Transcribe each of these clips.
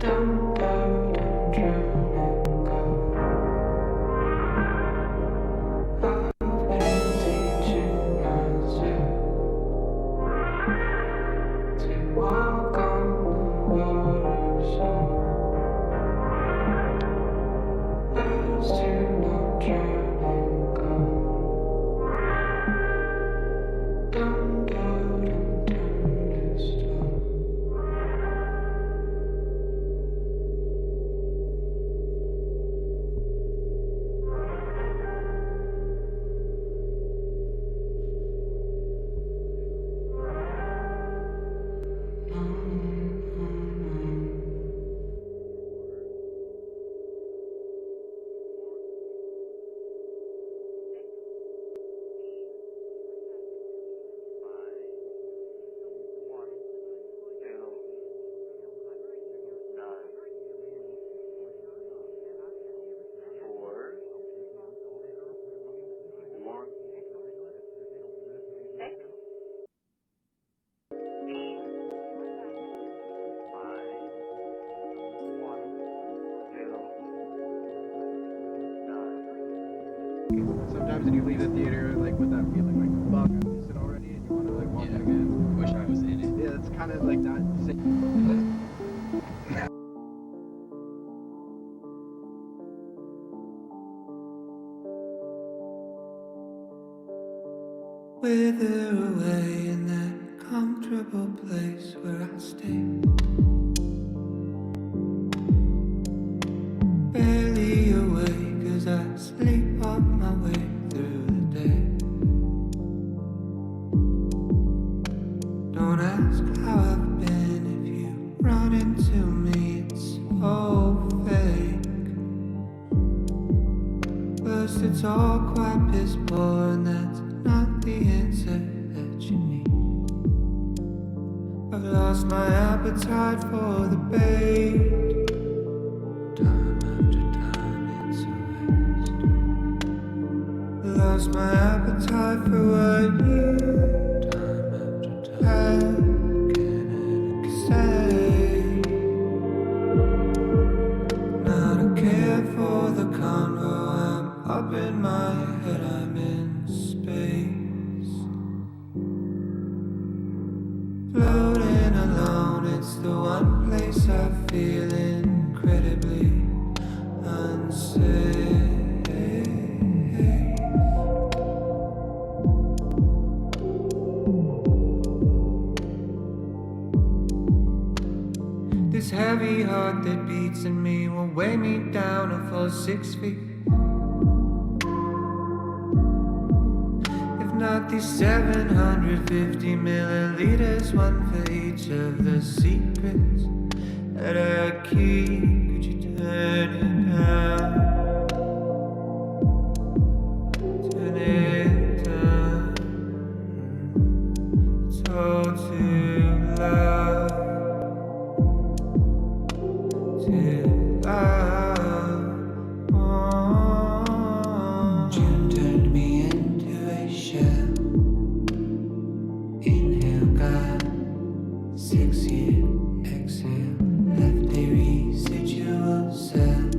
Don't Sometimes when you leave the theater, like with that feeling, like fuck, I missed it already, and you want to like watch it again. Wish I was in it. Yeah, it's kind of like that. Wither away in that comfortable place where I stay. Barely awake as I sleepwalk my way through the day. Don't ask how I've been if you run into me, it's so fake. First it's all quite piss poor and that's not the answer that you need. I've lost my appetite for the bait. Time after time it's a waste. Lost my appetite for what you time after time can ever say. Not a care for the convo, I'm up in my head, I'm in space. Floating alone, it's the one place I feel incredibly unsafe. This heavy heart that beats in me will weigh me down a full 6 feet. If not these 750 milliliters, one for each of the secrets that I keep. Could you turn it down? Turn it down. It's all too loud. June turned me into a shell. Inhale, God, 6 year exhale. Left a residual cell.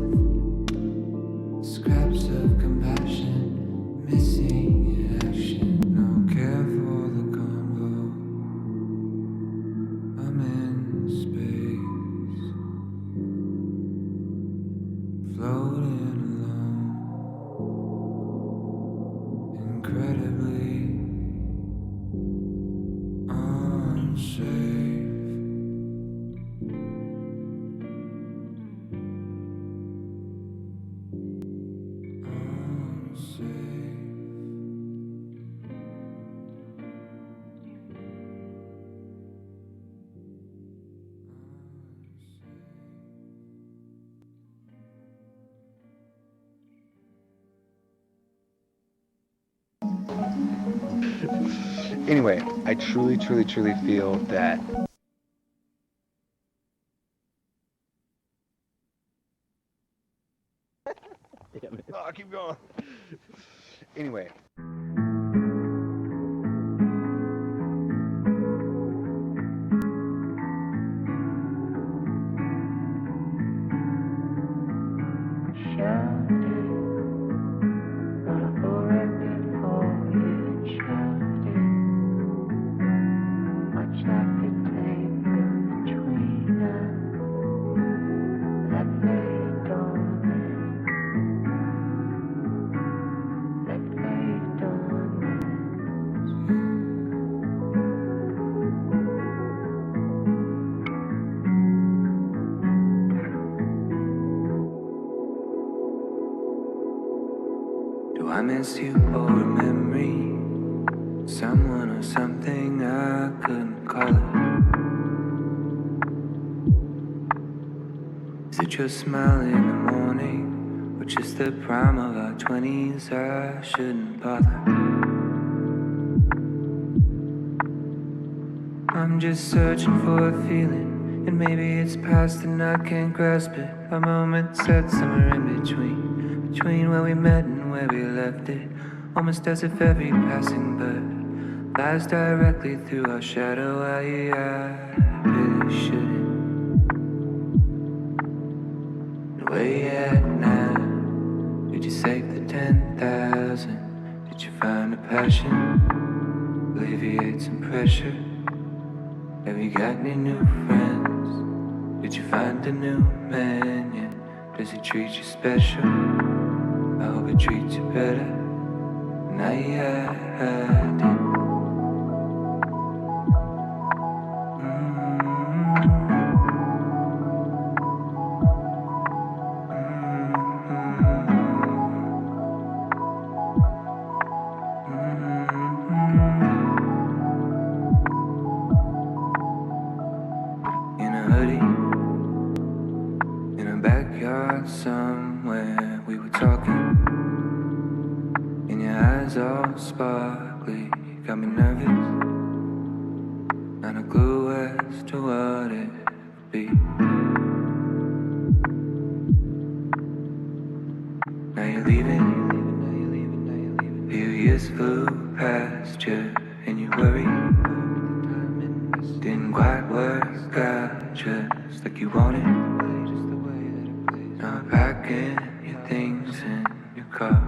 Scraps of compassion, missing in action. No care for the convo. I'm in space. Floating alone, incredibly unsafe. Anyway, I truly feel that oh, keep going. Anyway. Do I miss you or a memory? Someone or something I couldn't call it. Is it your smile in the morning? Or just the prime of our 20s? I shouldn't bother. I'm just searching for a feeling, and maybe it's past and I can't grasp it. A moment set somewhere in between where we met and where we left it. Almost as if every passing bird flies directly through our shadow. I really shouldn't. Where you at now? Did you save the 10,000? special? Have you got any new friends? Did you find a new man yet? Does he treat you special? I hope he treats you better than I did. In a hoodie, in a backyard somewhere, we were talking. And your eyes all sparkly, got me nervous. Not a clue as to what it would be. Now you're leaving, few years flew past you, and you worry. Didn't quite work out just like you wanted. Now packing your things in your car.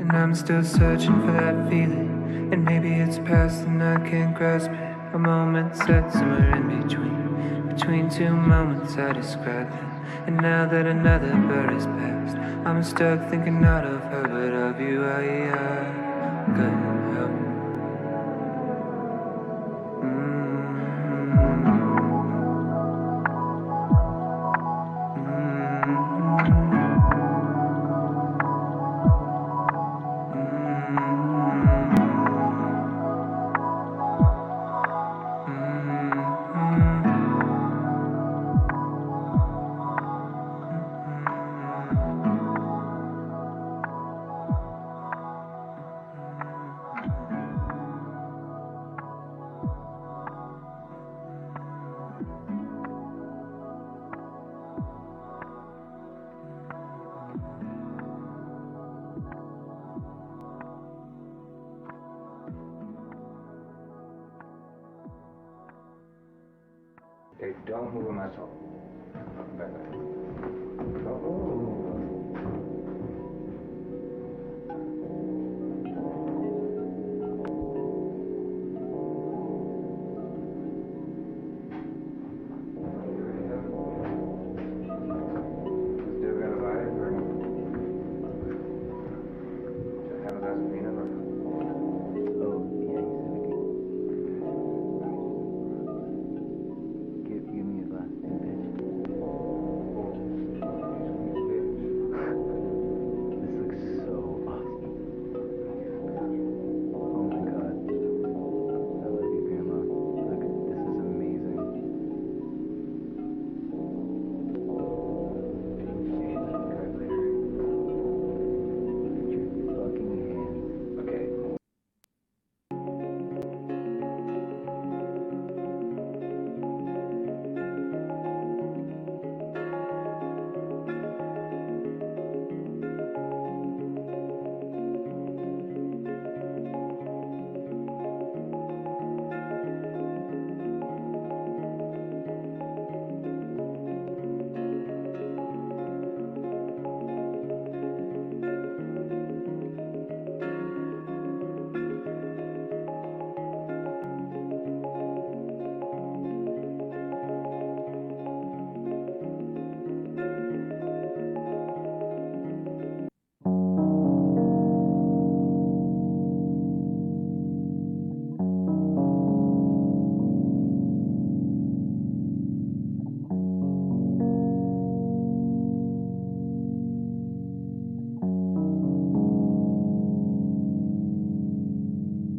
And I'm still searching for that feeling. And maybe it's past and I can't grasp it. A moment set somewhere in between two moments I described it. And now that another bird has passed, I'm stuck thinking not of her but of you. I couldn't help it. Hey, don't move on my toe. Back. Oh. Still got a vibe or no? Have a glass of peanut or? Oh, yeah, give me a glass, bitch. This looks so awesome. Oh my god. I love you, Grandma. Look, this is amazing. Put your fucking hands. Okay.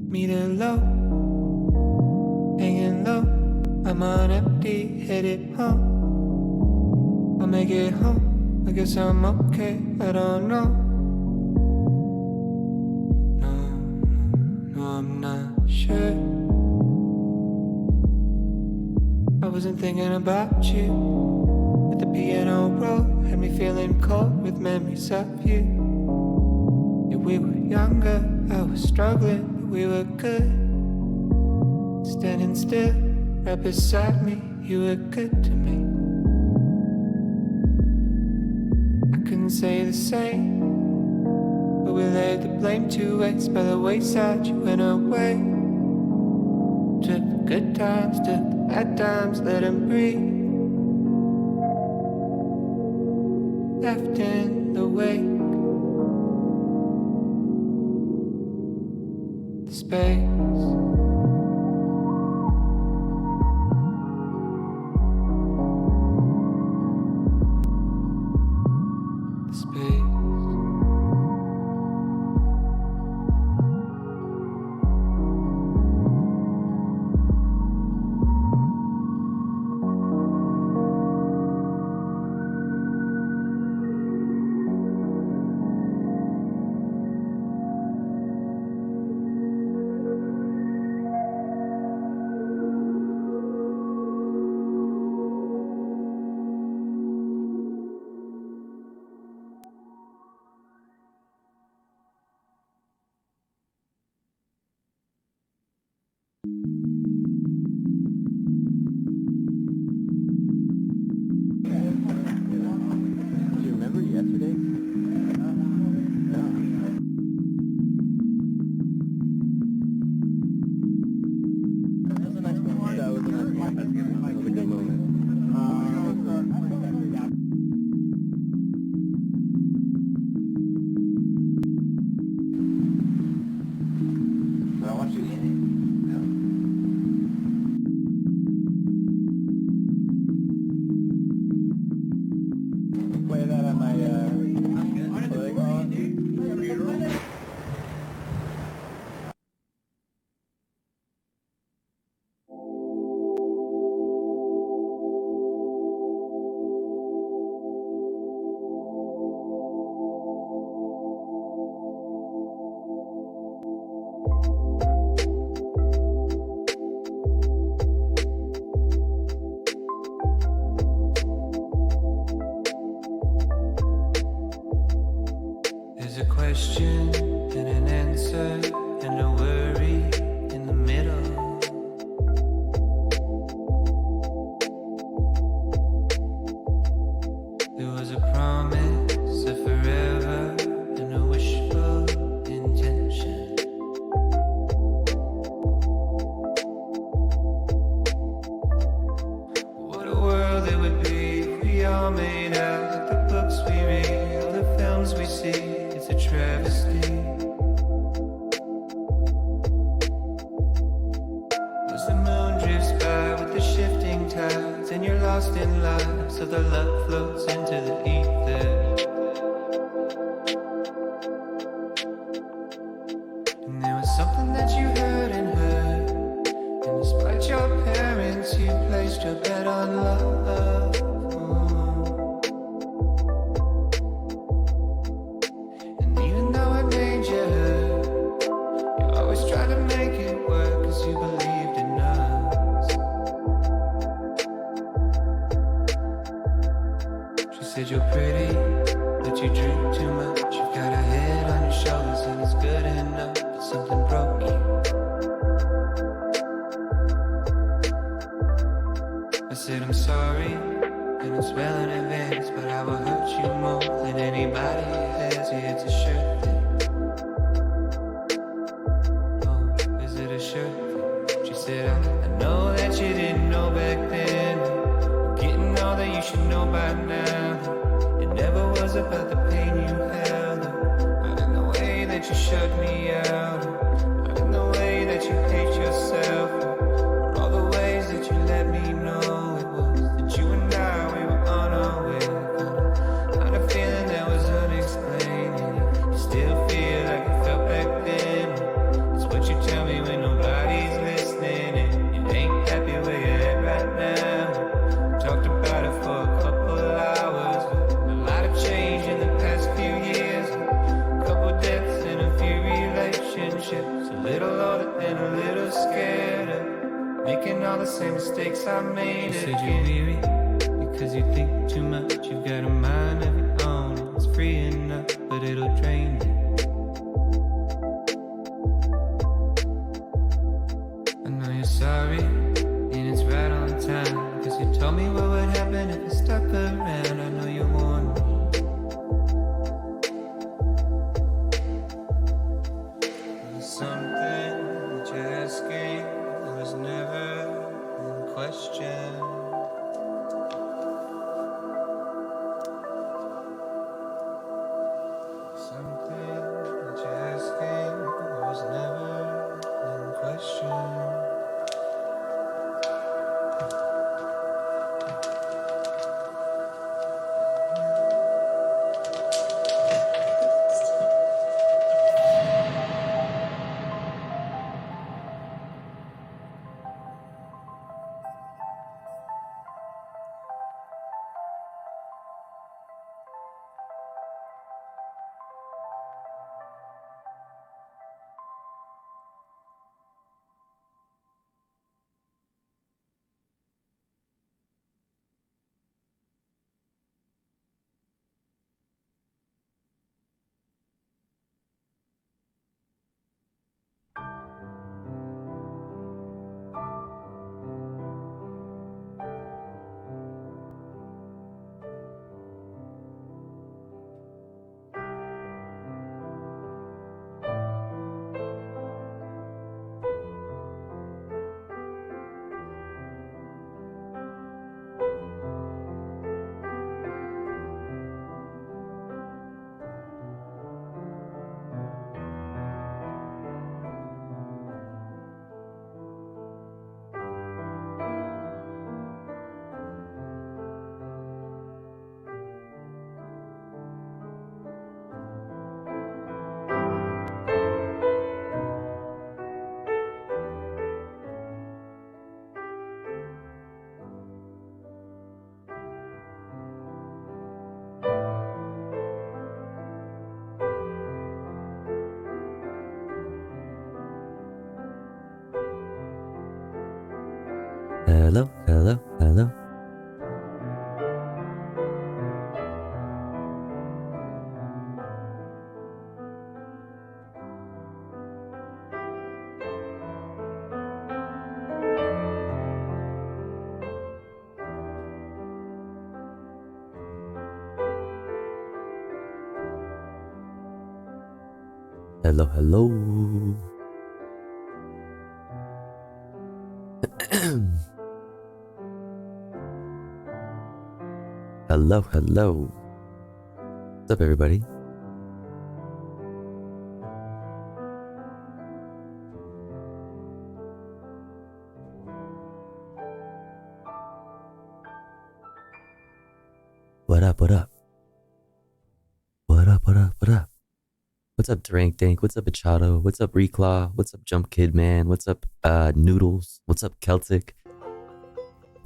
Meter low, hanging low. I'm on empty, headed home. I'll make it home. I guess I'm okay. I don't know. No, I'm not sure. I wasn't thinking about you. At the piano roll, had me feeling cold with memories of you. Yeah, we were younger, I was struggling. We were good, standing still, right beside me. You were good to me. I couldn't say the same, but we laid the blame to waste by the wayside. You went away. Took the good times, took the bad times, let them breathe. Left in the wake, the space. There's a question and an answer and a worry in the middle. There was a promise of forever and a wishful intention. What a world it would be if we all made out like the books we read, all the films we see. It's a travesty. As the moon drifts by with the shifting tides, and you're lost in life, so the love floats into the ether. And there was something that you heard and heard, and despite your parents, you placed your bet on love. Said you're pretty, but you drink too much. You've got a head on your shoulders and it's good enough, but something broke you. I said I'm sorry, and it's well in advance, but I will hurt you more than anybody has. Yeah, it's a sure thing. Oh, is it a sure thing? She said, I know that you didn't know back then. Getting all that you should know by now. It never was about the pain you held, not in the way that you shut me out, not in the way that you hate yourself, or all the ways that you let me know it was that you and I, we were on our way. Kind of feeling that was unexplained. You still feel like it felt back then. It's what you tell me when nobody's listening, and you ain't happy where you're at right now. Talked about it for a couple hours, but a lot of change in the past few years. A couple deaths and a few relationships. A little older and a little scared of making all the same mistakes I made. You said you're weary because you think too much. You've got a mind of your own. It's free enough, but it'll drain you. I know you're sorry, and it's right on time, cause you told me what would happen if I stuck around. I know you warned me. question. Something that you're asking was never in question. Hello, hello, hello. Hello, hello. Hello, hello. What's up, everybody? What up, what up? What up, what up, what up? What's up, Drink Dank? What's up, Achado? What's up, Reclaw? What's up, Jump Kid Man? What's up, Noodles? What's up, Celtic?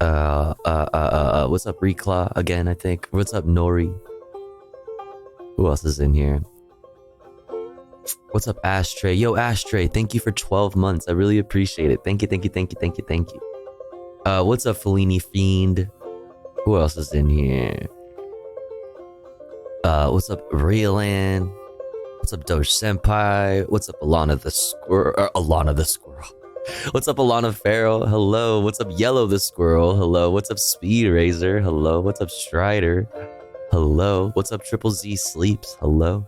What's up, Reclaw? Again, I think. What's up, Nori? Who else is in here? What's up, Ashtray? Yo, Ashtray, thank you for 12 months. I really appreciate it. Thank you, thank you, thank you, thank you, thank you. What's up, Fellini Fiend? Who else is in here? What's up, Reelan? What's up, Doge Senpai? What's up, Alana the Squirrel? Alana the Squirrel. What's up, Alana Farrell? Hello. What's up, Yellow the Squirrel? Hello. What's up, Speed Razor? Hello. What's up, Strider? Hello. What's up, Triple Z Sleeps? Hello.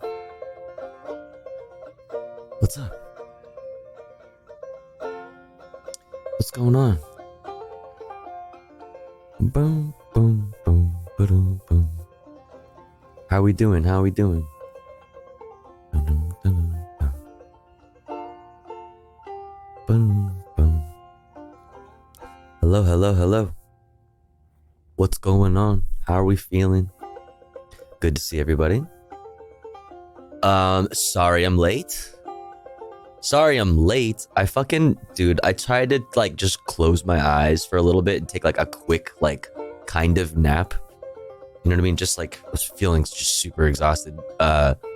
What's up? What's going on? Boom, boom, boom, boom, boom. How we doing? How we doing? Boom, boom. Hello, hello, hello. What's going on? How are we feeling? Good to see everybody. Sorry I'm late. I fucking, dude, I tried to like just close my eyes for a little bit and take like a quick like kind of nap. You know what I mean? Just like was feeling just super exhausted.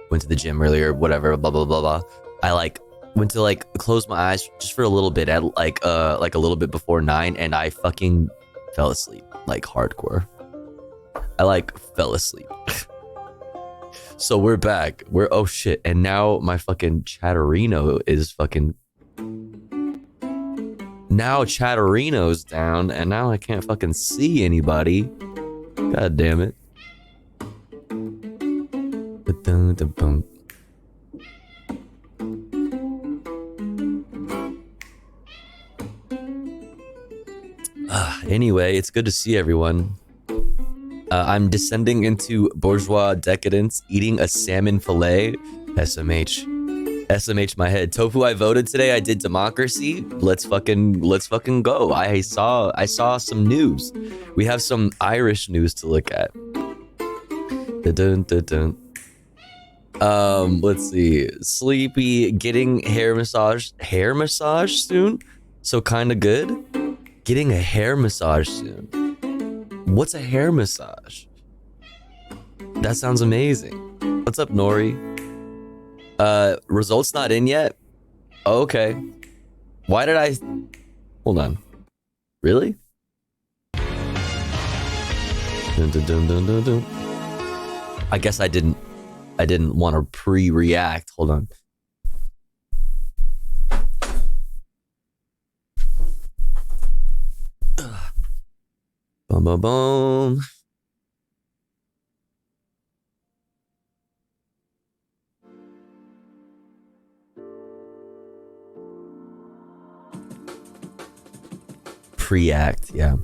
Went to the gym earlier, whatever, blah blah blah blah. I like went to like close my eyes just for a little bit at like a little bit before 9, and I fucking fell asleep like hardcore. I like fell asleep. So we're back. We're oh shit, and now my fucking Chatterino is fucking. Now Chatterino's down, and now I can't fucking see anybody. God damn it. Anyway, it's good to see everyone. I'm descending into bourgeois decadence, eating a salmon fillet. SMH my head. Tofu, I voted today. I did democracy. Let's fucking go. I saw some news. We have some Irish news to look at. Dun, dun, dun. Let's see. Sleepy getting hair massage soon. So kind of good. Getting a hair massage soon. What's a hair massage? That sounds amazing. What's up, Nori? Results not in yet? Okay. Why did I... Hold on. Really? Dun, dun, dun, dun, dun, dun. I guess I didn't want to pre-react. Hold on. Boom, boom, boom. Pre-act, yeah.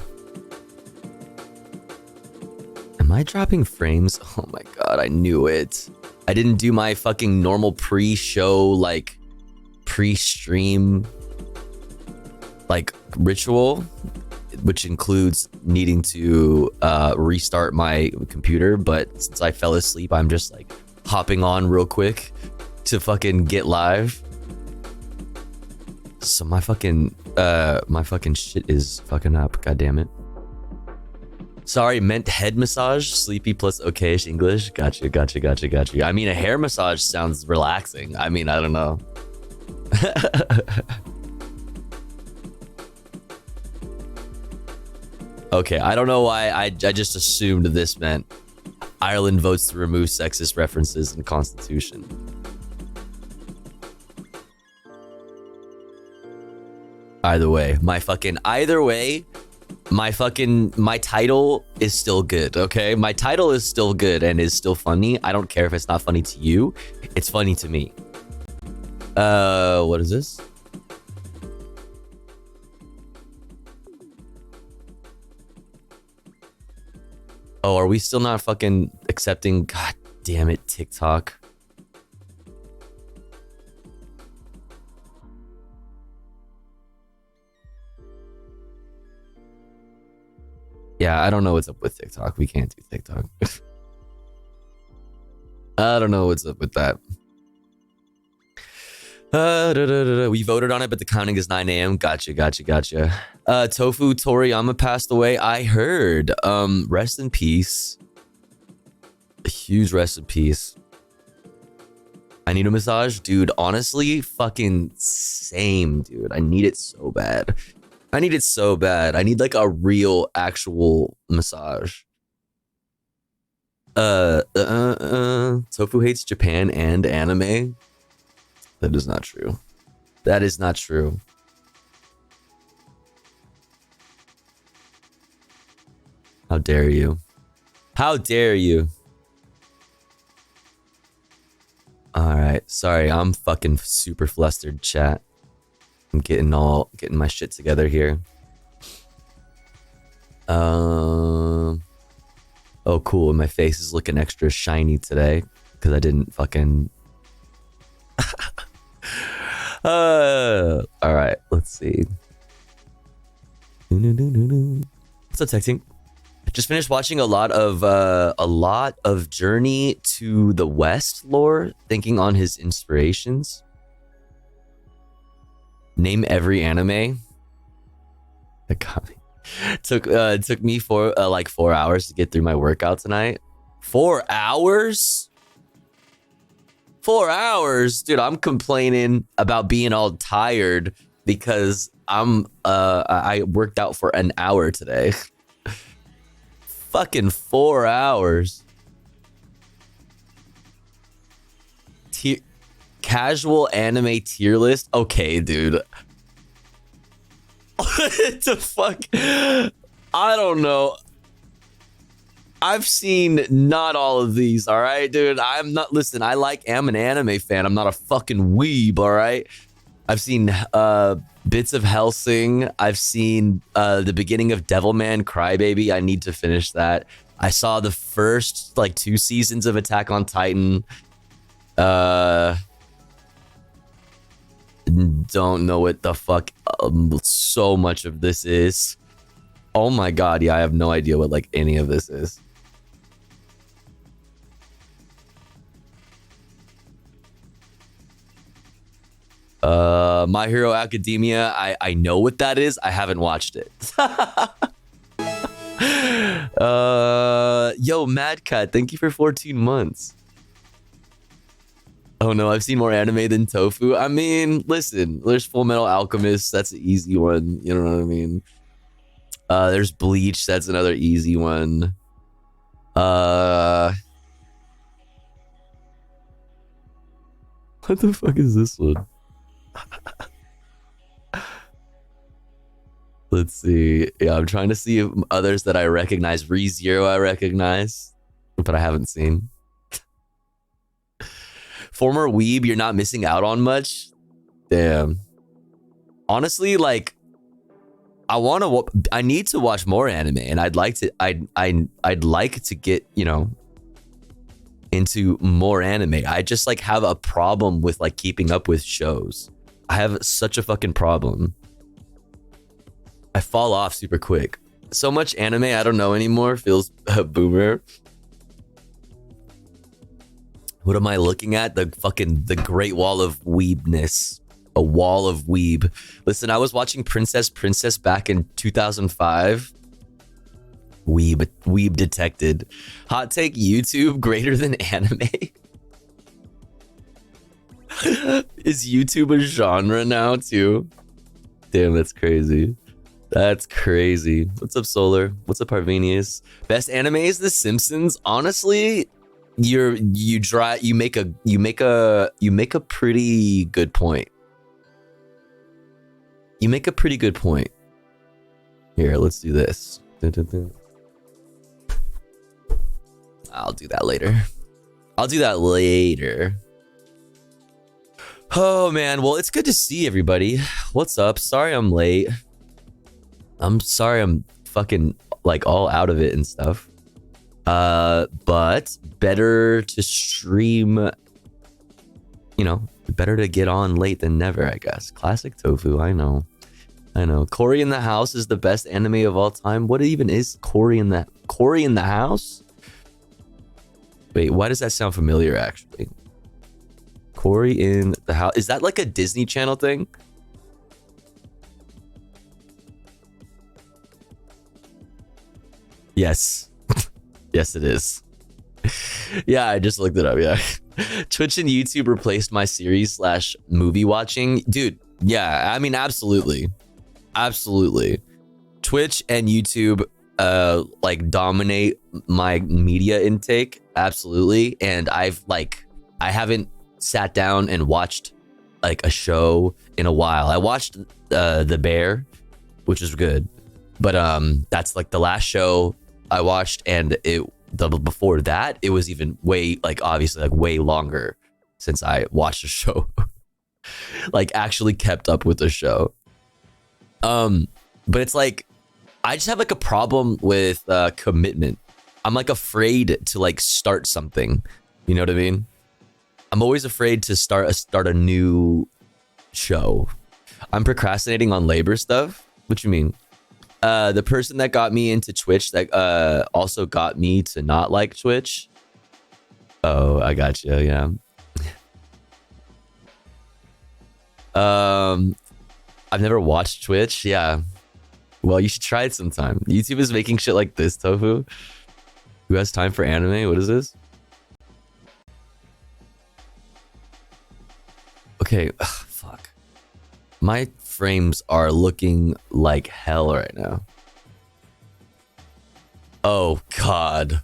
Am I dropping frames? Oh my god, I knew it. I didn't do my fucking normal pre-show, like, pre-stream, like, ritual, which includes needing to restart my computer, but since I fell asleep, I'm just, like, hopping on real quick to fucking get live. So my fucking shit is fucking up, god damn it. Sorry, meant head massage, sleepy plus okayish English. Gotcha. I mean, a hair massage sounds relaxing. I mean, I don't know. Okay, I don't know why I just assumed this meant Ireland votes to remove sexist references in Constitution. Either way, my title is still good, okay? My title is still good and is still funny. I don't care if it's not funny to you. It's funny to me. What is this? Oh, are we still not fucking accepting? God damn it, TikTok. Yeah, I don't know what's up with TikTok. We can't do TikTok. I don't know what's up with that. We voted on it, but the counting is 9 a.m. Gotcha. Tofu Toriyama passed away. I heard. Rest in peace. A huge rest in peace. I need a massage, dude. Honestly, fucking same, dude. I need it so bad. I need like a real, actual massage. Tofu hates Japan and anime. That is not true. How dare you? All right. Sorry, I'm fucking super flustered, chat. I'm getting my shit together here. Oh, cool. My face is looking extra shiny today because I didn't fucking. All right. Let's see. What's up, texting? Just finished watching a lot of Journey to the West lore, thinking on his inspirations. Name every anime. That got me. Took me for like 4 hours to get through my workout tonight. 4 hours? 4 hours? Dude, I'm complaining about being all tired because I worked out for an hour today. Fucking 4 hours. Casual anime tier list? Okay, dude. What the fuck? I don't know. I've seen not all of these, all right, dude? Listen, I'm an anime fan. I'm not a fucking weeb, all right? I've seen Bits of Hellsing. I've seen the beginning of Devilman Crybaby. I need to finish that. I saw the first like 2 seasons of Attack on Titan. Don't know what the fuck so much of this is. Oh my god, yeah, I have no idea what like any of this is. My Hero Academia, I know what that is. I haven't watched it. Yo, Mad Cat, thank you for 14 months. Oh no, I've seen more anime than tofu. I mean, listen, there's Full Metal Alchemist. That's an easy one. You know what I mean? There's Bleach. That's another easy one. What the fuck is this one? Let's see. Yeah, I'm trying to see if others that I recognize. ReZero I recognize, but I haven't seen. Former weeb, you're not missing out on much. Damn. Honestly, like, I need to watch more anime, and I'd like to get, you know, into more anime. I just like have a problem with like keeping up with shows. I have such a fucking problem. I fall off super quick. So much anime I don't know anymore. Feels boomer. What am I looking at? The Great Wall of Weebness. A wall of weeb. Listen, I was watching Princess back in 2005. Weeb detected. Hot take, YouTube greater than anime? Is YouTube a genre now too? Damn, that's crazy. That's crazy. What's up, Solar? What's up, Harvenius? Best anime is The Simpsons. Honestly, you make a pretty good point. You make a pretty good point. Here, let's do this. I'll do that later. Oh man, well, it's good to see everybody. What's up? Sorry I'm late. I'm sorry I'm fucking like all out of it and stuff. But better to stream, you know, better to get on late than never, I guess. Classic tofu, I know. Cory in the House is the best anime of all time. What even is Cory in the House? Wait, why does that sound familiar actually? Cory in the House. Is that like a Disney Channel thing? Yes. Yes, it is. Yeah, I just looked it up, yeah. Twitch and YouTube replaced my series / movie watching. Dude, yeah, I mean, absolutely. Absolutely. Twitch and YouTube like dominate my media intake. Absolutely. And I haven't sat down and watched like a show in a while. I watched The Bear, which was good. But that's like the last show I watched, and before that, it was even way obviously way longer since I watched a show. Like actually kept up with the show. But it's like I just have like a problem with commitment. I'm like afraid to like start something. You know what I mean? I'm always afraid to start a new show. I'm procrastinating on labor stuff. What you mean? The person that got me into Twitch that also got me to not like Twitch. Oh, I got you. Yeah. I've never watched Twitch. Yeah. Well, you should try it sometime. YouTube is making shit like this, Tofu. Who has time for anime? What is this? Okay. Ugh, fuck. My frames are looking like hell right now. Oh, God.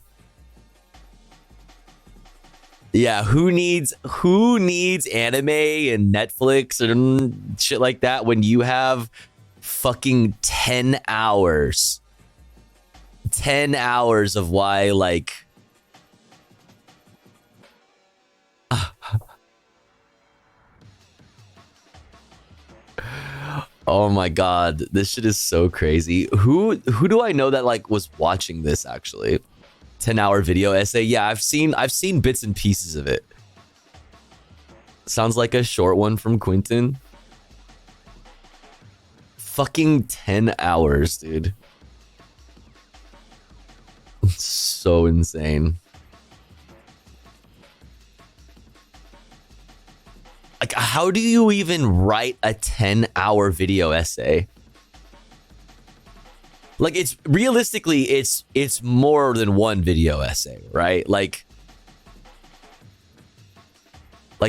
Yeah, who needs anime and Netflix and shit like that when you have fucking 10 hours? 10 hours of why, like... Oh my god, this shit is so crazy. Who do I know that like was watching this actually? 10-hour video essay. Yeah, I've seen bits and pieces of it. Sounds like a short one from Quentin. Fucking 10 hours, dude. It's so insane. Like, how do you even write a 10-hour video essay? Like, it's realistically, it's more than one video essay, right? Like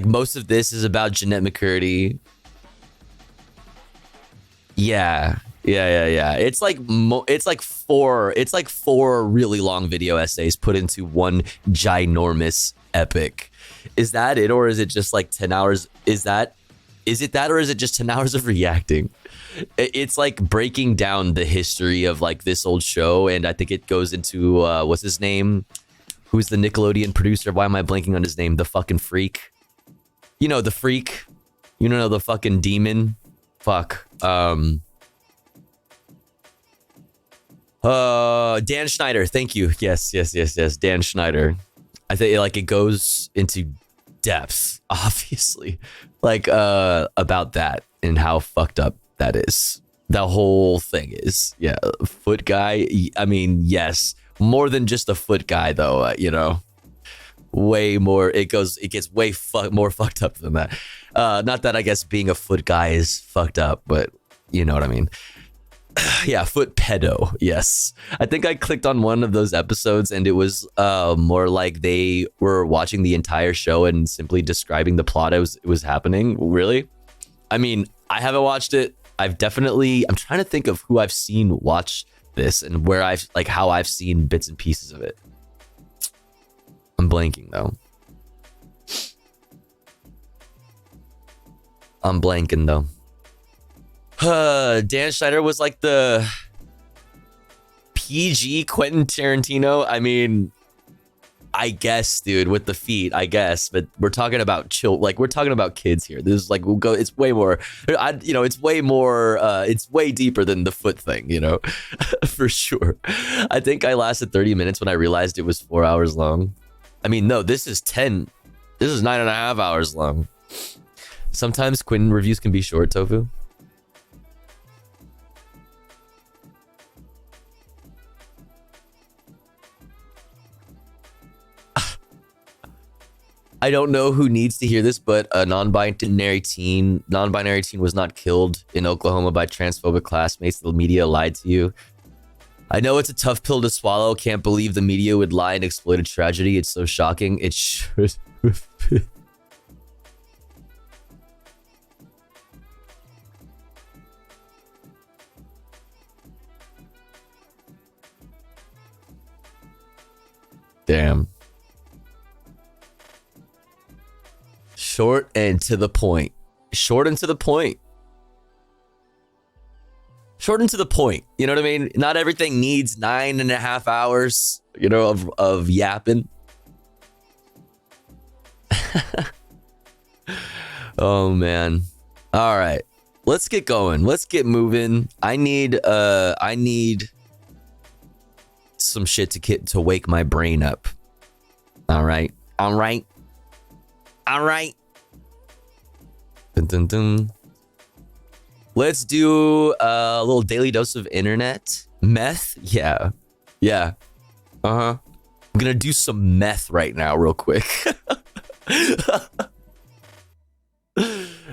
most of this is about Jeanette McCurdy. Yeah. It's like four really long video essays put into one ginormous epic. Is that it, or is it just like 10 hours? Is it that, or is it just 10 hours of reacting? It's like breaking down the history of like this old show, and I think it goes into what's his name? Who's the Nickelodeon producer? Why am I blanking on his name? The fucking freak. You know, the freak. You know, the fucking demon. Fuck. Dan Schneider. Thank you. Yes. Dan Schneider. I think like it goes into depth, obviously, like about that and how fucked up that is. The whole thing is, yeah. Foot guy. I mean, yes, more than just a foot guy, though. You know, way more. It gets way more fucked up than that. Not that I guess being a foot guy is fucked up, but you know what I mean. Yeah, foot pedo. Yes, I think I clicked on one of those episodes and it was more like they were watching the entire show and simply describing the plot as it was happening. Really? I mean, I haven't watched it. I'm trying to think of who I've seen watch this and where how I've seen bits and pieces of it. I'm blanking though. Dan Schneider was like the PG Quentin Tarantino. I mean, I guess, dude, with the feet, I guess, but we're talking about we're talking about kids here. This is like, it's way more, it's way deeper than the foot thing, you know, for sure. I think I lasted 30 minutes when I realized it was 4 hours long. I mean, no, this is 9.5 hours long. Sometimes Quentin reviews can be short, Tofu. I don't know who needs to hear this, but a non-binary teen was not killed in Oklahoma by transphobic classmates. The media lied to you. I know it's a tough pill to swallow. Can't believe the media would lie and exploit a tragedy. It's so shocking. It should. Damn. Short and to the point. Short and to the point. You know what I mean? Not everything needs 9.5 hours, you know, of yapping. Oh man. All right. Let's get going. Let's get moving. I need some shit to wake my brain up. All right. Dun, dun, dun. Let's do a little daily dose of internet. Meth? Yeah. I'm gonna do some meth right now real quick.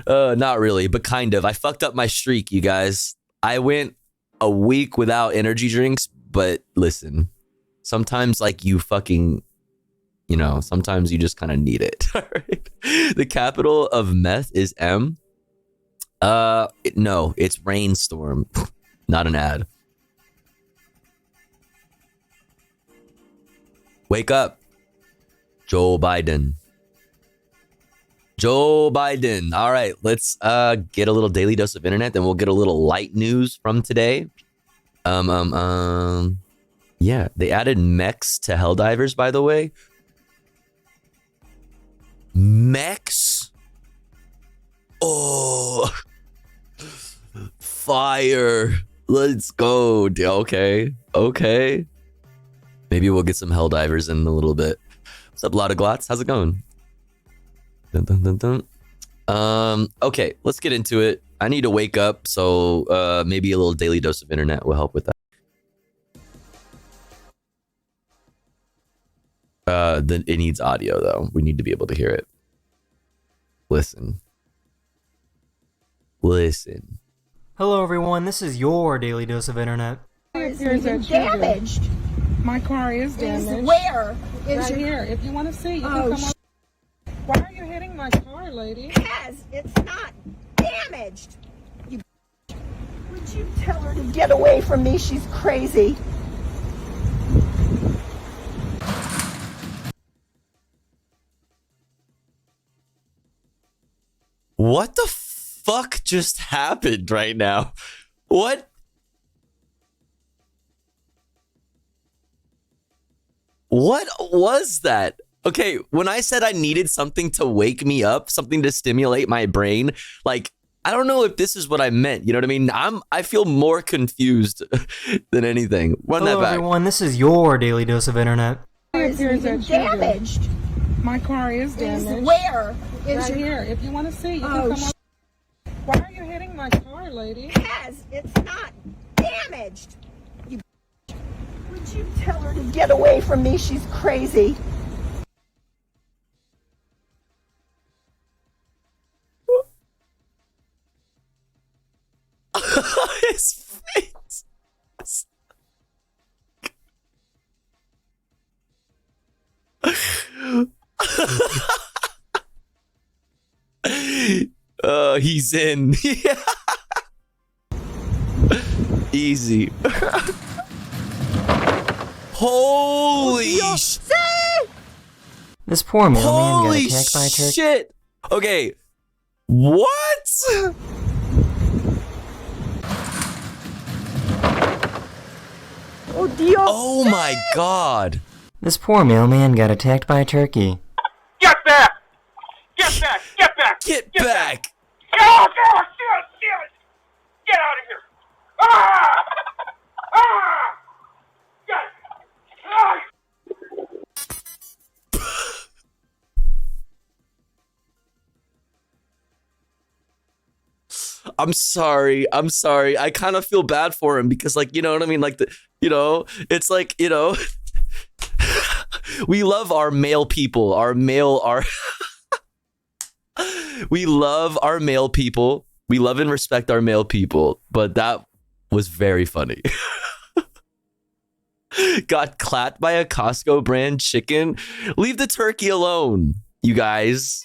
Not really, but kind of. I fucked up my streak, you guys. I went a week without energy drinks, but listen, sometimes like you fucking, you know, sometimes you just kind of need it. All right. The capital of meth is M. No, it's Rainstorm. Not an ad. Wake up. Joe Biden. All right, let's get a little daily dose of internet, then we'll get a little light news from today. Yeah, they added mechs to Helldivers, by the way. Mechs? Oh. fire. Let's go. Okay. Okay. Maybe we'll get some Helldivers in a little bit. What's up, Lotta Glotz? How's it going? Dun, dun, dun, dun. Okay, let's get into it. I need to wake up, so maybe a little daily dose of internet will help with that. Then it needs audio though. We need to be able to hear it. Listen. Listen. Hello everyone, this is your daily dose of internet. It's even damaged. My car is damaged. Where? Right here. If you want to see, you can come up. Why are you hitting my car, lady? Because it's not damaged. You. Would you tell her to get away from me? She's crazy. What the fuck just happened right now? What? What was that? Okay, when I said I needed something to wake me up, something to stimulate my brain, like, I don't know if this is what I meant. You know what I mean? I feel more confused than anything. Run Hello that back. everyone, this is your daily dose of internet. It's even damaged. My car is damaged. Where? Right here. If you want to see, you can come up. Why are you hitting my car, lady? Because it's not damaged. You. Would you tell her to get away from me? She's crazy. His face. He's in. Easy. Holy shit. This poor mailman got Holy attacked by a turkey. shit. Okay. What? Oh, Dios. Oh my god. This poor mailman got attacked by a turkey. Get back! Get back! Get back! Get back. Oh, God! Damn it! Get out of here! Ah! Ah! Get it! I'm sorry. I'm sorry. I kind of feel bad for him because, like, you know what I mean? Like, it's like, we love our male people, we love our male people. We love and respect our male people, but that was very funny. Got clapped by a Costco brand chicken. Leave the turkey alone, you guys.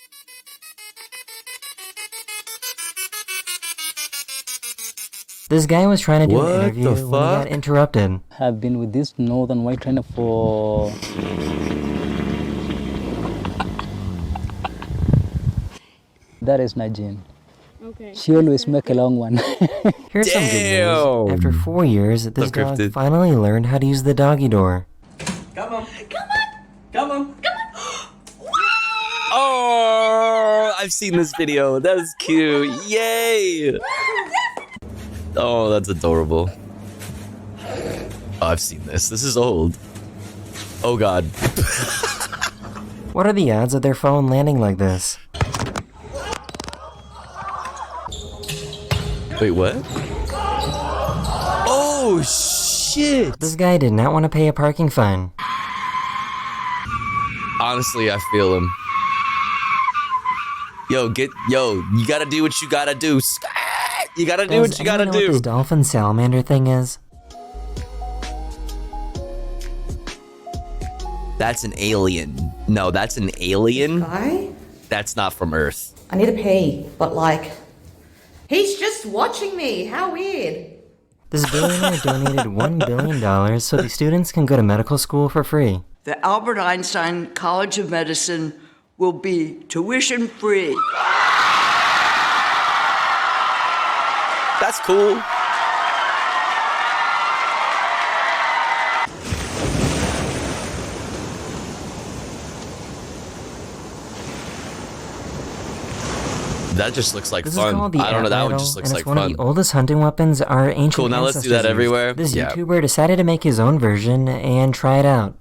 This guy was trying to do What an the interview when he got fuck? interrupted. Have been with this northern white trainer for that is Najin. Okay. She always make a long one. Here's some good news. After 4 years, this dog Encrypted. finally learned how to use the doggy door. Come on! Come on! Come on! Oh, I've seen this video. That's cute. Yay. Oh, that's adorable. Oh, I've seen this. This is old. Oh, God. What are the odds of their phone landing like this? Wait, what? Oh, shit. This guy did not want to pay a parking fine. Honestly, I feel him. Yo, you gotta do what you gotta do. You gotta do what you gotta Does anyone know what this do. dolphin salamander thing is? That's an alien. No, that's an alien. Guy? That's not from Earth. I need to pee, but like, he's just watching me. How weird. This billionaire donated $1 billion so the students can go to medical school for free. The Albert Einstein College of Medicine will be tuition free. That's cool. That just looks like This fun. is called the I don't know. That one Atlatl, just looks and like it's one fun. of the oldest hunting weapons our ancient Cool, now let's do ancestors that everywhere. used. This Yeah. YouTuber decided to make his own version and try it out.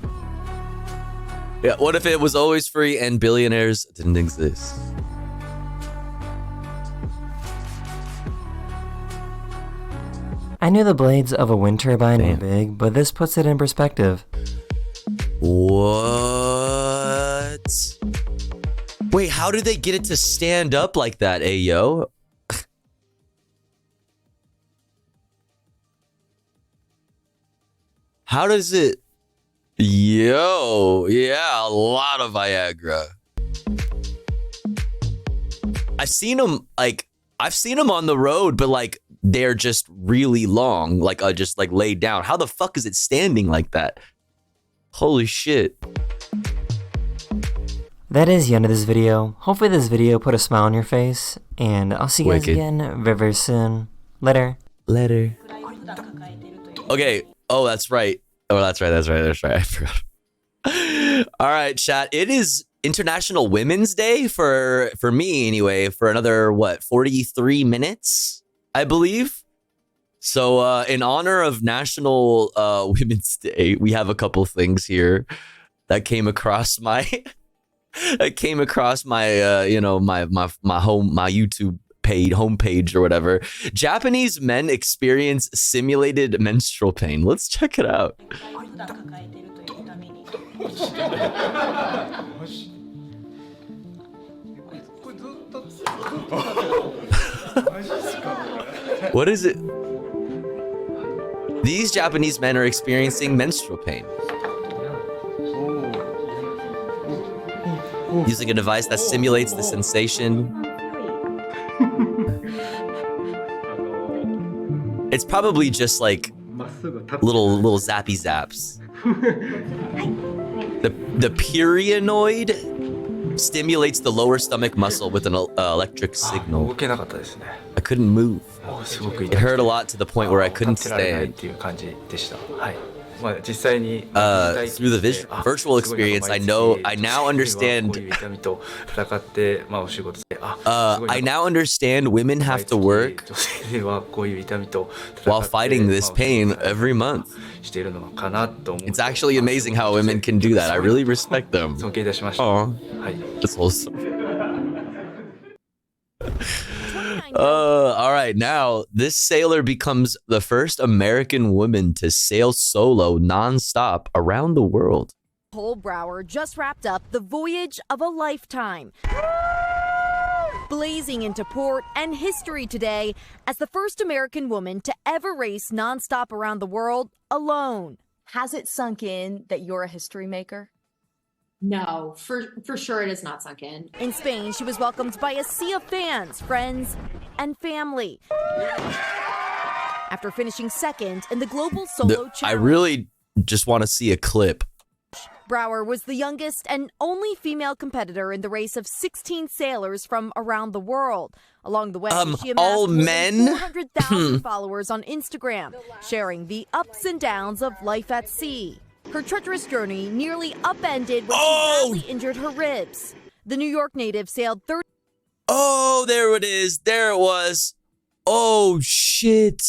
Yeah, what if it was always free and billionaires didn't exist? I knew the blades of a wind turbine were big, but this puts it in perspective. What? Wait, how did they get it to stand up like that, ayo? How does it? Yo, yeah, a lot of Viagra. I've seen them on the road, but like they're just really long, like just like laid down. How the fuck is it standing like that? Holy shit. That is the end of this video. Hopefully this video put a smile on your face, and I'll see you guys Wicked. again very, very soon. Later. Later. Okay. Oh, that's right. Oh, that's right. I forgot. All right, chat. It is International Women's Day for me anyway, for another, 43 minutes, I believe. So in honor of National Women's Day, we have a couple things here that came across my my YouTube homepage or whatever. Japanese men experience simulated menstrual pain. Let's check it out. What is it? These Japanese men are experiencing menstrual pain. Using a device that simulates the sensation. It's probably just like little zappy zaps. The perionoid stimulates the lower stomach muscle with an electric signal. I couldn't move. It hurt a lot to the point where I couldn't stand. Through the virtual experience, I now understand women have to work while fighting this pain every month. It's actually amazing how women can do that. I really respect them. Oh, that's wholesome. All right, now this sailor becomes the first American woman to sail solo non-stop around the world. Cole Brower just wrapped up the voyage of a lifetime, blazing into port and history today as the first American woman to ever race non-stop around the world alone. Has it sunk in that you're a history maker? No, for sure it is not sunk in. In Spain, she was welcomed by a sea of fans, friends, and family. After finishing second in the global solo challenge. I really just want to see a clip. Brower was the youngest and only female competitor in the race of 16 sailors from around the world. Along the way, she amassed all men? 400,000 followers on Instagram, sharing the ups and downs of life at sea. Her treacherous journey nearly upended when she badly injured her ribs. The New York native sailed 30. Oh, there it is. There it was. Oh, shit.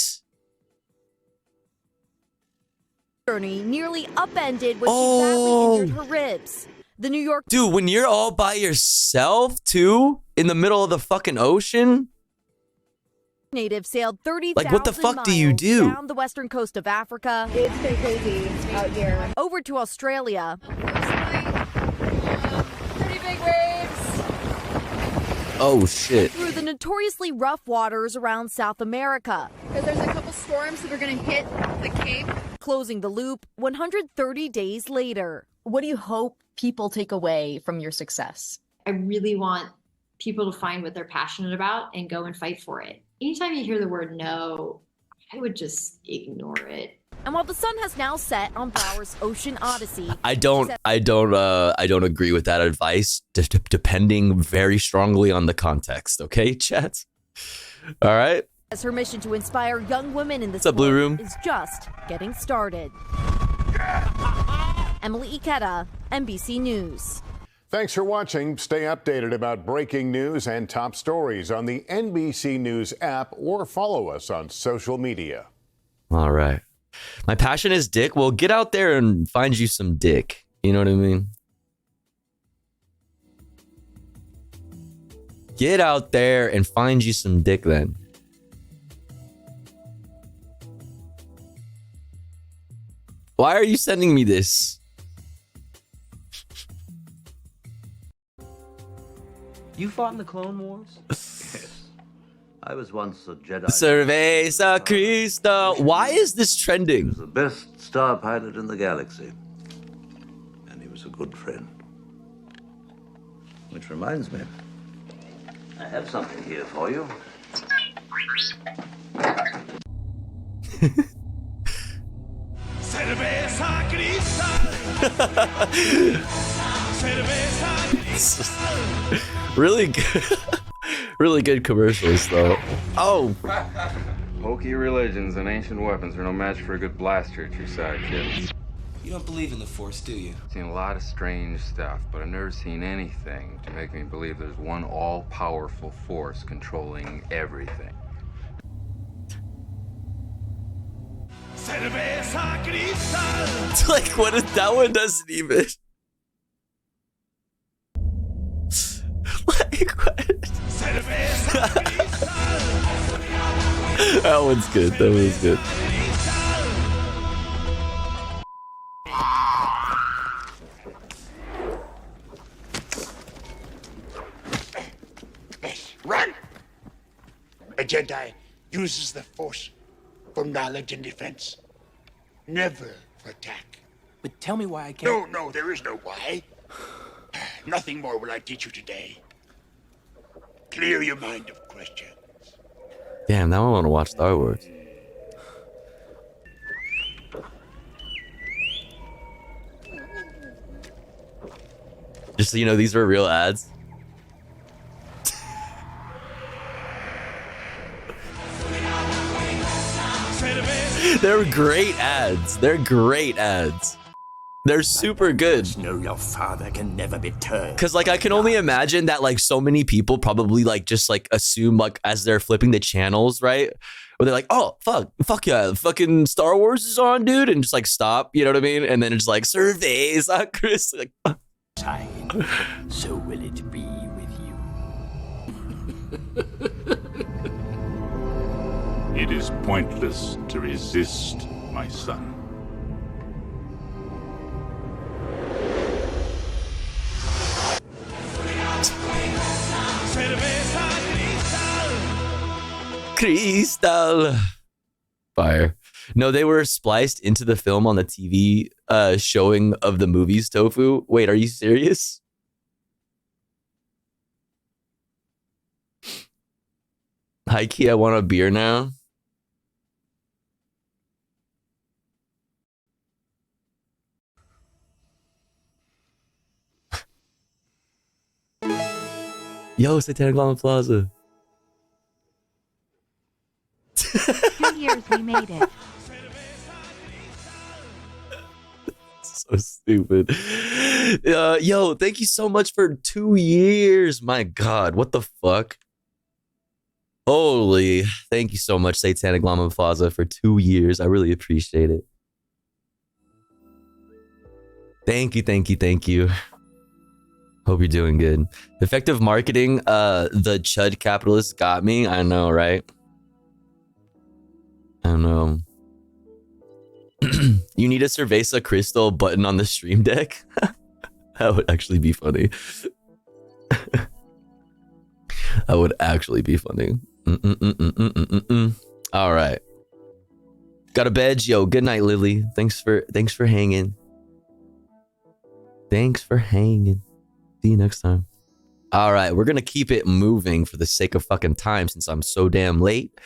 Journey nearly upended when she badly injured her ribs. The New York Dude, when you're all by yourself too, in the middle of the fucking ocean. native sailed 30,000 Like, what the fuck do you do? down the western coast of Africa. It's pretty crazy out here. Over to Australia. Pretty big waves. Oh shit. Through the notoriously rough waters around South America. Because there's a couple storms that are going to hit the Cape. Closing the loop 130 days later. What do you hope people take away from your success? I really want people to find what they're passionate about and go and fight for it. Anytime you hear the word no, I would just ignore it. And while the sun has now set on Brower's Ocean Odyssey, I don't agree with that advice, depending very strongly on the context. Okay, chat. All right. as her mission to inspire young women in the What's up, Blue Room? is just getting started. Emily Ikeda, NBC News. Thanks for watching. Stay updated about breaking news and top stories on the NBC News app or follow us on social media. All right. My passion is dick. Well, get out there and find you some dick. You know what I mean? Get out there and find you some dick then. Why are you sending me this? You fought in the Clone Wars? Yes. I was once a Jedi. Cerveza Cristo. Why is this trending? He was the best star pilot in the galaxy. And he was a good friend. Which reminds me, I have something here for you. Cerveza Cristal. Really good. Really good commercials though. Oh. Hokey religions and ancient weapons are no match for a good blaster at your side, kid. You don't believe in the Force, do you? I've seen a lot of strange stuff, but I've never seen anything to make me believe there's one all-powerful force controlling everything. Cerveza Cristal. It's like, what is that one? Doesn't even. Like, what? That one's good. That one's good. Run! A Jedi uses the Force for knowledge and defense, never for attack. But tell me why I can't. No, there is no why. Nothing more will I teach you today. Clear your mind of questions. Damn, now I want to watch Star Wars. Just so you know, these were real ads. They're great ads. They're great ads. They're super good. No, your father can never be turned. Cause like I can only imagine that like so many people probably like just like assume like as they're flipping the channels, right? Where they're like, oh fuck yeah, fucking Star Wars is on, dude, and just like stop, you know what I mean? And then it's like surveys, Chris. Like, Time, so will it be with you. It is pointless to resist, my son. Crystal. Fire. No, they were spliced into the film on the TV showing of the movies Tofu. Wait, are you serious? Hi, Key, I want a beer now. Yo, Satanic Llama Plaza. 2 years we made it. So stupid. Yo, thank you so much for 2 years. My God, what the fuck? Holy, thank you so much, Satanic Llama Plaza, for 2 years. I really appreciate it. Thank you, thank you, thank you. Hope you're doing good. Effective marketing, the chud capitalist got me. I know, right? I know. You need a Cerveza Crystal button on the stream deck? That would actually be funny. That would actually be funny. All right. Got a bed? Yo, good night, Lily. Thanks for hanging. Thanks for hanging. See you next time. All right, we're gonna keep it moving for the sake of fucking time since I'm so damn late.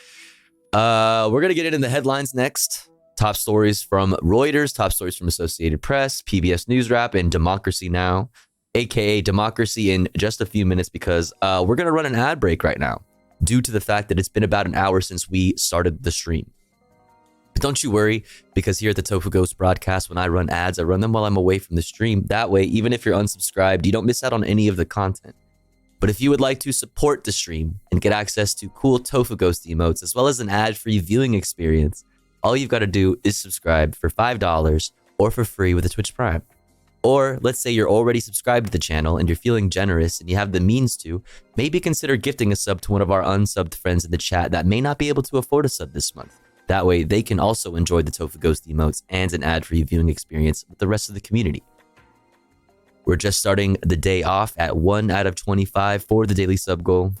We're gonna get into the headlines next. Top stories from Reuters, top stories from Associated Press, PBS News Wrap, and Democracy Now, aka Democracy, in just a few minutes because we're gonna run an ad break right now due to the fact that it's been about an hour since we started the stream. But don't you worry, because here at the Tofu Ghost broadcast, when I run ads, I run them while I'm away from the stream. That way, even if you're unsubscribed, you don't miss out on any of the content. But if you would like to support the stream and get access to cool Tofu Ghost emotes, as well as an ad-free viewing experience, all you've got to do is subscribe for $5 or for free with a Twitch Prime. Or let's say you're already subscribed to the channel and you're feeling generous and you have the means to, maybe consider gifting a sub to one of our unsubbed friends in the chat that may not be able to afford a sub this month. That way, they can also enjoy the Tofu Ghost emotes and an ad-free viewing experience with the rest of the community. We're just starting the day off at 1 out of 25 for the daily sub goal.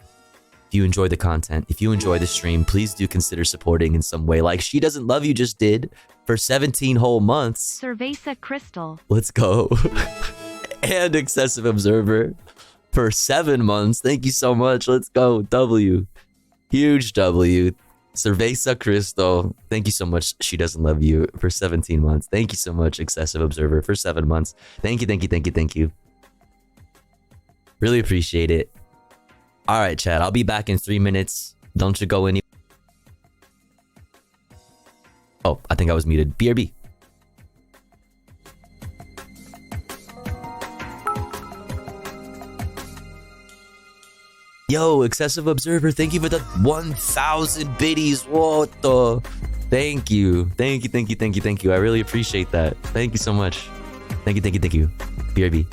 If you enjoy the content, if you enjoy the stream, please do consider supporting in some way, like She Doesn't Love You just did for 17 whole months. Cerveza Crystal. Let's go. And Excessive Observer for 7 months. Thank you so much. Let's go. W. Huge W. Cerveza Crystal. Thank you so much. She Doesn't Love You for 17 months. Thank you so much. Excessive Observer for 7 months. Thank you, thank you, thank you, thank you. Really appreciate it. All right, chat. I'll be back in 3 minutes. Don't you go any. Oh, I think I was muted. BRB. Yo, Excessive Observer, thank you for the 1,000 biddies. What the? Thank you. Thank you, thank you, thank you, thank you. I really appreciate that. Thank you so much. Thank you, thank you, thank you. BRB.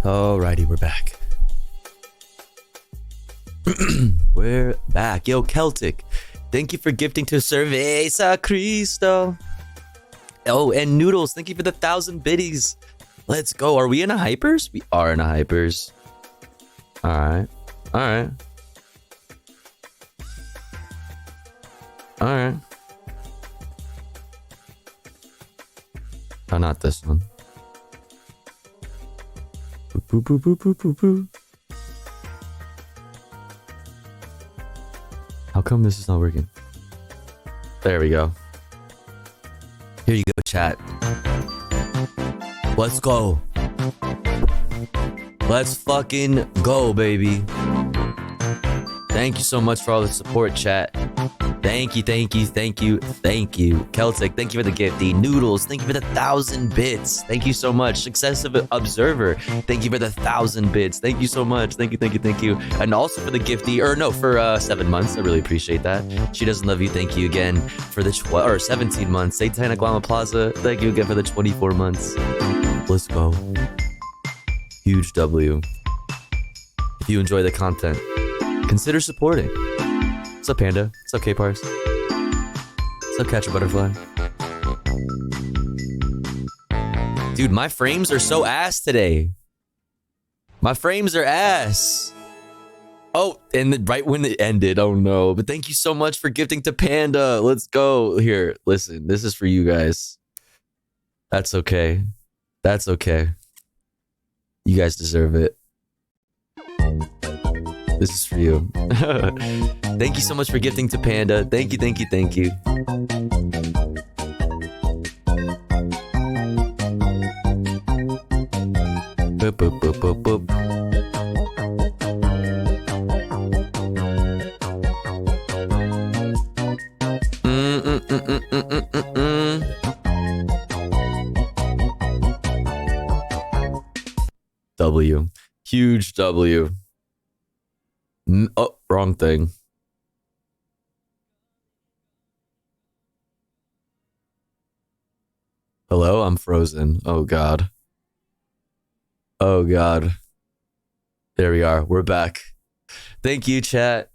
Alrighty, we're back. We're back. Yo, Celtic, thank you for gifting to Cerveza Cristo. Oh, and Noodles, thank you for the 1,000 biddies. Let's go. Are we in a hypers? We are in a hypers. Alright. Alright. Alright. Oh, not this one. Boop, boop, boop, boop, boop, boop. How come this is not working? There we go. Here you go, chat. Let's go. Let's fucking go, baby. Thank you so much for all the support, chat. Thank you, thank you, thank you, thank you. Celtic, thank you for the gifty. Noodles, thank you for the 1,000 bits. Thank you so much. Successive Observer, thank you for the 1,000 bits. Thank you so much. Thank you, thank you, thank you. And also for the gifty, or no, for 7 months. I really appreciate that. She Doesn't Love You, thank you again for the 17 months. Satanic Llama Plaza, thank you again for the 24 months. Let's go. Huge W. If you enjoy the content, consider supporting. What's up, Panda? What's up, K-Pars? What's up, Catch a Butterfly? Dude, my frames are so ass today. My frames are ass. Oh, and right when it ended, oh no. But thank you so much for gifting to Panda. Let's go. Here, listen, this is for you guys. That's okay. That's okay. You guys deserve it. This is for you. Thank you so much for gifting to Panda. Thank you, thank you, thank you. Boop, boop, boop, boop, boop. W. Huge W. Oh, wrong thing. Hello, I'm frozen. Oh God. Oh God. There we are. We're back. Thank you, chat.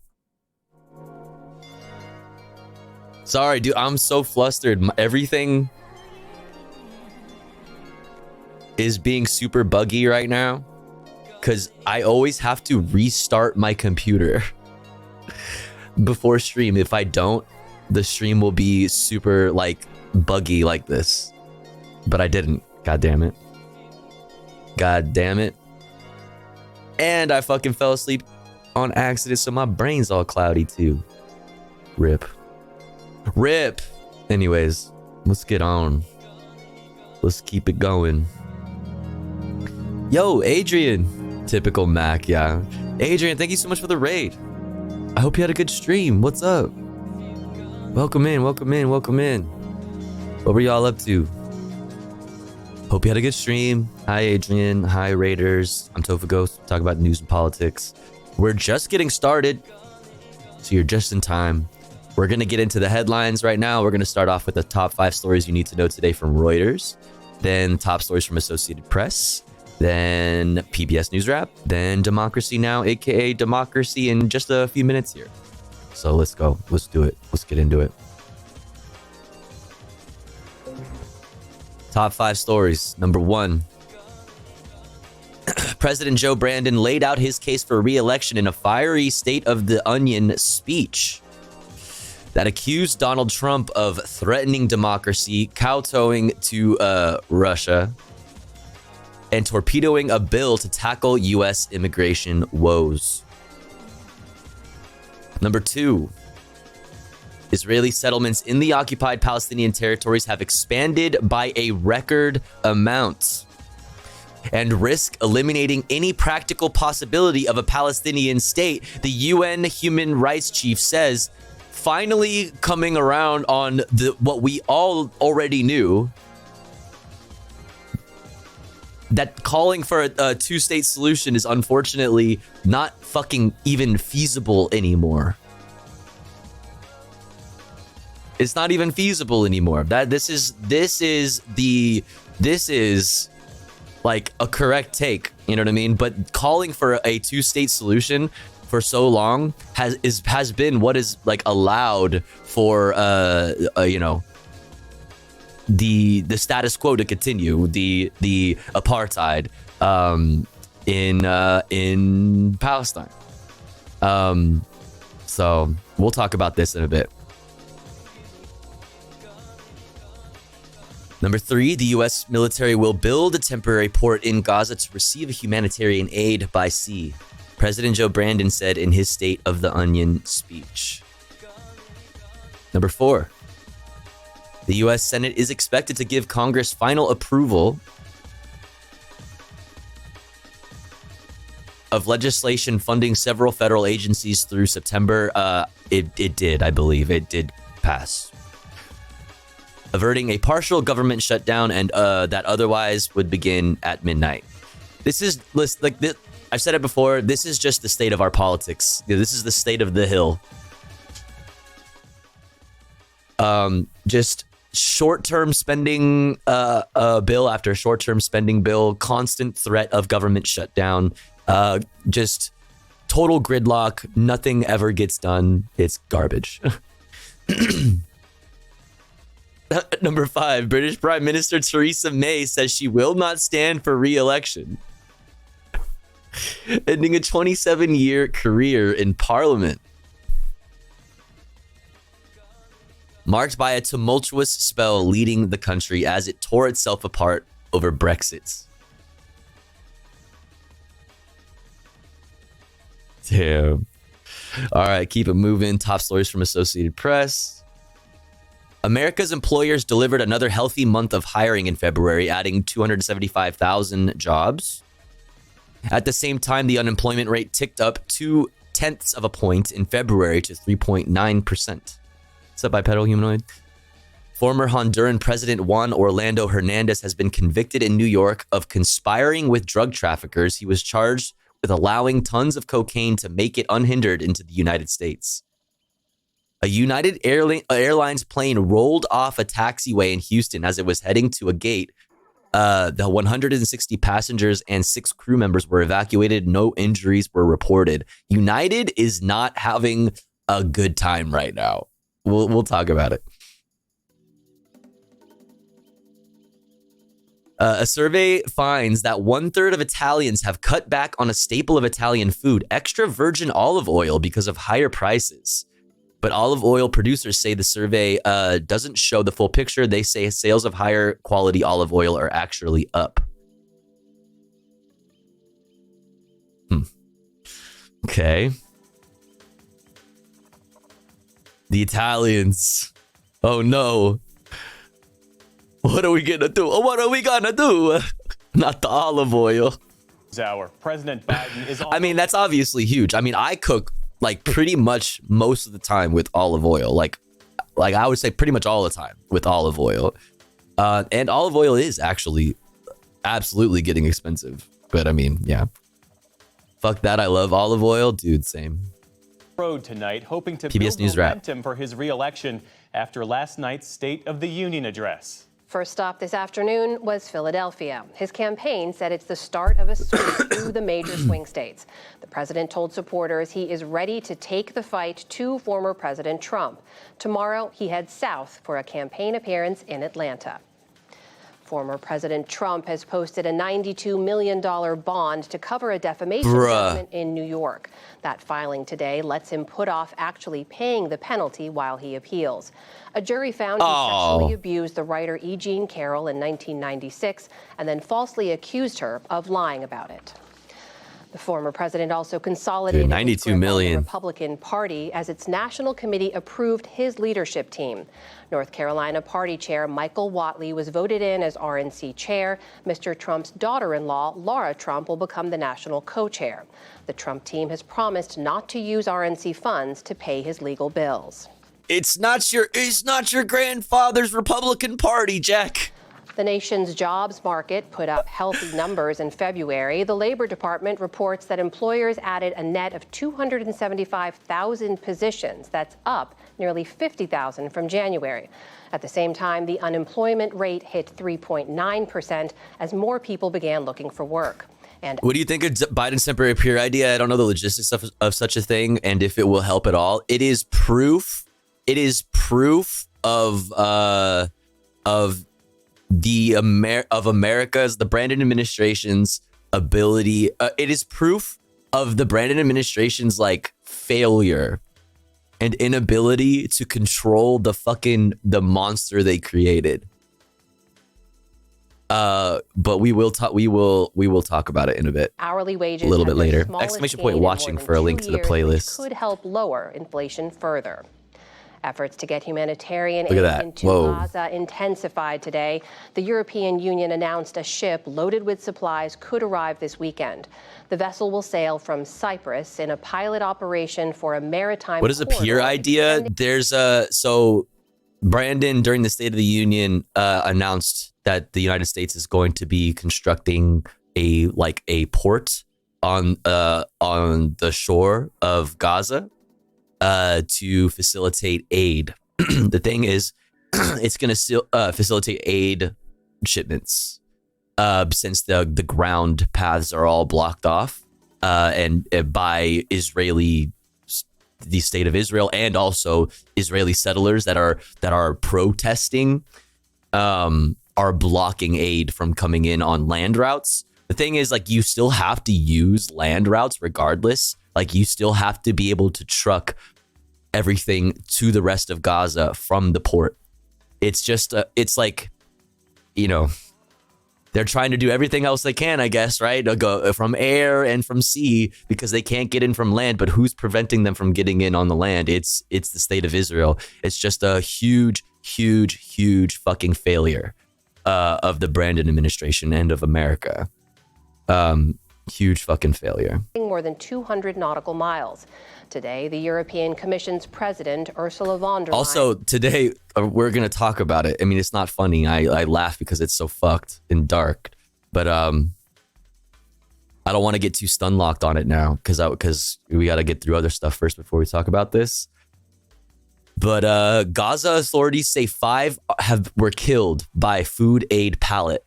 Sorry, dude. I'm so flustered. Everything is being super buggy right now because I always have to restart my computer before stream. If I don't, the stream will be super like buggy like this. But I didn't. God damn it. God damn it. And I fucking fell asleep on accident, so my brain's all cloudy too. Rip. Rip. Anyways, let's get on. Let's keep it going. Yo, Adrian. Typical Mac, yeah. Adrian, thank you so much for the raid. I hope you had a good stream. What's up? Welcome in, welcome in, welcome in. What were y'all up to? Hope you had a good stream. Hi, Adrian. Hi, Raiders. I'm Tofa Ghost. Talk about news and politics. We're just getting started, so you're just in time. We're going to get into the headlines right now. We're going to start off with the top 5 stories you need to know today from Reuters, then top stories from Associated Press, then PBS News Wrap, then Democracy Now!, aka Democracy, in just a few minutes here. So let's go. Let's do it. Let's get into it. Top 5 stories. Number 1. President Joe Brandon laid out his case for re-election in a fiery State of the Onion speech that accused Donald Trump of threatening democracy, kowtowing to Russia, and torpedoing a bill to tackle U.S. immigration woes. Number 2. Israeli settlements in the occupied Palestinian territories have expanded by a record amount and risk eliminating any practical possibility of a Palestinian state, the UN human rights chief says, finally coming around on what we all already knew, that calling for a two-state solution is unfortunately not fucking even feasible anymore. It's not even feasible anymore. This is like a correct take, you know what I mean? But calling for a two-state solution for so long has been what is like allowed for you know, the status quo to continue, the apartheid in Palestine. So we'll talk about this in a bit. Number 3, the U.S. military will build a temporary port in Gaza to receive humanitarian aid by sea, President Joe Brandon said in his State of the Onion speech. Number 4, the U.S. Senate is expected to give Congress final approval of legislation funding several federal agencies through September. It did, I believe. It did pass, averting a partial government shutdown and that otherwise would begin at midnight. This is like this. I've said it before. This is just the state of our politics. This is the state of the hill. Just short-term spending bill after short-term spending bill, constant threat of government shutdown, just total gridlock. Nothing ever gets done. It's garbage. Number 5, British Prime Minister Theresa May says she will not stand for re-election, ending a 27-year career in Parliament, marked by a tumultuous spell leading the country as it tore itself apart over Brexit. Damn. All right, keep it moving. Top stories from Associated Press. America's employers delivered another healthy month of hiring in February, adding 275,000 jobs. At the same time, the unemployment rate ticked up 0.2 of a point in February to 3.9%. What's up, bipedal humanoid? Former Honduran President Juan Orlando Hernandez has been convicted in New York of conspiring with drug traffickers. He was charged with allowing tons of cocaine to make it unhindered into the United States. A United Airlines plane rolled off a taxiway in Houston as it was heading to a gate. The 160 passengers and 6 crew members were evacuated. No injuries were reported. United is not having a good time right now. We'll talk about it. A survey finds that 1/3 of Italians have cut back on a staple of Italian food, extra virgin olive oil, because of higher prices. But olive oil producers say the survey doesn't show the full picture. They say sales of higher quality olive oil are actually up. Okay. The Italians. Oh no. What are we gonna do? What are we gonna do? Not the olive oil. President Biden is. I mean, that's obviously huge. I mean, I cook like pretty much most of the time with olive oil. Like I would say pretty much all the time with olive oil. And olive oil is actually absolutely getting expensive. But I mean, yeah. Fuck that. I love olive oil. Dude, same. Road tonight, hoping to PBS build News Wrap. momentum for his re-election after last night's State of the Union address. First stop this afternoon was Philadelphia. His campaign said it's the start of a sweep through the major swing states. The president told supporters he is ready to take the fight to former President Trump. Tomorrow, he heads south for a campaign appearance in Atlanta. Former President Trump has posted a $92 million bond to cover a defamation settlement in New York. That filing today lets him put off actually paying the penalty while he appeals. A jury found he sexually abused the writer E. Jean Carroll in 1996 and then falsely accused her of lying about it. The former president also consolidated $92 million. the Republican Party as its national committee approved his leadership team. North Carolina Party Chair Michael Whatley was voted in as RNC chair. Mr. Trump's daughter-in-law, Laura Trump, will become the national co-chair. The Trump team has promised not to use RNC funds to pay his legal bills. It's not your grandfather's Republican Party, Jack. The nation's jobs market put up healthy numbers in February. The Labor Department reports that employers added a net of 275,000 positions. That's up nearly 50,000 from January. At the same time, the unemployment rate hit 3.9% as more people began looking for work. And what do you think of Biden's temporary peer idea? I don't know the logistics of such a thing and if it will help at all. It is proof. It is proof of America's, the Brandon administration's ability. It is proof of the Brandon administration's like failure and inability to control the monster they created. But we will talk about it in a bit. Hourly wages a little bit later. Exclamation point watching for a link to the playlist. Could help lower inflation further. Efforts to get humanitarian Look at aid that. into Whoa. Gaza intensified today. The European Union announced a ship loaded with supplies could arrive this weekend. The vessel will sail from Cyprus in a pilot operation for a maritime. What is a peer idea? There's so Brandon during the State of the Union announced that the United States is going to be constructing a port on the shore of Gaza to facilitate aid. The thing is, it's going to facilitate aid shipments since the ground paths are all blocked off and by the state of Israel, and also Israeli settlers that are protesting are blocking aid from coming in on land routes. The thing is, like, you still have to use land routes regardless. Like, you still have to be able to truck everything to the rest of Gaza from the port. It's just, it's like, you know, they're trying to do everything else they can, I guess, right? They'll go from air and from sea because they can't get in from land. But who's preventing them from getting in on the land? It's the state of Israel. It's just a huge, huge, huge fucking failure of the Brandon administration and of America. Huge fucking failure. More than 200 nautical miles. Today, the European Commission's president, Ursula von der Leyen. Also, today, we're going to talk about it. I mean, it's not funny. I laugh because it's so fucked and dark. But I don't want to get too stun locked on it now because we got to get through other stuff first before we talk about this. But Gaza authorities say 5 were killed by food aid pallet.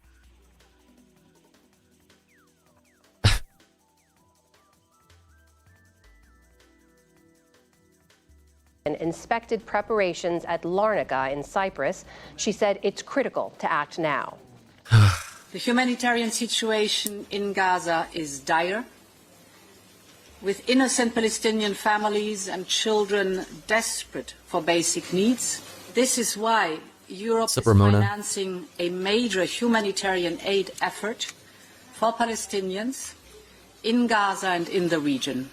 And inspected preparations at Larnaca in Cyprus. She said it's critical to act now. The humanitarian situation in Gaza is dire, with innocent Palestinian families and children desperate for basic needs. This is why Europe is financing a major humanitarian aid effort for Palestinians in Gaza and in the region.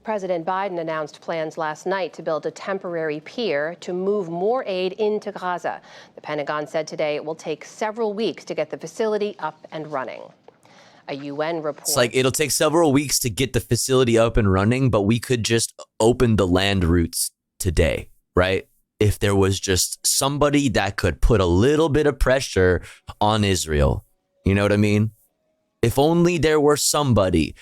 President Biden announced plans last night to build a temporary pier to move more aid into Gaza. The Pentagon said today it will take several weeks to get the facility up and running. A UN report. It's like it'll take several weeks to get the facility up and running, but we could just open the land routes today, right? If there was just somebody that could put a little bit of pressure on Israel. You know what I mean? If only there were somebody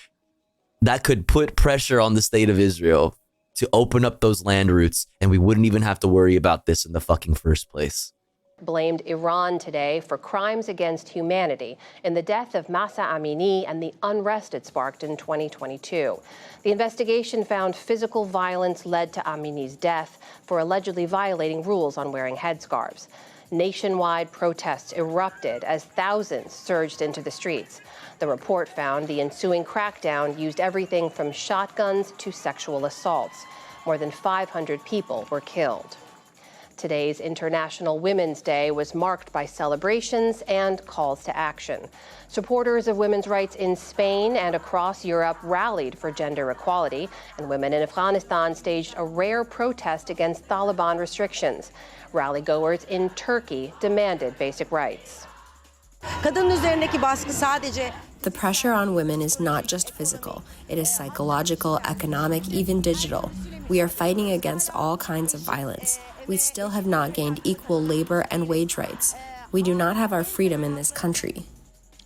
that could put pressure on the state of Israel to open up those land routes, and we wouldn't even have to worry about this in the fucking first place. Blamed Iran today for crimes against humanity in the death of Mahsa Amini and the unrest it sparked in 2022. The investigation found physical violence led to Amini's death for allegedly violating rules on wearing headscarves. Nationwide protests erupted as thousands surged into the streets. The report found the ensuing crackdown used everything from shotguns to sexual assaults. More than 500 people were killed. Today's International Women's Day was marked by celebrations and calls to action. Supporters of women's rights in Spain and across Europe rallied for gender equality, and women in Afghanistan staged a rare protest against Taliban restrictions. Rally-goers in Turkey demanded basic rights. The pressure on women is not just physical, it is psychological, economic, even digital. We are fighting against all kinds of violence. We still have not gained equal labor and wage rights. We do not have our freedom in this country.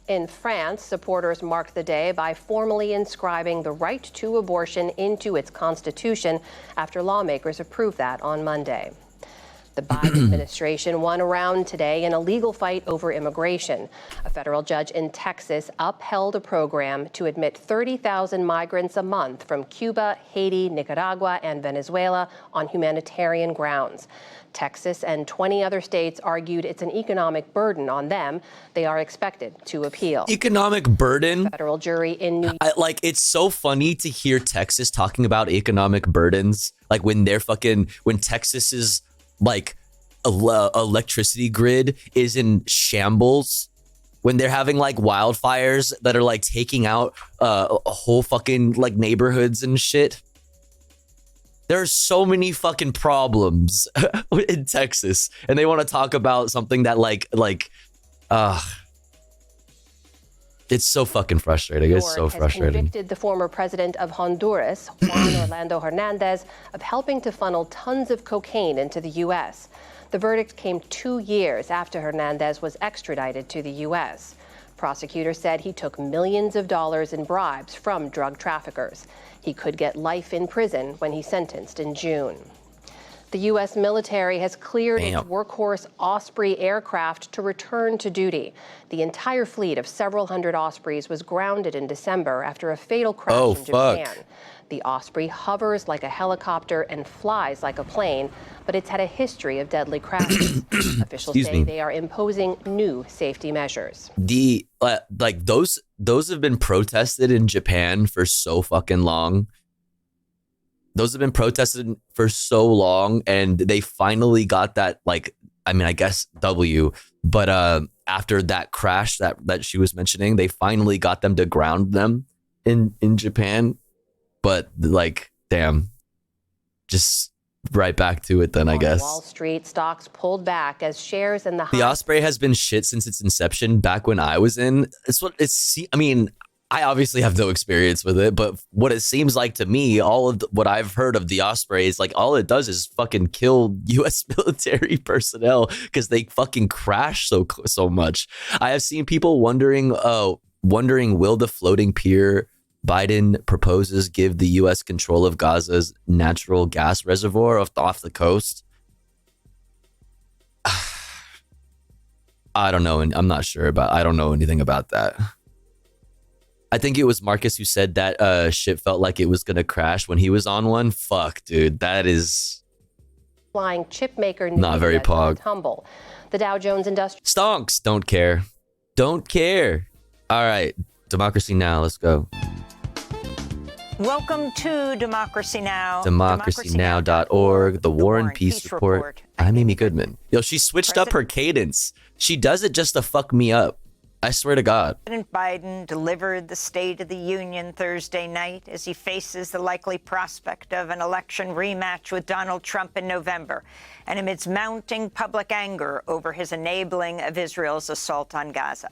In France, supporters marked the day by formally inscribing the right to abortion into its constitution after lawmakers approved that on Monday. The Biden administration won around today in a legal fight over immigration. A federal judge in Texas upheld a program to admit 30,000 migrants a month from Cuba, Haiti, Nicaragua, and Venezuela on humanitarian grounds. Texas and 20 other states argued it's an economic burden on them. They are expected to appeal. Economic burden? Federal jury in New York. Like, it's so funny to hear Texas talking about economic burdens. Like, when Texas's like electricity grid is in shambles, when they're having like wildfires that are like taking out a whole fucking like neighborhoods and shit. There are so many fucking problems in Texas, and they want to talk about something that it's so fucking frustrating. It's so frustrating. Has convicted the former president of Honduras, Juan Orlando Hernandez, of helping to funnel tons of cocaine into the U.S. The verdict came 2 years after Hernandez was extradited to the U.S. Prosecutors said he took millions of dollars in bribes from drug traffickers. He could get life in prison when he's sentenced in June. The U.S. military has cleared its workhorse Osprey aircraft to return to duty. The entire fleet of several hundred Ospreys was grounded in December after a fatal crash in Japan. The Osprey hovers like a helicopter and flies like a plane, but it's had a history of deadly crashes. Officials say they are imposing new safety measures. Those have been protested in Japan for so fucking long. Those have been protested for so long, and they finally got that, I guess W. But after that crash that she was mentioning, they finally got them to ground them in Japan. But damn, just right back to it then, I guess. Wall Street stocks pulled back as shares in The Osprey has been shit since its inception back when I was in. I obviously have no experience with it, but what it seems like to me, all of what I've heard of the Osprey is all it does is fucking kill U.S. military personnel because they fucking crash so much. I have seen people wondering, will the floating pier Biden proposes give the U.S. control of Gaza's natural gas reservoir off the coast? I don't know, and I'm not sure I don't know anything about that. I think it was Marcus who said that shit felt like it was going to crash when he was on one. Fuck, dude. That is flying chip maker not very pog. Tumble. The Dow Jones Industrial Stonks. Don't care. Don't care. All right. Democracy Now. Let's go. Welcome to Democracy Now. DemocracyNow.org. The War and Peace Report. I'm Amy Goodman. Yo, she switched up her cadence. She does it just to fuck me up. I swear to God. President Biden delivered the State of the Union Thursday night as he faces the likely prospect of an election rematch with Donald Trump in November, and amidst mounting public anger over his enabling of Israel's assault on Gaza.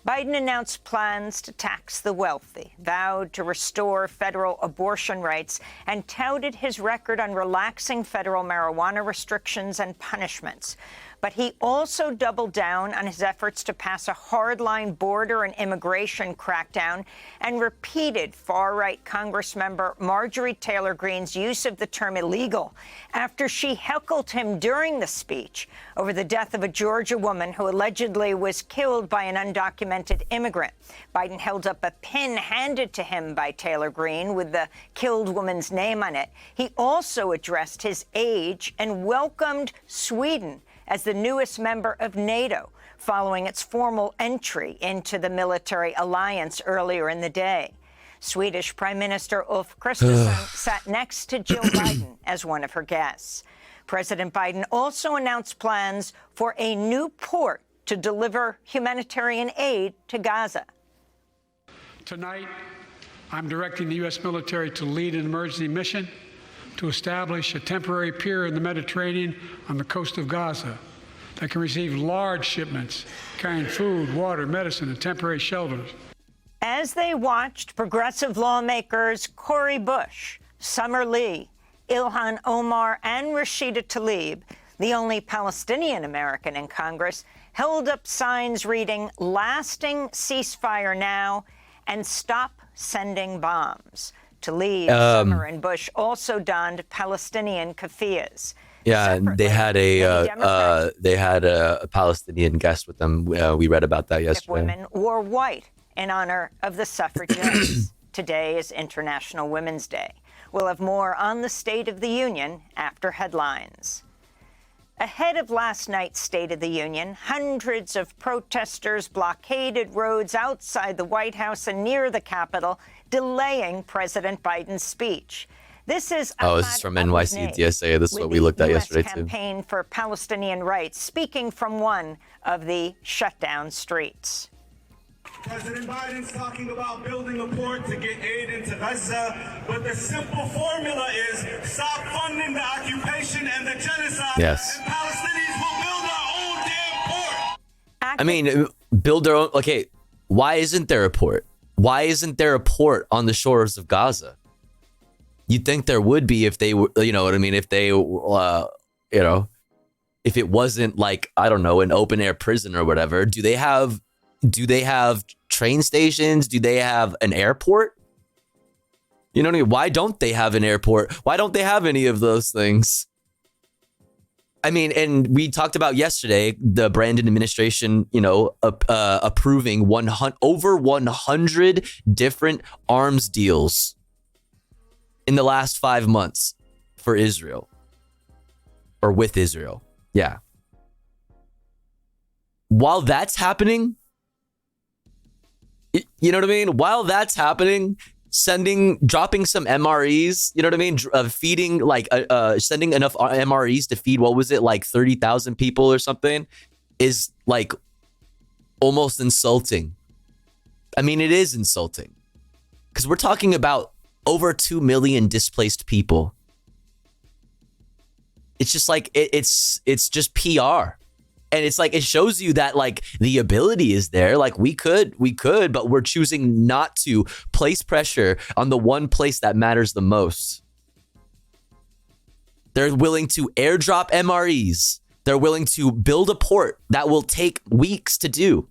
Biden announced plans to tax the wealthy, vowed to restore federal abortion rights, and touted his record on relaxing federal marijuana restrictions and punishments. But he also doubled down on his efforts to pass a hardline border and immigration crackdown and repeated far-right Congressmember Marjorie Taylor Greene's use of the term illegal after she heckled him during the speech over the death of a Georgia woman who allegedly was killed by an undocumented immigrant. Biden held up a pin handed to him by Taylor Greene with the killed woman's name on it. He also addressed his age and welcomed Sweden as the newest member of NATO, following its formal entry into the military alliance earlier in the day. Swedish Prime Minister Ulf Kristersson sat next to Jill Biden as one of her guests. President Biden also announced plans for a new port to deliver humanitarian aid to Gaza. Tonight, I'm directing the U.S. military to lead an emergency mission to establish a temporary pier in the Mediterranean on the coast of Gaza that can receive large shipments carrying food, water, medicine, and temporary shelters. As they watched, progressive lawmakers Cori Bush, Summer Lee, Ilhan Omar, and Rashida Tlaib, the only Palestinian American in Congress, held up signs reading, "Lasting ceasefire now," and "Stop sending bombs." Tlaib, Summer, and Bush also donned Palestinian keffiyehs. Yeah, and they had a Palestinian guest with them. We read about that yesterday. Women wore white in honor of the suffragettes. Today is International Women's Day. We'll have more on the State of the Union after headlines. Ahead of last night's State of the Union, hundreds of protesters blockaded roads outside the White House and near the Capitol, delaying President Biden's speech. This is this is from NYC-DSA. This is what we looked at yesterday, too. Campaign for Palestinian Rights, speaking from one of the shutdown streets. President Biden's talking about building a port to get aid into Gaza, but the simple formula is stop funding the occupation and the genocide, yes, and Palestinians will build our own damn port. I mean, build their own. Okay, why isn't there a port? Why isn't there a port on the shores of Gaza? You'd think there would be if they were, you know what I mean? If they, if it wasn't like, I don't know, an open air prison or whatever. Do they have train stations? Do they have an airport? You know what I mean? Why don't they have an airport? Why don't they have any of those things? I mean, and we talked about yesterday, the Brandon administration, approving over 100 different arms deals in the last 5 months for Israel, or with Israel. Yeah. While that's happening, you know what I mean? While that's happening, dropping some MREs, you know what I mean? Feeding, sending enough MREs to feed, what was it, like 30,000 people or something, is like almost insulting. I mean, it is insulting because we're talking about over 2 million displaced people. It's just like, it's just PR. And it's like, it shows you that like the ability is there. Like we could, but we're choosing not to place pressure on the one place that matters the most. They're willing to airdrop MREs. They're willing to build a port that will take weeks to do.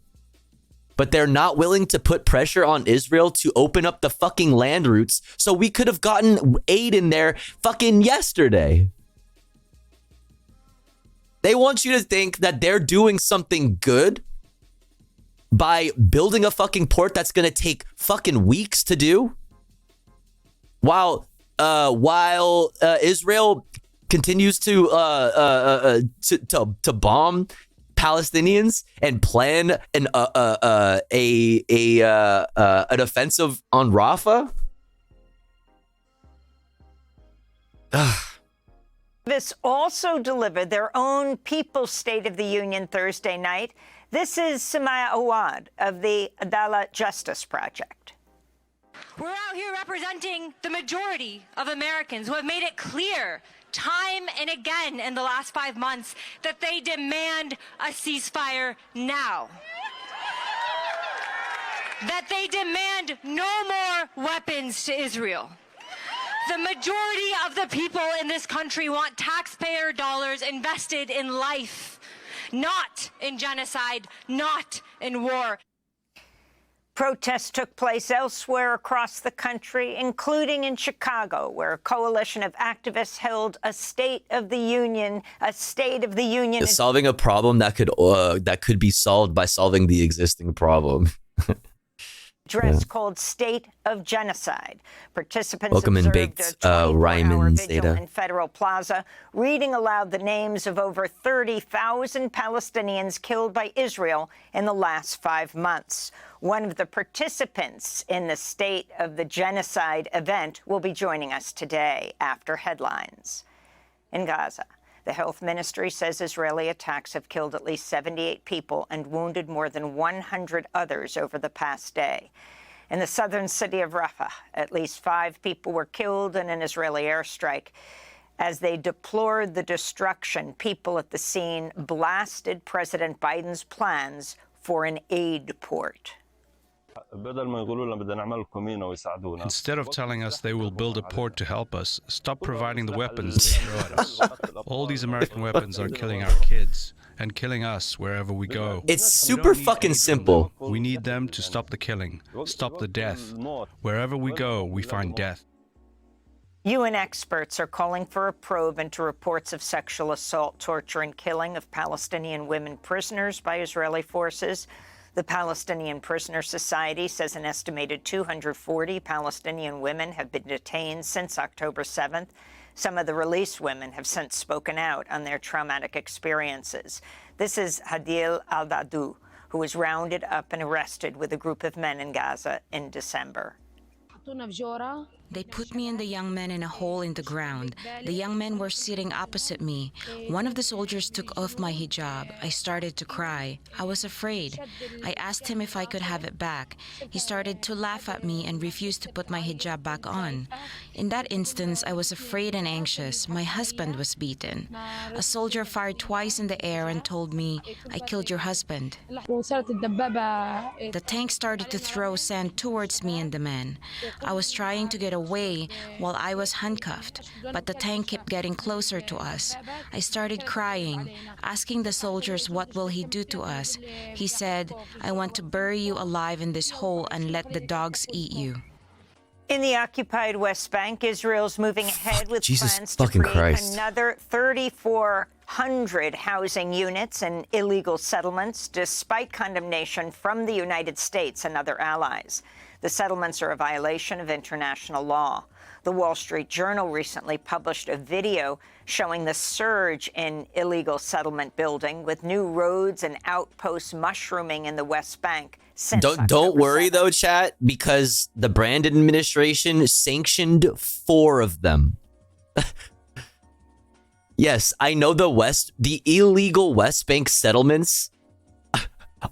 But they're not willing to put pressure on Israel to open up the fucking land routes so we could have gotten aid in there fucking yesterday. They want you to think that they're doing something good by building a fucking port that's going to take fucking weeks to do. While Israel continues to bomb Palestinians and plan an offensive on Rafah. This also delivered their own People's State of the Union Thursday night. This is Samaya Awad of the Adalah Justice Project. We're out here representing the majority of Americans who have made it clear time and again in the last 5 months that they demand a ceasefire now. That they demand no more weapons to Israel. The majority of the people in this country want taxpayer dollars invested in life, not in genocide, not in war. Protests took place elsewhere across the country, including in Chicago, where a coalition of activists held a State of the Union. Solving a problem that could be solved by solving the existing problem. Address called State of Genocide. Participants Welcome in observed baked a 24-hour vigil Zeta. in Federal Plaza, reading aloud the names of over 30,000 Palestinians killed by Israel in the last 5 months. One of the participants in the State of the Genocide event will be joining us today after headlines. In Gaza, the health ministry says Israeli attacks have killed at least 78 people and wounded more than 100 others over the past day. In the southern city of Rafah, at least 5 people were killed in an Israeli airstrike. As they deplored the destruction, people at the scene blasted President Biden's plans for an aid port. Instead of telling us they will build a port to help us, stop providing the weapons they throw at us. All these American weapons are killing our kids, and killing us wherever we go. It's super fucking simple. We need them to stop the killing, stop the death. Wherever we go, we find death. UN experts are calling for a probe into reports of sexual assault, torture, and killing of Palestinian women prisoners by Israeli forces. The Palestinian Prisoner Society says an estimated 240 Palestinian women have been detained since October 7th. Some of the released women have since spoken out on their traumatic experiences. This is Hadil Al-Dadou, who was rounded up and arrested with a group of men in Gaza in December. They put me and the young men in a hole in the ground. The young men were sitting opposite me. One of the soldiers took off my hijab. I started to cry. I was afraid. I asked him if I could have it back. He started to laugh at me and refused to put my hijab back on. In that instance, I was afraid and anxious. My husband was beaten. A soldier fired twice in the air and told me, "I killed your husband." The tank started to throw sand towards me and the men. I was trying to get away while I was handcuffed, but the tank kept getting closer to us. I started crying, asking the soldiers what will he do to us. He said, "I want to bury you alive in this hole and let the dogs eat you." In the occupied West Bank, Israel's moving ahead with Jesus plans to fucking create Christ. another 3,400 housing units and illegal settlements, despite condemnation from the United States and other allies. The settlements are a violation of international law. The Wall Street Journal recently published a video showing the surge in illegal settlement building, with new roads and outposts mushrooming in the West Bank. Don't worry though, chat, because the Brandon administration sanctioned 4 of them. Yes, I know the illegal West Bank settlements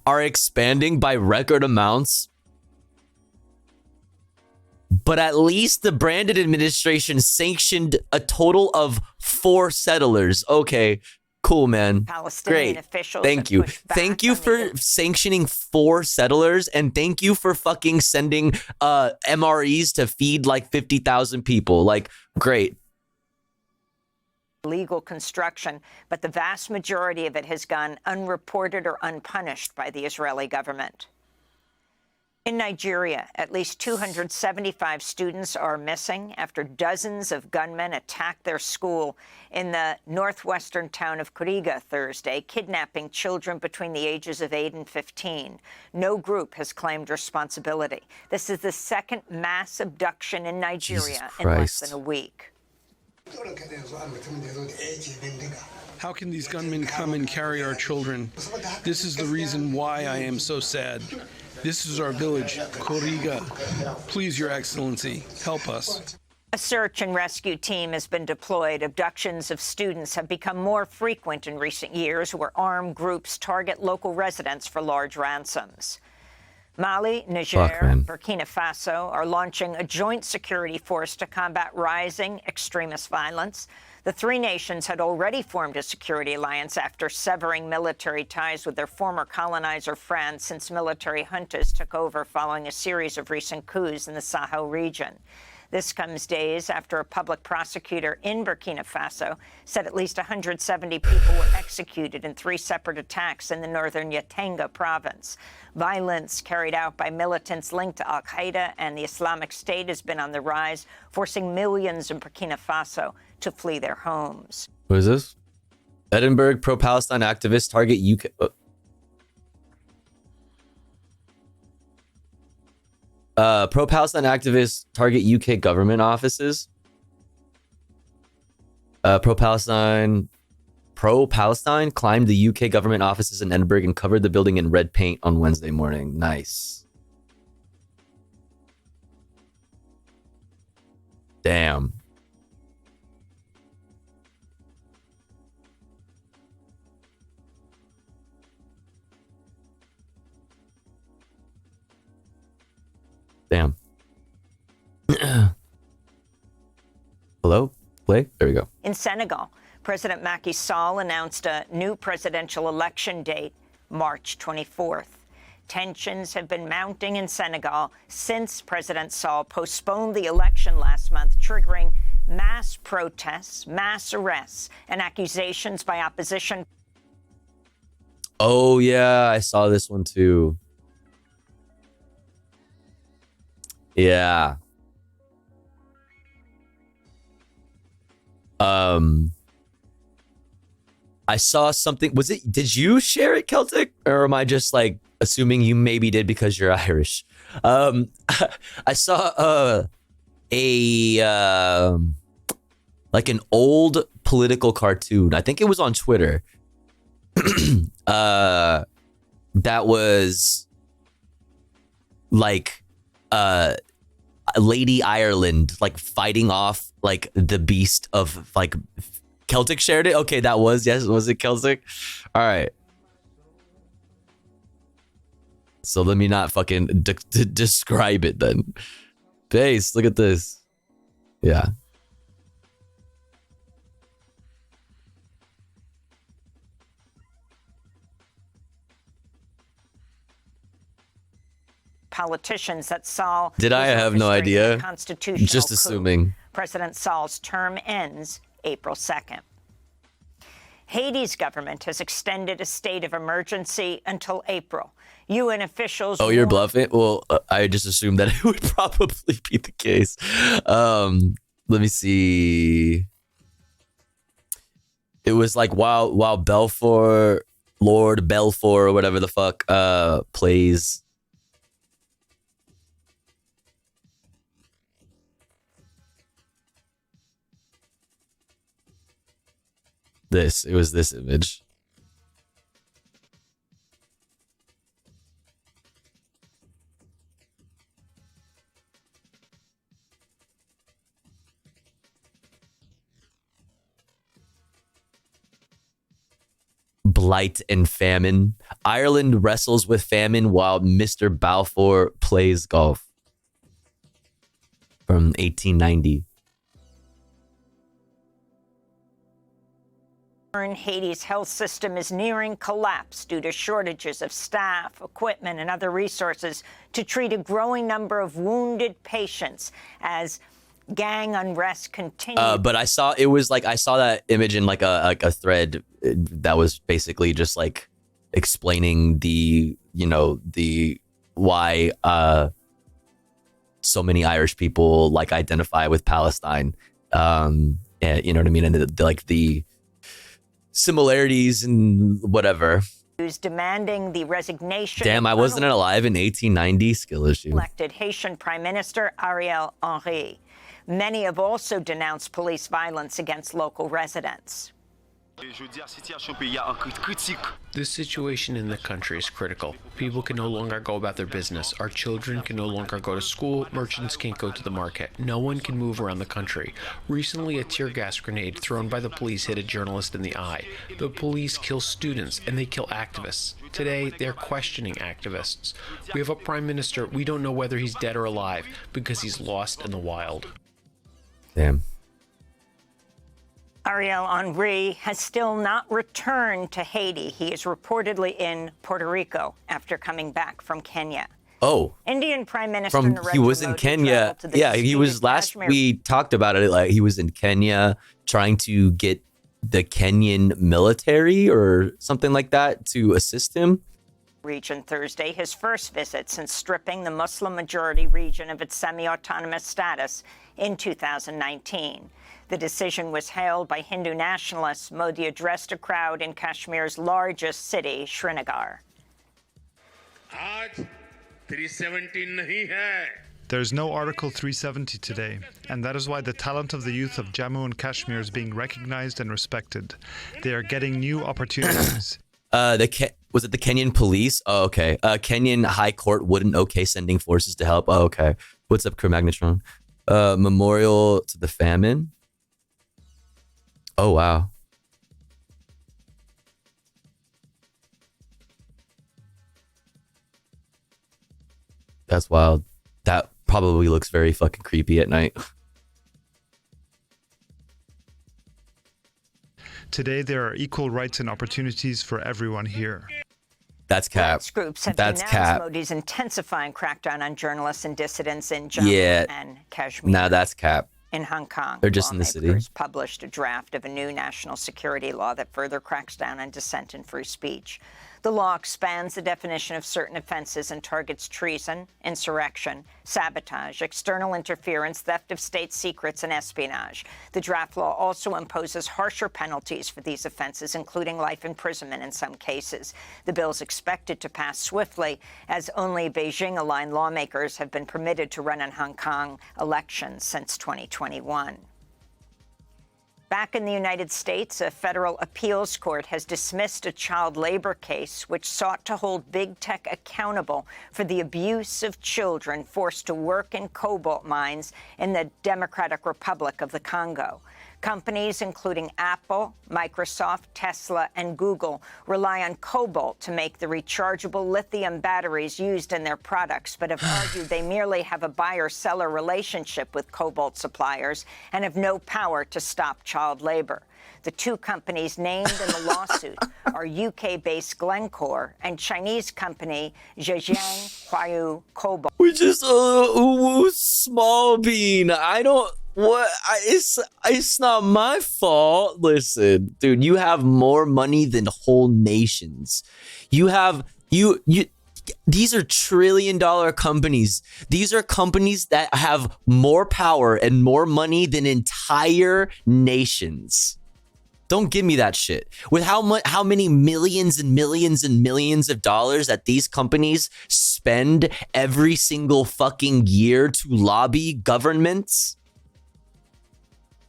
are expanding by record amounts. But at least the Brandon administration sanctioned a total of 4 settlers. Okay, cool, man. Palestinian Great. officials Thank you. Thank you for sanctioning 4 settlers, and thank you for fucking sending MREs to feed like 50,000 people. Like, great. Legal construction, but the vast majority of it has gone unreported or unpunished by the Israeli government. In Nigeria, at least 275 students are missing after dozens of gunmen attacked their school in the northwestern town of Kuriga Thursday, kidnapping children between the ages of 8 and 15. No group has claimed responsibility. This is the second mass abduction in Nigeria in less than a week. How can these gunmen come and carry our children? This is the reason why I am so sad. This is our village, Kuriga. Please, Your Excellency, help us. A search and rescue team has been deployed. Abductions of students have become more frequent in recent years, where armed groups target local residents for large ransoms. Mali, Niger, Burkina Faso are launching a joint security force to combat rising extremist violence. The 3 nations had already formed a security alliance after severing military ties with their former colonizer France since military juntas took over following a series of recent coups in the Sahel region. This comes days after a public prosecutor in Burkina Faso said at least 170 people were executed in 3 separate attacks in the northern Yatanga province. Violence carried out by militants linked to al-Qaeda and the Islamic State has been on the rise, forcing millions in Burkina Faso to flee their homes. What is this? Edinburgh pro-Palestine activists target UK. Pro-Palestine activists target UK government offices. Pro-Palestine climbed the UK government offices in Edinburgh and covered the building in red paint on Wednesday morning. Nice. Damn. Damn. Hello? Play? There we go. In Senegal, President Macky Sall announced a new presidential election date, March 24th. Tensions have been mounting in Senegal since President Sall postponed the election last month, triggering mass protests, mass arrests, and accusations by opposition. Oh yeah, I saw this one too. Yeah. I saw something. Did you share it, Celtic? Or am I just like assuming you maybe did because you're Irish? I saw like an old political cartoon. I think it was on Twitter. That was like Lady Ireland like fighting off like the beast of like Celtic shared it. Okay, that was, yes, was it Celtic? All right. So let me not fucking describe it then. Base, look at this. Yeah. Politicians that Saul Did I have no idea? Constitutional Just coup. assuming. President Saul's term ends April 2nd. Haiti's government has extended a state of emergency until April. UN officials... Oh, you're bluffing? Well, I just assumed that it would probably be the case. Let me see. It was like while Lord Belfort, or whatever the fuck, plays... It was this image. Blight and famine. Ireland wrestles with famine while Mr. Balfour plays golf. From 1890. Haiti's health system is nearing collapse due to shortages of staff, equipment, and other resources to treat a growing number of wounded patients as gang unrest continues. But I saw that image in like a thread that was basically just like explaining the why so many Irish people like identify with Palestine. And you know what I mean, and the similarities and whatever. Who's demanding the resignation. Damn, I wasn't alive in 1890. Skill issue. Elected Haitian Prime Minister Ariel Henry. Many have also denounced police violence against local residents. This situation in the country is critical. People can no longer go about their business. Our children can no longer go to school. Merchants can't go to the market. No one can move around the country. Recently, a tear gas grenade thrown by the police hit a journalist in the eye. The police kill students and they kill activists. Today, they're questioning activists. We have a prime minister. We don't know whether he's dead or alive because he's lost in the wild. Damn. Ariel Henry has still not returned to Haiti. He is reportedly in Puerto Rico after coming back from Kenya. Oh, Indian Prime Minister he was in Kenya. Yeah, he was last. We talked about it. Like he was in Kenya trying to get the Kenyan military or something like that to assist him. Region Thursday, his first visit since stripping the Muslim-majority region of its semi-autonomous status in 2019. The decision was hailed by Hindu nationalists. Modi addressed a crowd in Kashmir's largest city, Srinagar. There's no Article 370 today, and that is why the talent of the youth of Jammu and Kashmir is being recognized and respected. They are getting new opportunities. Was it the Kenyan police? Oh, okay. Kenyan High Court wouldn't okay sending forces to help. Oh, okay. What's up, Magnetron? Memorial to the famine. Oh, wow. That's wild. That probably looks very fucking creepy at night. Today, there are equal rights and opportunities for everyone here. That's cap. Rights groups have That's denounced cap. Modi's intensifying crackdown on journalists and dissidents in Jammu and Kashmir. Nah, that's cap. In Hong Kong, They're just in the city. lawmakers published a draft of a new national security law that further cracks down on dissent and free speech. The law expands the definition of certain offenses and targets treason, insurrection, sabotage, external interference, theft of state secrets, and espionage. The draft law also imposes harsher penalties for these offenses, including life imprisonment in some cases. The bill is expected to pass swiftly, as only Beijing-aligned lawmakers have been permitted to run in Hong Kong elections since 2021. Back in the United States, a federal appeals court has dismissed a child labor case which sought to hold big tech accountable for the abuse of children forced to work in cobalt mines in the Democratic Republic of the Congo. Companies including Apple, Microsoft, Tesla, and Google rely on cobalt to make the rechargeable lithium batteries used in their products, but have argued they merely have a buyer-seller relationship with cobalt suppliers and have no power to stop child labor. The two companies named in the lawsuit are UK-based Glencore and Chinese company Zhejiang Huayu Cobalt. Which is a small bean. I don't. What? It's not my fault. Listen, dude, you have more money than whole nations. You have you. These are trillion-dollar companies. These are companies that have more power and more money than entire nations. Don't give me that shit. With how many millions and millions and millions of dollars that these companies spend every single fucking year to lobby governments?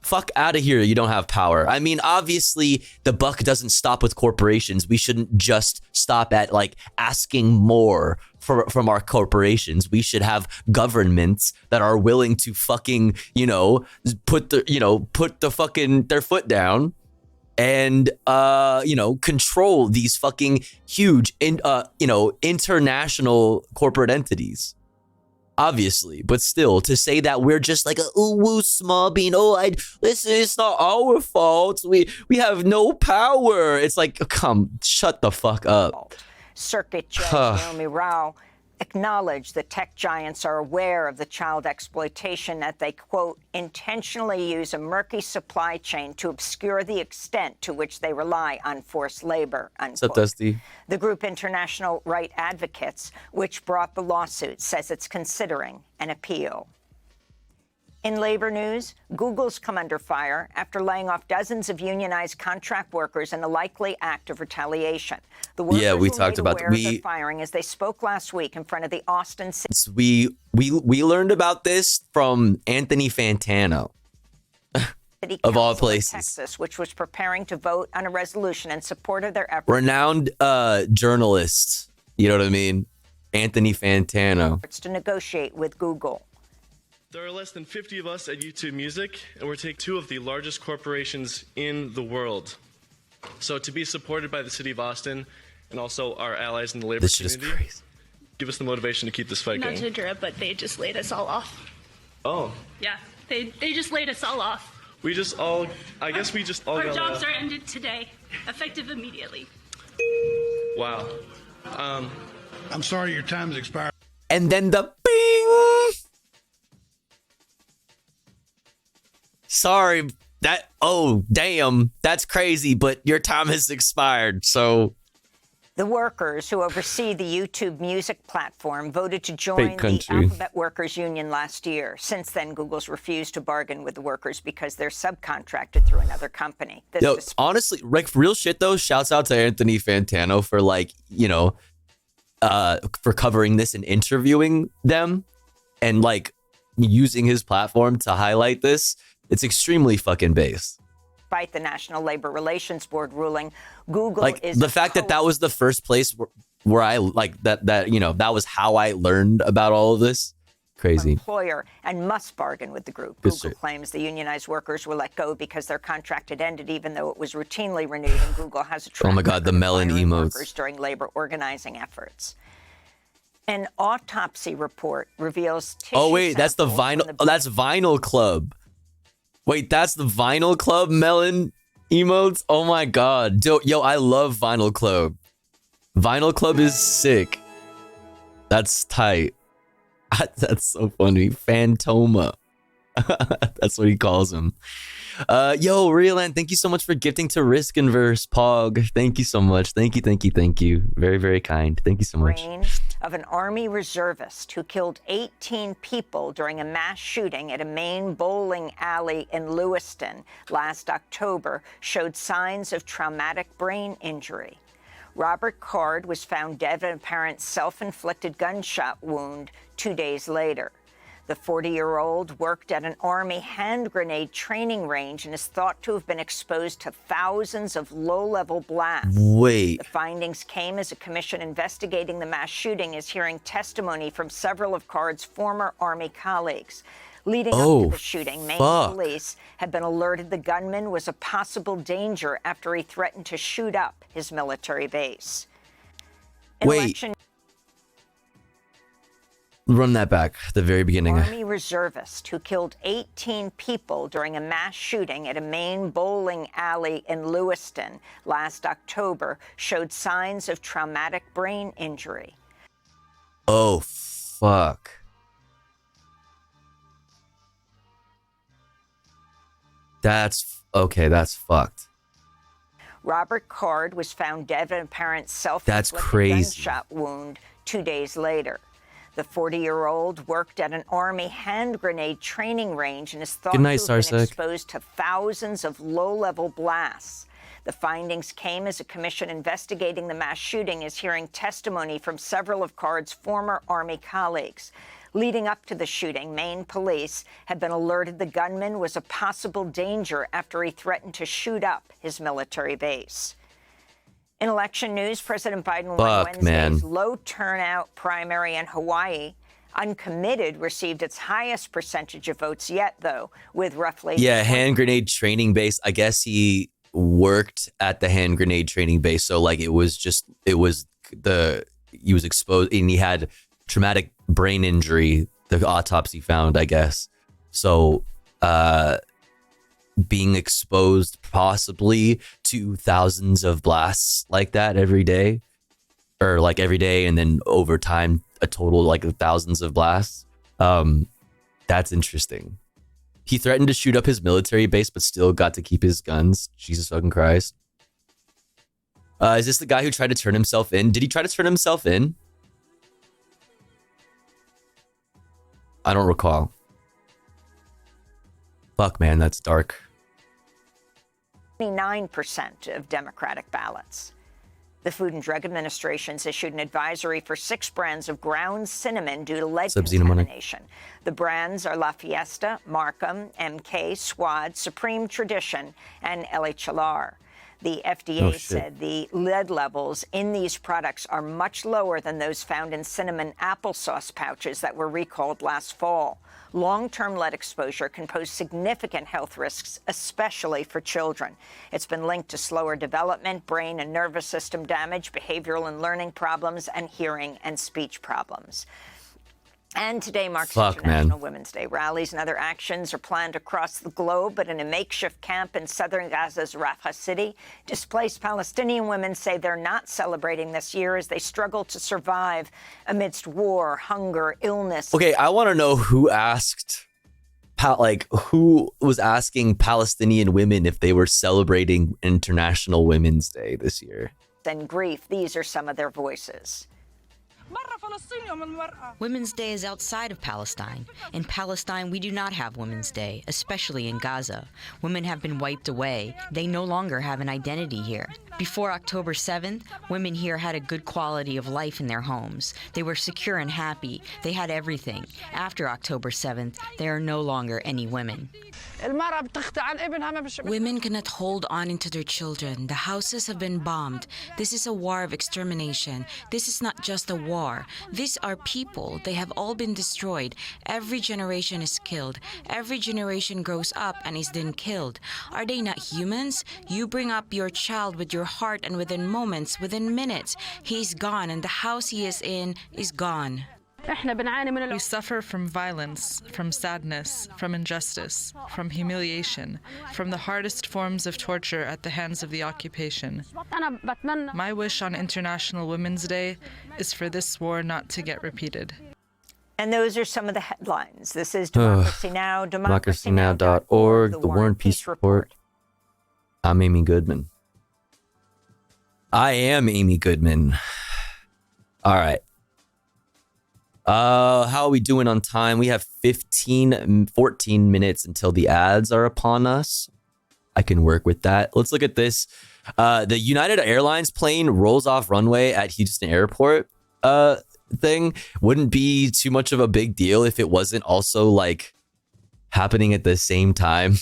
Fuck out of here. You don't have power. I mean, obviously, the buck doesn't stop with corporations. We shouldn't just stop at like asking more from our corporations. We should have governments that are willing to fucking, put the fucking their foot down and control these fucking huge international corporate entities. Obviously, but still, to say that we're just like a ooh small bean, listen, it's not our fault. We have no power. It's like, come, shut the fuck up. Circuit Judge Naomi Rao acknowledged that tech giants are aware of the child exploitation, that they, quote, intentionally use a murky supply chain to obscure the extent to which they rely on forced labor, unquote. What's up, Dusty? The group International Right Advocates, which brought the lawsuit, says it's considering an appeal. In labor news, Google's come under fire after laying off dozens of unionized contract workers in a likely act of retaliation. The workers we were talked made about aware of the firing as they spoke last week in front of the Austin City. We learned about this from Anthony Fantano, of all places, Texas, which was preparing to vote on a resolution in support of their efforts. Renowned journalist. You know what I mean? Anthony Fantano. To negotiate with Google. There are less than 50 of us at YouTube Music, and we're taking two of the largest corporations in the world. So to be supported by the city of Austin and also our allies in the labor community, give us the motivation to keep this fight going. Not to interrupt, but they just laid us all off. Oh. Yeah, they just laid us all off. I guess we just all Our got jobs are ended today, effective immediately. Wow. I'm sorry your time's expired. And then the bing. Sorry, damn, that's crazy, but your time has expired, so. The workers who oversee the YouTube Music platform voted to join the Alphabet Workers Union last year. Since then, Google's refused to bargain with the workers because they're subcontracted through another company. Honestly, like real shit though, shouts out to Anthony Fantano for for covering this and interviewing them and like using his platform to highlight this. It's extremely fucking base. Despite the National Labor Relations Board ruling, Google is the fact that was the first place where I like that was how I learned about all of this. Crazy. Employer and must bargain with the group. Google claims the unionized workers were let go because their contract had ended, even though it was routinely renewed. And Google has a track oh my god, the melon emotes during labor organizing efforts. An autopsy report reveals. Oh wait, that's the Vinyl. That's Vinyl Club. Wait, that's the Vinyl Club melon emotes? Oh my god. Yo, I love Vinyl Club. Vinyl Club is sick. That's tight. That's so funny. Phantoma. That's what he calls him. Yo, Reeland, thank you so much for gifting to Risk and Verse, Pog. Thank you so much. Thank you. Very, very kind. Thank you so much. Of an Army reservist who killed 18 people during a mass shooting at a Maine bowling alley in Lewiston last October showed signs of traumatic brain injury. Robert Card was found dead of an apparent self-inflicted gunshot wound 2 days later. The 40-year-old worked at an Army hand grenade training range and is thought to have been exposed to thousands of low-level blasts. Wait. The findings came as a commission investigating the mass shooting is hearing testimony from several of Card's former Army colleagues. Leading up to the shooting, Maine police had been alerted the gunman was a possible danger after he threatened to shoot up his military base. Run that back, the very beginning. Army reservist who killed 18 people during a mass shooting at a Maine bowling alley in Lewiston last October showed signs of traumatic brain injury. Oh, fuck. That's fucked. Robert Card was found dead of an apparent self-inflicted gunshot wound 2 days later. The 40-year-old worked at an Army hand grenade training range and is thought to have been exposed to thousands of low-level blasts. The findings came as a commission investigating the mass shooting is hearing testimony from several of Card's former Army colleagues. Leading up to the shooting, Maine police had been alerted the gunman was a possible danger after he threatened to shoot up his military base. In election news, President Biden won Wednesday's low turnout primary in Hawaii. Uncommitted received its highest percentage of votes yet, though, with roughly... Yeah, hand grenade training base. I guess he worked at the hand grenade training base. So like he was exposed and he had traumatic brain injury. The autopsy found, I guess. So, being exposed possibly to thousands of blasts like that every day, and then over time a total like thousands of blasts. That's interesting. He threatened to shoot up his military base but still got to keep his guns. Jesus fucking Christ. Is this the guy who tried to turn himself in? Did he try to turn himself in? I don't recall. Fuck, man, that's dark. 29% of Democratic ballots. The Food and Drug Administration's issued an advisory for 6 brands of ground cinnamon due to lead contamination. The brands are La Fiesta, Markham, MK, Swad, Supreme Tradition, and LHLR. The FDA said the lead levels in these products are much lower than those found in cinnamon applesauce pouches that were recalled last fall. Long-term lead exposure can pose significant health risks, especially for children. It's been linked to slower development, brain and nervous system damage, behavioral and learning problems, and hearing and speech problems. And today marks International Women's Day. Rallies and other actions are planned across the globe, but in a makeshift camp in southern Gaza's Rafah city, displaced Palestinian women say they're not celebrating this year as they struggle to survive amidst war, hunger, illness. Okay, I want to know who asked, who was asking Palestinian women if they were celebrating International Women's Day this year. And grief, these are some of their voices. Women's Day is outside of Palestine. In Palestine, we do not have Women's Day, especially in Gaza. Women have been wiped away. They no longer have an identity here. Before October 7th, women here had a good quality of life in their homes. They were secure and happy. They had everything. After October 7th, there are no longer any women. Women cannot hold on into their children. The houses have been bombed. This is a war of extermination. This is not just a war. These are people. They have all been destroyed. Every generation is killed. Every generation grows up and is then killed. Are they not humans? You bring up your child with your heart, and within moments, within minutes, he's gone, and the house he is in is gone. We suffer from violence, from sadness, from injustice, from humiliation, from the hardest forms of torture at the hands of the occupation. My wish on International Women's Day is for this war not to get repeated. And those are some of the headlines. This is Democracy Now!, democracynow.org, the War and Peace Report. I'm Amy Goodman. I am Amy Goodman. All right. How are we doing on time? We have 14 minutes until the ads are upon us. I can work with that. Let's look at this. The United Airlines plane rolls off runway at Houston Airport thing. Wouldn't be too much of a big deal if it wasn't also like happening at the same time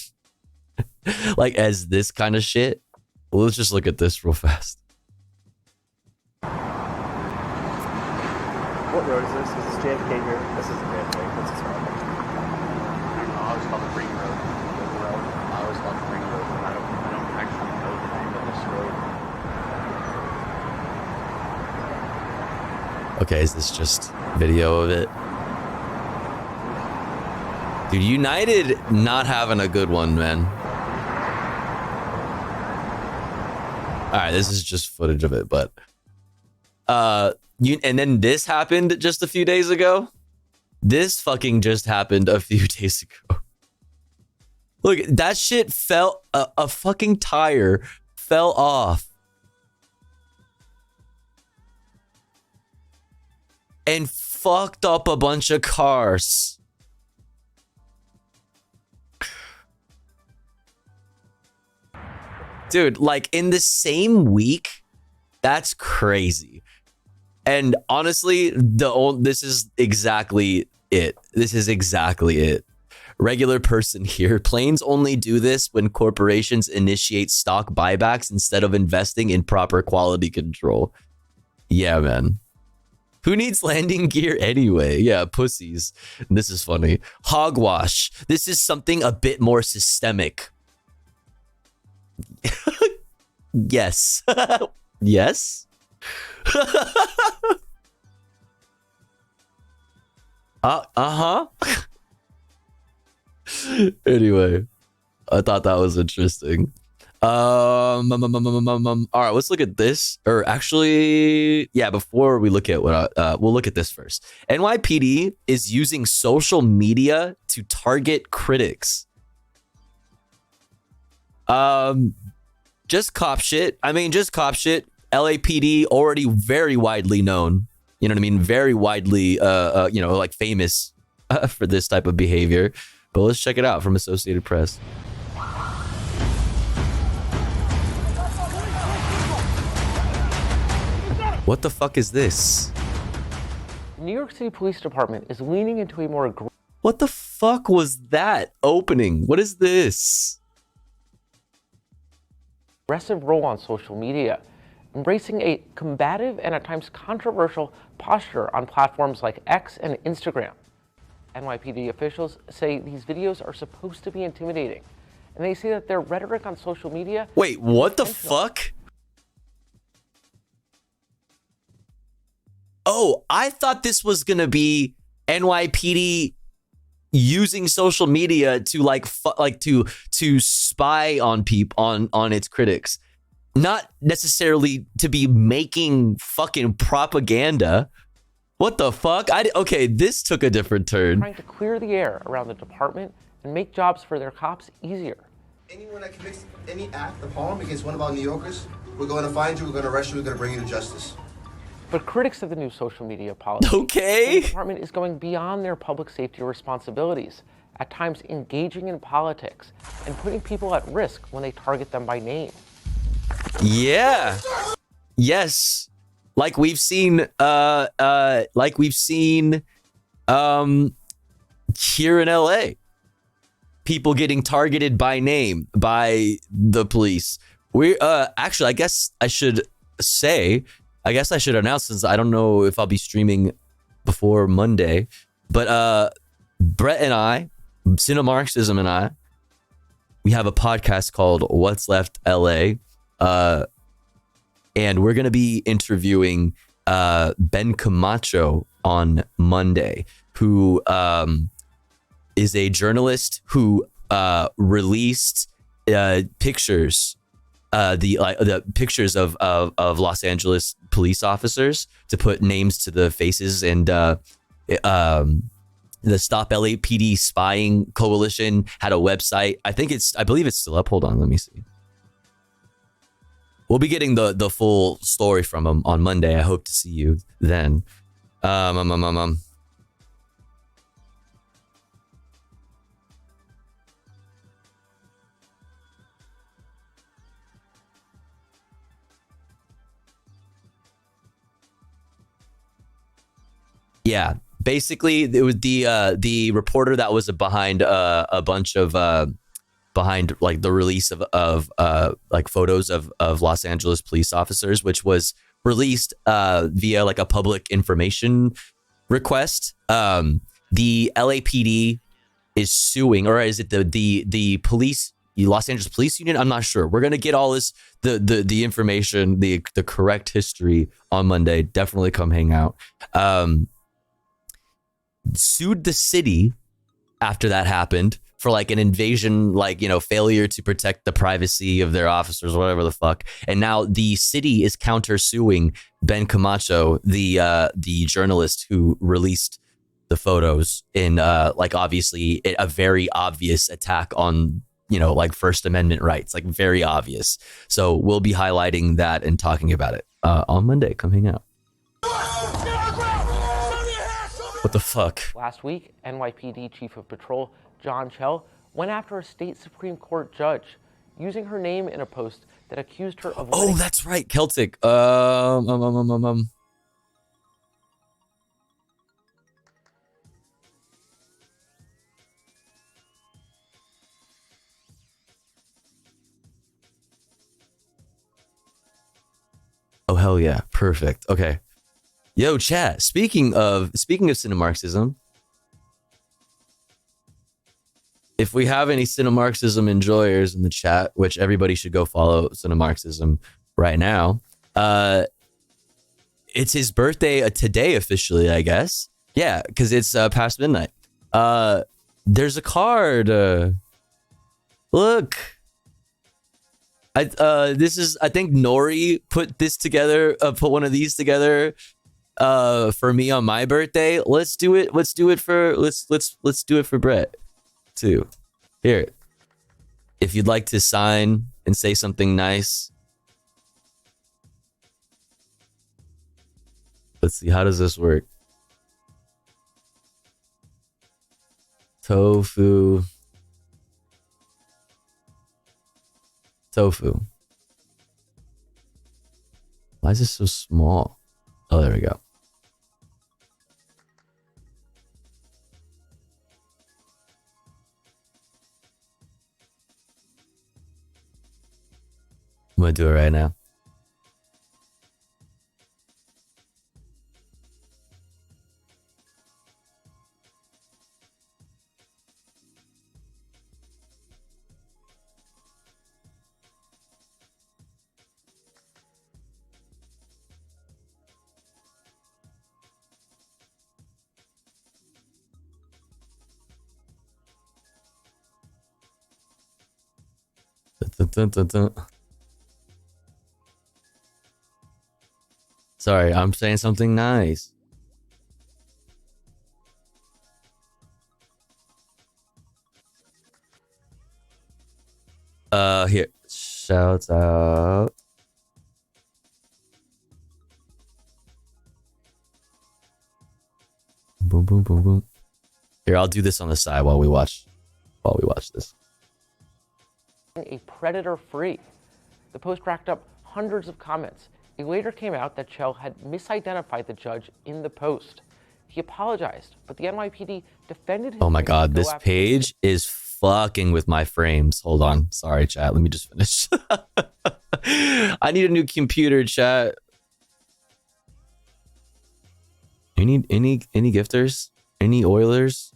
like as this kind of shit. Well, let's just look at this real fast. What road is this? Is this JFK here? This is JFK. What's this road? I don't know. I always call it Green Road. I always call it Green Road. I don't actually know the name of this road. Okay, is this just video of it? Dude, United not having a good one, man. All right, this is just footage of it, but and then this happened just a few days ago. This fucking just happened a few days ago. Look, that shit fell, a fucking tire fell off. And fucked up a bunch of cars. Dude, like in the same week, that's crazy. And honestly, this is exactly it. This is exactly it. Regular person here. Planes only do this when corporations initiate stock buybacks instead of investing in proper quality control. Yeah, man. Who needs landing gear anyway? Yeah, pussies. And this is funny. Hogwash. This is something a bit more systemic. Yes. Yes. Uh-huh. Anyway, I thought that was interesting. All right, let's look at this. Or actually, yeah, before we look at what we'll look at this first. NYPD is using social media to target critics. Just cop shit. I mean, just cop shit. LAPD already very widely known. You know what I mean? Very widely, like famous for this type of behavior. But let's check it out from Associated Press. What the fuck is this? The New York City Police Department is leaning into a more What the fuck was that opening? What is this? aggressive role on social media, embracing a combative and at times controversial posture on platforms like X and Instagram. NYPD officials say these videos are supposed to be intimidating, and they say that their rhetoric on social media... Wait, what the fuck? Oh, I thought this was gonna be NYPD using social media to to spy on people on its critics, not necessarily to be making fucking propaganda. What the fuck? Okay, this took a different turn. Trying to clear the air around the department and make jobs for their cops easier. Anyone that commits any act of harm against one of our New Yorkers, we're going to find you, we're going to arrest you, we're going to bring you to justice. But critics of the new social media policy, the department is going beyond their public safety responsibilities, at times engaging in politics and putting people at risk when they target them by name. Yeah. Yes. Like we've seen here in LA. People getting targeted by name by the police. We actually, I guess I should announce, since I don't know if I'll be streaming before Monday, but Brett and I, Cinemarxism and I, we have a podcast called What's Left LA, and we're going to be interviewing Ben Camacho on Monday, who is a journalist who released pictures, the pictures of Los Angeles police officers to put names to the faces and The Stop LAPD Spying Coalition had a website. I believe it's still up. Hold on, let me see. We'll be getting the full story from them on Monday. I hope to see you then. Yeah, basically it was the reporter that was behind a bunch of behind like the release of like photos of Los Angeles police officers, which was released via like a public information request. The LAPD is suing, or is it the police, the Los Angeles Police Union? I'm not sure. We're gonna get all this the information, the correct history on Monday. Definitely come hang out. Sued the city after that happened for like an invasion, like, you know, failure to protect the privacy of their officers, whatever the fuck. And now the city is countersuing Ben Camacho, the journalist who released the photos in like obviously a very obvious attack on, you know, like First Amendment rights, like very obvious. So we'll be highlighting that and talking about it on Monday. Come hang out. What the fuck? Last week, NYPD Chief of Patrol John Chell went after a state Supreme Court judge using her name in a post that accused her of... Oh, that's right, Celtic. Oh, hell yeah. Perfect. Okay. Yo, chat. Speaking of Cinemarxism, if we have any Cinemarxism enjoyers in the chat, which everybody should go follow Cinemarxism right now, it's his birthday today officially, I guess. Yeah, because it's past midnight. There's a card. Look. I think Nori put this together, put one of these together for me on my birthday. Let's do it for Brett too. Here, if you'd like to sign and say something nice. Let's see, how does this work? Tofu. Why is this so small? Oh, there we go. I'm gonna do it right now. Dun, dun, dun. Sorry, I'm saying something nice. Here. Shouts out. Boom, boom, boom, boom. Here, I'll do this on the side while we watch this. A predator free. The post racked up hundreds of comments. It later came out that Chell had misidentified the judge in the post. He apologized, but the NYPD defended him. Oh my god, this page is fucking with my frames. Hold on. Sorry, chat. Let me just finish. I need a new computer, chat. Any gifters? Any Oilers?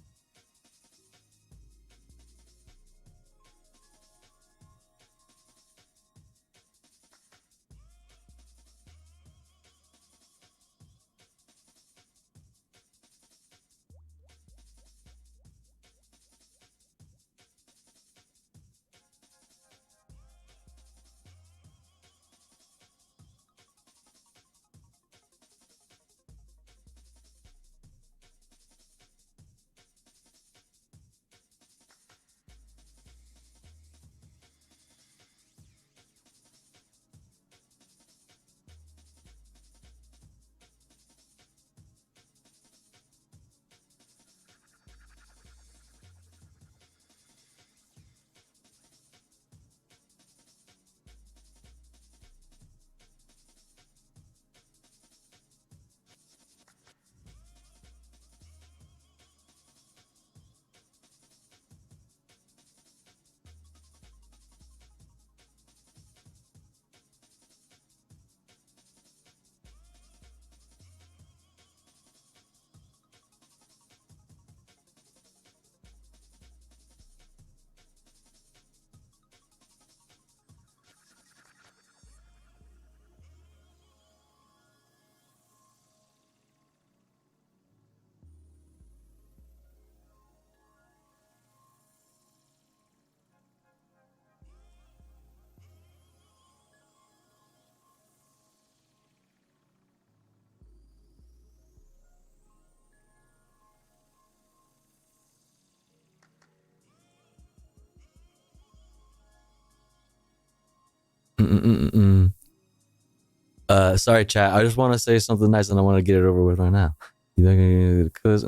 Sorry, chat. I just want to say something nice and I want to get it over with right now. You think because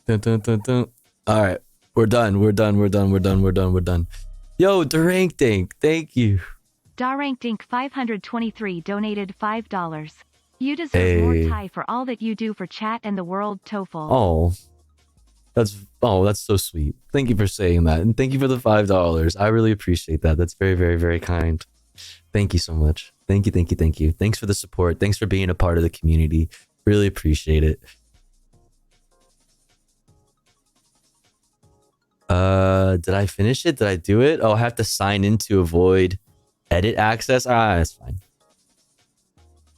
Dun, dun, dun, dun. All right, we're done. We're done. We're done. We're done. We're done. We're done. Yo, Durank Dink, thank you. Darank Dink 523 donated $5. You deserve more Thai for all that you do for chat and the world, TOEFL. That's so sweet. Thank you for saying that, and thank you for the $5. I really appreciate that. That's very, very, very kind. Thank you so much. Thank you, thank you, thank you. Thanks for the support. Thanks for being a part of the community. Really appreciate it. Did I finish it? Did I do it? Oh, I have to sign in to avoid edit access. That's fine.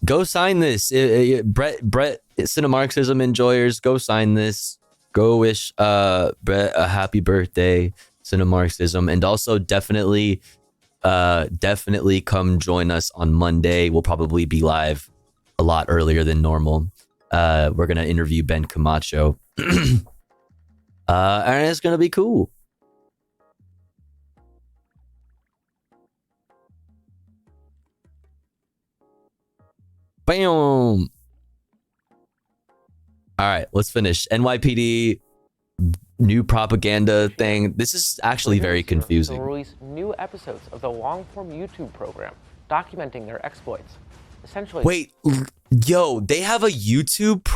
Go sign this. Brett, Cinemarxism enjoyers, go sign this. Go wish Brett a happy birthday, Cinemarxism, and also definitely come join us on Monday. We'll probably be live a lot earlier than normal. We're gonna interview Ben Camacho. And it's gonna be cool. Bam. All right, let's finish. NYPD new propaganda thing. This is actually very confusing. To release new episodes of the long-form YouTube program documenting their exploits. Essentially, wait, yo, they have a YouTube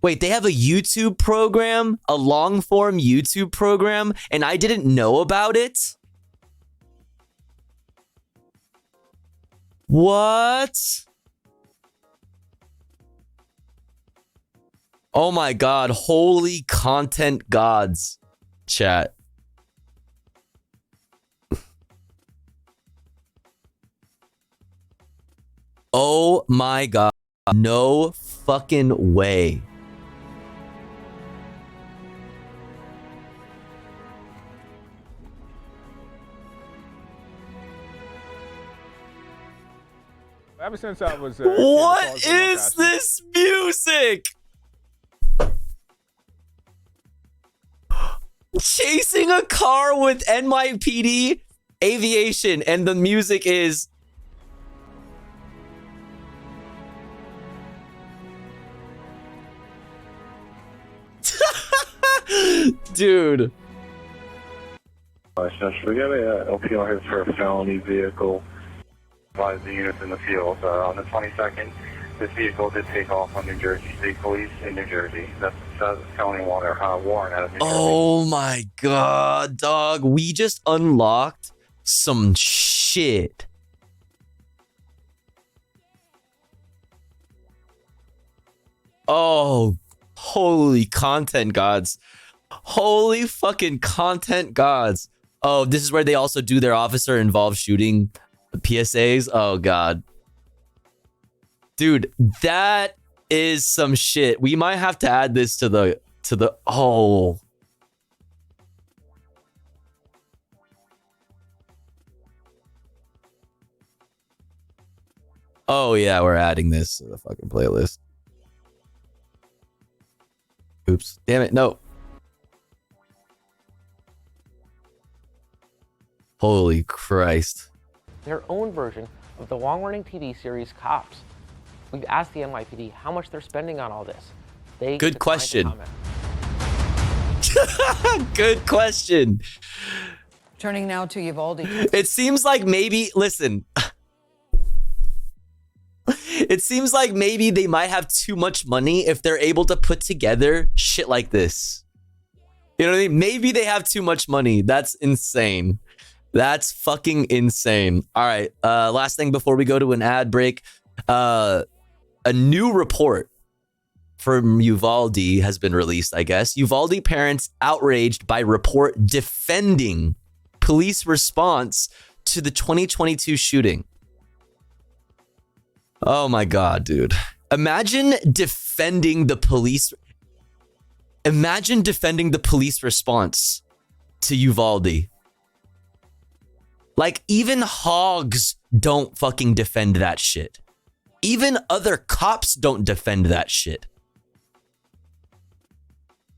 they have a YouTube program, a long-form YouTube program, and I didn't know about it? What? Oh my god, holy content gods, chat. Oh my god, no fucking way. Ever since I was what is this music? Chasing a car with NYPD aviation, and the music is dude. We got a LPR here for a felony vehicle. Advise the units in the field. On the 22nd, this vehicle did take off on New Jersey State Police in New Jersey. That's felony warrant out of New Jersey. Oh my god, dog. We just unlocked some shit. Oh, holy content gods. Holy fucking content gods. Oh, this is where they also do their officer involved shooting PSAs. Oh god. Dude, that is some shit. We might have to add this to the oh. Oh yeah, we're adding this to the fucking playlist. Oops. Damn it, no. Holy Christ. Their own version of the long-running TV series Cops. We've asked the NYPD how much they're spending on all this. They Good question. Good question. Turning now to Uvalde. It seems like maybe, listen. It seems like maybe they might have too much money if they're able to put together shit like this. You know what I mean? Maybe they have too much money. That's insane. That's fucking insane. All right. Last thing before we go to an ad break. A new report from Uvalde has been released, I guess. Uvalde parents outraged by report defending police response to the 2022 shooting. Oh my God, dude. Imagine defending the police. Imagine defending the police response to Uvalde. Like, even hogs don't fucking defend that shit. Even other cops don't defend that shit.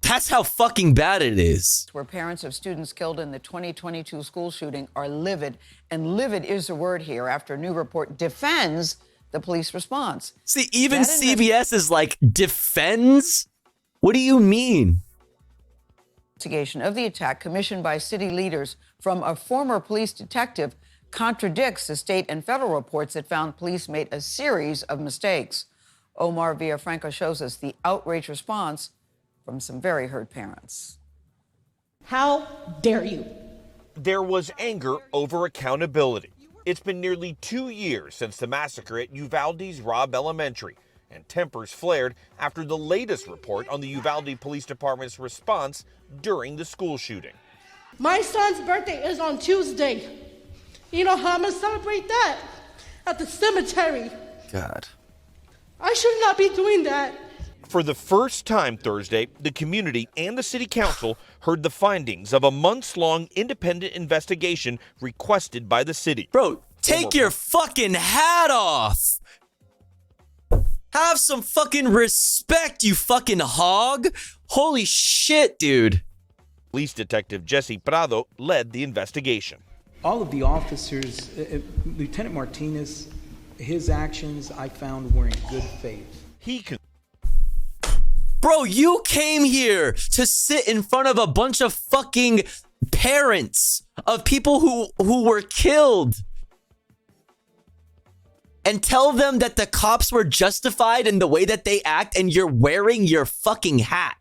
That's how fucking bad it is. Where parents of students killed in the 2022 school shooting are livid, and livid is the word here after a new report defends the police response. See, even CBS is like, defends? What do you mean? Investigation of the attack commissioned by city leaders from a former police detective contradicts the state and federal reports that found police made a series of mistakes. Omar Villafranca shows us the outrage response from some very hurt parents. How dare you? There was anger over accountability. It's been nearly 2 years since the massacre at Uvalde's Robb Elementary, and tempers flared after the latest report on the Uvalde Police Department's response during the school shooting. My son's birthday is on Tuesday. You know how I'm gonna celebrate that? At the cemetery. God. I should not be doing that. For the first time Thursday, the community and the city council heard the findings of a months-long independent investigation requested by the city. Bro, take your fucking hat off. Have some fucking respect, you fucking hog. Holy shit, dude. Police Detective Jesse Prado led the investigation. All of the officers, Lieutenant Martinez, his actions I found were in good faith. Bro, you came here to sit in front of a bunch of fucking parents of people who were killed and tell them that the cops were justified in the way that they act, and you're wearing your fucking hat.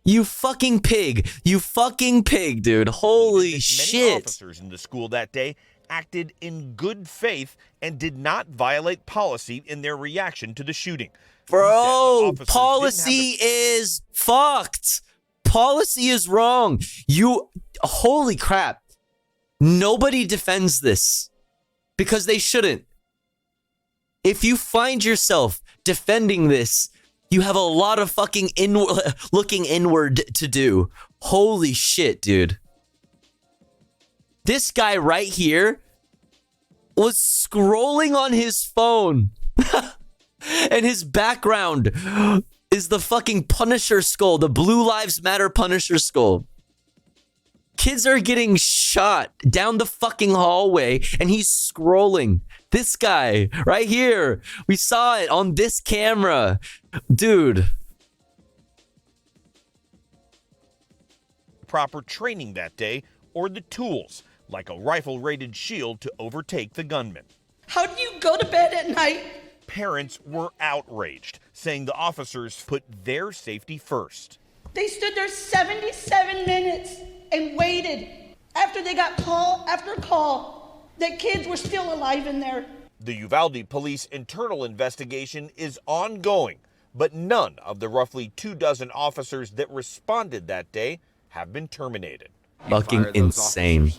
You fucking pig. You fucking pig, dude. Holy shit. Many officers in the school that day acted in good faith and did not violate policy in their reaction to the shooting. Bro, policy is fucked. Policy is wrong. Holy crap. Nobody defends this because they shouldn't. If you find yourself defending this, you have a lot of fucking looking inward to do. Holy shit, dude. This guy right here was scrolling on his phone. And his background is the fucking Punisher skull, the Blue Lives Matter Punisher skull. Kids are getting shot down the fucking hallway and he's scrolling. This guy right here. We saw it on this camera. Dude. Proper training that day or the tools, like a rifle-rated shield to overtake the gunman. How do you go to bed at night? Parents were outraged, saying the officers put their safety first. They stood there 77 minutes and waited after they got call after call that kids were still alive in there. The Uvalde police internal investigation is ongoing, but none of the roughly 24 officers that responded that day have been terminated. Fucking insane.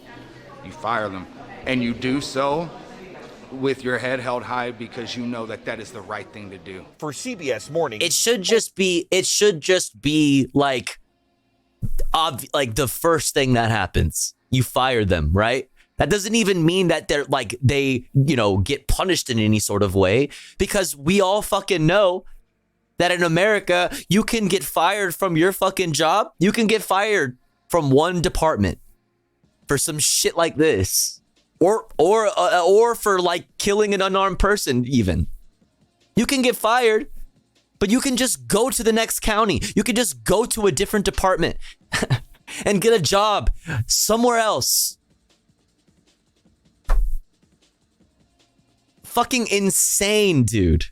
You fire them, and you do so with your head held high because you know that that is the right thing to do. For CBS Morning, it should just be like the first thing that happens. You fire them, right? That doesn't even mean that they're like they, get punished in any sort of way, because we all fucking know that in America, you can get fired from your fucking job. You can get fired from one department for some shit like this. Or for like killing an unarmed person even. You can get fired, but you can just go to the next county. You can just go to a different department and get a job somewhere else. Fucking insane, dude.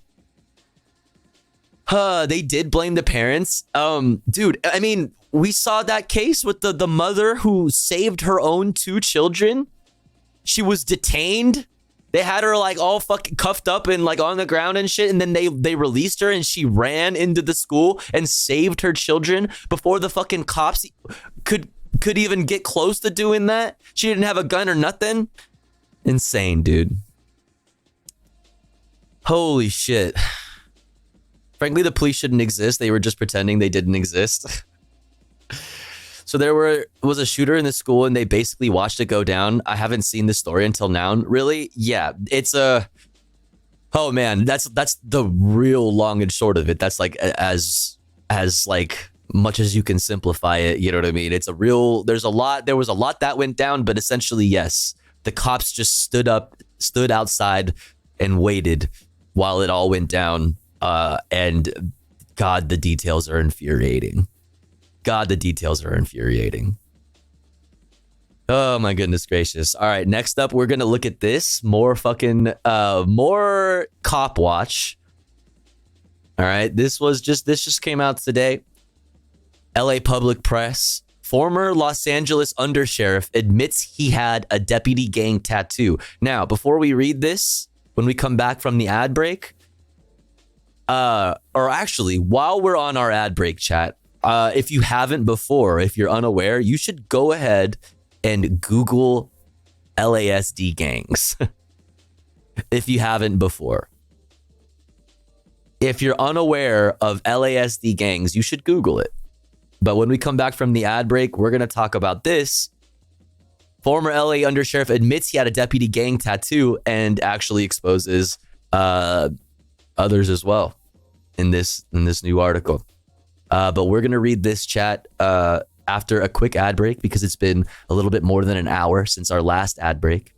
They did blame the parents. Dude, I mean, we saw that case with the mother who saved her own 2 children. She was detained. They had her like all fucking cuffed up and like on the ground and shit. And then they released her and she ran into the school and saved her children before the fucking cops could even get close to doing that. She didn't have a gun or nothing. Insane, dude. Holy shit. Frankly, the police shouldn't exist. They were just pretending they didn't exist. So there was a shooter in the school and they basically watched it go down. I haven't seen the story until now. Really? Yeah, it's oh man, that's the real long and short of it. That's like as like much as you can simplify it, you know what I mean? There was a lot that went down, but essentially, yes, the cops just stood outside and waited while it all went down. And God, the details are infuriating. Oh my goodness gracious. All right, next up, we're going to look at this. More cop watch. All right, this just came out today. LA Public Press. Former Los Angeles undersheriff admits he had a deputy gang tattoo. Now, before we read this, when we come back from the ad break, or actually, while we're on our ad break, chat, if you haven't before, if you're unaware, you should go ahead and Google LASD gangs. If you haven't before. If you're unaware of LASD gangs, you should Google it. But when we come back from the ad break, we're going to talk about this. Former LA undersheriff admits he had a deputy gang tattoo and actually exposes others as well in this new article. But we're going to read this, chat, after a quick ad break because it's been a little bit more than an hour since our last ad break.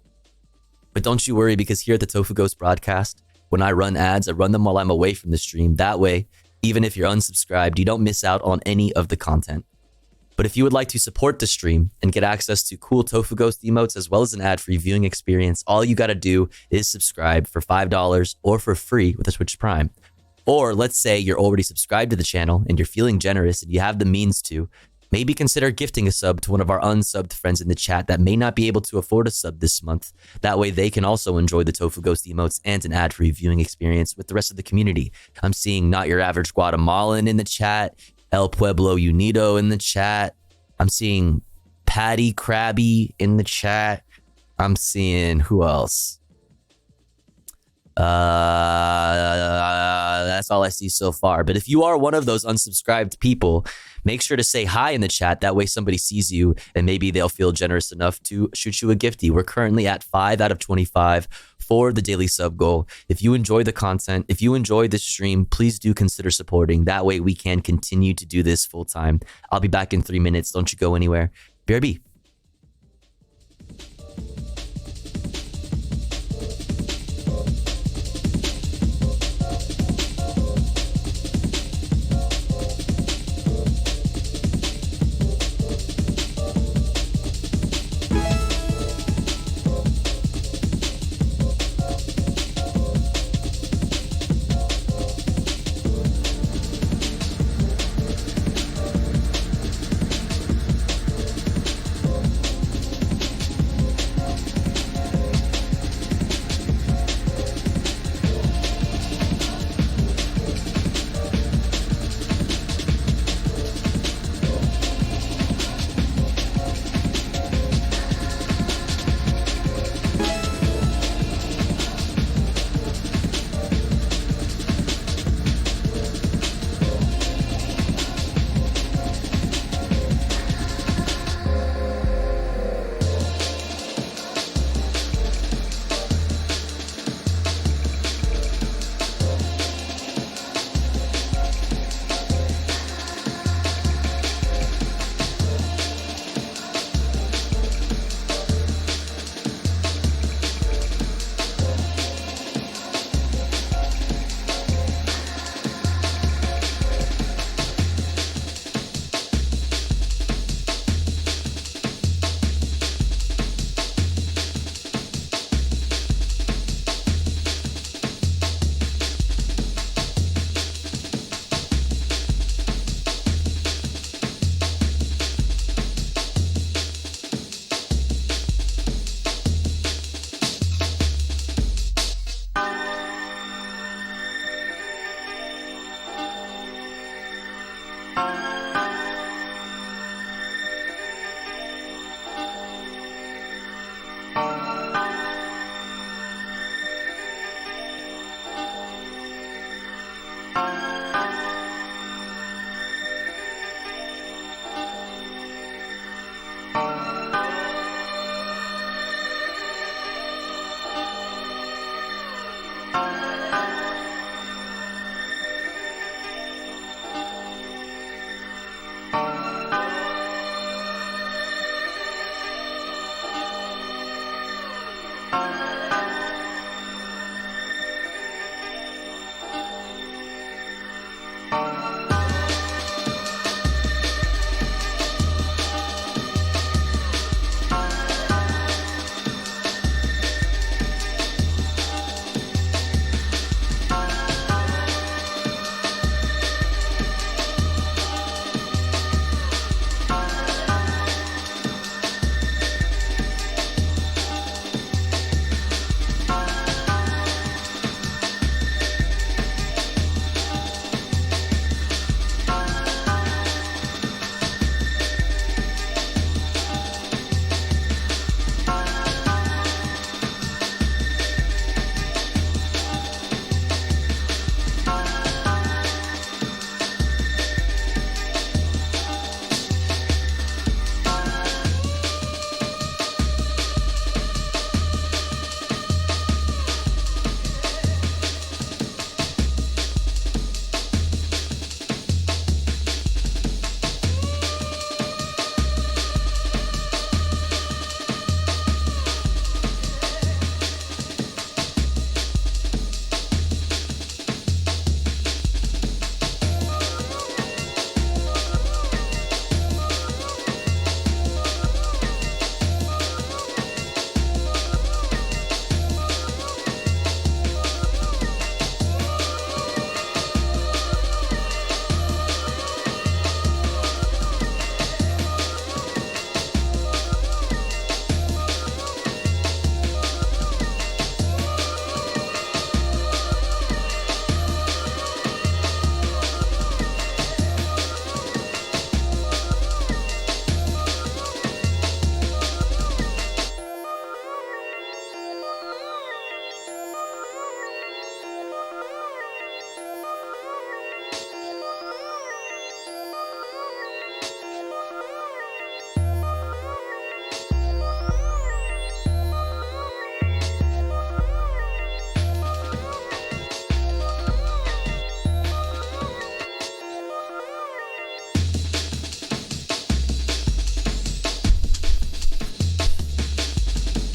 But don't you worry, because here at the Tofu Ghost broadcast, when I run ads, I run them while I'm away from the stream. That way, even if you're unsubscribed, you don't miss out on any of the content. But if you would like to support the stream and get access to cool Tofu Ghost emotes as well as an ad-free viewing experience, all you got to do is subscribe for $5 or for free with a Twitch Prime. Or let's say you're already subscribed to the channel and you're feeling generous and you have the means to, maybe consider gifting a sub to one of our unsubbed friends in the chat that may not be able to afford a sub this month. That way they can also enjoy the Tofu Ghost emotes and an ad-free viewing experience with the rest of the community. I'm seeing Not Your Average Guatemalan in the chat, El Pueblo Unido in the chat. I'm seeing Patty Krabby in the chat. I'm seeing who else? That's all I see so far. But if you are one of those unsubscribed people, make sure to say hi in the chat. That way somebody sees you and maybe they'll feel generous enough to shoot you a gifty. We're currently at 5 out of 25 for the daily sub goal. If you enjoy the content, if you enjoy this stream, please do consider supporting. That way we can continue to do this full time. I'll be back in 3 minutes. Don't you go anywhere. BRB.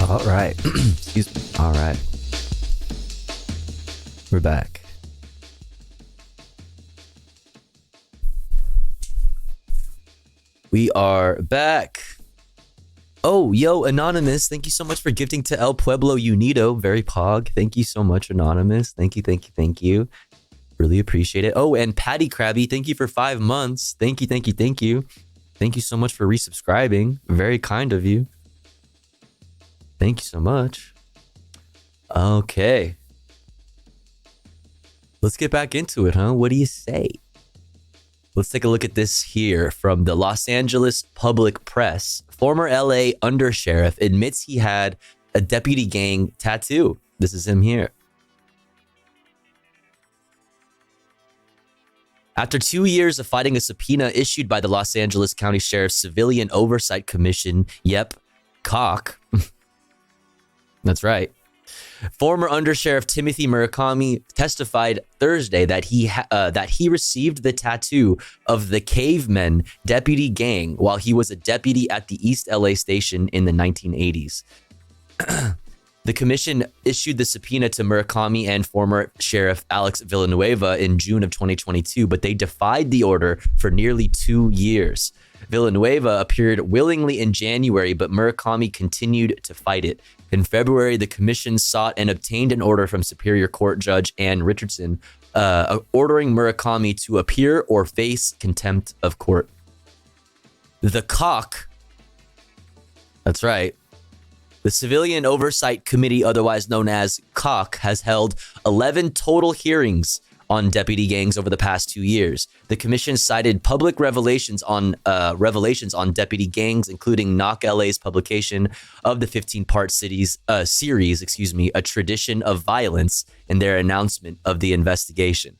All right. Excuse me. All right. We're back. We are back. Oh, yo, Anonymous, thank you so much for gifting to El Pueblo Unido. Very pog. Thank you so much, Anonymous. Thank you, thank you, thank you. Really appreciate it. Oh, and Patty Krabby, thank you for 5 months. Thank you, thank you, thank you. Thank you so much for resubscribing. Very kind of you. Thank you so much. Okay. Let's get back into it, huh? What do you say? Let's take a look at this here from the Los Angeles Public Press. Former LA undersheriff admits he had a deputy gang tattoo. This is him here. After 2 years of fighting a subpoena issued by the Los Angeles County Sheriff's Civilian Oversight Commission, yep, COC. That's right. Former Undersheriff Timothy Murakami testified Thursday that he received the tattoo of the Cavemen deputy gang while he was a deputy at the East LA station in the 1980s. The commission issued the subpoena to Murakami and former Sheriff Alex Villanueva in June of 2022, but they defied the order for nearly 2 years. Villanueva appeared willingly in January, but Murakami continued to fight it. In February, the commission sought and obtained an order from Superior Court Judge Ann Richardson, ordering Murakami to appear or face contempt of court. The COC, that's right, the Civilian Oversight Committee, otherwise known as COC, has held 11 total hearings on deputy gangs over the past 2 years. The commission cited public revelations on deputy gangs, including Knock LA's publication of the 15-part series, A Tradition of Violence, in their announcement of the investigation.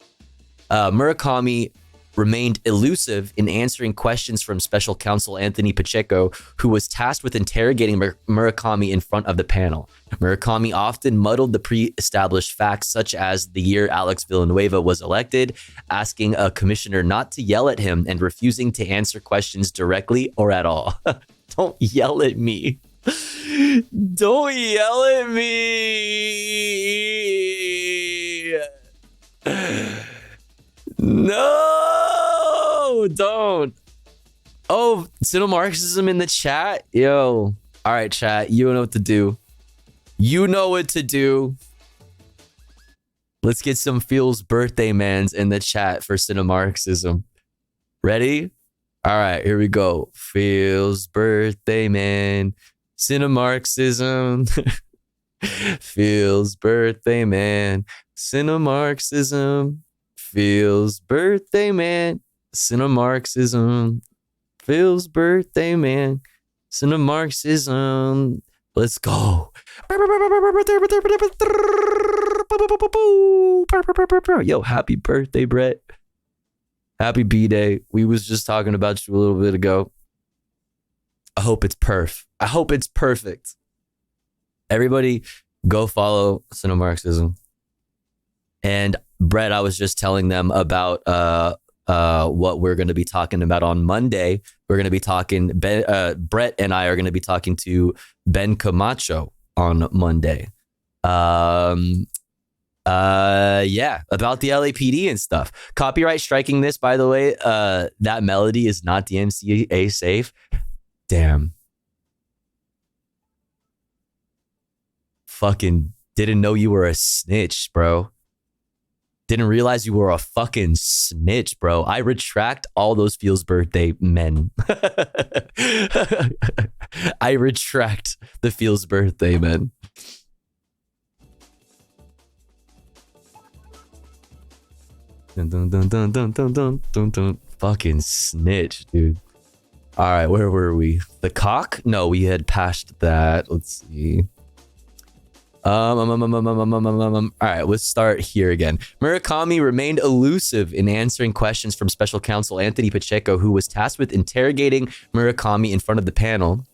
Murakami remained elusive in answering questions from special counsel Anthony Pacheco, who was tasked with interrogating Murakami in front of the panel. Murakami often muddled the pre-established facts, such as the year Alex Villanueva was elected, asking a commissioner not to yell at him, and refusing to answer questions directly or at all. Don't yell at me. Don't yell at me. No, don't. Oh, Marxism in the chat. Yo. All right, chat. You know what to do. You know what to do. Let's get some Feels birthday mans in the chat for Marxism. Ready? All right, here we go. Feels birthday man. Marxism. Feels birthday man. Marxism. Feels birthday man. Marxism. Feels birthday man. Marxism. Let's go. Yo, happy birthday, Brett. Happy B-Day. We was just talking about you a little bit ago. I hope it's I hope it's perfect. Everybody go follow Marxism. And Brett, I was just telling them about what we're going to be talking about on Monday. We're going to be talking, Brett and I are going to be talking to Ben Camacho on Monday. Yeah, about the LAPD and stuff. Copyright striking this, by the way, that melody is not DMCA safe. Damn. Fucking didn't know you were a snitch, bro. Didn't realize you were a fucking snitch, bro. I retract all those Feels birthday men. I retract the Feels birthday men. Dun, dun, dun, dun, dun, dun, dun, dun, dun. Fucking snitch, dude. All right, where were we? The cock? No, we had passed that. Let's see. All right, let's start here again. Murakami remained elusive in answering questions from special counsel Anthony Pacheco, who was tasked with interrogating Murakami in front of the panel.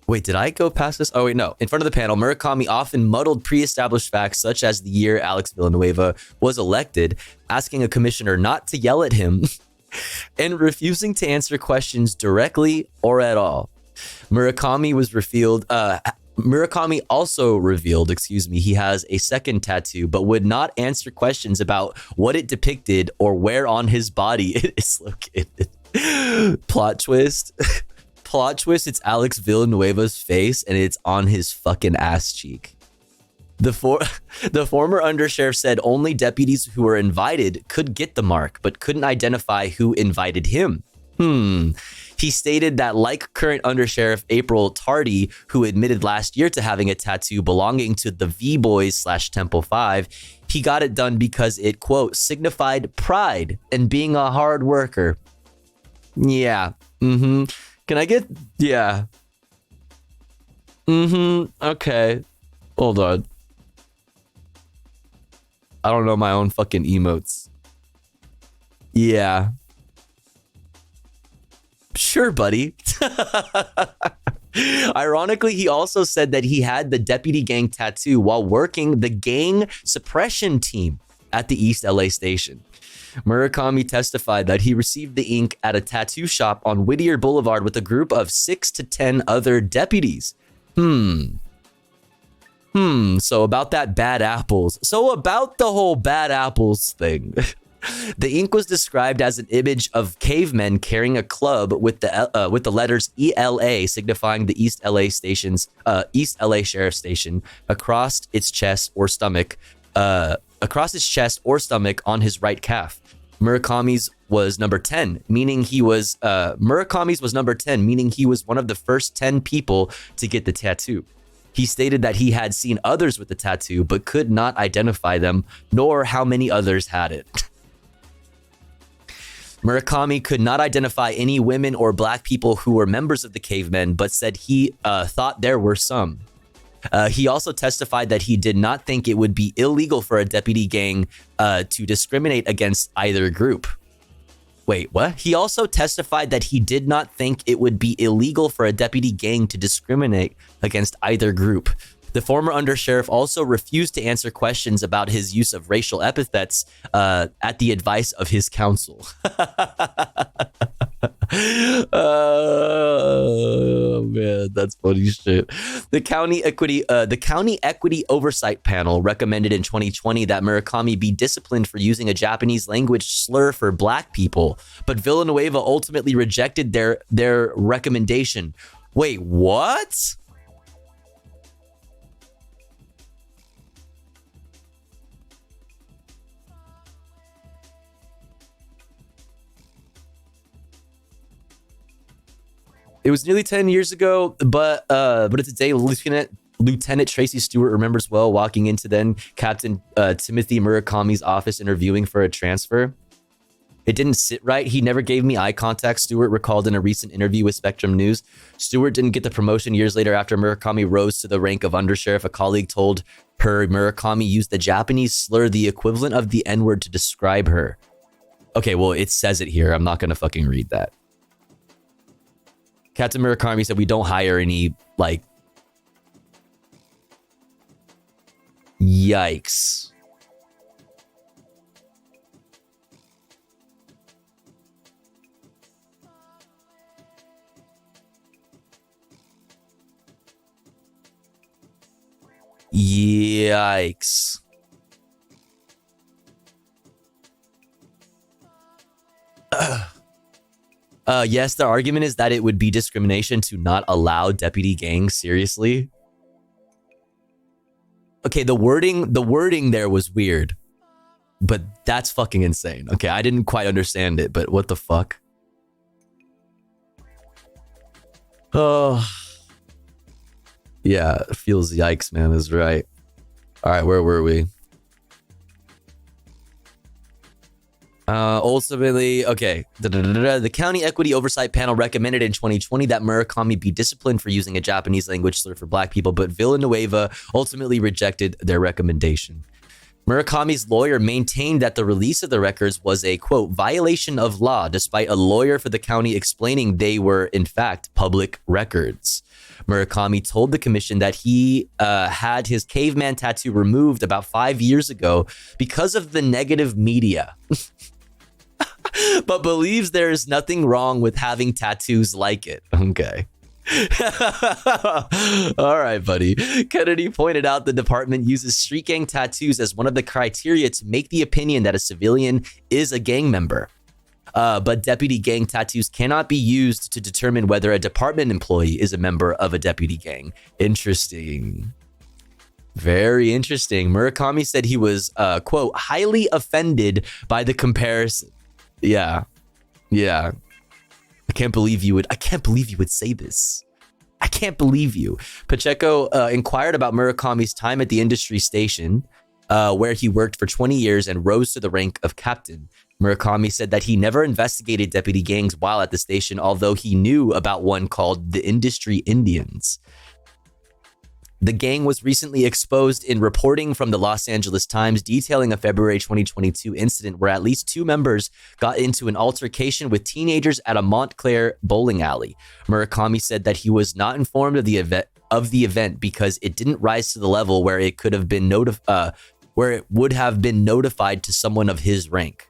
Wait, did I go past this? Oh, wait, no. In front of the panel, Murakami often muddled pre-established facts, such as the year Alex Villanueva was elected, asking a commissioner not to yell at him and refusing to answer questions directly or at all. Murakami also revealed, he has a second tattoo, but would not answer questions about what it depicted or where on his body it is located. Plot twist. Plot twist, it's Alex Villanueva's face and it's on his fucking ass cheek. The former undersheriff said only deputies who were invited could get the mark, but couldn't identify who invited him. He stated that like current undersheriff April Tardy, who admitted last year to having a tattoo belonging to the V-Boys / Temple 5, he got it done because it, quote, signified pride and being a hard worker. Yeah. Can I get... Yeah. Okay. Hold on. I don't know my own fucking emotes. Yeah. Sure, buddy. Ironically, he also said that he had the deputy gang tattoo while working the gang suppression team at the East LA station. Murakami testified that he received the ink at a tattoo shop on Whittier Boulevard with a group of 6 to 10 other deputies. So about that bad apples. So about the whole bad apples thing. The ink was described as an image of cavemen carrying a club with the letters ELA, signifying the East LA Sheriff Station, across its chest or stomach on his right calf. Murakami's was number 10, meaning he was Murakami's was number 10, meaning he was one of the first 10 people to get the tattoo. He stated that he had seen others with the tattoo, but could not identify them, nor how many others had it. Murakami could not identify any women or black people who were members of the cavemen, but said he thought there were some. He also testified that he did not think it would be illegal for a deputy gang to discriminate against either group. Wait, what? He also testified that he did not think it would be illegal for a deputy gang to discriminate against either group. The former undersheriff also refused to answer questions about his use of racial epithets at the advice of his counsel. Oh man, that's funny shit. The County Equity Oversight Panel recommended in 2020 that Murakami be disciplined for using a Japanese language slur for black people, but Villanueva ultimately rejected their recommendation. Wait, what? It was nearly 10 years ago, but it's a day Lieutenant Tracy Stewart remembers well, walking into then Captain Timothy Murakami's office interviewing for a transfer. It didn't sit right. He never gave me eye contact, Stewart recalled in a recent interview with Spectrum News. Stewart didn't get the promotion years later after Murakami rose to the rank of undersheriff. A colleague told her Murakami used the Japanese slur, the equivalent of the N-word, to describe her. Okay, well, it says it here. I'm not going to fucking read that. Captain Murakami said we don't hire any, like... Yikes. Yikes. Yes, the argument is that it would be discrimination to not allow deputy gangs. Seriously? Okay, the wording there was weird, but that's fucking insane. Okay, I didn't quite understand it, but what the fuck? Oh, yeah, it feels yikes, man. Is right. All right, where were we? Ultimately, okay. The County Equity Oversight Panel recommended in 2020 that Murakami be disciplined for using a Japanese language slur for black people, but Villanueva ultimately rejected their recommendation. Murakami's lawyer maintained that the release of the records was a, quote, violation of law, despite a lawyer for the county explaining they were, in fact, public records. Murakami told the commission that he had his caveman tattoo removed about 5 years ago because of the negative media. But believes there is nothing wrong with having tattoos like it. Okay. All right, buddy. Kennedy pointed out the department uses street gang tattoos as one of the criteria to make the opinion that a civilian is a gang member. But deputy gang tattoos cannot be used to determine whether a department employee is a member of a deputy gang. Interesting. Very interesting. Murakami said he was, quote, highly offended by the comparison. Yeah. Yeah. I can't believe you would say this. I can't believe you. Pacheco inquired about Murakami's time at the industry station, where he worked for 20 years and rose to the rank of captain. Murakami said that he never investigated deputy gangs while at the station, although he knew about one called the Industry Indians. The gang was recently exposed in reporting from the Los Angeles Times detailing a February 2022 incident where at least 2 members got into an altercation with teenagers at a Montclair bowling alley. Murakami said that he was not informed of the event because it didn't rise to the level where it could have been where it would have been notified to someone of his rank.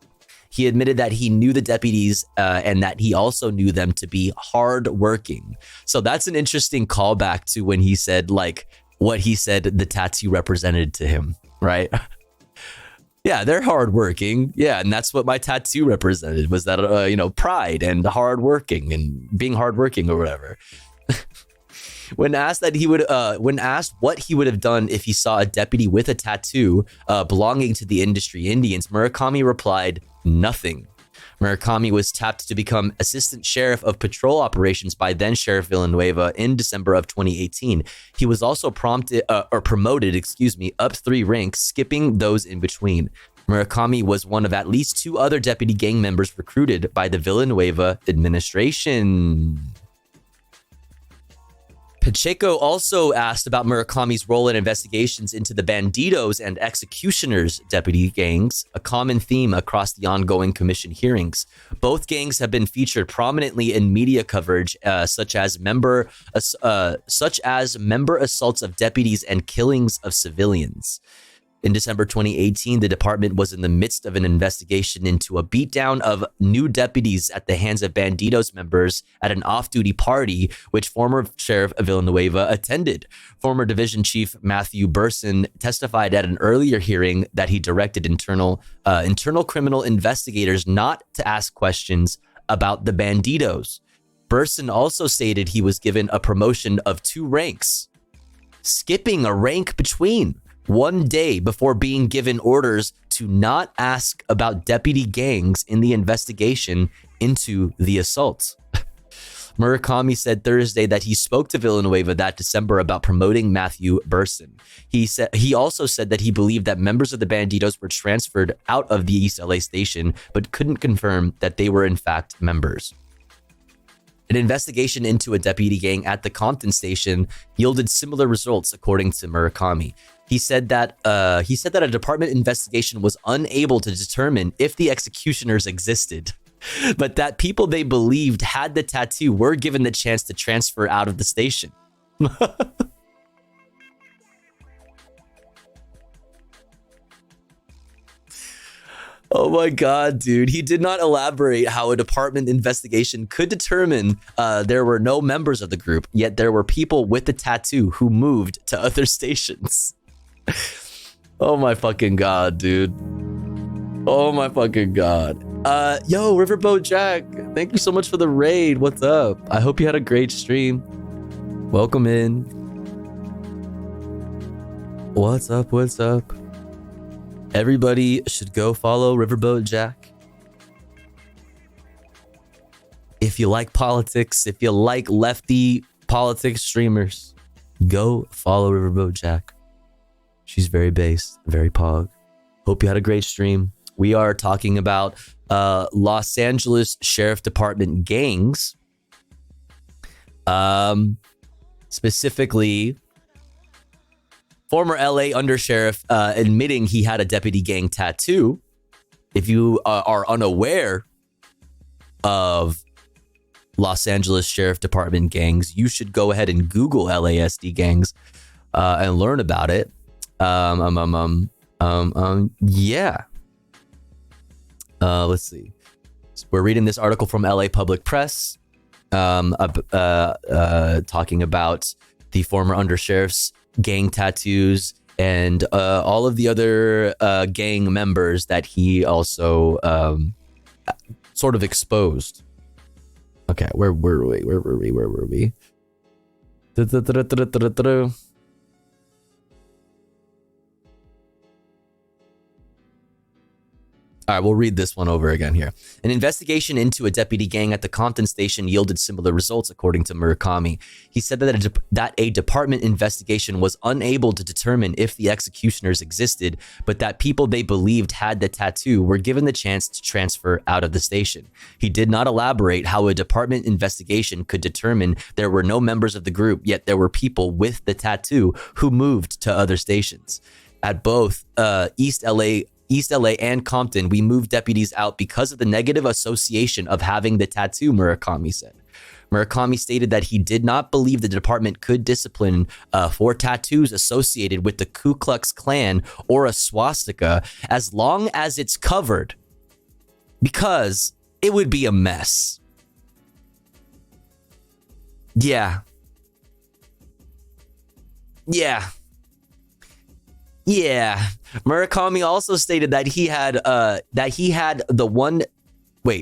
He admitted that he knew the deputies and that he also knew them to be hardworking. So that's an interesting callback to when he said, like, what he said the tattoo represented to him, right? Yeah, they're hardworking. Yeah, and that's what my tattoo represented, was that, pride and hardworking and being hardworking or whatever. When asked what he would have done if he saw a deputy with a tattoo belonging to the Industry Indians, Murakami replied, nothing. Murakami was tapped to become assistant sheriff of patrol operations by then Sheriff Villanueva in December of 2018. He was also promoted, up 3 ranks, skipping those in between. Murakami was one of at least 2 other deputy gang members recruited by the Villanueva administration. Pacheco also asked about Murakami's role in investigations into the Bandidos and Executioners deputy gangs, a common theme across the ongoing commission hearings. Both gangs have been featured prominently in media coverage, such as member assaults of deputies and killings of civilians. In December 2018, the department was in the midst of an investigation into a beatdown of new deputies at the hands of Bandidos members at an off-duty party, which former Sheriff Villanueva attended. Former Division Chief Matthew Burson testified at an earlier hearing that he directed internal criminal investigators not to ask questions about the Bandidos. Burson also stated he was given a promotion of 2 ranks, skipping a rank between. 1 day before being given orders to not ask about deputy gangs in the investigation into the assault. Murakami said Thursday that he spoke to Villanueva that December about promoting Matthew Burson. He also said that he believed that members of the Bandidos were transferred out of the East LA station, but couldn't confirm that they were in fact members. An investigation into a deputy gang at the Compton station yielded similar results, according to Murakami. He said that a department investigation was unable to determine if the executioners existed, but that people they believed had the tattoo were given the chance to transfer out of the station. Oh my God, dude. He did not elaborate how a department investigation could determine there were no members of the group, yet there were people with the tattoo who moved to other stations. Oh my fucking God, dude. Oh my fucking God. Yo, Riverboat Jack, thank you so much for the raid. What's up? I hope you had a great stream. Welcome in. What's up? What's up? Everybody should go follow Riverboat Jack. If you like politics, if you like lefty politics streamers, go follow Riverboat Jack. She's very based, very pog. Hope you had a great stream. We are talking about Los Angeles Sheriff Department gangs. Specifically, former LA undersheriff admitting he had a deputy gang tattoo. If you are unaware of Los Angeles Sheriff Department gangs, you should go ahead and Google LASD gangs and learn about it. Yeah. Let's see. We're reading this article from LA Public Press. talking about the former undersheriff's gang tattoos and all of the other gang members that he also sort of exposed. Okay, where were we? All right, we'll read this one over again here. An investigation into a deputy gang at the Compton station yielded similar results, according to Murakami. He said that a department investigation was unable to determine if the executioners existed, but that people they believed had the tattoo were given the chance to transfer out of the station. He did not elaborate how a department investigation could determine there were no members of the group, yet there were people with the tattoo who moved to other stations. At both East LA and Compton, we moved deputies out because of the negative association of having the tattoo, Murakami said. Murakami stated that he did not believe the department could discipline for tattoos associated with the Ku Klux Klan or a swastika as long as it's covered, because it would be a mess. Yeah. Murakami also stated that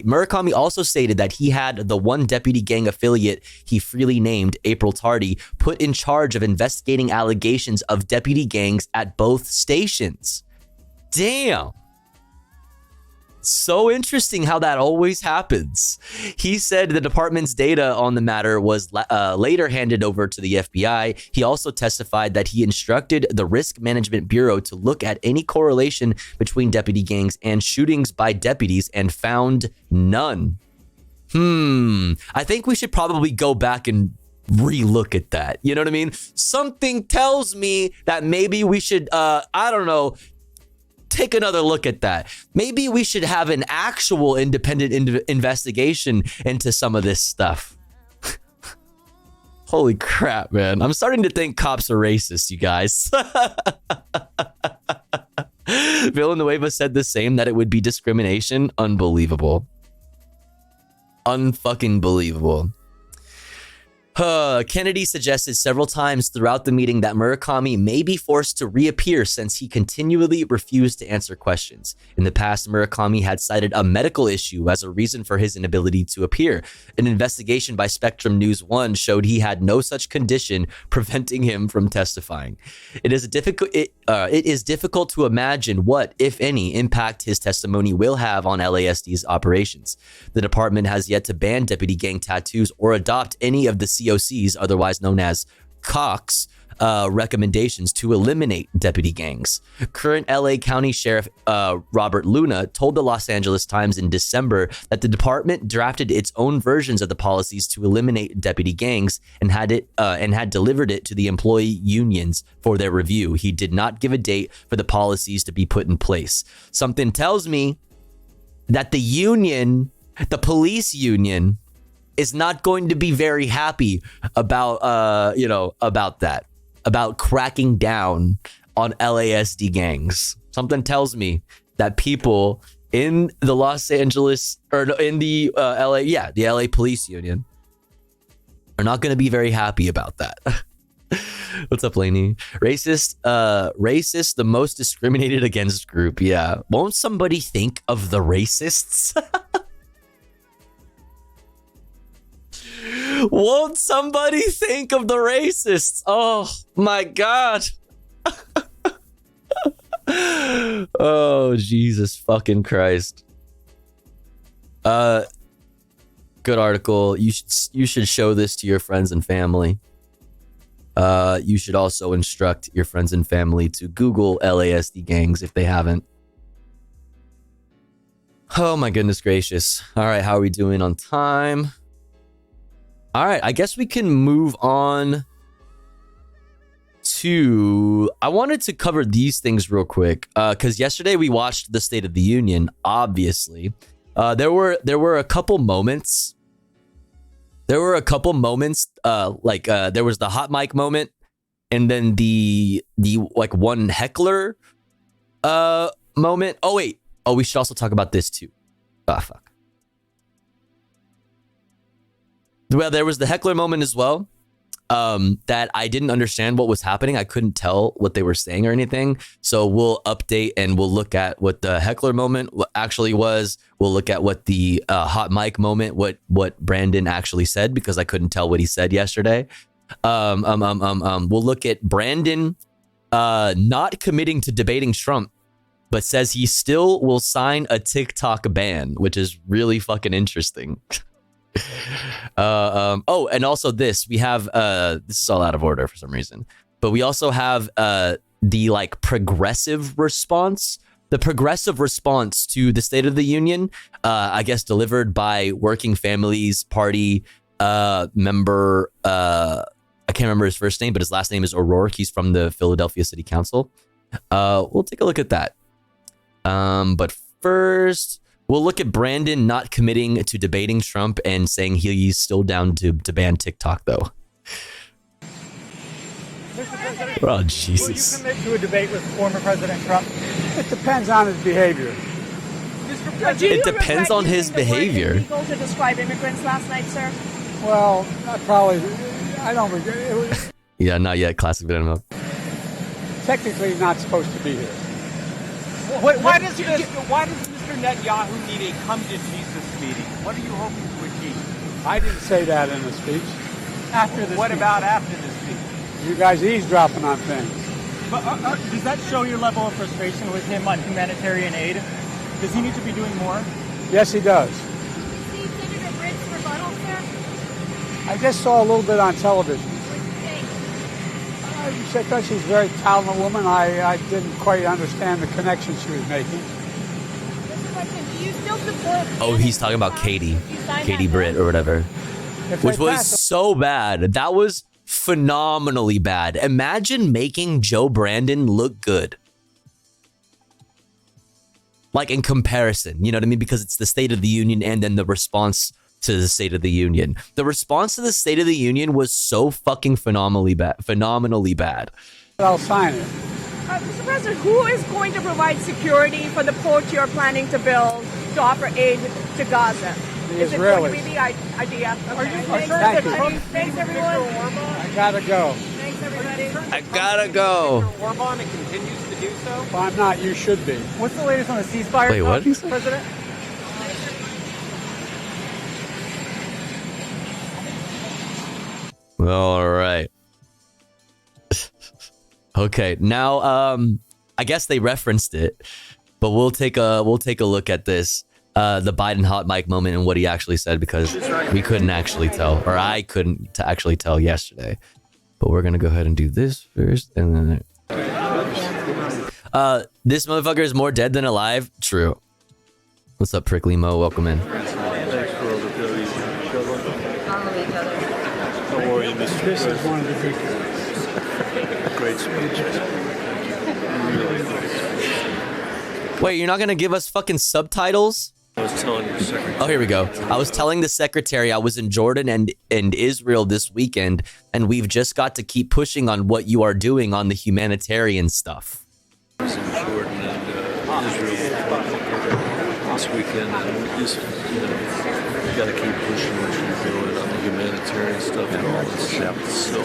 Murakami also stated that he had the one deputy gang affiliate he freely named, April Tardy, put in charge of investigating allegations of deputy gangs at both stations. Damn. So interesting how that always happens. He said the department's data on the matter was later handed over to the FBI. He also testified that he instructed the Risk Management Bureau to look at any correlation between deputy gangs and shootings by deputies and found none. I think we should probably go back and relook at that. You know what I mean? Something tells me that maybe we should, take another look at that. Maybe we should have an actual independent investigation into some of this stuff. Holy crap, man. I'm starting to think cops are racist, you guys. Villanueva said the same, that it would be discrimination. Unbelievable. Unfucking believable. Kennedy suggested several times throughout the meeting that Murakami may be forced to reappear since he continually refused to answer questions. In the past, Murakami had cited a medical issue as a reason for his inability to appear. An investigation by Spectrum News 1 showed he had no such condition preventing him from testifying. It is difficult to imagine what, if any, impact his testimony will have on LASD's operations. The department has yet to ban deputy gang tattoos or adopt any of the COCs, otherwise known as Cox, recommendations to eliminate deputy gangs. Current LA County Sheriff Robert Luna told the Los Angeles Times in December that the department drafted its own versions of the policies to eliminate deputy gangs and had delivered it to the employee unions for their review. He did not give a date for the policies to be put in place. Something tells me that the police union, is not going to be very happy about that, about cracking down on LASD gangs. Something tells me that people in the Los Angeles or in the the LA police union are not going to be very happy about that. What's up, Lainey? Racist, the most discriminated against group. Yeah. Won't somebody think of the racists? Won't somebody think of the racists? Oh my God. Oh, Jesus fucking Christ. Good article. You should show this to your friends and family. You should also instruct your friends and family to Google LASD gangs if they haven't. Oh my goodness gracious. All right, how are we doing on time? All right, I guess we can move on to... I wanted to cover these things real quick because yesterday we watched the State of the Union, obviously. There were a couple moments. There was the hot mic moment and then the like one heckler moment. Oh, wait. Oh, we should also talk about this too. Ah, fuck. Well, there was the heckler moment as well. That I didn't understand what was happening. I couldn't tell what they were saying or anything. So we'll update and we'll look at what the heckler moment actually was. We'll look at what the hot mic moment, what Brandon actually said, because I couldn't tell what he said yesterday. We'll look at Brandon not committing to debating Trump, but says he still will sign a TikTok ban, which is really fucking interesting. Oh, and also this, we have this is all out of order for some reason, but we also have the like progressive response. The progressive response to the State of the Union, I guess delivered by Working Families Party member, I can't remember his first name, but his last name is O'Rourke. He's from the Philadelphia City Council. We'll take a look at that. But first, we'll look at Brandon not committing to debating Trump and saying he's still down to ban TikTok, though. Oh, Jesus. Will you commit to a debate with former President Trump? It depends on his behavior. It depends on his behavior. Illegal to describe immigrants last night, sir? Well, I don't regret it. Yeah, not yet. Classic Venom. Technically not supposed to be here. Why does Mr. Netanyahu need a come to Jesus meeting? What are you hoping to achieve? I didn't say that in the speech. After the What speech. about after the speech? You guys eavesdropping on things. But does that show your level of frustration with him on humanitarian aid? Does he need to be doing more? Yes, he does. See Senator Britt's rebuttal, sir? I just saw a little bit on television. I thought she's a very talented woman. I didn't quite understand the connection she was making. Do you still support? Oh, he's talking about Katie Britt or whatever, which was so bad. That was phenomenally bad. Imagine making Joe Brandon look good. Like in comparison, you know what I mean? Because it's the State of the Union and then the response to the State of the Union. The response to the State of the Union was so fucking phenomenally bad. I'll sign it. Mr. President, who is going to provide security for the port you're planning to build to offer aid to Gaza? The Is it going to Israelis. be the idea? Okay. Thank you. Thanks, everyone. I gotta go. Thanks, everybody. I gotta go. Orban and continues to do so? If I'm not, you should be. What's the latest on the ceasefire? Wait, what? President? All right. Okay, now I guess they referenced it, but we'll take a look at this. The Biden hot mic moment and what he actually said, because we couldn't actually tell, or I couldn't actually tell yesterday. But we're gonna go ahead and do this first, and then this motherfucker is more dead than alive. True. What's up, Prickly Mo? Welcome in. Thanks for all the goodies. Don't worry, Mr. This is one of the big Great speech. Really great speech. Wait, you're not gonna give us fucking subtitles? I was telling your secretary. Oh, here we go. I was telling the secretary I was in Jordan and Israel this weekend, and we've just got to keep pushing on what you are doing on the humanitarian stuff. I was in Jordan and Israel this weekend, and just, you got to keep pushing what you're doing on the humanitarian stuff and all this shit. So,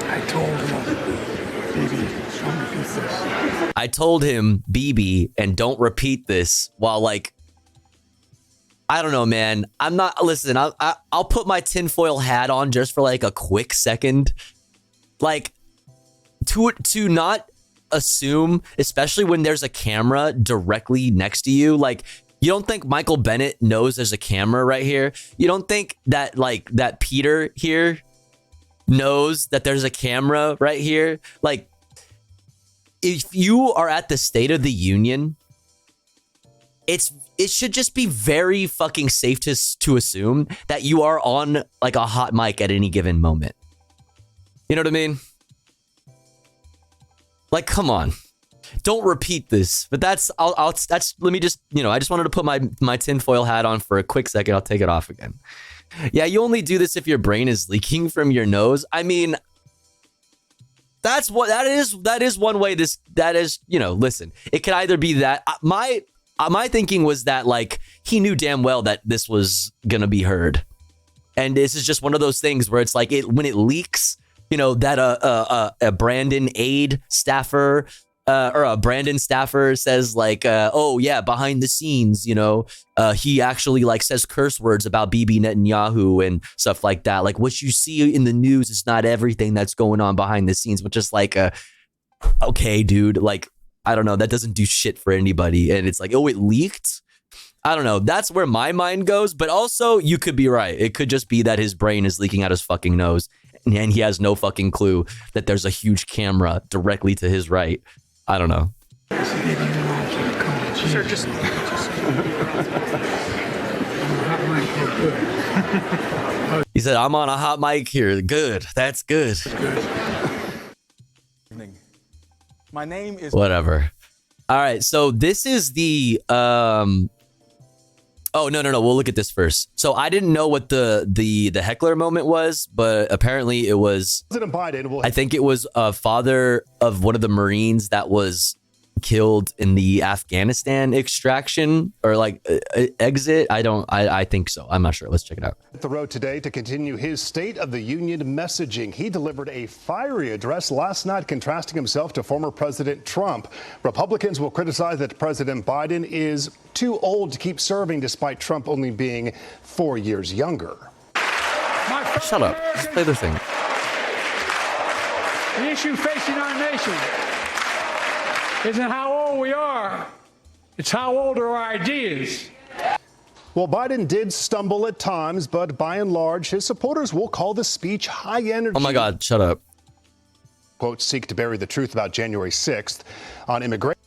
I told him, baby, don't repeat this. I told him, BB, and don't repeat this, while like, I don't know, man. I'm not, listen, I'll put my tinfoil hat on just for like a quick second. Like, to not assume, especially when there's a camera directly next to you, like, you don't think Michael Bennett knows there's a camera right here? You don't think that, like, that Peter here knows that there's a camera right here? Like, if you are at the State of the Union, it should just be very fucking safe to assume that you are on like a hot mic at any given moment. You know what I mean? Like, come on. Don't repeat this. But that's let me just, I just wanted to put my tinfoil hat on for a quick second. I'll take it off again. Yeah, you only do this if your brain is leaking from your nose. I mean, that is one way listen, it could either be that my thinking was that, like, he knew damn well that this was gonna be heard. And this is just one of those things where it's like when it leaks, you know, that a Brandon aide staffer or a Brandon staffer says like, oh yeah, behind the scenes, you know, he actually like says curse words about Bibi Netanyahu and stuff like that. Like what you see in the news is not everything that's going on behind the scenes, but just like, okay, dude, like, I don't know, that doesn't do shit for anybody. And it's like, oh, it leaked. I don't know. That's where my mind goes. But also, you could be right. It could just be that his brain is leaking out his fucking nose. And he has no fucking clue that there's a huge camera directly to his right. I don't know. Sir, just He said, I'm on a hot mic here. Good. That's good. My name is... Whatever. All right. So this is the... Oh, no. We'll look at this first. So I didn't know what the heckler moment was, but apparently it was... President Biden will... I think it was a father of one of the Marines that was killed in the Afghanistan extraction or like exit. I think so. I'm not sure. Let's check it out. The road today to continue his State of the Union messaging. He delivered a fiery address last night contrasting himself to former President Trump. Republicans will criticize that President Biden is too old to keep serving despite Trump only being 4 years younger. Shut up. Just play the thing. The issue facing our nation isn't how old we are, it's how old are our ideas. Well, Biden did stumble at times, but by and large, his supporters will call the speech high energy. Oh my God, shut up. Quote, seek to bury the truth about January 6th on immigration.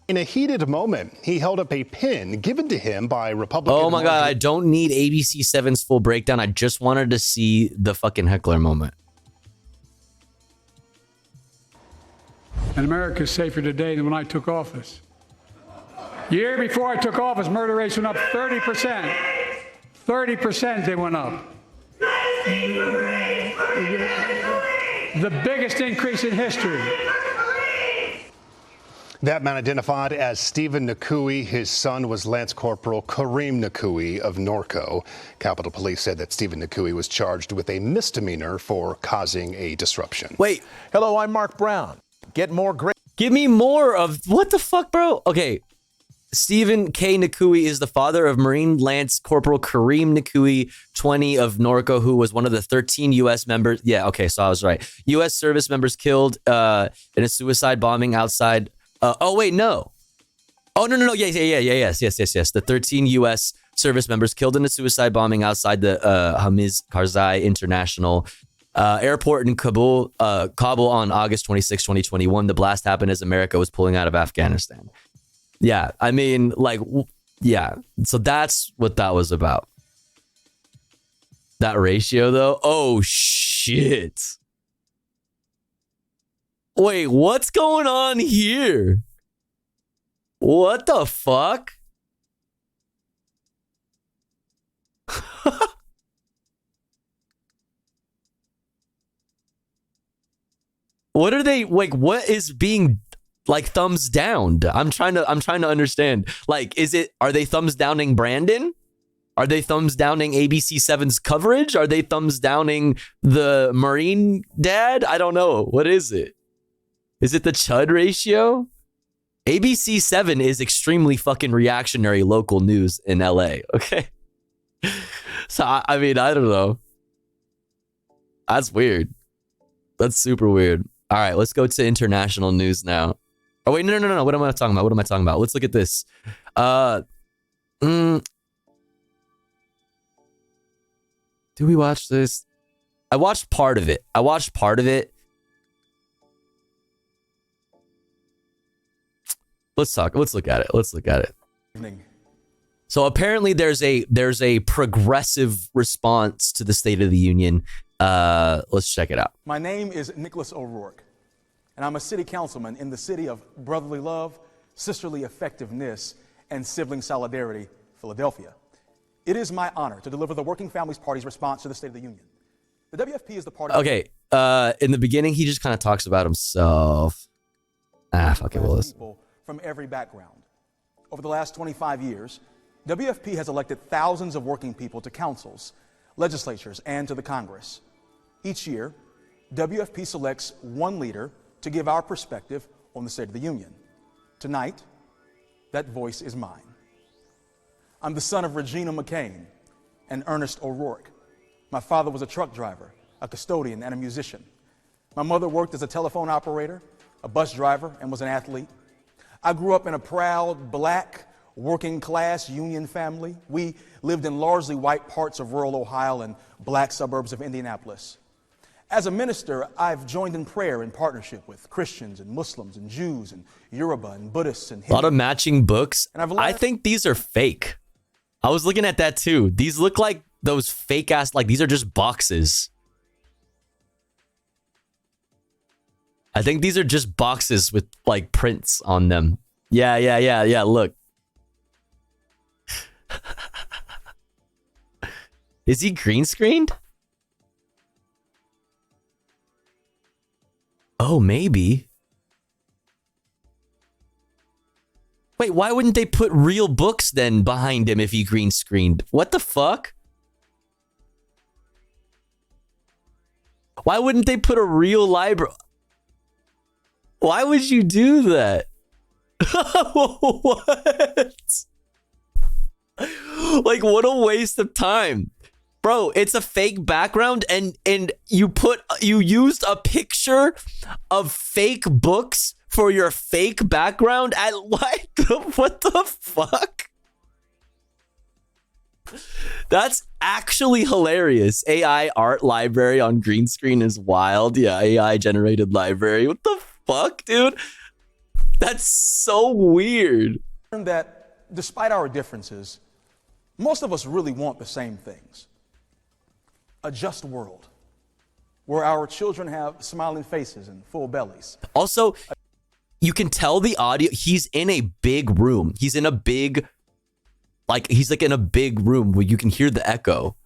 In a heated moment, he held up a pin given to him by Republican. Oh my God, I don't need ABC 7's full breakdown. I just wanted to see the fucking heckler moment. And America is safer today than when I took office. Year before I took office, murder rates went up 30%. 30% they went up. The biggest increase in history. That man identified as Stephen Nakui. His son was Lance Corporal Kareem Nakui of Norco. Capitol Police said that Stephen Nakui was charged with a misdemeanor for causing a disruption. Wait. Hello, I'm Mark Brown. Get more great. Give me more of what the fuck, bro? Okay. Stephen K. Nakui is the father of Marine Lance Corporal Kareem Nakui, 20 of Norco, who was one of the 13 U.S. members. Yeah, okay, so I was right. U.S. service members killed in a suicide bombing outside. Oh, wait, no. Oh, no. Yes. The 13 U.S. service members killed in a suicide bombing outside the Hamiz Karzai International Airport in Kabul on August 26, 2021. The blast happened as America was pulling out of Afghanistan. Yeah, I mean, like, yeah. So that's what that was about. That ratio, though? Oh, shit. Wait, what's going on here? What the fuck? What are they like? What is being like thumbs down? I'm trying to understand. Like, are they thumbs downing Brandon? Are they thumbs downing ABC 7's coverage? Are they thumbs downing the Marine dad? I don't know. What is it? Is it the Chud ratio? ABC 7 is extremely fucking reactionary local news in LA. Okay. So, I mean, I don't know. That's weird. That's super weird. All right, let's go to international news now. Oh, wait, no. What am I talking about? Let's look at this. Do we watch this? I watched part of it. Let's look at it. So apparently there's a progressive response to the State of the Union. Let's check it out. My name is Nicholas O'Rourke, and I'm a city councilman in the city of brotherly love, sisterly effectiveness, and sibling solidarity, Philadelphia. It is my honor to deliver the Working Families Party's response to the State of the Union. The WFP is the party... Okay, in the beginning, he just kind of talks about himself. Fuck it, Willis. People from every background. Over the last 25 years, WFP has elected thousands of working people to councils, legislatures, and to the Congress. Each year, WFP selects one leader to give our perspective on the State of the Union. Tonight, that voice is mine. I'm the son of Regina McCain and Ernest O'Rourke. My father was a truck driver, a custodian, and a musician. My mother worked as a telephone operator, a bus driver, and was an athlete. I grew up in a proud, black, working-class union family. We lived in largely white parts of rural Ohio and black suburbs of Indianapolis. As a minister, I've joined in prayer in partnership with Christians and Muslims and Jews and Yoruba and Buddhists and Hindus. A lot of matching books. And I think these are fake. I was looking at that too. These look like those fake ass, like these are just boxes. I think these are just boxes with like prints on them. Yeah, look. Is he green screened? Oh, maybe. Wait, why wouldn't they put real books then behind him if he green screened? What the fuck? Why wouldn't they put a real library? Why would you do that? What? Like, what a waste of time. Bro, it's a fake background and you used a picture of fake books for your fake background at what the fuck? That's actually hilarious. AI art library on green screen is wild. Yeah, AI generated library. What the fuck, dude? That's so weird. That despite our differences, most of us really want the same things. A just world where our children have smiling faces and full bellies. Also, you can tell the audio. He's in a big room. He's in a big, he's like in a big room where you can hear the echo.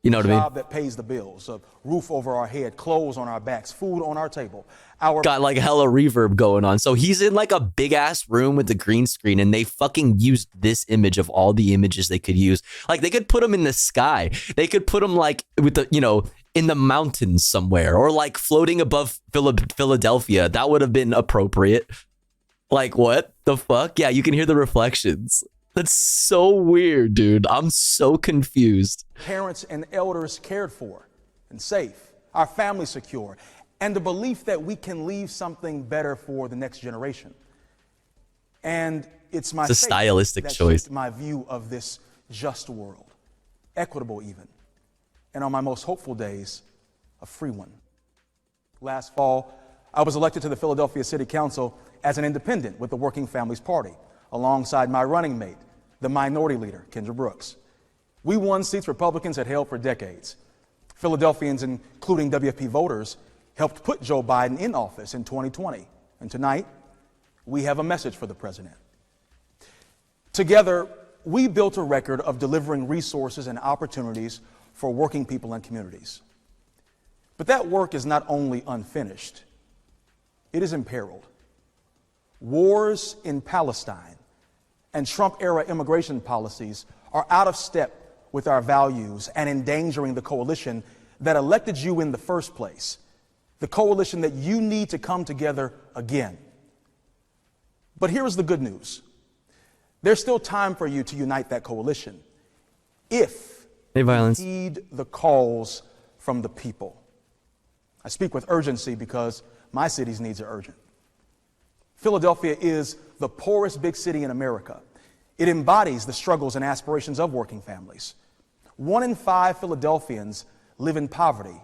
You know what I mean? A job that pays the bills, a roof over our head, clothes on our backs, food on our table. Our got like hella reverb going on. So he's in like a big ass room with the green screen and they fucking used this image of all the images they could use. Like they could put him in the sky. They could put him like with the, in the mountains somewhere or like floating above Philadelphia. That would have been appropriate. Like what the fuck? Yeah, you can hear the reflections. That's so weird, dude. I'm so confused. Parents and elders cared for and safe, our family secure, and the belief that we can leave something better for the next generation. And it's a stylistic choice. My view of this just world, equitable even, and on my most hopeful days, a free one. Last fall, I was elected to the Philadelphia City Council as an independent with the Working Families Party, alongside my running mate, the minority leader, Kendra Brooks. We won seats Republicans had held for decades. Philadelphians, including WFP voters, helped put Joe Biden in office in 2020. And tonight, we have a message for the president. Together, we built a record of delivering resources and opportunities for working people and communities. But that work is not only unfinished, it is imperiled. Wars in Palestine and Trump-era immigration policies are out of step with our values and endangering the coalition that elected you in the first place, the coalition that you need to come together again. But here's the good news. There's still time for you to unite that coalition if you heed the calls from the people. I speak with urgency because my city's needs are urgent. Philadelphia is the poorest big city in America. It embodies the struggles and aspirations of working families. 1 in 5 Philadelphians live in poverty.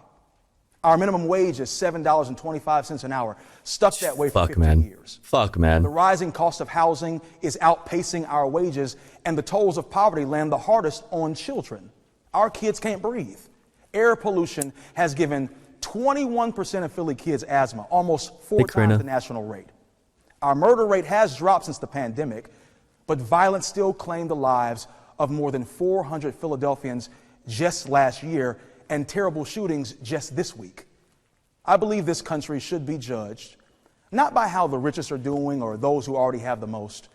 Our minimum wage is $7.25 an hour, stuck that way for 15 years. Fuck, man. The rising cost of housing is outpacing our wages, and the tolls of poverty land the hardest on children. Our kids can't breathe. Air pollution has given 21% of Philly kids asthma, almost 4 times the national rate. Our murder rate has dropped since the pandemic, but violence still claimed the lives of more than 400 Philadelphians just last year, and terrible shootings just this week. I believe this country should be judged not by how the richest are doing or those who already have the most,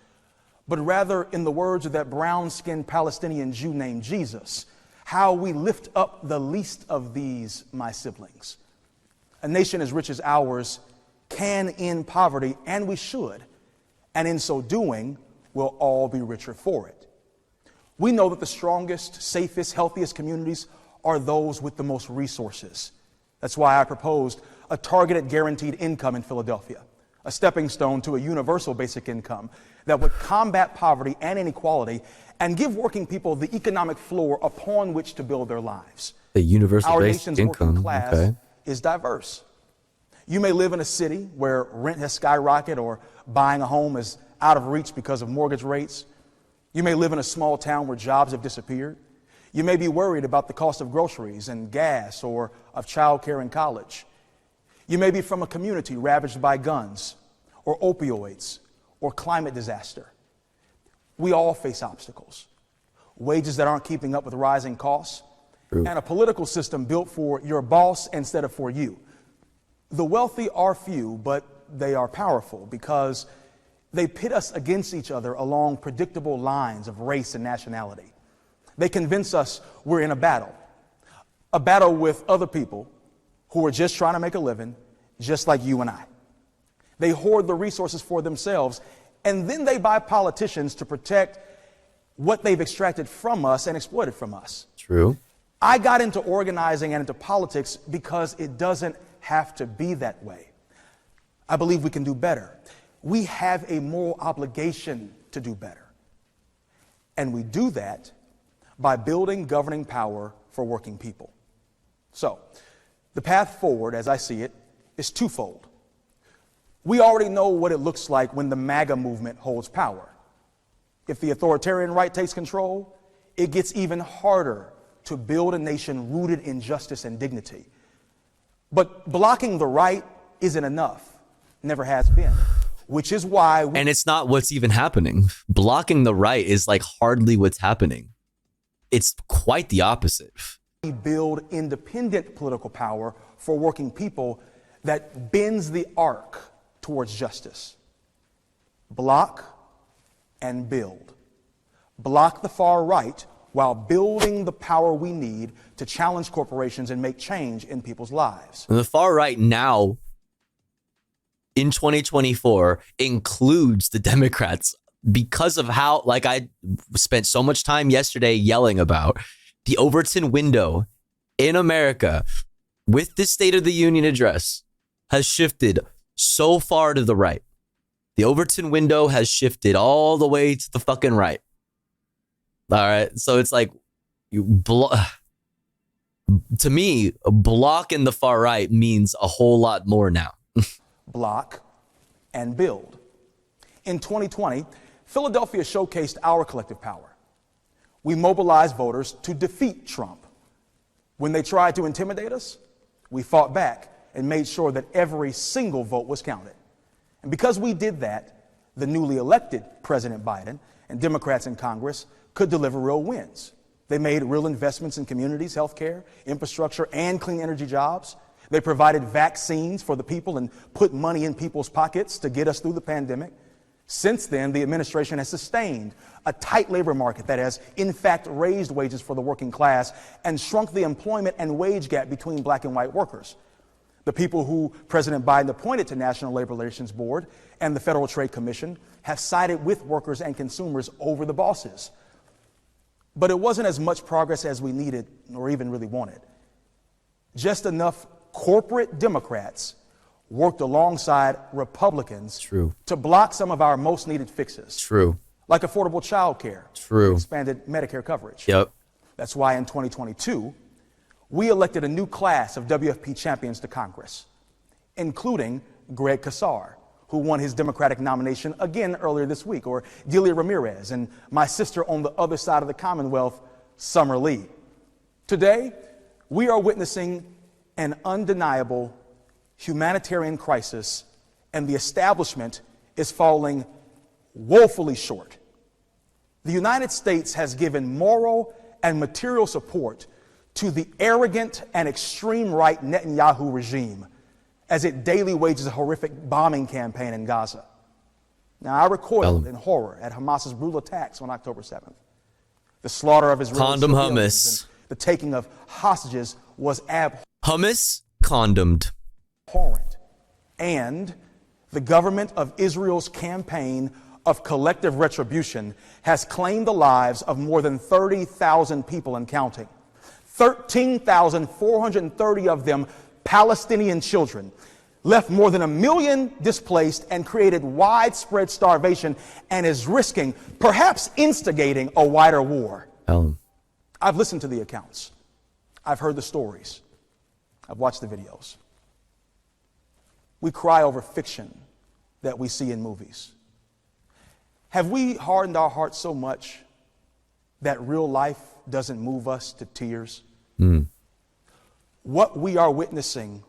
but rather, in the words of that brown-skinned Palestinian Jew named Jesus, how we lift up the least of these, my siblings. A nation as rich as ours can end poverty, and we should, and in so doing, we'll all be richer for it. We know that the strongest, safest, healthiest communities are those with the most resources. That's why I proposed a targeted guaranteed income in Philadelphia, a stepping stone to a universal basic income that would combat poverty and inequality and give working people the economic floor upon which to build their lives. The universal Our basic nation's income. working class Okay. is diverse. You may live in a city where rent has skyrocketed or buying a home is out of reach because of mortgage rates. You may live in a small town where jobs have disappeared. You may be worried about the cost of groceries and gas or of childcare in college. You may be from a community ravaged by guns or opioids or climate disaster. We all face obstacles, wages that aren't keeping up with rising costs, and a political system built for your boss instead of for you. The wealthy are few, but they are powerful because they pit us against each other along predictable lines of race and nationality. They convince us we're in a battle with other people who are just trying to make a living, just like you and I. They hoard the resources for themselves, and then they buy politicians to protect what they've extracted from us and exploited from us. True. I got into organizing and into politics because it doesn't have to be that way. I believe we can do better. We have a moral obligation to do better. And we do that by building governing power for working people. So, the path forward, as I see it, is twofold. We already know what it looks like when the MAGA movement holds power. If the authoritarian right takes control, it gets even harder to build a nation rooted in justice and dignity. But blocking the right isn't enough, never has been, which is why and it's not what's even happening. Blocking the right is like hardly what's happening. It's quite the opposite. We build independent political power for working people that bends the arc towards justice. Block and build. Block the far right while building the power we need to challenge corporations and make change in people's lives. And the far right now in 2024 includes the Democrats because of how, like I spent so much time yesterday yelling about the Overton window in America with the State of the Union address has shifted so far to the right. The Overton window has shifted all the way to the fucking right. All right. So it's like to me, blocking the far right means a whole lot more now. Block and build. In 2020, Philadelphia showcased our collective power. We mobilized voters to defeat Trump. When they tried to intimidate us, we fought back and made sure that every single vote was counted. And because we did that, the newly elected President Biden and Democrats in Congress could deliver real wins. They made real investments in communities, healthcare, infrastructure, and clean energy jobs. They provided vaccines for the people and put money in people's pockets to get us through the pandemic. Since then, the administration has sustained a tight labor market that has, in fact, raised wages for the working class and shrunk the employment and wage gap between black and white workers. The people who President Biden appointed to National Labor Relations Board and the Federal Trade Commission have sided with workers and consumers over the bosses. But it wasn't as much progress as we needed or even really wanted. Just enough corporate Democrats worked alongside Republicans to block some of our most needed fixes. True. Like affordable child care. True. Expanded Medicare coverage. Yep. That's why in 2022, we elected a new class of WFP champions to Congress, including Greg Casar, who won his Democratic nomination again earlier this week, or Delia Ramirez, and my sister on the other side of the Commonwealth, Summer Lee. Today, we are witnessing an undeniable humanitarian crisis, and the establishment is falling woefully short. The United States has given moral and material support to the arrogant and extreme right Netanyahu regime as it daily wages a horrific bombing campaign in Gaza. Now, I recoiled in horror at Hamas's brutal attacks on October 7th. The slaughter of Israeli Condom civilians hummus. and the taking of hostages was Hummus condomed. abhorrent. And the government of Israel's campaign of collective retribution has claimed the lives of more than 30,000 people and counting. 13,430 of them Palestinian children, left more than 1 million displaced and created widespread starvation and is risking, perhaps instigating, a wider war. I've listened to the accounts. I've heard the stories. I've watched the videos. We cry over fiction that we see in movies. Have we hardened our hearts so much that real life doesn't move us to tears? What we are witnessing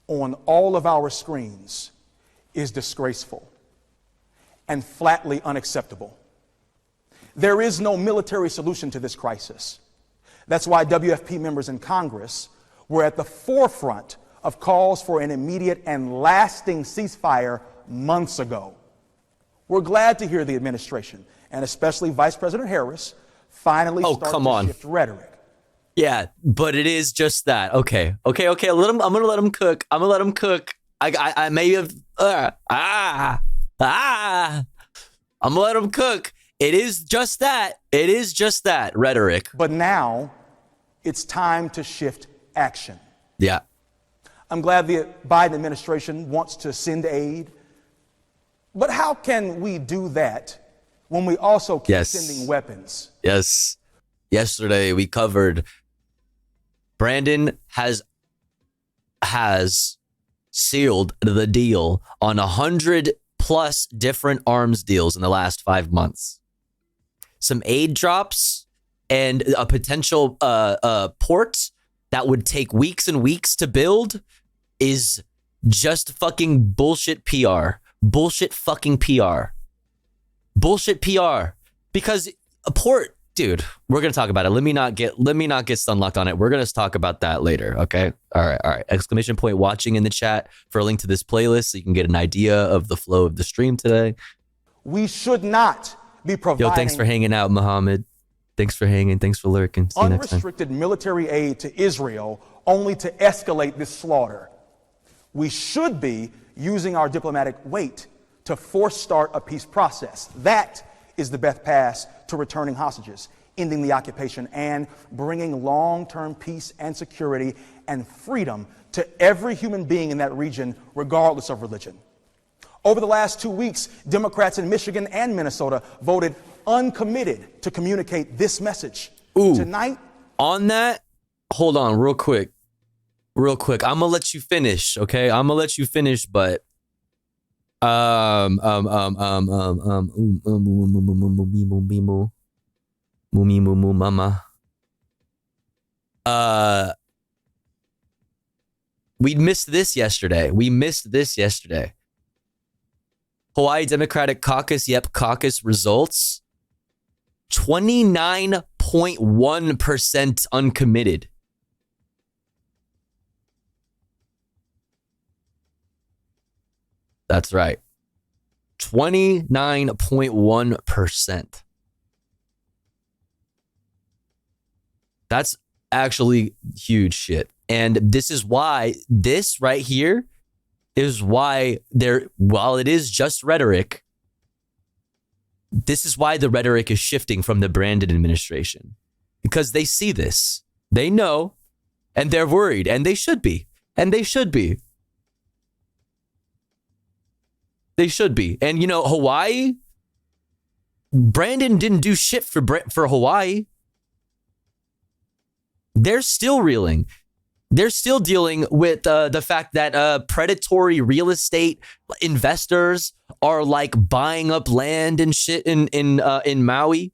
on all of our screens is disgraceful and flatly unacceptable. There is no military solution to this crisis. That's why WFP members in Congress were at the forefront of calls for an immediate and lasting ceasefire months ago. We're glad to hear the administration, and especially Vice President Harris, finally start to shift rhetoric. Yeah, but it is just that. Okay. I'm gonna let him cook. I may have. I'm gonna let him cook. It is just that. Rhetoric. But now, it's time to shift action. Yeah. I'm glad the Biden administration wants to send aid. But how can we do that when we also keep sending weapons? Yes. Yesterday we covered Brandon has sealed the deal on 100+ different arms deals in the last 5 months. Some aid drops and a potential port that would take weeks and weeks to build is just fucking bullshit PR. Bullshit fucking PR. Bullshit PR. Because a port, dude, we're gonna talk about it. Let me not get stunlocked on it. We're gonna talk about that later. Okay. All right. Exclamation point watching in the chat for a link to this playlist so you can get an idea of the flow of the stream today. We should not be providing. Yo, thanks for hanging out, Muhammad. Thanks for hanging. Thanks for lurking. See you next time. Unrestricted military aid to Israel only to escalate this slaughter. We should be using our diplomatic weight to force start a peace process. That is the best path to returning hostages, ending the occupation, and bringing long-term peace and security and freedom to every human being in that region, regardless of religion. Over the last 2 weeks, Democrats in Michigan and Minnesota voted uncommitted to communicate this message. Tonight, on that, hold on real quick. I'm gonna let you finish, okay? But mama. We missed this yesterday. Hawaii Democratic Caucus, caucus results. 29.1% uncommitted. That's right. 29.1%. That's actually huge shit. And this is why this right here is why while it is just rhetoric, this is why the rhetoric is shifting from the Brandon administration. Because they see this. They know, and they're worried, and they should be. They should be. And, Hawaii, Brandon didn't do shit for Hawaii. They're still reeling. They're still dealing with the fact that predatory real estate investors are like buying up land and shit in Maui.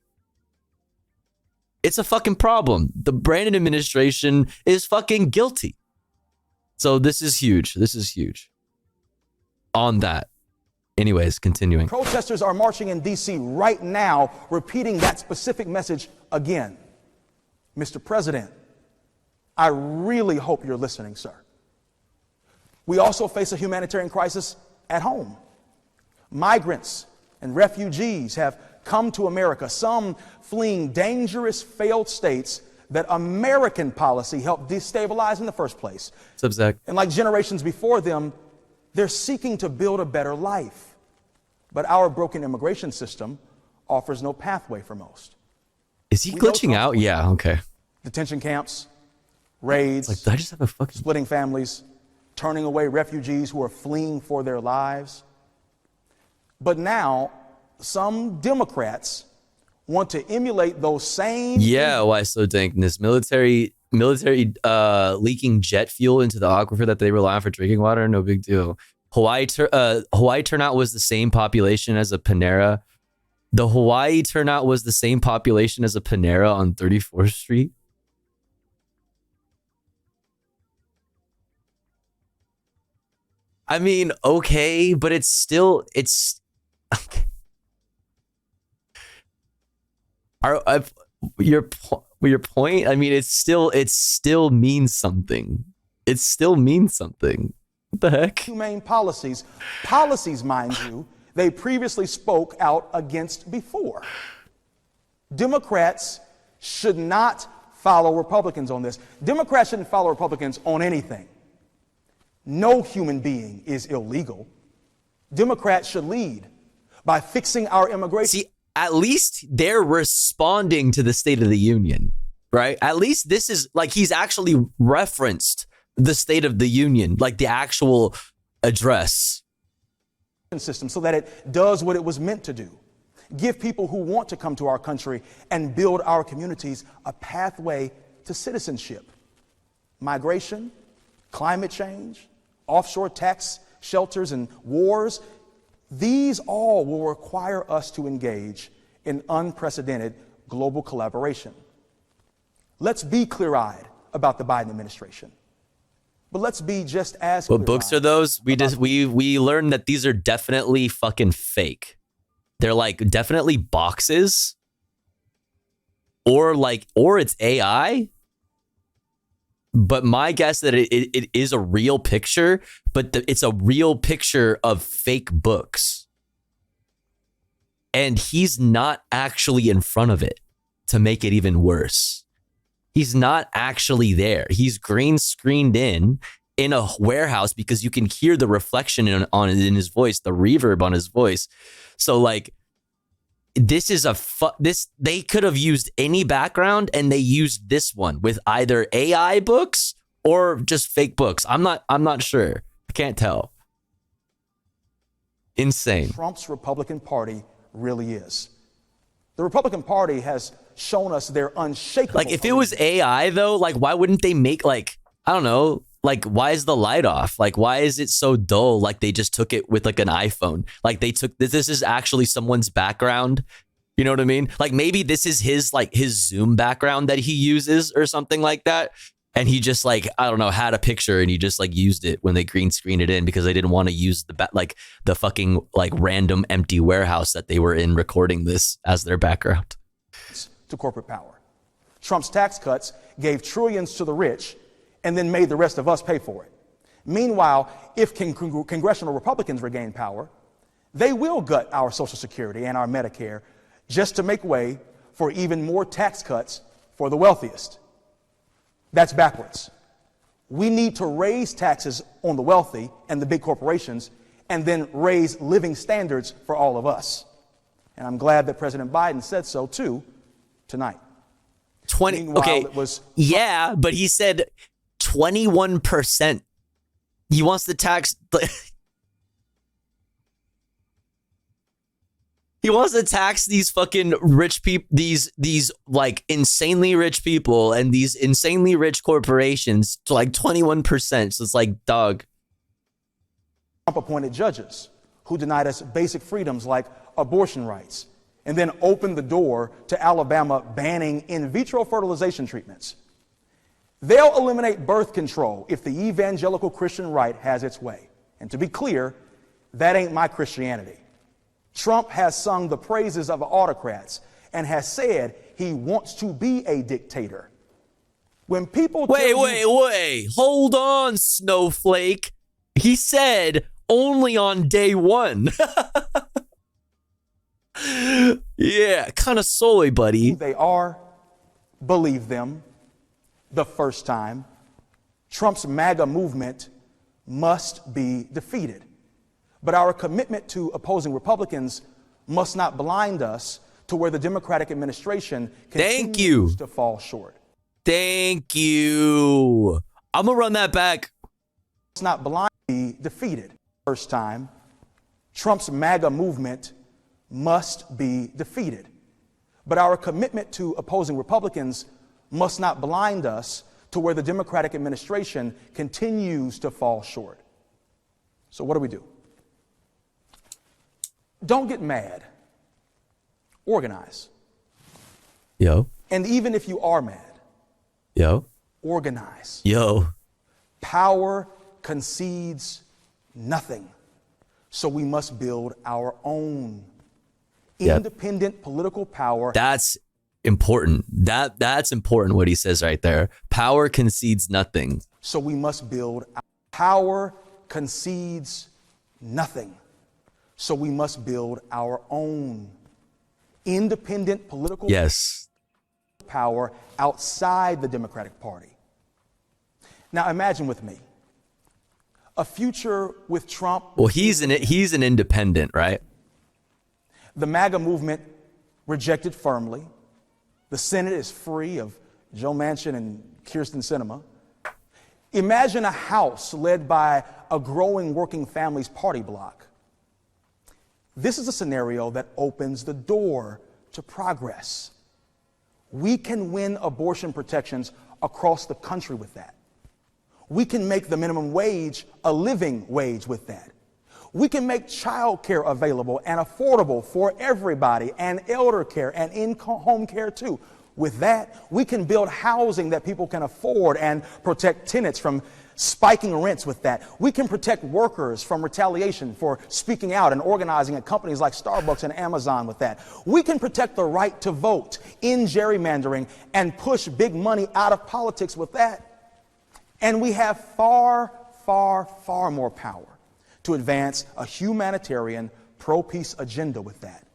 It's a fucking problem. The Brandon administration is fucking guilty. So this is huge. On that. Anyways, continuing. Protesters are marching in D.C. right now, repeating that specific message again. Mr. President, I really hope you're listening, sir. We also face a humanitarian crisis at home. Migrants and refugees have come to America, some fleeing dangerous, failed states that American policy helped destabilize in the first place. What's up, Zach? And like generations before them, they're seeking to build a better life. But our broken immigration system offers no pathway for most. Is he glitching out? Yeah, okay. Detention camps, raids, Like, did I just have a fucking... splitting families, turning away refugees who are fleeing for their lives. But now, some Democrats want to emulate those same... Yeah, why so dankness? Military leaking jet fuel into the aquifer that they rely on for drinking water, no big deal. Hawaii turnout was the same population as a Panera. The Hawaii turnout was the same population as a Panera on 34th Street. I mean, okay, but it's still, it's... Your point? I mean, it still means something. It still means something. What the heck? Humane policies, mind you, they previously spoke out against before. Democrats should not follow Republicans on this. Democrats shouldn't follow Republicans on anything. No human being is illegal. Democrats should lead by fixing our immigration. See, at least they're responding to the State of the Union, right? At least this is like he's actually referenced the State of the Union, like the actual address. System so that it does what it was meant to do. Give people who want to come to our country and build our communities a pathway to citizenship. Migration, climate change, offshore tax shelters and wars, these all will require us to engage in unprecedented global collaboration. Let's be clear-eyed about the Biden administration. But let's be just as What books are those? We learned that these are definitely fucking fake. They're like definitely boxes. Or it's AI. But my guess that it is a real picture, but it's a real picture of fake books. And he's not actually in front of it to make it even worse. He's not actually there. He's green screened in a warehouse because you can hear the reflection in his voice, the reverb on his voice. So like, this is they could have used any background and they used this one with either AI books or just fake books. I'm not sure. I can't tell. Insane. Trump's Republican Party really is. The Republican Party has shown us their unshakable. Like if it was AI though, like why wouldn't they make like, I don't know, like why is the light off? Like why is it so dull? Like they just took it with like an iPhone. Like they took this is actually someone's background. You know what I mean? Like maybe this is his Zoom background that he uses or something like that. And he just like, I don't know, had a picture and he just like used it when they green screened it in because they didn't want to use the fucking like random empty warehouse that they were in recording this as their background. To corporate power. Trump's tax cuts gave trillions to the rich and then made the rest of us pay for it. Meanwhile, if congressional Republicans regain power, they will gut our Social Security and our Medicare just to make way for even more tax cuts for the wealthiest. That's backwards. We need to raise taxes on the wealthy and the big corporations and then raise living standards for all of us. And I'm glad that President Biden said so too tonight. 20. Meanwhile, okay. Yeah, but he said 21%. He wants the tax. He wants to tax these fucking rich people, these like insanely rich people and these insanely rich corporations to like 21%. So it's like, dog. Trump appointed judges who denied us basic freedoms like abortion rights and then opened the door to Alabama banning in vitro fertilization treatments. They'll eliminate birth control if the evangelical Christian right has its way. And to be clear, that ain't my Christianity. Trump has sung the praises of autocrats and has said he wants to be a dictator. When people wait, hold on, snowflake. He said only on day one. Yeah, kind of soy, buddy. Who they are, believe them the first time. Trump's MAGA movement must be defeated. But our commitment to opposing Republicans must not blind us to where the Democratic administration continues to fall short. Thank you. I'm going to run that back. Must not blind be defeated. First time. Trump's MAGA movement must be defeated. But our commitment to opposing Republicans must not blind us to where the Democratic administration continues to fall short. So what do? Don't get mad. Organize. Yo. And even if you are mad, organize. Power concedes nothing. So we must build our own independent political power. That's important. That's important what he says right there. Power concedes nothing. So we must build power concedes nothing. So we must build our own independent political power outside the Democratic Party. Now imagine with me a future with Trump. Well, he's an independent, right? The MAGA movement rejected firmly. The Senate is free of Joe Manchin and Kyrsten Sinema. Imagine a House led by a growing working families party bloc. This is a scenario that opens the door to progress. We can win abortion protections across the country with that. We can make the minimum wage a living wage with that. We can make child care available and affordable for everybody, and elder care and in-home care too. With that, we can build housing that people can afford and protect tenants from spiking rents with that. We can protect workers from retaliation for speaking out and organizing at companies like Starbucks and Amazon with that. We can protect the right to vote in gerrymandering and push big money out of politics with that. And we have far, far, far more power to advance a humanitarian pro-peace agenda with that,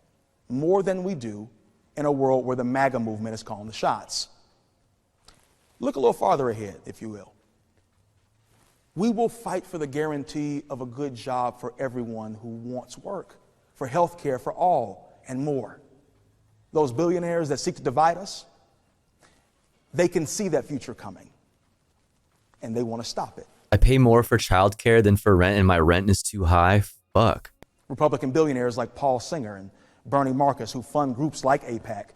more than we do in a world where the MAGA movement is calling the shots. Look a little farther ahead, if you will. We will fight for the guarantee of a good job for everyone who wants work, for health care for all, and more. Those billionaires that seek to divide us, they can see that future coming, and they want to stop it. I pay more for childcare than for rent, and my rent is too high. Fuck. Republican billionaires like Paul Singer and Bernie Marcus, who fund groups like AIPAC,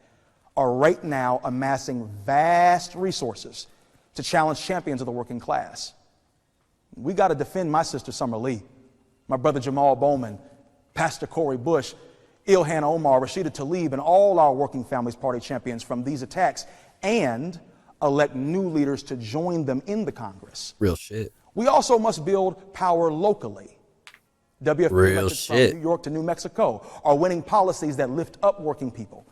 are right now amassing vast resources to challenge champions of the working class. We got to defend my sister Summer Lee, my brother Jamal Bowman, Pastor Corey Bush, Ilhan Omar, Rashida Tlaib, and all our Working Families Party champions from these attacks, and elect new leaders to join them in the Congress. Real shit. We also must build power locally. WFP electeds from New York to New Mexico are winning policies that lift up working people.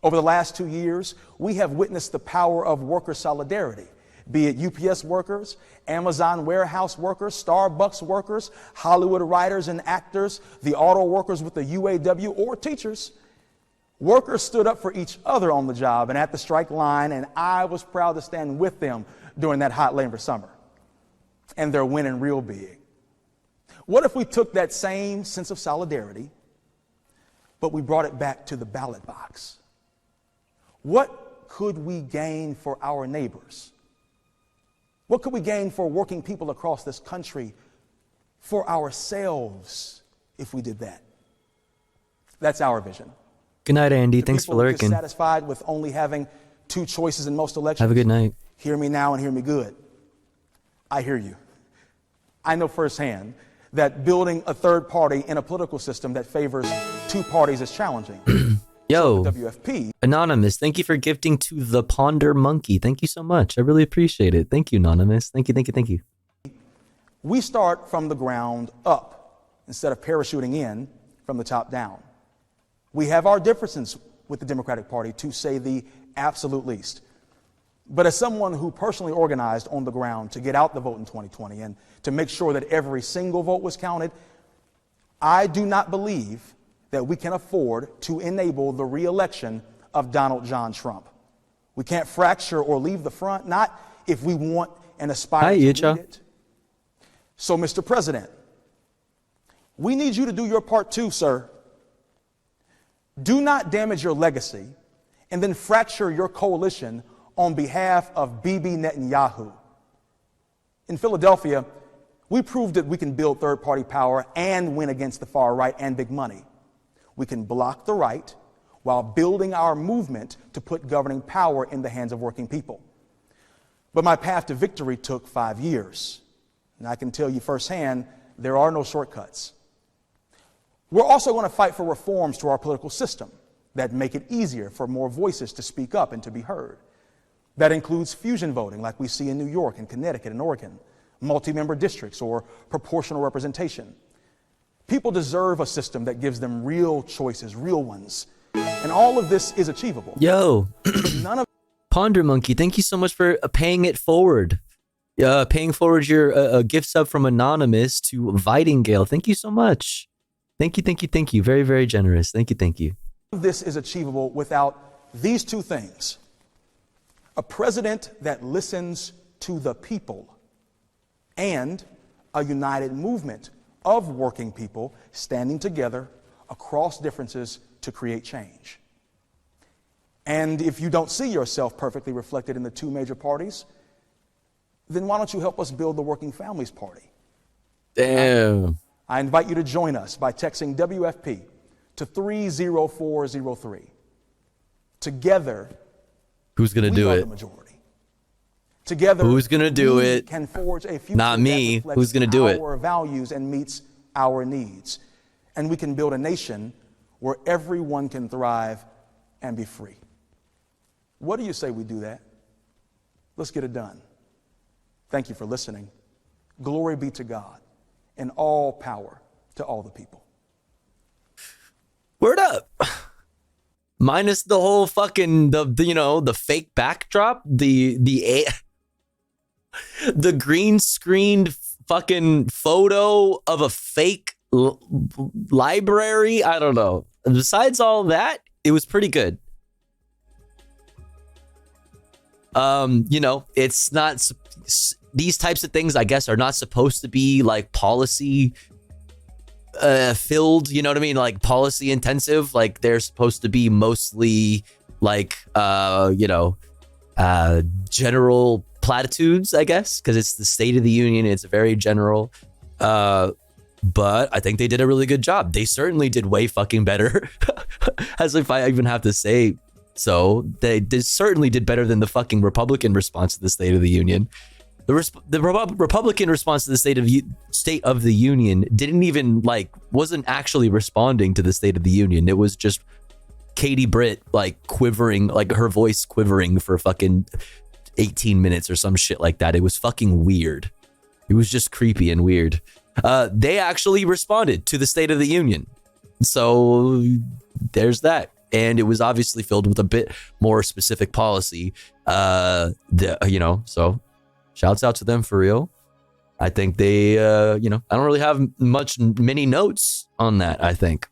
Over the last 2 years, we have witnessed the power of worker solidarity, be it UPS workers, Amazon warehouse workers, Starbucks workers, Hollywood writers and actors, the auto workers with the UAW, or teachers. Workers stood up for each other on the job and at the strike line, and I was proud to stand with them during that hot labor summer. And they're winning real big. What if we took that same sense of solidarity, but we brought it back to the ballot box? What could we gain for our neighbors? What could we gain for working people across this country, for ourselves, if we did that? That's our vision. Good night, Andy. Thanks for lurking. Satisfied with only having two choices in most elections? Have a good night. Hear me now and hear me good. I hear you. I know firsthand that building a third party in a political system that favors two parties is challenging. Yo, so WFP. Anonymous, thank you for gifting to the Ponder Monkey. Thank you so much. I really appreciate it. Thank you, Anonymous. Thank you, thank you, thank you. We start from the ground up instead of parachuting in from the top down. We have our differences with the Democratic Party, to say the absolute least. But as someone who personally organized on the ground to get out the vote in 2020 and to make sure that every single vote was counted, I do not believe that we can afford to enable the re-election of Donald John Trump. We can't fracture or leave the front, not if we want and aspire to lead it. So, Mr. President, we need you to do your part too, sir. Do not damage your legacy and then fracture your coalition on behalf of Bibi Netanyahu. In Philadelphia, we proved that we can build third-party power and win against the far right and big money. We can block the right while building our movement to put governing power in the hands of working people. But my path to victory took 5 years. And I can tell you firsthand, there are no shortcuts. We're also going to fight for reforms to our political system that make it easier for more voices to speak up and to be heard. That includes fusion voting like we see in New York and Connecticut and Oregon, multi-member districts or proportional representation. People deserve a system that gives them real choices, real ones. And all of this is achievable. Yo, none of Ponder Monkey, thank you so much for paying it forward. Paying forward your gift sub from Anonymous to Vitingale. Thank you so much. Thank you, thank you, thank you. Very, very generous. Thank you, thank you. This is achievable without these two things. A president that listens to the people and a united movement of working people standing together across differences to create change. And if you don't see yourself perfectly reflected in the two major parties, then why don't you help us build the Working Families Party? Damn. I invite you to join us by texting WFP to 30403. Together, who's gonna do it? Together, who's gonna do it? Can forge a future Not me. that Who's gonna do it? Our values and meets our needs, and we can build a nation where everyone can thrive and be free. What do you say we do that? Let's get it done. Thank you for listening. Glory be to God, and all power to all the people. Word up. Minus the whole fucking the fake backdrop, the green screened fucking photo of a fake library. I don't know. Besides all that, it was pretty good. It's not, these types of things, I guess, are not supposed to be like policy filled, you know what I mean? Like policy intensive. Like they're supposed to be mostly like, general platitudes, I guess, because it's the State of the Union. It's very general. But I think they did a really good job. They certainly did way fucking better. As if I even have to say so. They certainly did better than the fucking Republican response to the State of the Union. The Republican response to the State of the Union didn't even wasn't actually responding to the State of the Union. It was just Katie Britt quivering, her voice quivering for fucking 18 minutes or some shit like that. It was fucking weird. It was just creepy and weird. They actually responded to the State of the Union. So there's that. And it was obviously filled with a bit more specific policy. So shouts out to them for real. I think they, I don't really have many notes on that, I think.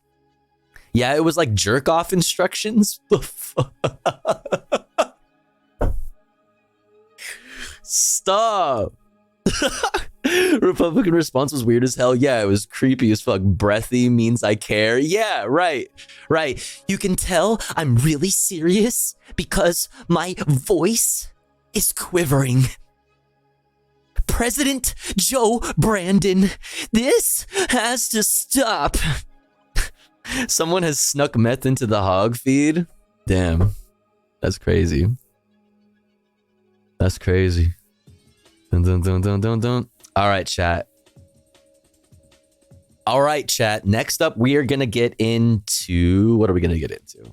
Yeah, it was like jerk off instructions. Stop. Republican response was weird as hell. Yeah, it was creepy as fuck. Breathy means I care. Yeah, right. You can tell I'm really serious because my voice is quivering. President Joe Brandon, this has to stop. Someone has snuck meth into the hog feed. Damn, that's crazy. That's crazy. Dun. All right, chat. Next up, we are going to get into... What are we going to get into?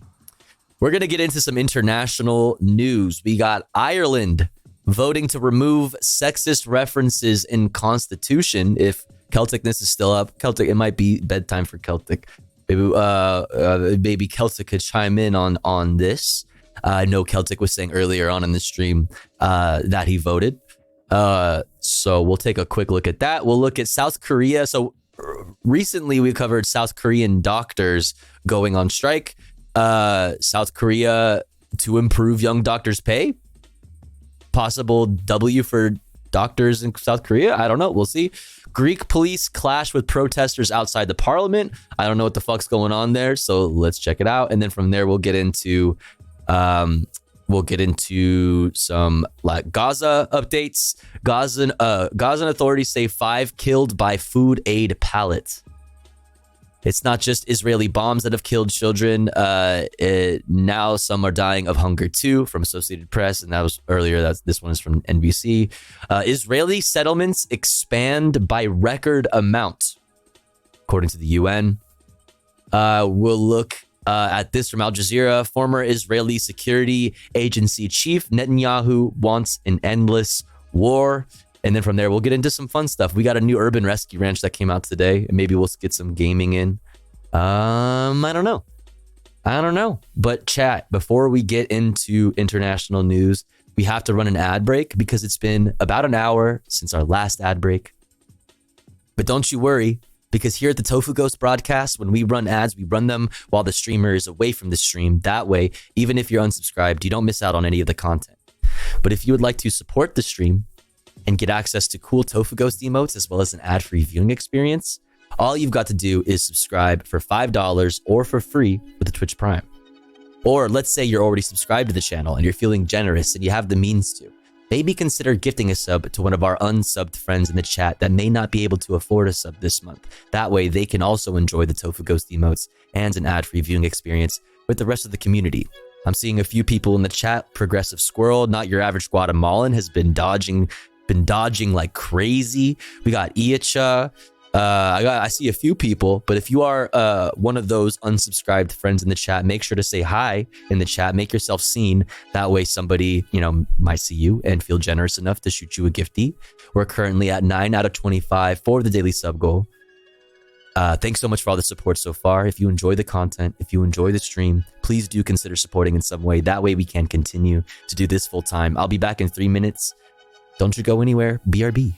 We're going to get into some international news. We got Ireland voting to remove sexist references in Constitution. If Celticness is still up, it might be bedtime for Celtic. Maybe Celtic could chime in on this. I know Celtic was saying earlier on in the stream that he voted. So we'll take a quick look at that. We'll look at South Korea. So recently we covered South Korean doctors going on strike. South Korea to improve young doctors' pay. Possible W for doctors in South Korea. I don't know. We'll see. Greek police clash with protesters outside the parliament. I don't know what the fuck's going on there. So let's check it out. And then from there, we'll get into some like Gaza updates. Gazan authorities say 5 killed by food aid pallets. It's not just Israeli bombs that have killed children. Now some are dying of hunger too, from Associated Press, and that was earlier. This one is from NBC. Israeli settlements expand by record amount, according to the UN. We'll look at this from Al Jazeera. Former Israeli security agency chief Netanyahu wants an endless war. And then from there, we'll get into some fun stuff. We got a new urban rescue ranch that came out today. And maybe we'll get some gaming in. I don't know. But chat, before we get into international news, we have to run an ad break because it's been about an hour since our last ad break. But don't you worry, because here at the Tofu Ghost broadcast, when we run ads, we run them while the streamer is away from the stream. That way, even if you're unsubscribed, you don't miss out on any of the content. But if you would like to support the stream and get access to cool Tofu Ghost emotes as well as an ad-free viewing experience, all you've got to do is subscribe for $5 or for free with the Twitch Prime. Or let's say you're already subscribed to the channel and you're feeling generous and you have the means to. Maybe consider gifting a sub to one of our unsubbed friends in the chat that may not be able to afford a sub this month. That way they can also enjoy the Tofu Ghost emotes and an ad-free viewing experience with the rest of the community. I'm seeing a few people in the chat. Progressive Squirrel, not your average Guatemalan, has been dodging like crazy. We got Iacha. I see a few people, but if you are one of those unsubscribed friends in the chat, make sure to say hi in the chat. Make yourself seen. That way somebody, might see you and feel generous enough to shoot you a gifty. We're currently at 9 out of 25 for the daily sub goal. Thanks so much for all the support so far. If you enjoy the content, if you enjoy the stream, please do consider supporting in some way. That way we can continue to do this full time. I'll be back in 3 minutes. Don't you go anywhere. BRB.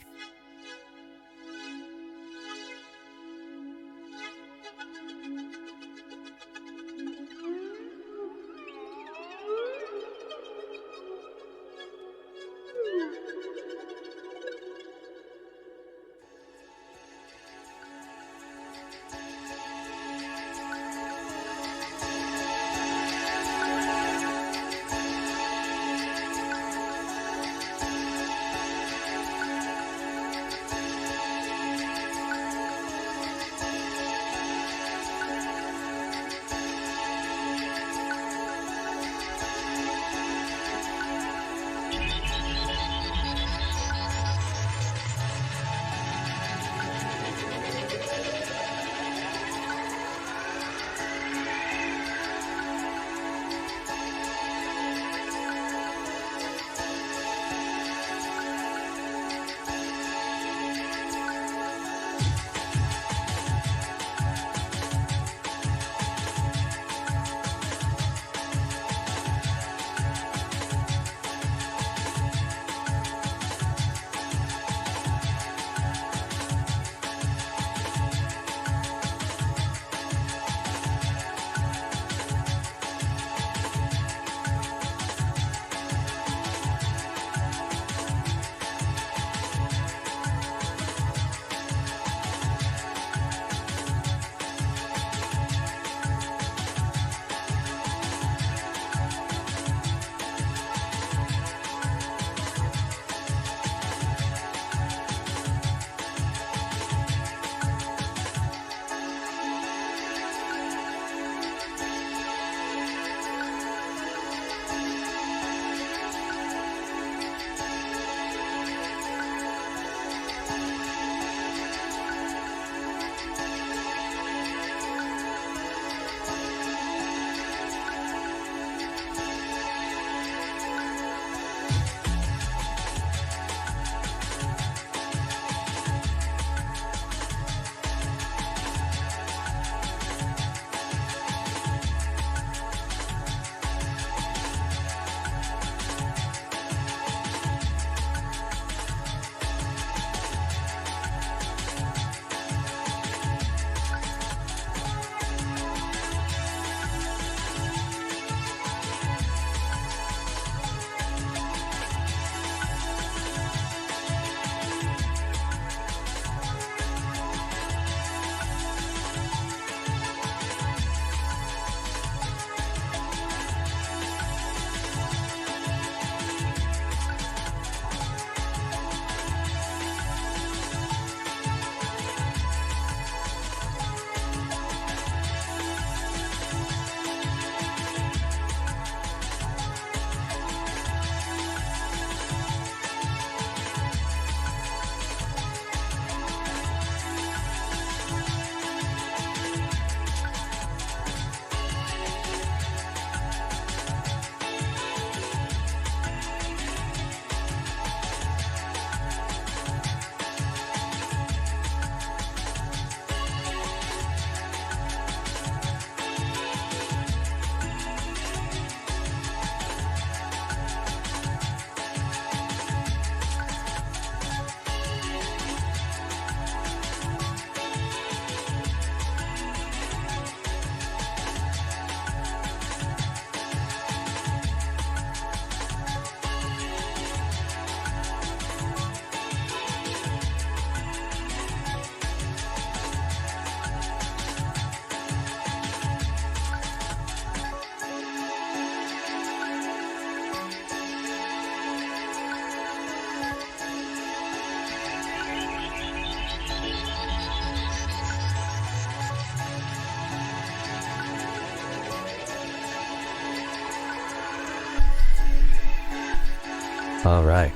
All right,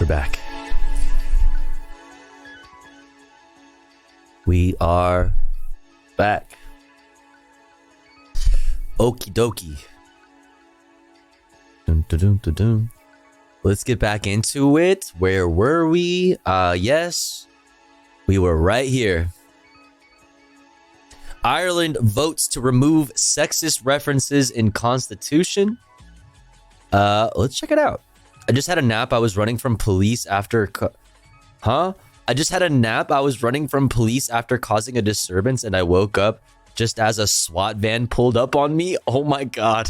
we're back. We are back. Okie dokie. Dun, dun, dun, dun, dun. Let's get back into it. Where were we? Yes, we were right here. Ireland votes to remove sexist references in Constitution. Let's check it out. I just had a nap. I was running from police after... I just had a nap. I was running from police after causing a disturbance, and I woke up just as a SWAT van pulled up on me. Oh my god.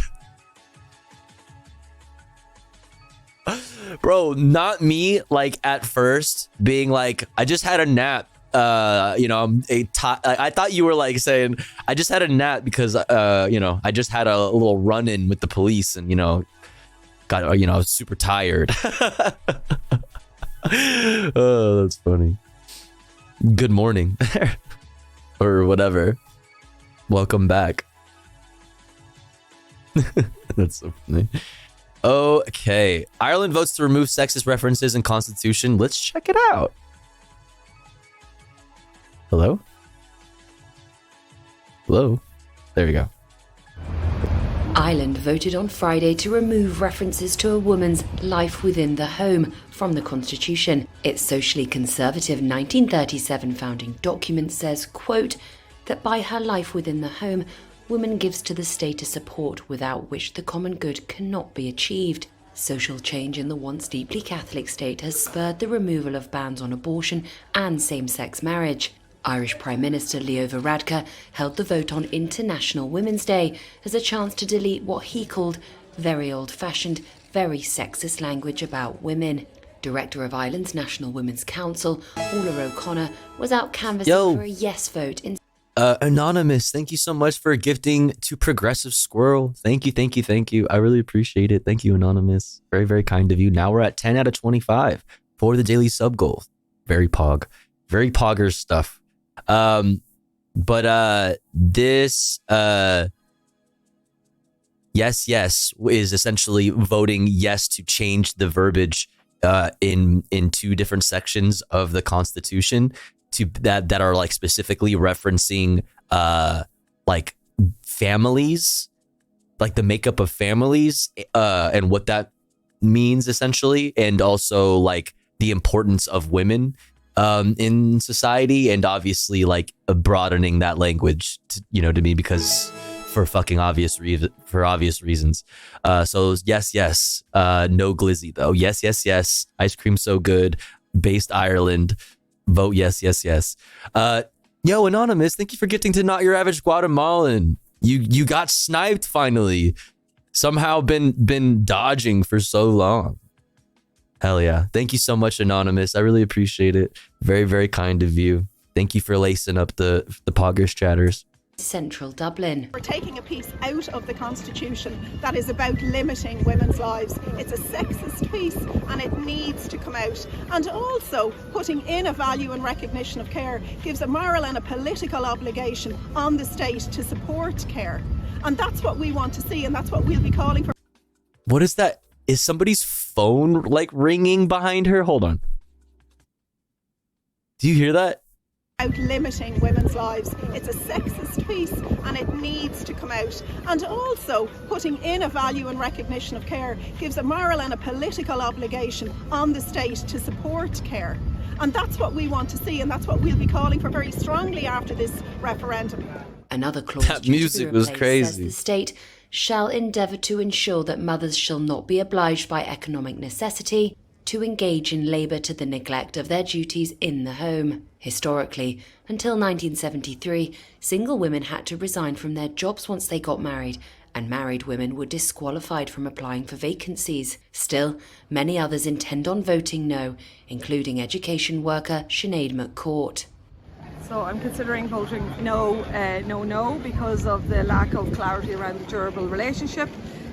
Bro, not me, like, at first, being like, I just had a nap. You know, I thought you were like saying, I just had a nap because, you know, I just had a little run-in with the police and, you know, got, you know, super tired. Oh, that's funny. Good morning. Or whatever. Welcome back. That's so funny. Okay. Ireland votes to remove sexist references in Constitution. Let's check it out. Hello? Hello? There we go. Ireland voted on Friday to remove references to a woman's life within the home from the Constitution. Its socially conservative 1937 founding document says, quote, that by her life within the home, woman gives to the state a support without which the common good cannot be achieved. Social change in the once deeply Catholic state has spurred the removal of bans on abortion and same-sex marriage. Irish Prime Minister Leo Varadkar held the vote on International Women's Day as a chance to delete what he called very old-fashioned, very sexist language about women. Director of Ireland's National Women's Council, Orla O'Connor, was out canvassing for a yes vote in... Anonymous, thank you so much for gifting to Progressive Squirrel. Thank you, thank you, thank you. I really appreciate it. Thank you, Anonymous. Very, very kind of you. Now we're at 10 out of 25 for the daily sub goal. Very pog. Very poggers stuff. This yes is essentially voting yes to change the verbiage in two different sections of the Constitution to that are like specifically referencing like families, like the makeup of families and what that means essentially, and also like the importance of women in society, and obviously like broadening that language to, you know, to me, because for fucking obvious reasons. So yes, no glizzy though. Yes, ice cream so good, based Ireland, vote yes. Yo, Anonymous, thank you for getting to Not Your Average Guatemalan. You got sniped finally. Somehow been dodging for so long. Hell yeah. Thank you so much, Anonymous. I really appreciate it. Very, very kind of you. Thank you for lacing up the poggers chatters. Central Dublin. We're taking a piece out of the Constitution that is about limiting women's lives. It's a sexist piece and it needs to come out. And also putting in a value and recognition of care gives a moral and a political obligation on the state to support care. And that's what we want to see, and that's what we'll be calling for. What is that? Is somebody's phone like ringing behind her? Hold on. Do you hear that? Out limiting women's lives. It's a sexist piece and it needs to come out. And also putting in a value and recognition of care gives a moral and a political obligation on the state to support care. And that's what we want to see, and that's what we'll be calling for very strongly after this referendum. Another clause that music was crazy. Says the state shall endeavour to ensure that mothers shall not be obliged by economic necessity to engage in labour to the neglect of their duties in the home. Historically, until 1973, single women had to resign from their jobs once they got married, and married women were disqualified from applying for vacancies. Still, many others intend on voting no, including education worker Sinead McCourt. So I'm considering voting no, because of the lack of clarity around the durable relationship.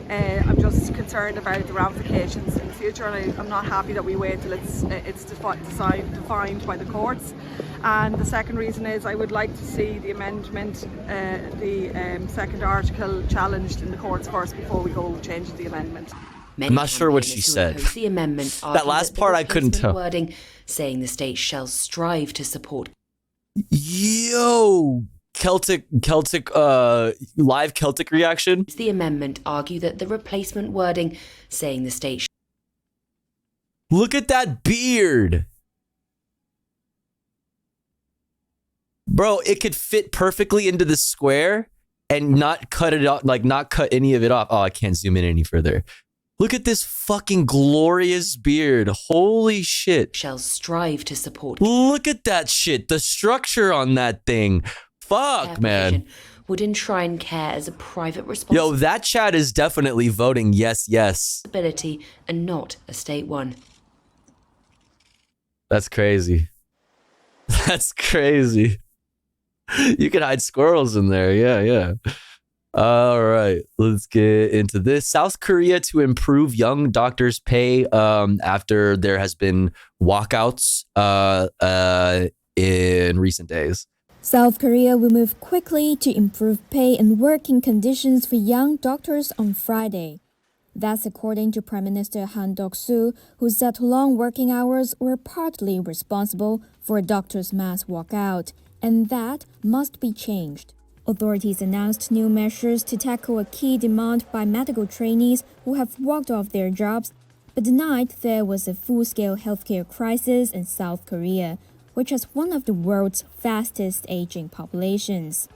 I'm just concerned about the ramifications in the future, and I'm not happy that we wait till it's defined by the courts. And the second reason is I would like to see the amendment, the second article challenged in the courts first before we go changing the amendment. Many I'm not sure what she campaigners who said. oppose the amendment That argue last the part I couldn't replacement tell. wording, saying the state shall strive to support. Yo, Celtic, live Celtic reaction. The amendment argue that the replacement wording, saying the state. Look at that beard. Bro, it could fit perfectly into the square and not cut it off, like not cut any of it off. Oh, I can't zoom in any further. Look at this fucking glorious beard. Holy shit. Shall strive to support. Look at that shit. The structure on that thing. Fuck, man. Would enshrine care as a private Yo, responsibility that chat is definitely voting yes, yes. and not a state one. That's crazy. That's crazy. You can hide squirrels in there. Yeah, yeah. All right, let's get into this. South Korea to improve young doctors' pay after there has been walkouts in recent days. South Korea will move quickly to improve pay and working conditions for young doctors on Friday. That's according to Prime Minister Han Dok-soo, who said long working hours were partly responsible for doctors' mass walkout, and that must be changed. Authorities announced new measures to tackle a key demand by medical trainees who have walked off their jobs, but denied there was a full-scale healthcare crisis in South Korea, which has one of the world's fastest aging populations.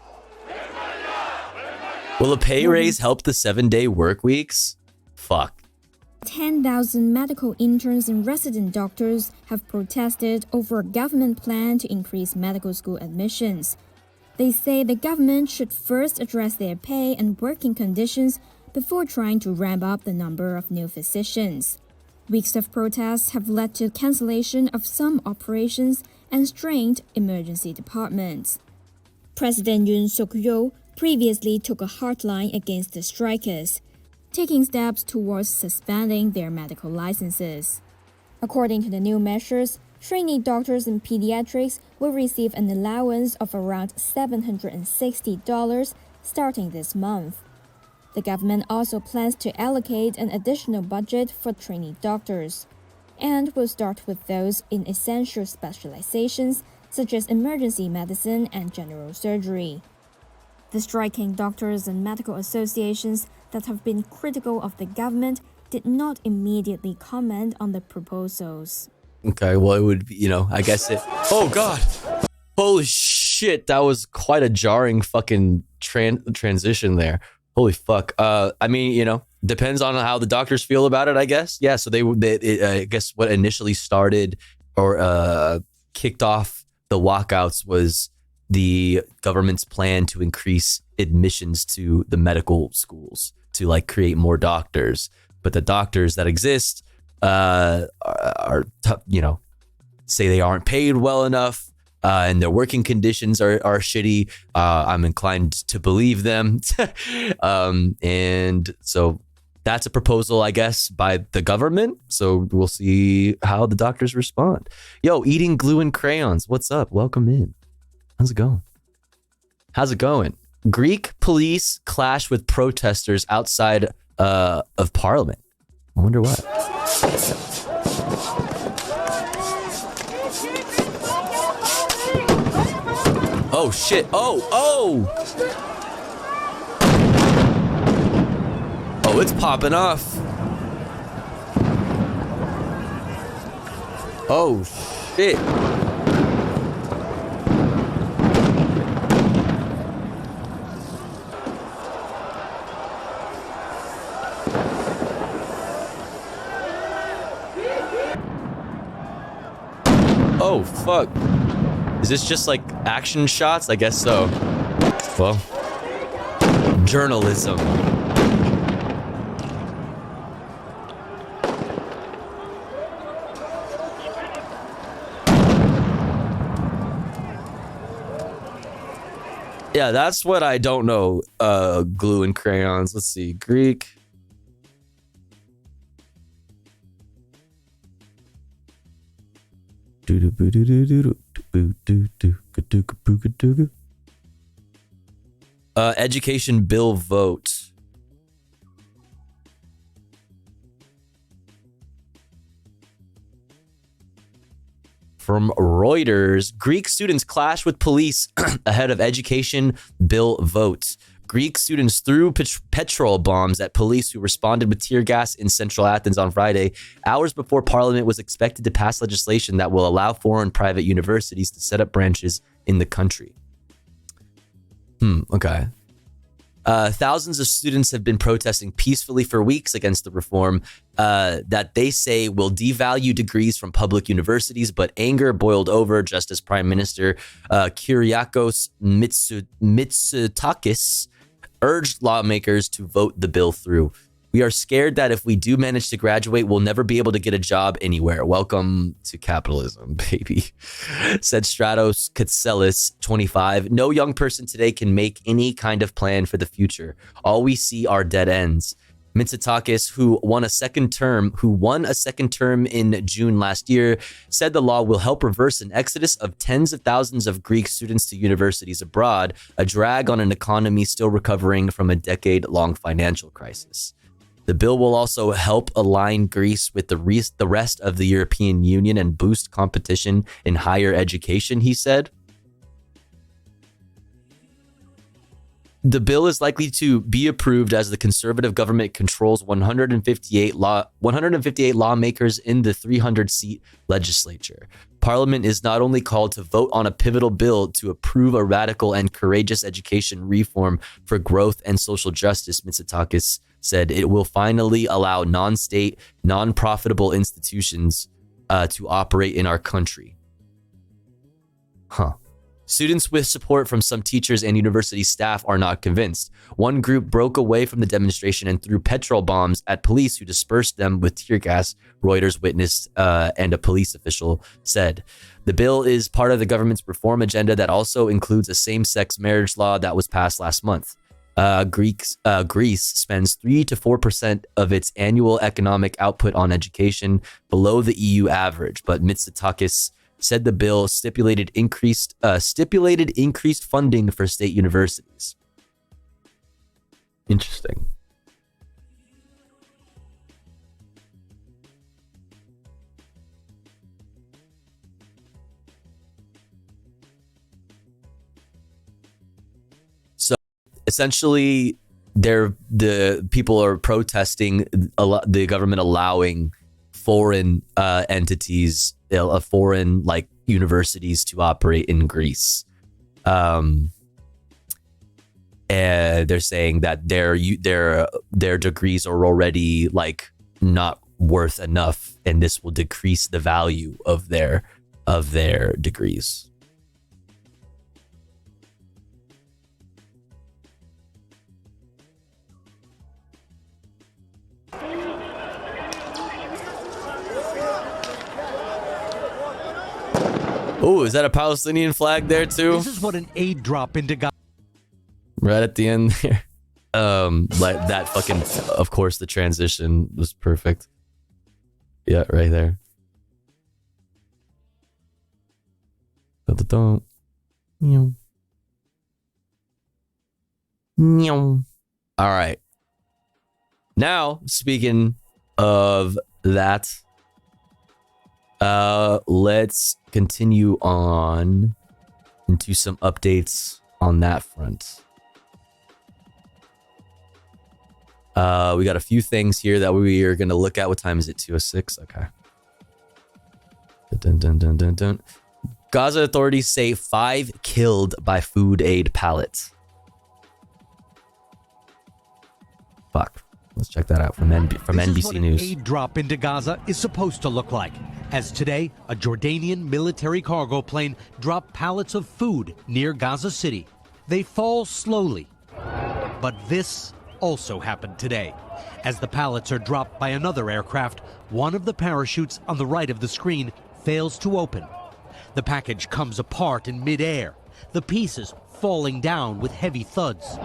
Will a pay raise help the 7-day work weeks? Fuck. 10,000 medical interns and resident doctors have protested over a government plan to increase medical school admissions. They say the government should first address their pay and working conditions before trying to ramp up the number of new physicians. Weeks of protests have led to cancellation of some operations and strained emergency departments. President Yoon Suk-yeol previously took a hard line against the strikers, taking steps towards suspending their medical licenses. According to the new measures, trainee doctors in pediatrics will receive an allowance of around $760 starting this month. The government also plans to allocate an additional budget for trainee doctors, and will start with those in essential specializations such as emergency medicine and general surgery. The striking doctors and medical associations that have been critical of the government did not immediately comment on the proposals. Okay, well, it would be, I guess it... Oh, God. Holy shit, that was quite a jarring fucking transition there. Holy fuck. I mean, depends on how the doctors feel about it, I guess. Yeah, so I guess what initially started or kicked off the walkouts was the government's plan to increase admissions to the medical schools to like create more doctors. But the doctors that exist are say they aren't paid well enough. And their working conditions are shitty. I'm inclined to believe them. And so that's a proposal, I guess, by the government. So we'll see how the doctors respond. Yo, eating glue and crayons. What's up? Welcome in. How's it going? How's it going? Greek police clash with protesters outside of Parliament. I wonder what. Oh shit. Oh, it's popping off. Oh shit. Oh fuck. Is this just like action shots? I guess so. Well, journalism. Yeah, that's what I don't know. Glue and crayons. Let's see. Greek. Education bill vote. From Reuters, Greek students clash with police ahead of education bill vote. Greek students threw petrol bombs at police who responded with tear gas in central Athens on Friday, hours before Parliament was expected to pass legislation that will allow foreign private universities to set up branches in the country. Okay. Thousands of students have been protesting peacefully for weeks against the reform that they say will devalue degrees from public universities, but anger boiled over just as Prime Minister Kyriakos Mitsotakis urged lawmakers to vote the bill through. We are scared that if we do manage to graduate, we'll never be able to get a job anywhere. Welcome to capitalism, baby, said Stratos Katselis, 25. No young person today can make any kind of plan for the future. All we see are dead ends. Mitsotakis, who won a second term in June last year, said the law will help reverse an exodus of tens of thousands of Greek students to universities abroad, a drag on an economy still recovering from a decade-long financial crisis. The bill will also help align Greece with the rest of the European Union and boost competition in higher education, he said. The bill is likely to be approved as the conservative government controls 158 lawmakers in the 300-seat legislature. Parliament is not only called to vote on a pivotal bill to approve a radical and courageous education reform for growth and social justice, Mitsotakis said. It will finally allow non-state, non-profitable institutions to operate in our country. Students with support from some teachers and university staff are not convinced. One group broke away from the demonstration and threw petrol bombs at police who dispersed them with tear gas, Reuters witnessed and a police official said. The bill is part of the government's reform agenda that also includes a same-sex marriage law that was passed last month. Greece spends 3 to 4% of its annual economic output on education, below the EU average, but Mitsotakis said the bill stipulated increased funding for state universities. Interesting. So essentially, the people are protesting the government allowing foreign entities, foreign like universities to operate in Greece. And they're saying that their degrees are already like not worth enough, and this will decrease the value of their degrees. Oh, is that a Palestinian flag there too? This is what an aid drop into Gaza. Right at the end there. Like that fucking, of course, the transition was perfect. Yeah, right there. All right. Now, speaking of that, let's continue on into some updates on that front. We got a few things here that we are going to look at. What time is it? 2:06. Okay. Dun, dun, dun, dun, dun. Gaza authorities say 5 killed by food aid pallet. Fuck. Let's check that out from NBC This is what News. an aid drop into Gaza is supposed to look like. As today, a Jordanian military cargo plane dropped pallets of food near Gaza City. They fall slowly. But this also happened today. As the pallets are dropped by another aircraft, one of the parachutes on the right of the screen fails to open. The package comes apart in midair, the pieces falling down with heavy thuds.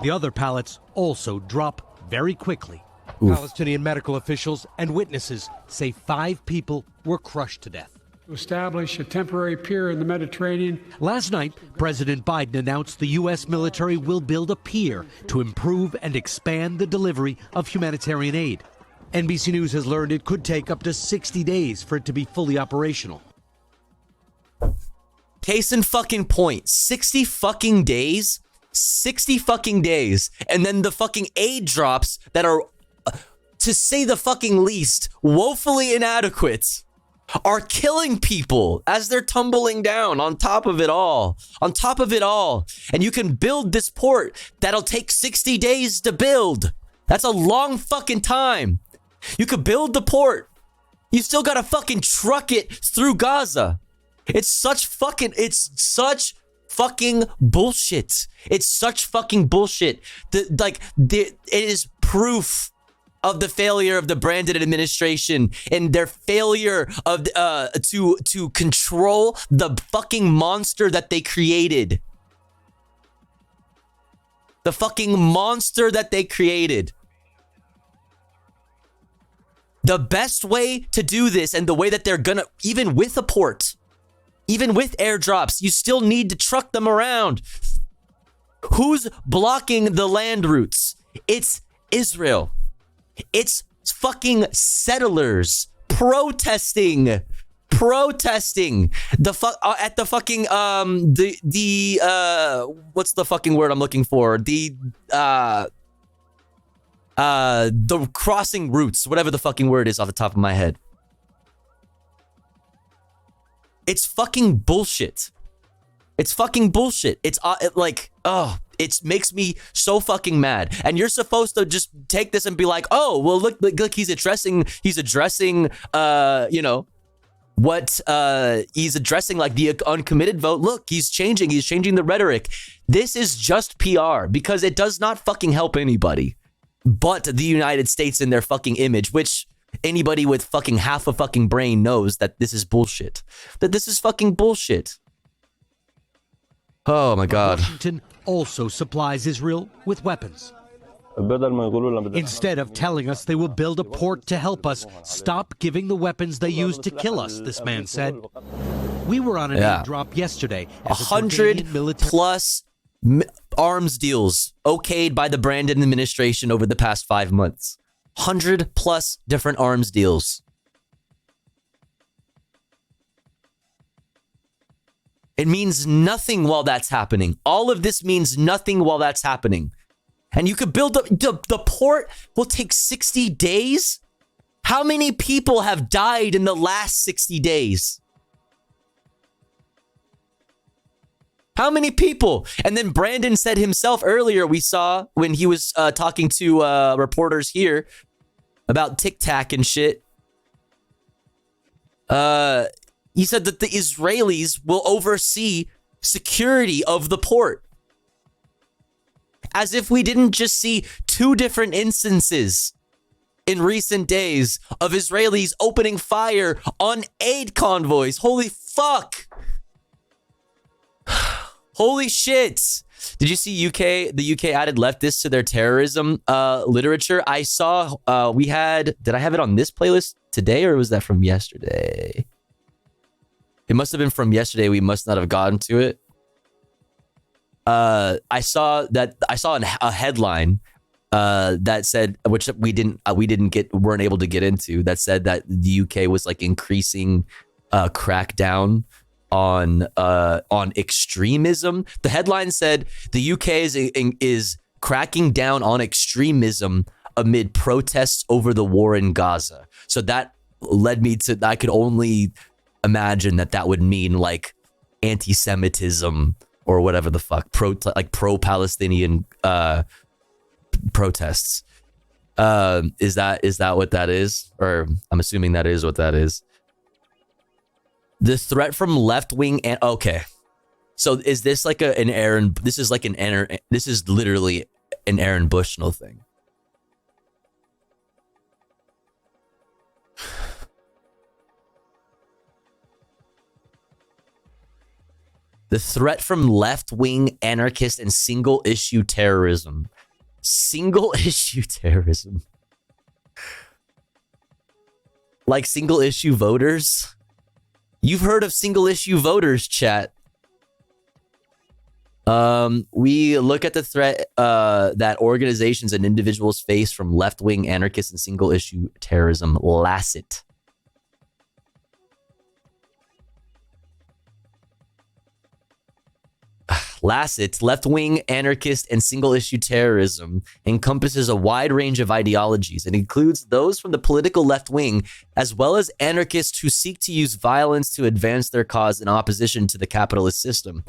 The other pallets also drop very quickly. Oof. Palestinian medical officials and witnesses say 5 people were crushed to death. To establish a temporary pier in the Mediterranean. Last night, President Biden announced the U.S. military will build a pier to improve and expand the delivery of humanitarian aid. NBC News has learned it could take up to 60 days for it to be fully operational. Case in fucking point. 60 fucking days? 60 fucking days. And then the fucking aid drops that are, to say the fucking least, woefully inadequate, are killing people as they're tumbling down on top of it all. On top of it all. And you can build this port that'll take 60 days to build. That's a long fucking time. You could build the port. You still gotta fucking truck it through Gaza. It's such fucking bullshit. It's such fucking bullshit. It is proof of the failure of the Brandon administration and their failure of to control the fucking monster that they created. The fucking monster that they created. The best way to do this, and the way that they're gonna, even with a port, even with airdrops, you still need to truck them around. Who's blocking the land routes? It's Israel. It's fucking settlers protesting the fuck at the fucking what's the fucking word I'm looking for? The crossing routes, whatever the fucking word is off the top of my head. It's fucking bullshit. It's fucking bullshit. It's it makes me so fucking mad. And you're supposed to just take this and be like, oh, well, look, he's addressing, what he's addressing, like the uncommitted vote. Look, he's changing the rhetoric. This is just PR because it does not fucking help anybody but the United States and their fucking image, which anybody with fucking half a fucking brain knows that this is bullshit. That this is fucking bullshit. Oh my God. Washington also supplies Israel with weapons. Instead of telling us they will build a port to help us, stop giving the weapons they use to kill us, this man said. We were on an airdrop yesterday. 100 plus arms deals okayed by the Brandon administration over the past 5 months. 100 plus different arms deals. It means nothing while that's happening. All of this means nothing while that's happening. And you could build up, the port will take 60 days? How many people have died in the last 60 days? How many people? And then Brandon said himself earlier, we saw when he was talking to reporters here about Tic Tac and shit. He said that the Israelis will oversee security of the port. As if we didn't just see 2 different instances in recent days of Israelis opening fire on aid convoys. Holy fuck. Holy shit. Did you see the UK added leftists to their terrorism literature? I saw did I have it on this playlist today or was that from yesterday? It must have been from yesterday. We must not have gotten to it. I saw a headline that said, which we weren't able to get into, that said that the UK was like increasing crackdown on extremism. The headline said the UK is cracking down on extremism amid protests over the war in Gaza. So that led me to, I could only imagine that would mean like anti-Semitism or whatever the fuck, pro-Palestinian protests. Is that what that is? Or I'm assuming that is what that is. The threat from left-wing and okay. So is this like this is literally an Aaron Bushnell thing. The threat from left-wing anarchist and single-issue terrorism. Single-issue terrorism. Like single-issue voters? You've heard of single-issue voters, chat. We look at the threat that organizations and individuals face from left-wing anarchist and single-issue terrorism. LASD. LASD, left-wing anarchist and single-issue terrorism, encompasses a wide range of ideologies. It includes those from the political left wing, as well as anarchists who seek to use violence to advance their cause in opposition to the capitalist system.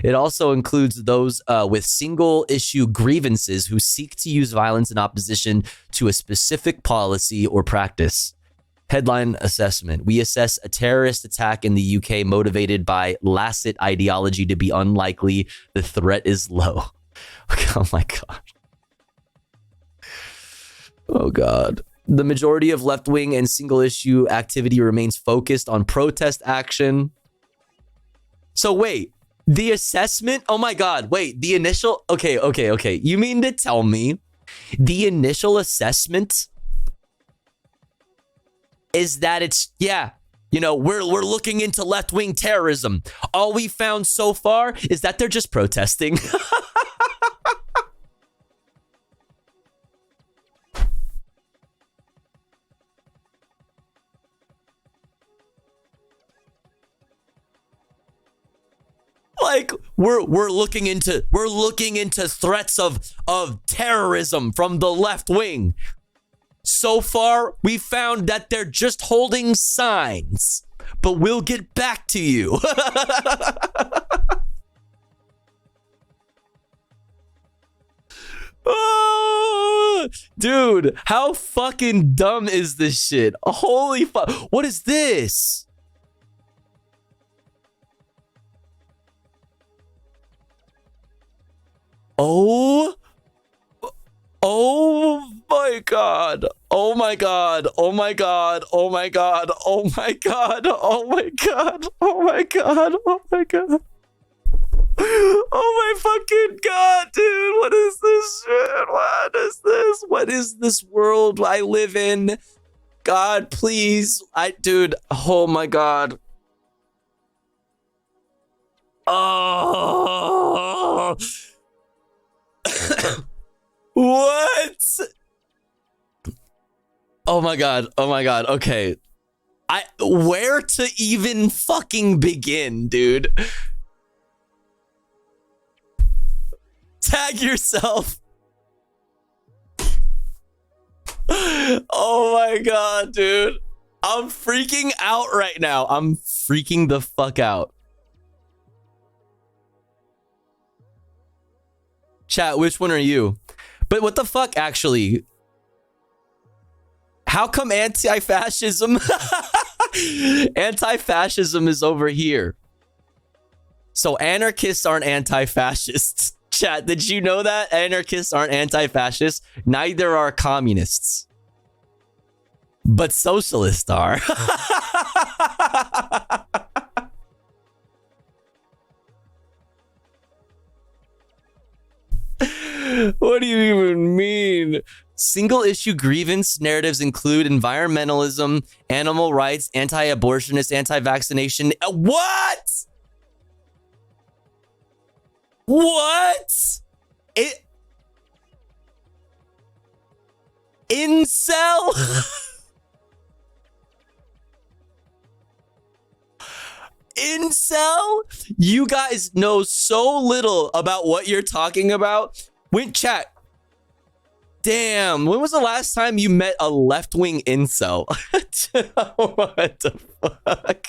It also includes those with single-issue grievances who seek to use violence in opposition to a specific policy or practice. Headline assessment. We assess a terrorist attack in the UK motivated by LASD ideology to be unlikely. The threat is low. Oh my God. Oh God. The majority of left-wing and single-issue activity remains focused on protest action. So wait, the assessment? Oh my God. Wait, the initial... Okay. You mean to tell me the initial assessment is that it's, we're looking into left-wing terrorism. All we found so far is that they're just protesting. Like we're looking into threats of terrorism from the left wing. So far, we found that they're just holding signs, but we'll get back to you. Oh, dude, how fucking dumb is this shit? Holy fuck. What is this? Oh my God. Oh my God. Oh my God. Oh my God. Oh my God. Oh my God. Oh my God. Oh my God. Oh my fucking God, dude. What is this shit? What is this? What is this world I live in? God, please. Dude. Oh my God. Oh. What? Oh my God. Oh my God. Okay. Where to even fucking begin, dude? Tag yourself. Oh my God, dude. I'm freaking out right now. I'm freaking the fuck out. Chat, which one are you? But what the fuck, actually? How come anti-fascism? Anti-fascism is over here. So anarchists aren't anti-fascists. Chat, did you know that? Anarchists aren't anti-fascists. Neither are communists. But socialists are. What do you even mean? Single-issue grievance narratives include environmentalism, animal rights, anti-abortionist, anti-vaccination. What? What? Incel? Incel? You guys know so little about what you're talking about. Chat. Damn, when was the last time you met a left-wing incel? What the fuck?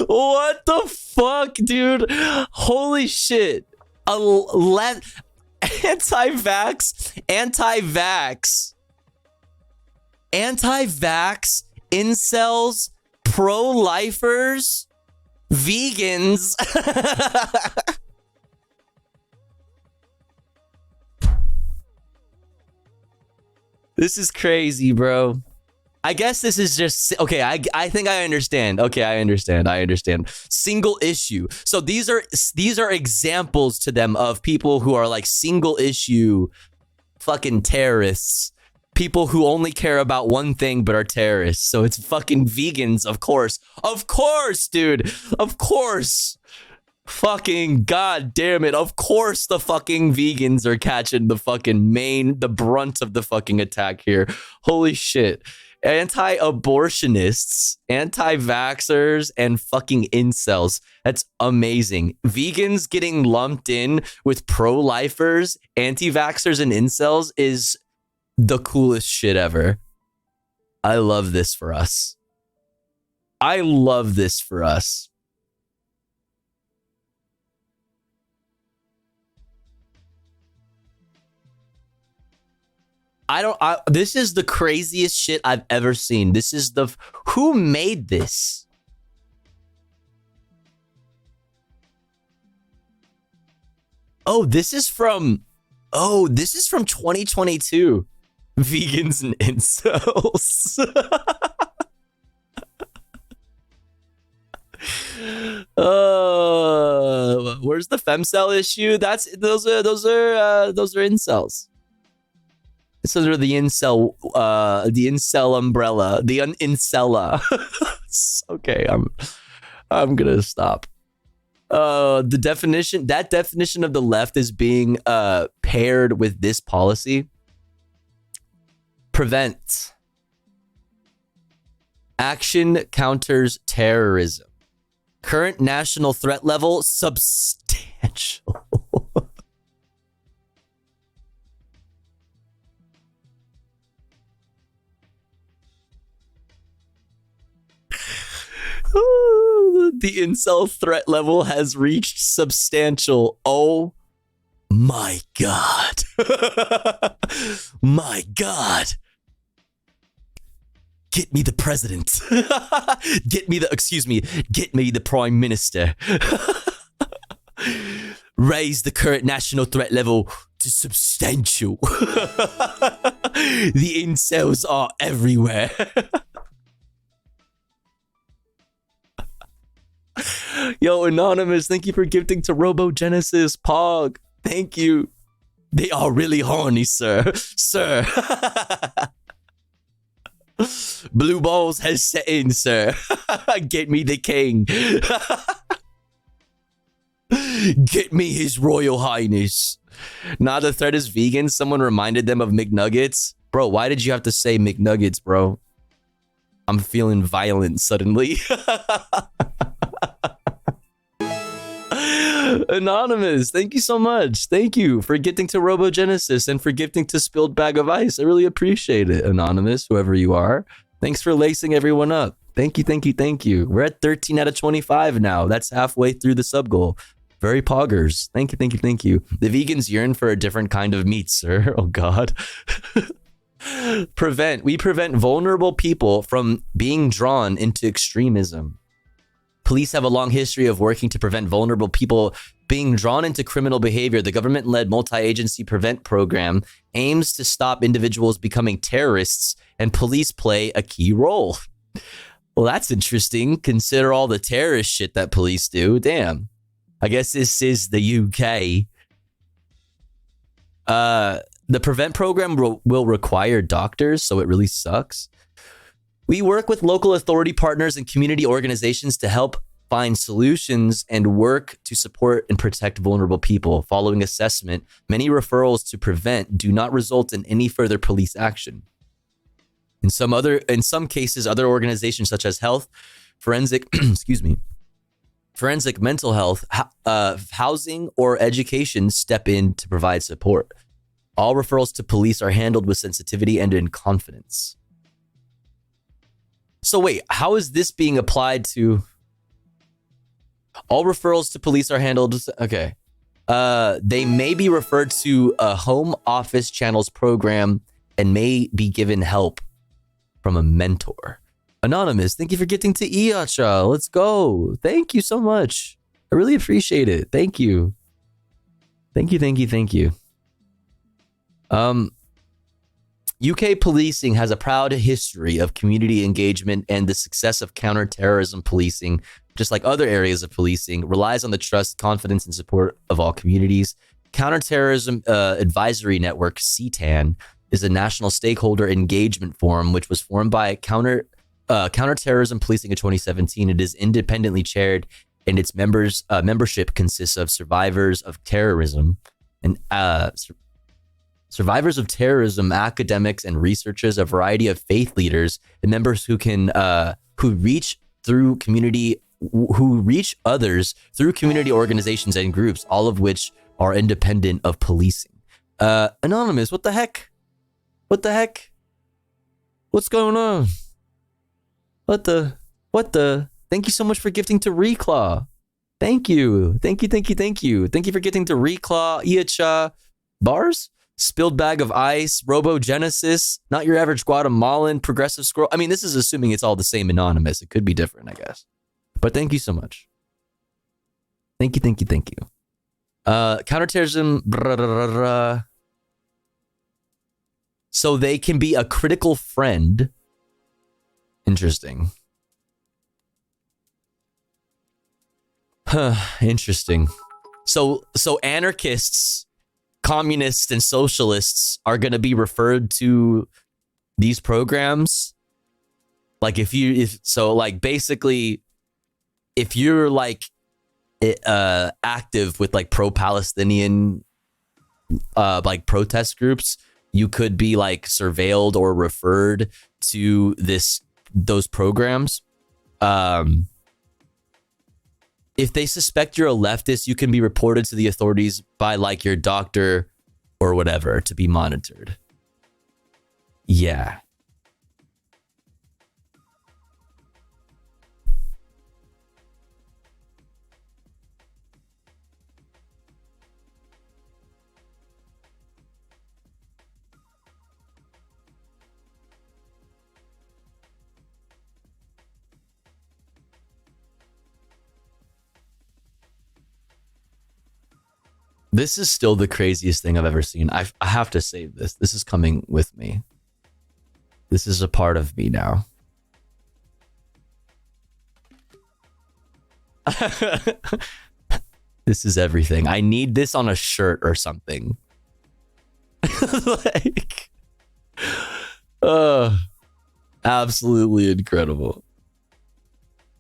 What the fuck, dude? Holy shit. Anti-vax, incels, pro-lifers, vegans. This is crazy, bro. I guess this is just okay. I think I understand. Okay, I understand. Single issue. So these are examples to them of people who are like single issue fucking terrorists. People who only care about one thing but are terrorists. So it's fucking vegans, of course. Of course, dude. Of course. Fucking god damn it. Of course the fucking vegans are catching the brunt of the fucking attack here. Holy shit. Anti-abortionists, anti-vaxxers, and fucking incels. That's amazing. Vegans getting lumped in with pro-lifers, anti-vaxxers, and incels is the coolest shit ever. I love this for us. I love this for us. This is the craziest shit I've ever seen. Who made this? This is from 2022. Vegans and incels. Where's the femcel issue? Those are incels. It's under the incel umbrella, the unincella. Okay, I'm gonna stop. The definition of the left is being paired with this policy. Prevent. Action counters terrorism. Current national threat level substantial. The incel threat level has reached substantial. Oh my god. My god. Get me the president. Get me the prime minister. Raise the current national threat level to substantial. The incels are everywhere. Yo, Anonymous, thank you for gifting to Robogenesis. Pog, thank you. They are really horny, sir. Sir. Blue balls has set in, sir. Get me the king. Get me his royal highness. Nah, the threat is vegan. Someone reminded them of McNuggets. Bro, why did you have to say McNuggets, bro? I'm feeling violent suddenly. Anonymous, thank you so much. Thank you for gifting to Robogenesis and for gifting to Spilled Bag of Ice. I really appreciate it, Anonymous, whoever you are. Thanks for lacing everyone up. Thank you, thank you, thank you. We're at 13 out of 25 now. That's halfway through the sub goal. Very poggers. Thank you, thank you, thank you. The vegans yearn for a different kind of meat, sir. Oh, God. We prevent vulnerable people from being drawn into extremism. Police have a long history of working to prevent vulnerable people being drawn into criminal behavior. The government-led multi-agency PREVENT program aims to stop individuals becoming terrorists, and police play a key role. Well, that's interesting. Consider all the terrorist shit that police do. Damn. I guess this is the UK. The PREVENT program will require doctors, so it really sucks. We work with local authority partners and community organizations to help find solutions and work to support and protect vulnerable people. Following assessment, many referrals to PREVENT do not result in any further police action. In some cases, other organizations such as health, forensic, forensic mental health, housing, or education step in to provide support. All referrals to police are handled with sensitivity and in confidence. So wait, how is this being applied to? All referrals to police are handled. Okay. They may be referred to a home office channels program and may be given help from a mentor. Anonymous, thank you for getting to Iacha. Let's go. Thank you so much. I really appreciate it. Thank you. Thank you, thank you, thank you. UK policing has a proud history of community engagement, and the success of counterterrorism policing, just like other areas of policing, relies on the trust, confidence, and support of all communities. Counterterrorism Advisory Network, CTAN, is a national stakeholder engagement forum which was formed by Counterterrorism Policing in 2017. It is independently chaired and its members membership consists of survivors of terrorism and survivors of terrorism, academics and researchers, a variety of faith leaders, and members who can who reach others through community organizations and groups, all of which are independent of policing. Anonymous, what the heck? What the heck? What's going on? What the? Thank you so much for gifting to Reclaw. Thank you. Thank you for gifting to Reclaw, Iacha, Bars, Spilled Bag of Ice, Robogenesis, Not Your Average Guatemalan, Progressive Scroll. I mean, this is assuming it's all the same anonymous. It could be different, I guess. But thank you so much. Thank you. Counterterrorism. So they can be a critical friend. Interesting. Interesting. So anarchists, communists, and socialists are going to be referred to these programs. Like basically, if you're like active with like pro-Palestinian like protest groups, you could be like surveilled or referred to those programs. If they suspect you're a leftist, you can be reported to the authorities by like your doctor or whatever to be monitored. Yeah. This is still the craziest thing I've ever seen. I have to save this. This is coming with me. This is a part of me now. This is everything. I need this on a shirt or something. Like, absolutely incredible.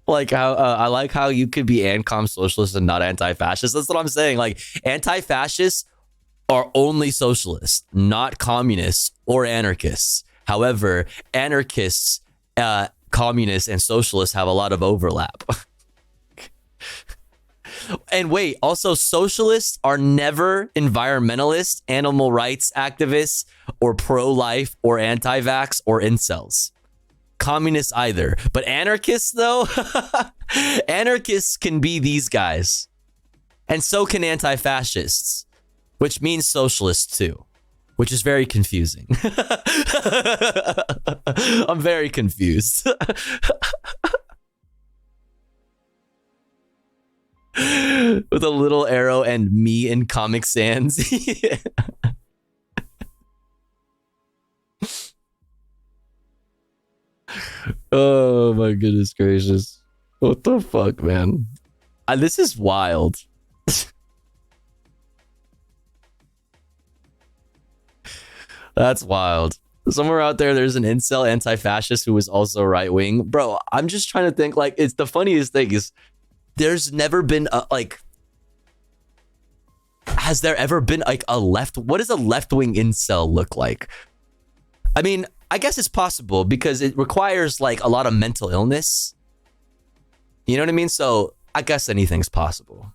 Like how I like how you could be ancom socialist and not anti-fascist. That's what I'm saying. Like anti-fascists are only socialists, not communists or anarchists. However, anarchists, communists, and socialists have a lot of overlap. And wait, also socialists are never environmentalists, animal rights activists, or pro-life, or anti-vax, or incels. Communists either. But anarchists, though, anarchists can be these guys. And so can anti-fascists, which means socialists too, which is very confusing. I'm very confused. With a little arrow and me in Comic Sans. Oh my goodness gracious. What the fuck, man? This is wild. That's wild. Somewhere out there's an incel anti-fascist who is also right-wing. Bro, I'm just trying to think, like, it's the funniest thing is there's never been a, like, has there ever been like a what does a left-wing incel look like? I mean, I guess it's possible because it requires like a lot of mental illness. You know what I mean? So I guess anything's possible.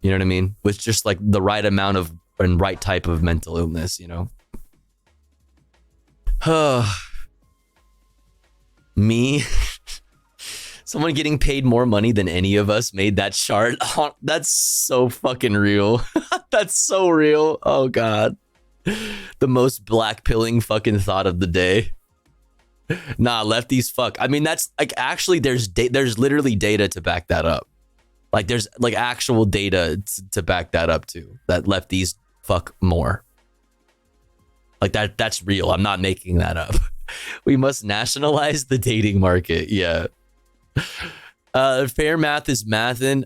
You know what I mean? With just like the right amount of and right type of mental illness, you know? Me? Someone getting paid more money than any of us made that chart. Oh, that's so fucking real. That's so real. Oh God. The most black-pilling fucking thought of the day. Nah, lefties fuck. I mean, that's like actually there's literally data to back that up. Like there's like actual data to back that up too. That lefties fuck more. Like that's real. I'm not making that up. We must nationalize the dating market. Yeah. Fair math is mathin'.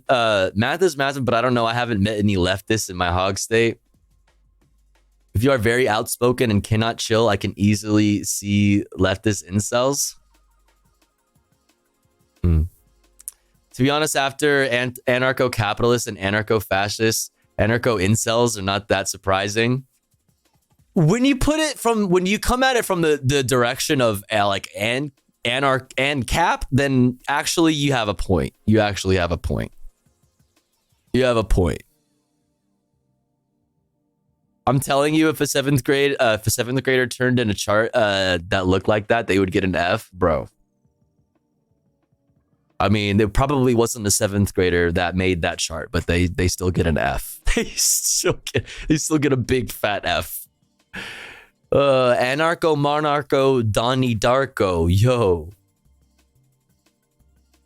Math is mathin', but I don't know. I haven't met any leftists in my hog state. If you are very outspoken and cannot chill, I can easily see leftist incels. To be honest, after anarcho-capitalists and anarcho-fascists, anarcho-incels are not that surprising. When you come at it from the direction of like and cap, then actually you have a point. You actually have a point. You have a point. I'm telling you, if a seventh grader turned in a chart that looked like that, they would get an F, bro. I mean, it probably wasn't a seventh grader that made that chart, but they still get an F. They still get a big fat F. Anarcho Monarcho Donnie Darko, yo.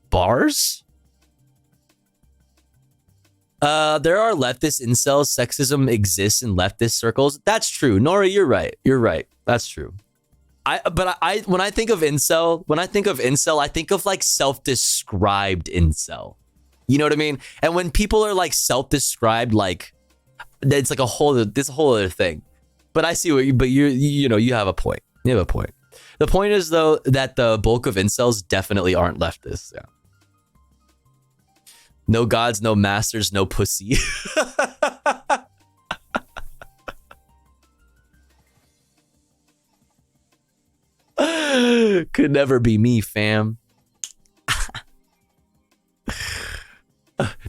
Bars? There are leftist incels. Sexism exists in leftist circles. That's true. Nora, you're right. You're right. That's true. When I think of incel, I think of like self-described incel. You know what I mean? And when people are like self-described, like it's like this whole other thing. But I see you have a point. You have a point. The point is though that the bulk of incels definitely aren't leftists. Yeah. No gods, no masters, no pussy. Could never be me, fam.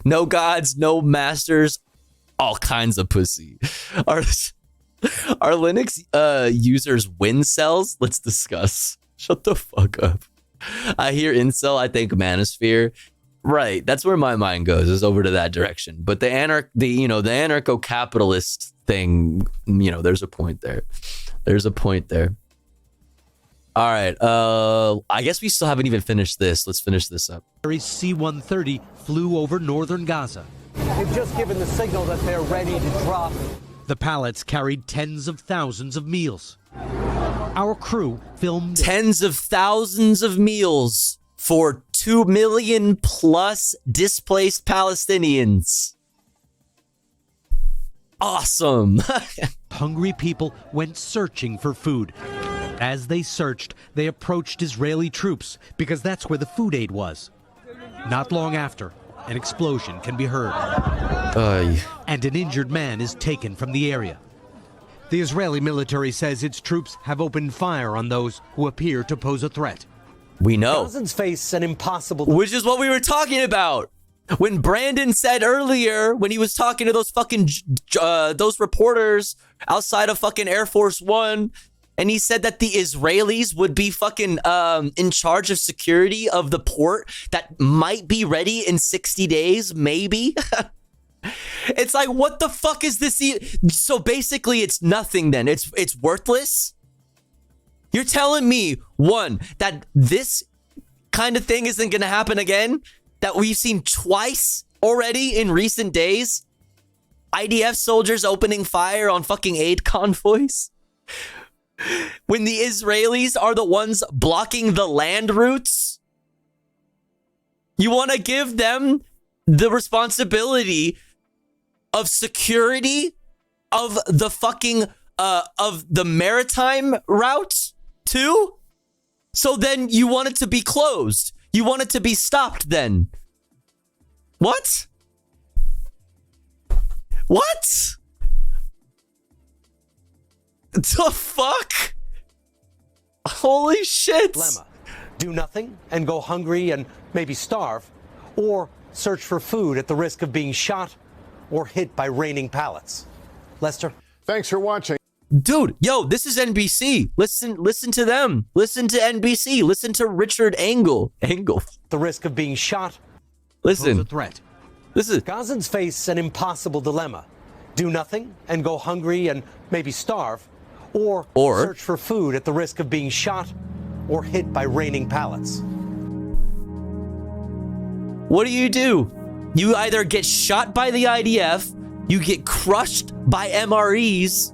No gods, no masters, all kinds of pussy. Are Linux users win cells? Let's discuss. Shut the fuck up. I hear incel, I think manosphere. Right, that's where my mind goes, is over to that direction. But the anarcho-capitalist thing, there's a point there. There's a point there. All right, I guess we still haven't even finished this. Let's finish this up. C-130 flew over northern Gaza. They've just given the signal that they're ready to drop. The pallets carried tens of thousands of meals. Our crew filmed tens of thousands of meals for 2 million plus displaced Palestinians. Awesome. Hungry people went searching for food. As they searched, they approached Israeli troops because that's where the food aid was. Not long after, an explosion can be heard. And an injured man is taken from the area. The Israeli military says its troops have opened fire on those who appear to pose a threat. We know. Gazans face an impossible... Which is what we were talking about. When Brandon said earlier, when he was talking to those fucking, those reporters outside of fucking Air Force One, and he said that the Israelis would be fucking in charge of security of the port that might be ready in 60 days, maybe. It's like, what the fuck is this? So basically, it's nothing then. It's worthless. You're telling me, one, that this kind of thing isn't going to happen again? That we've seen twice already in recent days? IDF soldiers opening fire on fucking aid convoys? When the Israelis are the ones blocking the land routes? You want to give them the responsibility of security of the fucking, of the maritime route too? So then you want it to be closed. You want it to be stopped then. What? What? The fuck? Holy shit. Dilemma. Do nothing and go hungry and maybe starve, or search for food at the risk of being shot or hit by raining pallets. Lester? Thanks for watching. Dude, yo, this is NBC. Listen to them. Listen to NBC. Listen to Richard Engel. The risk of being shot. Listen. The threat. Listen. Gazans face an impossible dilemma. Do nothing and go hungry and maybe starve, or search for food at the risk of being shot or hit by raining pallets. What do? You either get shot by the IDF, you get crushed by MREs,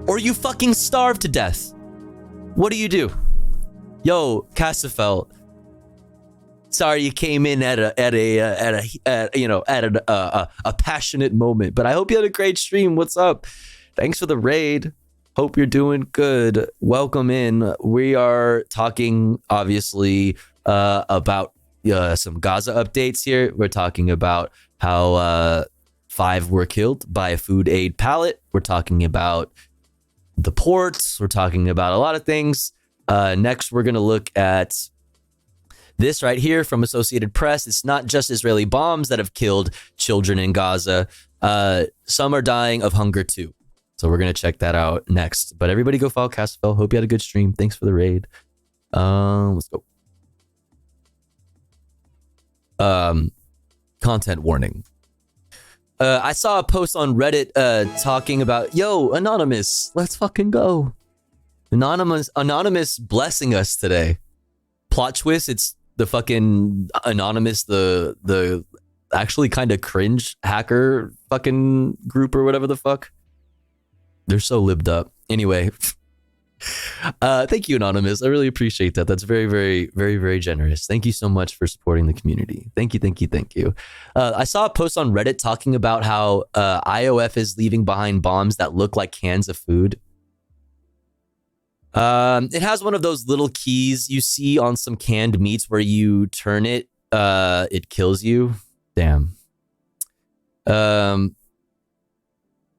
or you fucking starve to death. What do you do? Yo, Cassifel. Sorry you came in at a passionate moment, but I hope you had a great stream. What's up? Thanks for the raid. Hope you're doing good. Welcome in. We are talking obviously about some Gaza updates here. We're talking about how 5 were killed by a food aid pallet. We're talking about the ports. We're talking about a lot of things. Next, we're going to look at this right here from Associated Press. It's not just Israeli bombs that have killed children in Gaza. Some are dying of hunger too. So we're going to check that out next. But everybody go follow Castle. Hope you had a good stream. Thanks for the raid. Let's go. Content warning. I saw a post on Reddit talking about, yo, Anonymous, let's fucking go. Anonymous blessing us today. Plot twist, it's the fucking Anonymous, the actually kind of cringe hacker fucking group or whatever the fuck. They're so libbed up. Anyway, thank you, Anonymous. I really appreciate that. That's very, very, very, very generous. Thank you so much for supporting the community. Thank you, thank you, thank you. I saw a post on Reddit talking about how IOF is leaving behind bombs that look like cans of food. It has one of those little keys you see on some canned meats where you turn it, it kills you. Damn.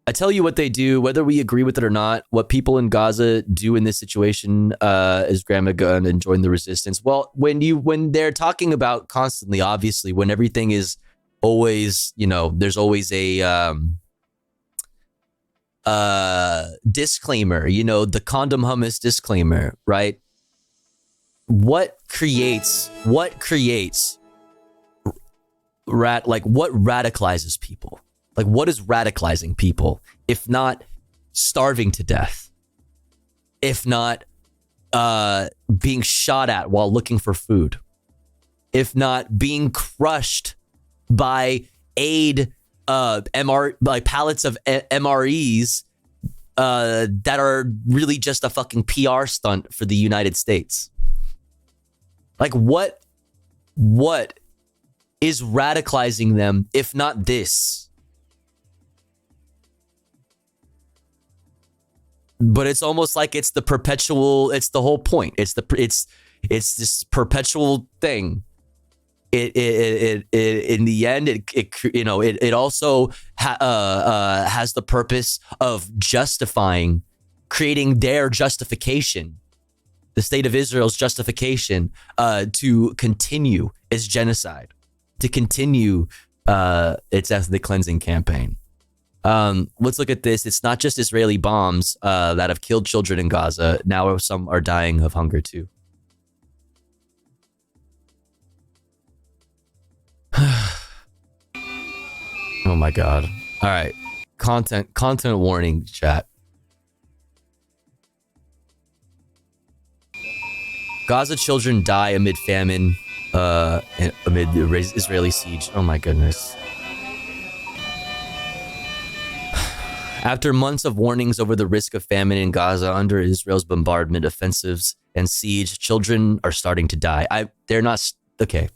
I tell you what they do, whether we agree with it or not, what people in Gaza do in this situation is grab a gun and join the resistance. Well, when they're talking about constantly, obviously, when everything is always, you know, there's always a disclaimer, you know, the condom hummus disclaimer, right? What radicalizes people? Like, what is radicalizing people if not starving to death? If not being shot at while looking for food? If not being crushed by aid like pallets of MREs that are really just a fucking PR stunt for the United States? Like, what is radicalizing them if not this? But it's almost like it's the perpetual, it's the whole point. It's this perpetual thing. It in the end, it also has the purpose of justifying, creating their justification, the state of Israel's justification to continue its genocide, to continue its ethnic cleansing campaign. Let's look at this. It's not just Israeli bombs that have killed children in Gaza. Now some are dying of hunger too. Oh my God. All right. Content warning, chat. Gaza children die amid famine, amid the Israeli siege. Oh my goodness. After months of warnings over the risk of famine in Gaza under Israel's bombardment, offensives, and siege, children are starting to die. They're not, okay.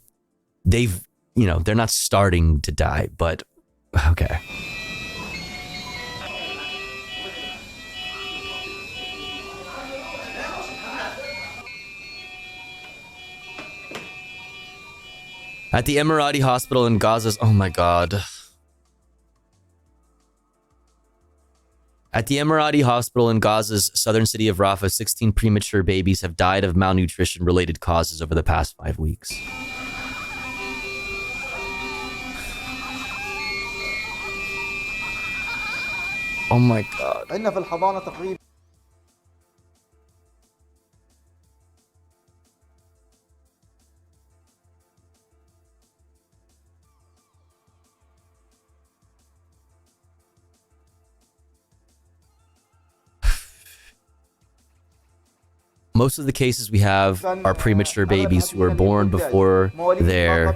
They're not starting to die, but okay. At the Emirati hospital in Gaza's, oh my God. At the Emirati hospital in Gaza's southern city of Rafah, 16 premature babies have died of malnutrition-related causes over the past 5 weeks. Oh my God. Most of the cases we have are premature babies who are born before their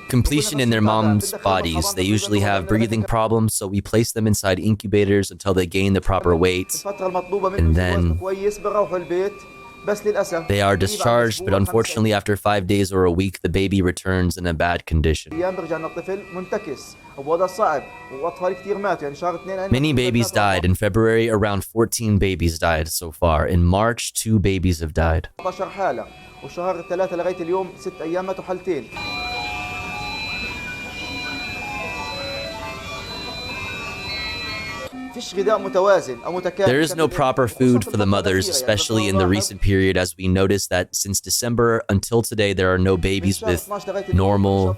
completion in their mom's bodies. They usually have breathing problems, so we place them inside incubators until they gain the proper weight, and then they are discharged, but unfortunately after 5 days or a week, the baby returns in a bad condition. Many babies died. In February, around 14 babies died so far. In March, 2 babies have died. وشهر 3 لغاية اليوم 6 أيام ماتوا حالتين. There is no proper food for the mothers, especially in the recent period, as we noticed that since December until today, there are no babies with normal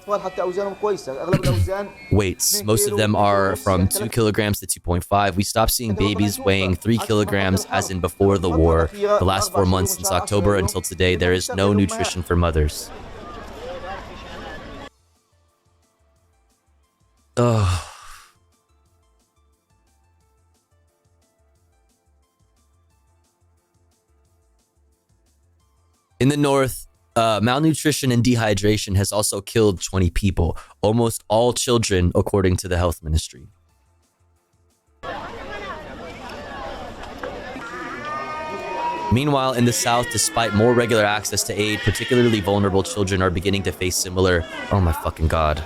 weights. Most of them are from 2 kilograms to 2.5. We stopped seeing babies weighing 3 kilograms as in before the war. The last 4 months since October until today, there is no nutrition for mothers. Ugh. In the north, malnutrition and dehydration has also killed 20 people, almost all children, according to the health ministry. Meanwhile, in the south, despite more regular access to aid, particularly vulnerable children are beginning to face similar... Oh my fucking god.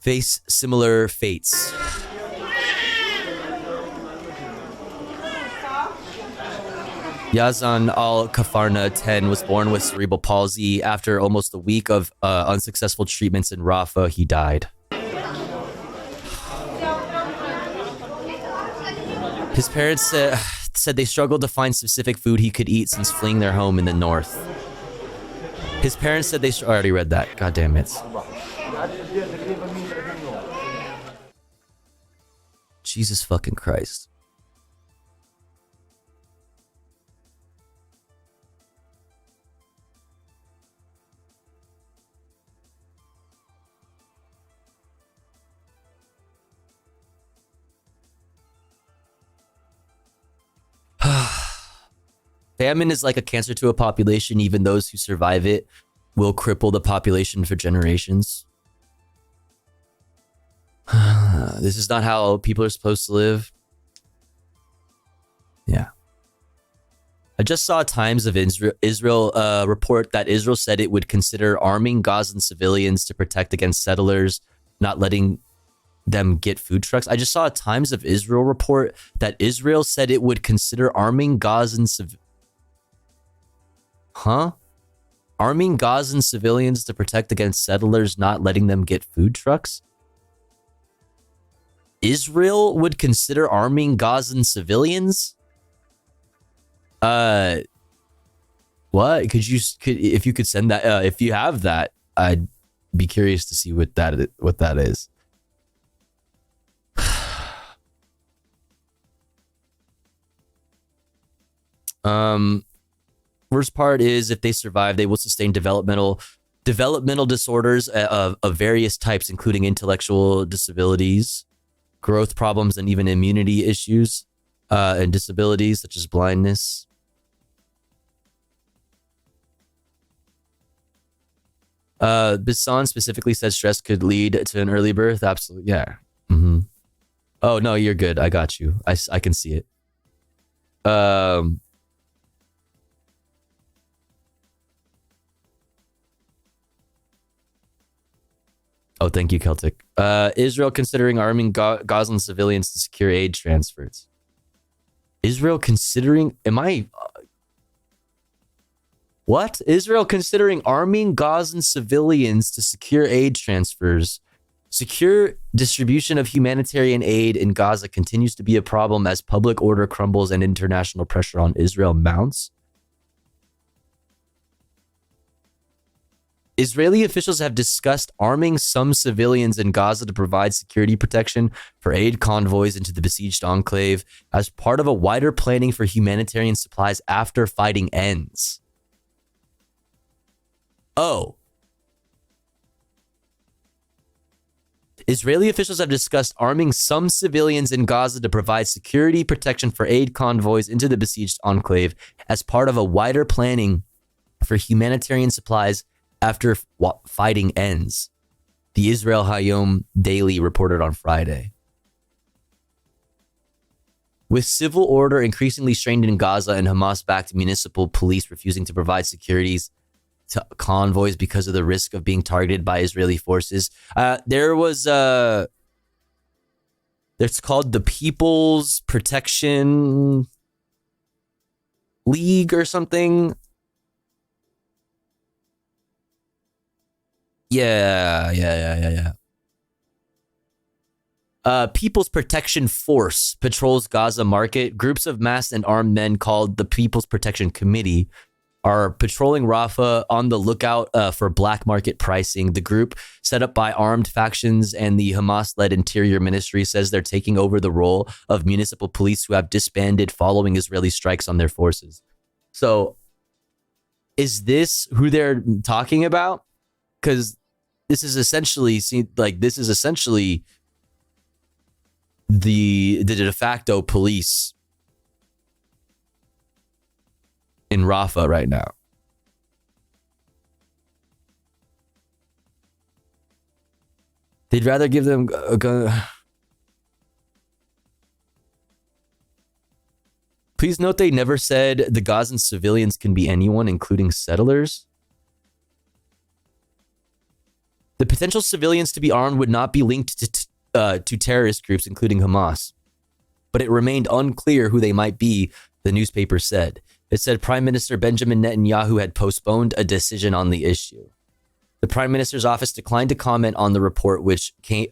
Face similar fates. Yazan al-Kafarna, 10, was born with cerebral palsy. After almost a week of unsuccessful treatments in Rafah, he died. His parents said they struggled to find specific food he could eat since fleeing their home in the north. His parents said they... I already read that. God damn it. Jesus fucking Christ. Famine is like a cancer to a population. Even those who survive it will cripple the population for generations. This is not how people are supposed to live. Yeah. I just saw Times of Israel report that Israel said it would consider arming Gazan civilians to protect against settlers, not letting them get food trucks. I just saw a Times of Israel report that Israel said it would consider arming Gazan civilians. Huh? Arming Gazan civilians to protect against settlers, not letting them get food trucks? Israel would consider arming Gazan civilians? What? If you could send that, if you have that, I'd be curious to see what that is. Worst part is if they survive, they will sustain developmental disorders of various types, including intellectual disabilities, growth problems, and even immunity issues, and disabilities such as blindness. Bisson specifically said stress could lead to an early birth. Absolutely, yeah. Oh no, you're good. I got you. I can see it. Oh, thank you, Celtic. Israel considering arming Gazan civilians to secure aid transfers. Israel considering... What? Israel considering arming Gazan civilians to secure aid transfers. Secure distribution of humanitarian aid in Gaza continues to be a problem as public order crumbles and international pressure on Israel mounts. Israeli officials have discussed arming some civilians in Gaza to provide security protection for aid convoys into the besieged enclave as part of a wider planning for humanitarian supplies after fighting ends. Oh. Israeli officials have discussed arming some civilians in Gaza to provide security protection for aid convoys into the besieged enclave as part of a wider planning for humanitarian supplies after fighting ends, the Israel Hayom Daily reported on Friday. With civil order increasingly strained in Gaza and Hamas-backed municipal police refusing to provide securities to convoys because of the risk of being targeted by Israeli forces, there was it's called the People's Protection League or something. Yeah. People's Protection Force patrols Gaza Market. Groups of masked and armed men called the People's Protection Committee are patrolling Rafah on the lookout for black market pricing. The group, set up by armed factions and the Hamas-led Interior Ministry, says they're taking over the role of municipal police who have disbanded following Israeli strikes on their forces. So, is this who they're talking about? Because this is essentially the de facto police in Rafah right now. They'd rather give them a gun. Please note they never said the Gazan civilians can be anyone, including settlers. The potential civilians to be armed would not be linked to terrorist groups, including Hamas. But it remained unclear who they might be, the newspaper said. It said Prime Minister Benjamin Netanyahu had postponed a decision on the issue. The Prime Minister's office declined to comment on the report, which came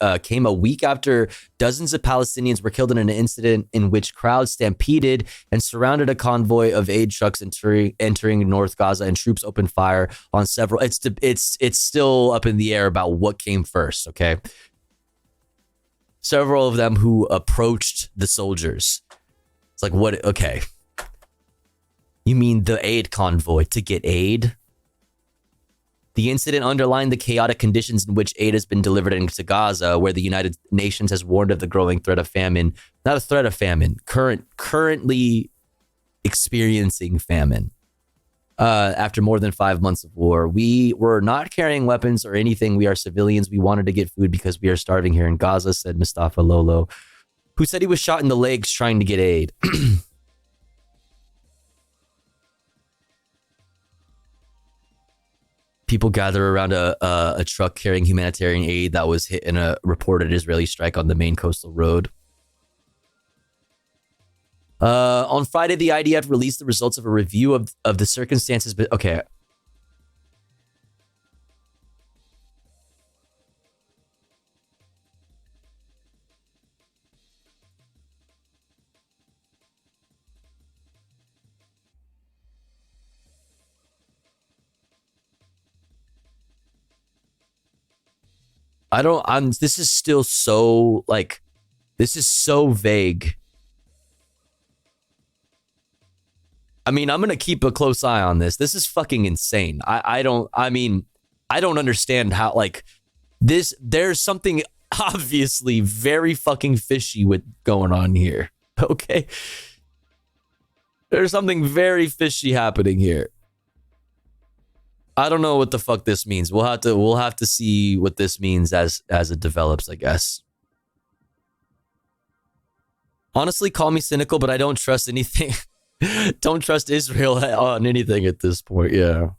a week after dozens of Palestinians were killed in an incident in which crowds stampeded and surrounded a convoy of aid trucks entering North Gaza, and troops opened fire on several. It's still up in the air about what came first. Okay, several of them who approached the soldiers. It's like, what? Okay, you mean the aid convoy to get aid? The incident underlined the chaotic conditions in which aid has been delivered into Gaza, where the United Nations has warned of the growing threat of famine. Not a threat of famine, currently experiencing famine. After more than 5 months of war, we were not carrying weapons or anything. We are civilians. We wanted to get food because we are starving here in Gaza, said Mustafa Lolo, who said he was shot in the legs trying to get aid. People gather around a truck carrying humanitarian aid that was hit in a reported Israeli strike on the main coastal road. On Friday, the IDF released the results of a review of the circumstances. But okay. This is still so, this is so vague. I mean, I'm going to keep a close eye on this. This is fucking insane. I don't understand how, there's something obviously very fucking fishy with going on here. Okay. There's something very fishy happening here. I don't know what the fuck this means. We'll have to see what this means as it develops, I guess. Honestly, call me cynical, but I don't trust anything. Don't trust Israel on anything at this point. Yeah.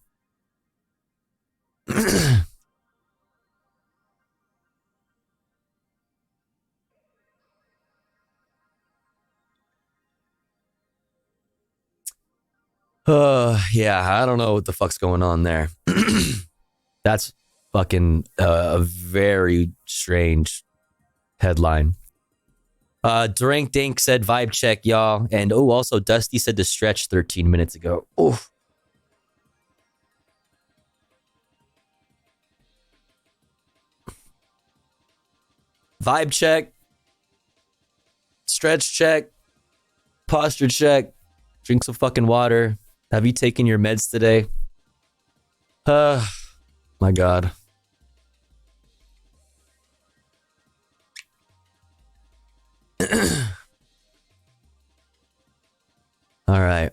Yeah, I don't know what the fuck's going on there. That's fucking a very strange headline. Drank Dank said vibe check, y'all. And also Dusty said to stretch 13 minutes ago. Oof. Vibe check. Stretch check. Posture check. Drink some fucking water. Have you taken your meds today? My God. All right.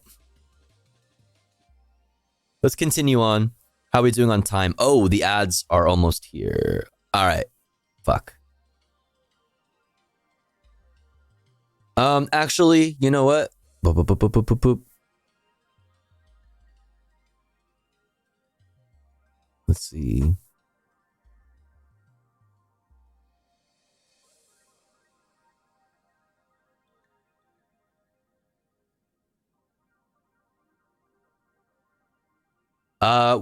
Let's continue on. How are we doing on time? Oh, the ads are almost here. All right. Fuck. Actually, you know what? Boop, boop, boop, boop, boop, boop, boop. Let's see.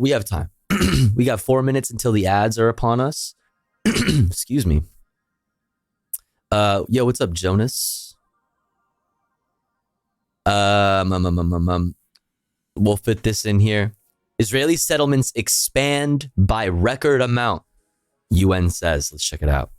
We have time. We got 4 minutes until the ads are upon us. Excuse me. Yo, what's up, Jonas? We'll fit this in here. Israeli settlements expand by record amount, UN says. Let's check it out.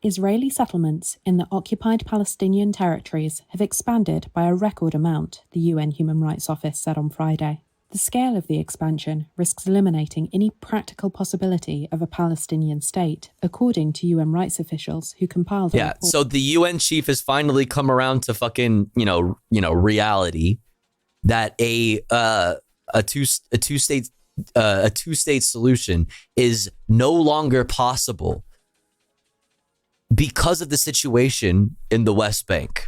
Israeli settlements in the occupied Palestinian territories have expanded by a record amount, the UN Human Rights Office said on Friday. The scale of the expansion risks eliminating any practical possibility of a Palestinian state, according to UN rights officials who compiled the report. So the UN chief has finally come around to fucking, reality that a two-state solution is no longer possible because of the situation in the West Bank.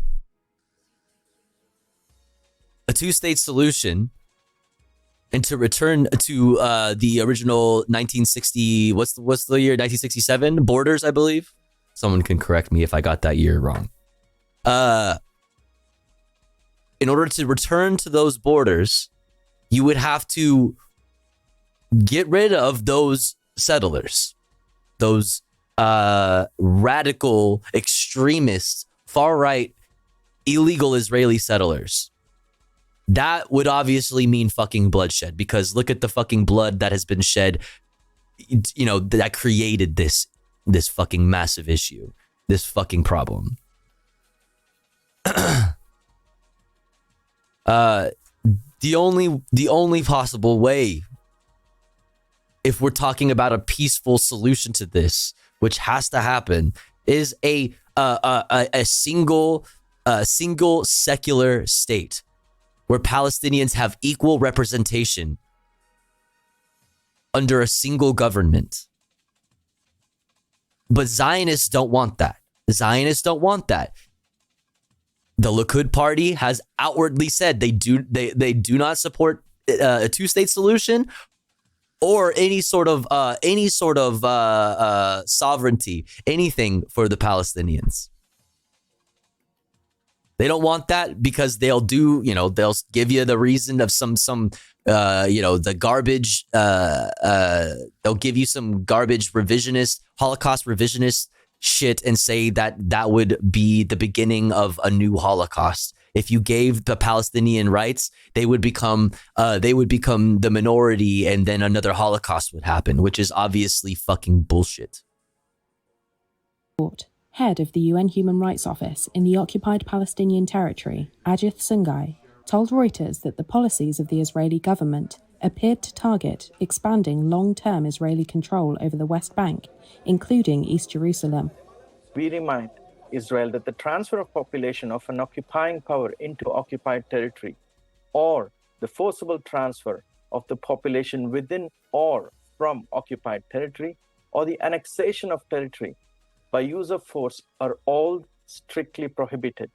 A two-state solution, and to return to the original 1960, what's the year? 1967 borders, I believe. Someone can correct me if I got that year wrong. In order to return to those borders, you would have to get rid of those settlers, those radical, extremist, far-right, illegal Israeli settlers. That would obviously mean fucking bloodshed, because look at the fucking blood that has been shed, that created this fucking massive issue, this fucking problem. The only possible way, if we're talking about a peaceful solution to this, which has to happen, is a single secular state where Palestinians have equal representation under a single government. But Zionists don't want that. The Likud party has outwardly said they do not support a two-state solution or any sort of sovereignty, anything for the Palestinians. They don't want that because they'll give you the reason of the garbage. They'll give you some garbage Holocaust revisionist shit and say that would be the beginning of a new Holocaust. If you gave the Palestinian rights, they would become the minority, and then another Holocaust would happen, which is obviously fucking bullshit. Head of the UN Human Rights Office in the occupied Palestinian territory, Ajith Sungai, told Reuters that the policies of the Israeli government appeared to target expanding long-term Israeli control over the West Bank, including East Jerusalem. We remind Israel that the transfer of population of an occupying power into occupied territory, or the forcible transfer of the population within or from occupied territory, or the annexation of territory by use of force are all strictly prohibited.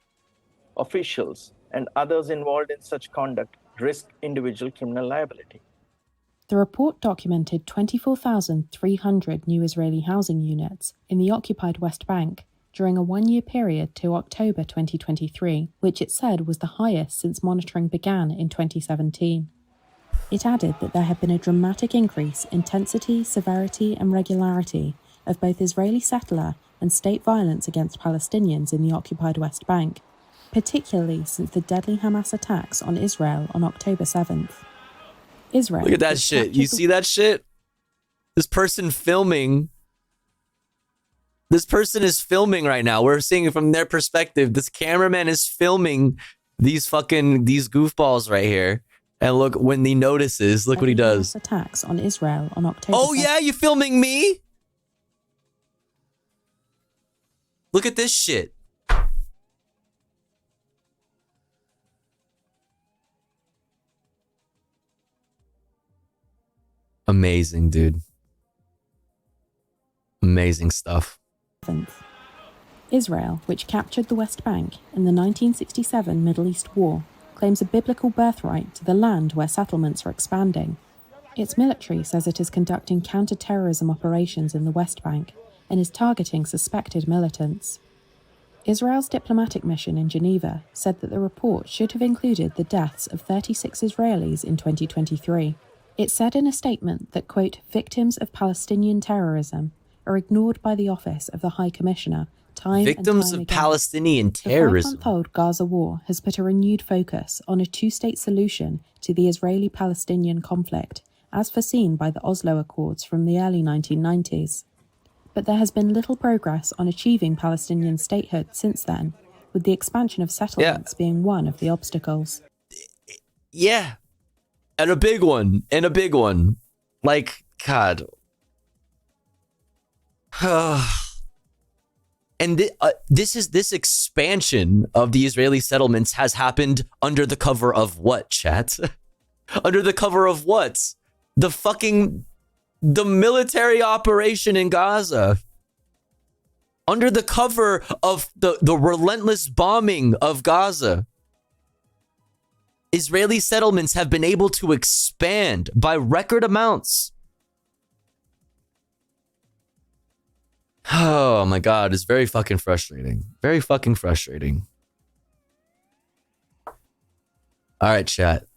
Officials and others involved in such conduct risk individual criminal liability. The report documented 24,300 new Israeli housing units in the occupied West Bank during a one-year period to October 2023, which it said was the highest since monitoring began in 2017. It added that there had been a dramatic increase in intensity, severity, and regularity of both Israeli settler and state violence against Palestinians in the occupied West Bank, particularly since the deadly Hamas attacks on Israel on October 7th. Israel. Look at that shit. You see that shit? This person is filming right now. We're seeing it from their perspective. This cameraman is filming these goofballs right here. And look, when he notices, look what he does. Attacks on Israel on October 7th. Yeah, you filming me? Look at this shit. Amazing, dude. Amazing stuff. Israel, which captured the West Bank in the 1967 Middle East War, claims a biblical birthright to the land where settlements are expanding. Its military says it is conducting counter-terrorism operations in the West Bank and is targeting suspected militants. Israel's diplomatic mission in Geneva said that the report should have included the deaths of 36 Israelis in 2023. It said in a statement that, quote, victims of Palestinian terrorism are ignored by the Office of the High Commissioner time Victims and time of again. Palestinian The terrorism. 5-month-old Gaza war has put a renewed focus on a two-state solution to the Israeli-Palestinian conflict, as foreseen by the Oslo Accords from the early 1990s. But there has been little progress on achieving Palestinian statehood since then, with the expansion of settlements being one of the obstacles. Yeah. And a big one. Like, God. And this expansion of the Israeli settlements has happened under the cover of what, chat? Under the cover of what? The military operation in Gaza. Under the cover of the relentless bombing of Gaza. Israeli settlements have been able to expand by record amounts. Oh my God, it's very fucking frustrating. Very fucking frustrating. All right, chat.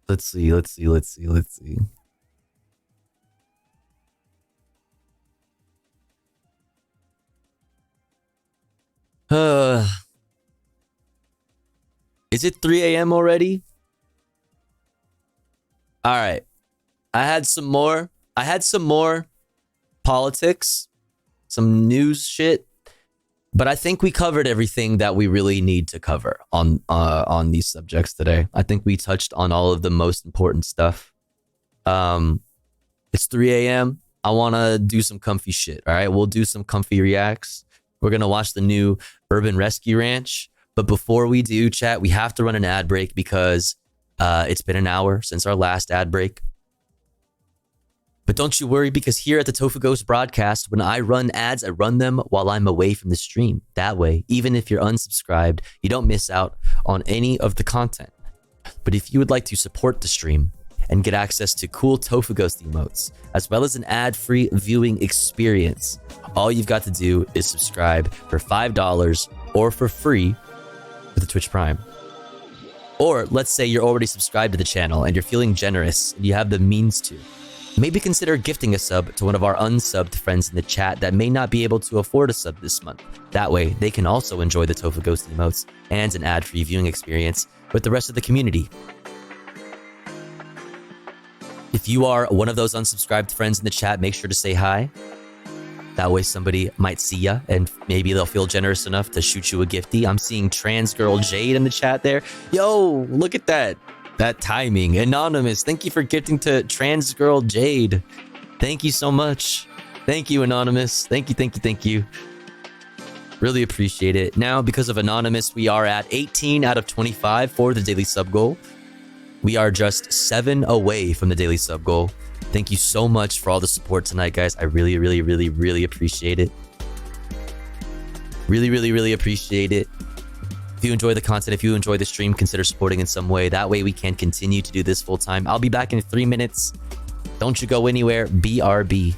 Let's see. Is it 3 a.m. already? All right. I had some more politics, some news shit, but I think we covered everything that we really need to cover on these subjects today. I think we touched on all of the most important stuff. It's 3 a.m. I want to do some comfy shit. All right, we'll do some comfy reacts. We're gonna watch the new Urban Rescue Ranch. But before we do, chat, we have to run an ad break because it's been an hour since our last ad break. But don't you worry, because here at the Tofu Ghost broadcast, when I run ads, I run them while I'm away from the stream. That way, even if you're unsubscribed, you don't miss out on any of the content. But if you would like to support the stream and get access to cool Tofu Ghost emotes, as well as an ad-free viewing experience, all you've got to do is subscribe for $5 or for free with the Twitch Prime. Or let's say you're already subscribed to the channel and you're feeling generous and you have the means to. Maybe consider gifting a sub to one of our unsubbed friends in the chat that may not be able to afford a sub this month. That way, they can also enjoy the Tofu Ghost emotes and an ad-free viewing experience with the rest of the community. If you are one of those unsubscribed friends in the chat, make sure to say hi. That way somebody might see ya and maybe they'll feel generous enough to shoot you a gifty. I'm seeing Trans Girl Jade in the chat there. Yo, look at that. That timing. Anonymous, thank you for gifting to Trans Girl Jade. Thank you so much. Thank you, Anonymous. Thank you. Really appreciate it. Now, because of Anonymous, we are at 18 out of 25 for the daily sub goal. We are just 7 away from the daily sub goal. Thank you so much for all the support tonight, guys. I really appreciate it. Really appreciate it. If you enjoy the content, if you enjoy the stream, consider supporting in some way. That way we can continue to do this full time. I'll be back in 3 minutes. Don't you go anywhere. BRB.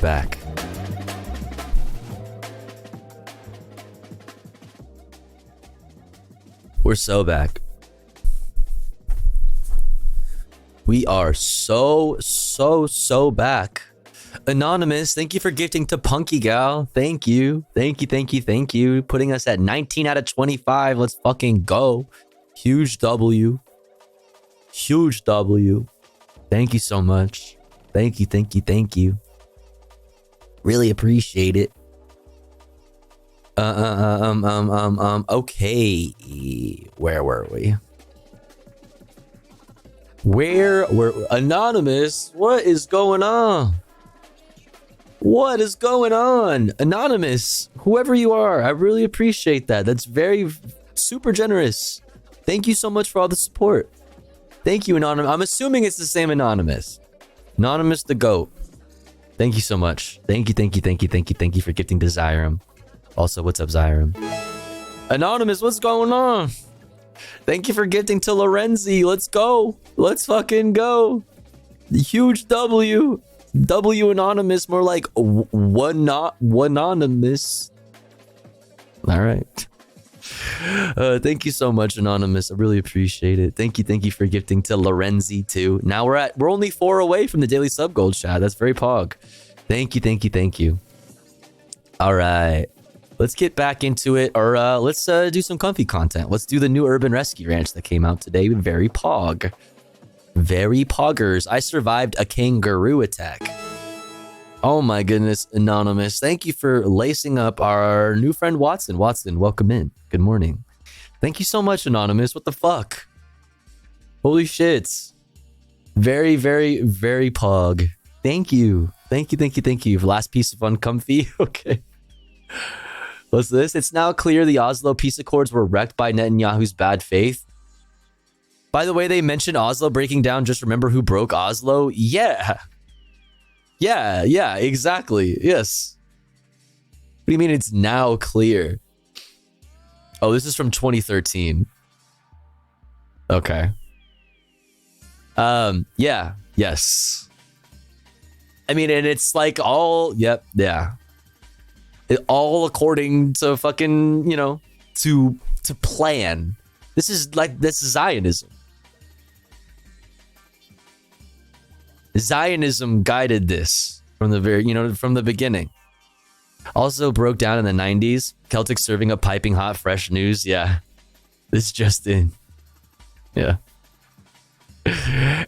back. We're so back. We are so back. Anonymous, thank you for gifting to Punky Gal. Thank you. Thank you. Putting us at 19 out of 25. Let's fucking go. Huge W. Thank you so much. Thank you. Really appreciate it. Okay. Where were we? Where were Anonymous? What is going on? Anonymous, whoever you are, I really appreciate that. That's very super generous. Thank you so much for all the support. Thank you, Anonymous. I'm assuming it's the same Anonymous. Anonymous the GOAT. Thank you so much. Thank you for gifting to Zyram. Also, what's up, Zyram? Anonymous, what's going on? Thank you for gifting to Lorenzi. Let's go. Let's fucking go. Huge W. W Anonymous, more like one not anonymous. All right. Thank you so much, Anonymous. I really appreciate it. Thank you for gifting to Lorenzi too. Now we're only 4 away from the daily sub gold chat. That's very pog. Thank you. All right. Let's get back into it, or let's do some comfy content. Let's do the new Urban Rescue Ranch that came out today. Very pog. Very poggers. I survived a kangaroo attack. Oh my goodness, Anonymous. Thank you for lacing up our new friend Watson. Watson, welcome in. Good morning. Thank you so much, Anonymous. What the fuck? Holy shit. Very pog. Thank you. Last piece of uncomfy. Okay. What's this? It's now clear the Oslo peace accords were wrecked by Netanyahu's bad faith. By the way, they mentioned Oslo breaking down. Just remember who broke Oslo? Yeah, exactly. Yes. What do you mean it's now clear? Oh, this is from 2013. Okay. Yeah. Yes. I mean, and it's like all, yep, yeah. All according to fucking, to plan. This is Zionism. Zionism guided this from the beginning. Also broke down in the 90s. Celtic serving up piping hot fresh news. Yeah. This just in. Yeah.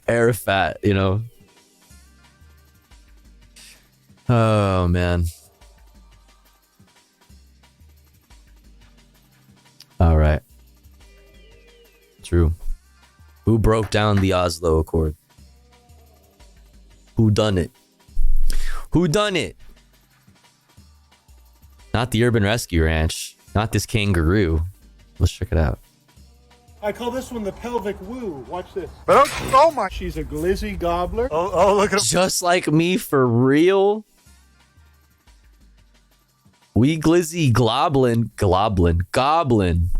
Arafat, Oh, man. All right. True. Who broke down the Oslo Accord? Who done it? Not the Urban Rescue Ranch. Not this kangaroo. Let's check it out. I call this one the pelvic woo. Watch this. Oh my! She's a glizzy gobbler. Oh, look at her. Just like me, for real. We glizzy goblin.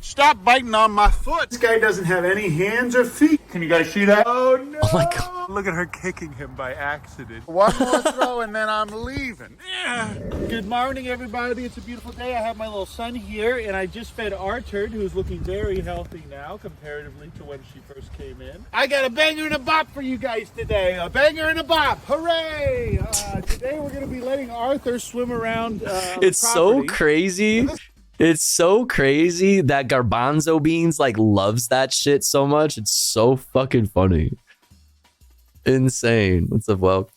Stop biting on my foot. This guy doesn't have any hands or feet. Can you guys see that? Oh no! Oh my god! Look at her kicking him by accident. One more throw and then I'm leaving. Yeah. Good morning, everybody. It's a beautiful day. I have my little son here, and I just fed Arthur, who's looking very healthy now, comparatively to when she first came in. I got a banger and a bop for you guys today. A banger and a bop. Hooray! Today we're going to be letting Arthur swim around. It's so crazy. It's so crazy that Garbanzo Beans loves that shit so much. It's so fucking funny. Insane. What's up, Welk?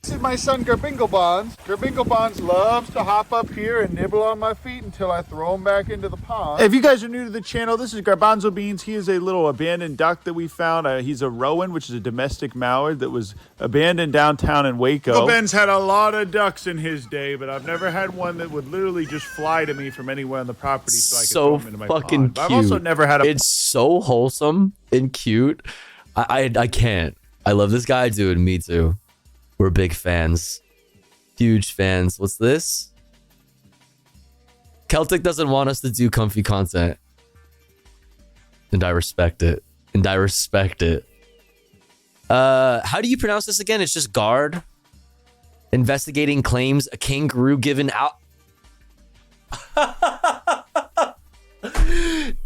This is my son Garbingle Bonds. Garbingle Bonds loves to hop up here and nibble on my feet until I throw him back into the pond. If you guys are new to the channel, this is Garbanzo Beans. He is a little abandoned duck that we found. He's a rowan, which is a domestic mallard that was abandoned downtown in Waco. Uncle Ben's had a lot of ducks in his day, but I've never had one that would literally just fly to me from anywhere on the property so I could throw him into my pond. But I've also never had a... It's so wholesome and cute. I can't. I love this guy, dude. Me too. We're big fans. Huge fans. What's this? Celtic doesn't want us to do comfy content. And I respect it. How do you pronounce this again? It's just guard. Investigating claims a kangaroo given out.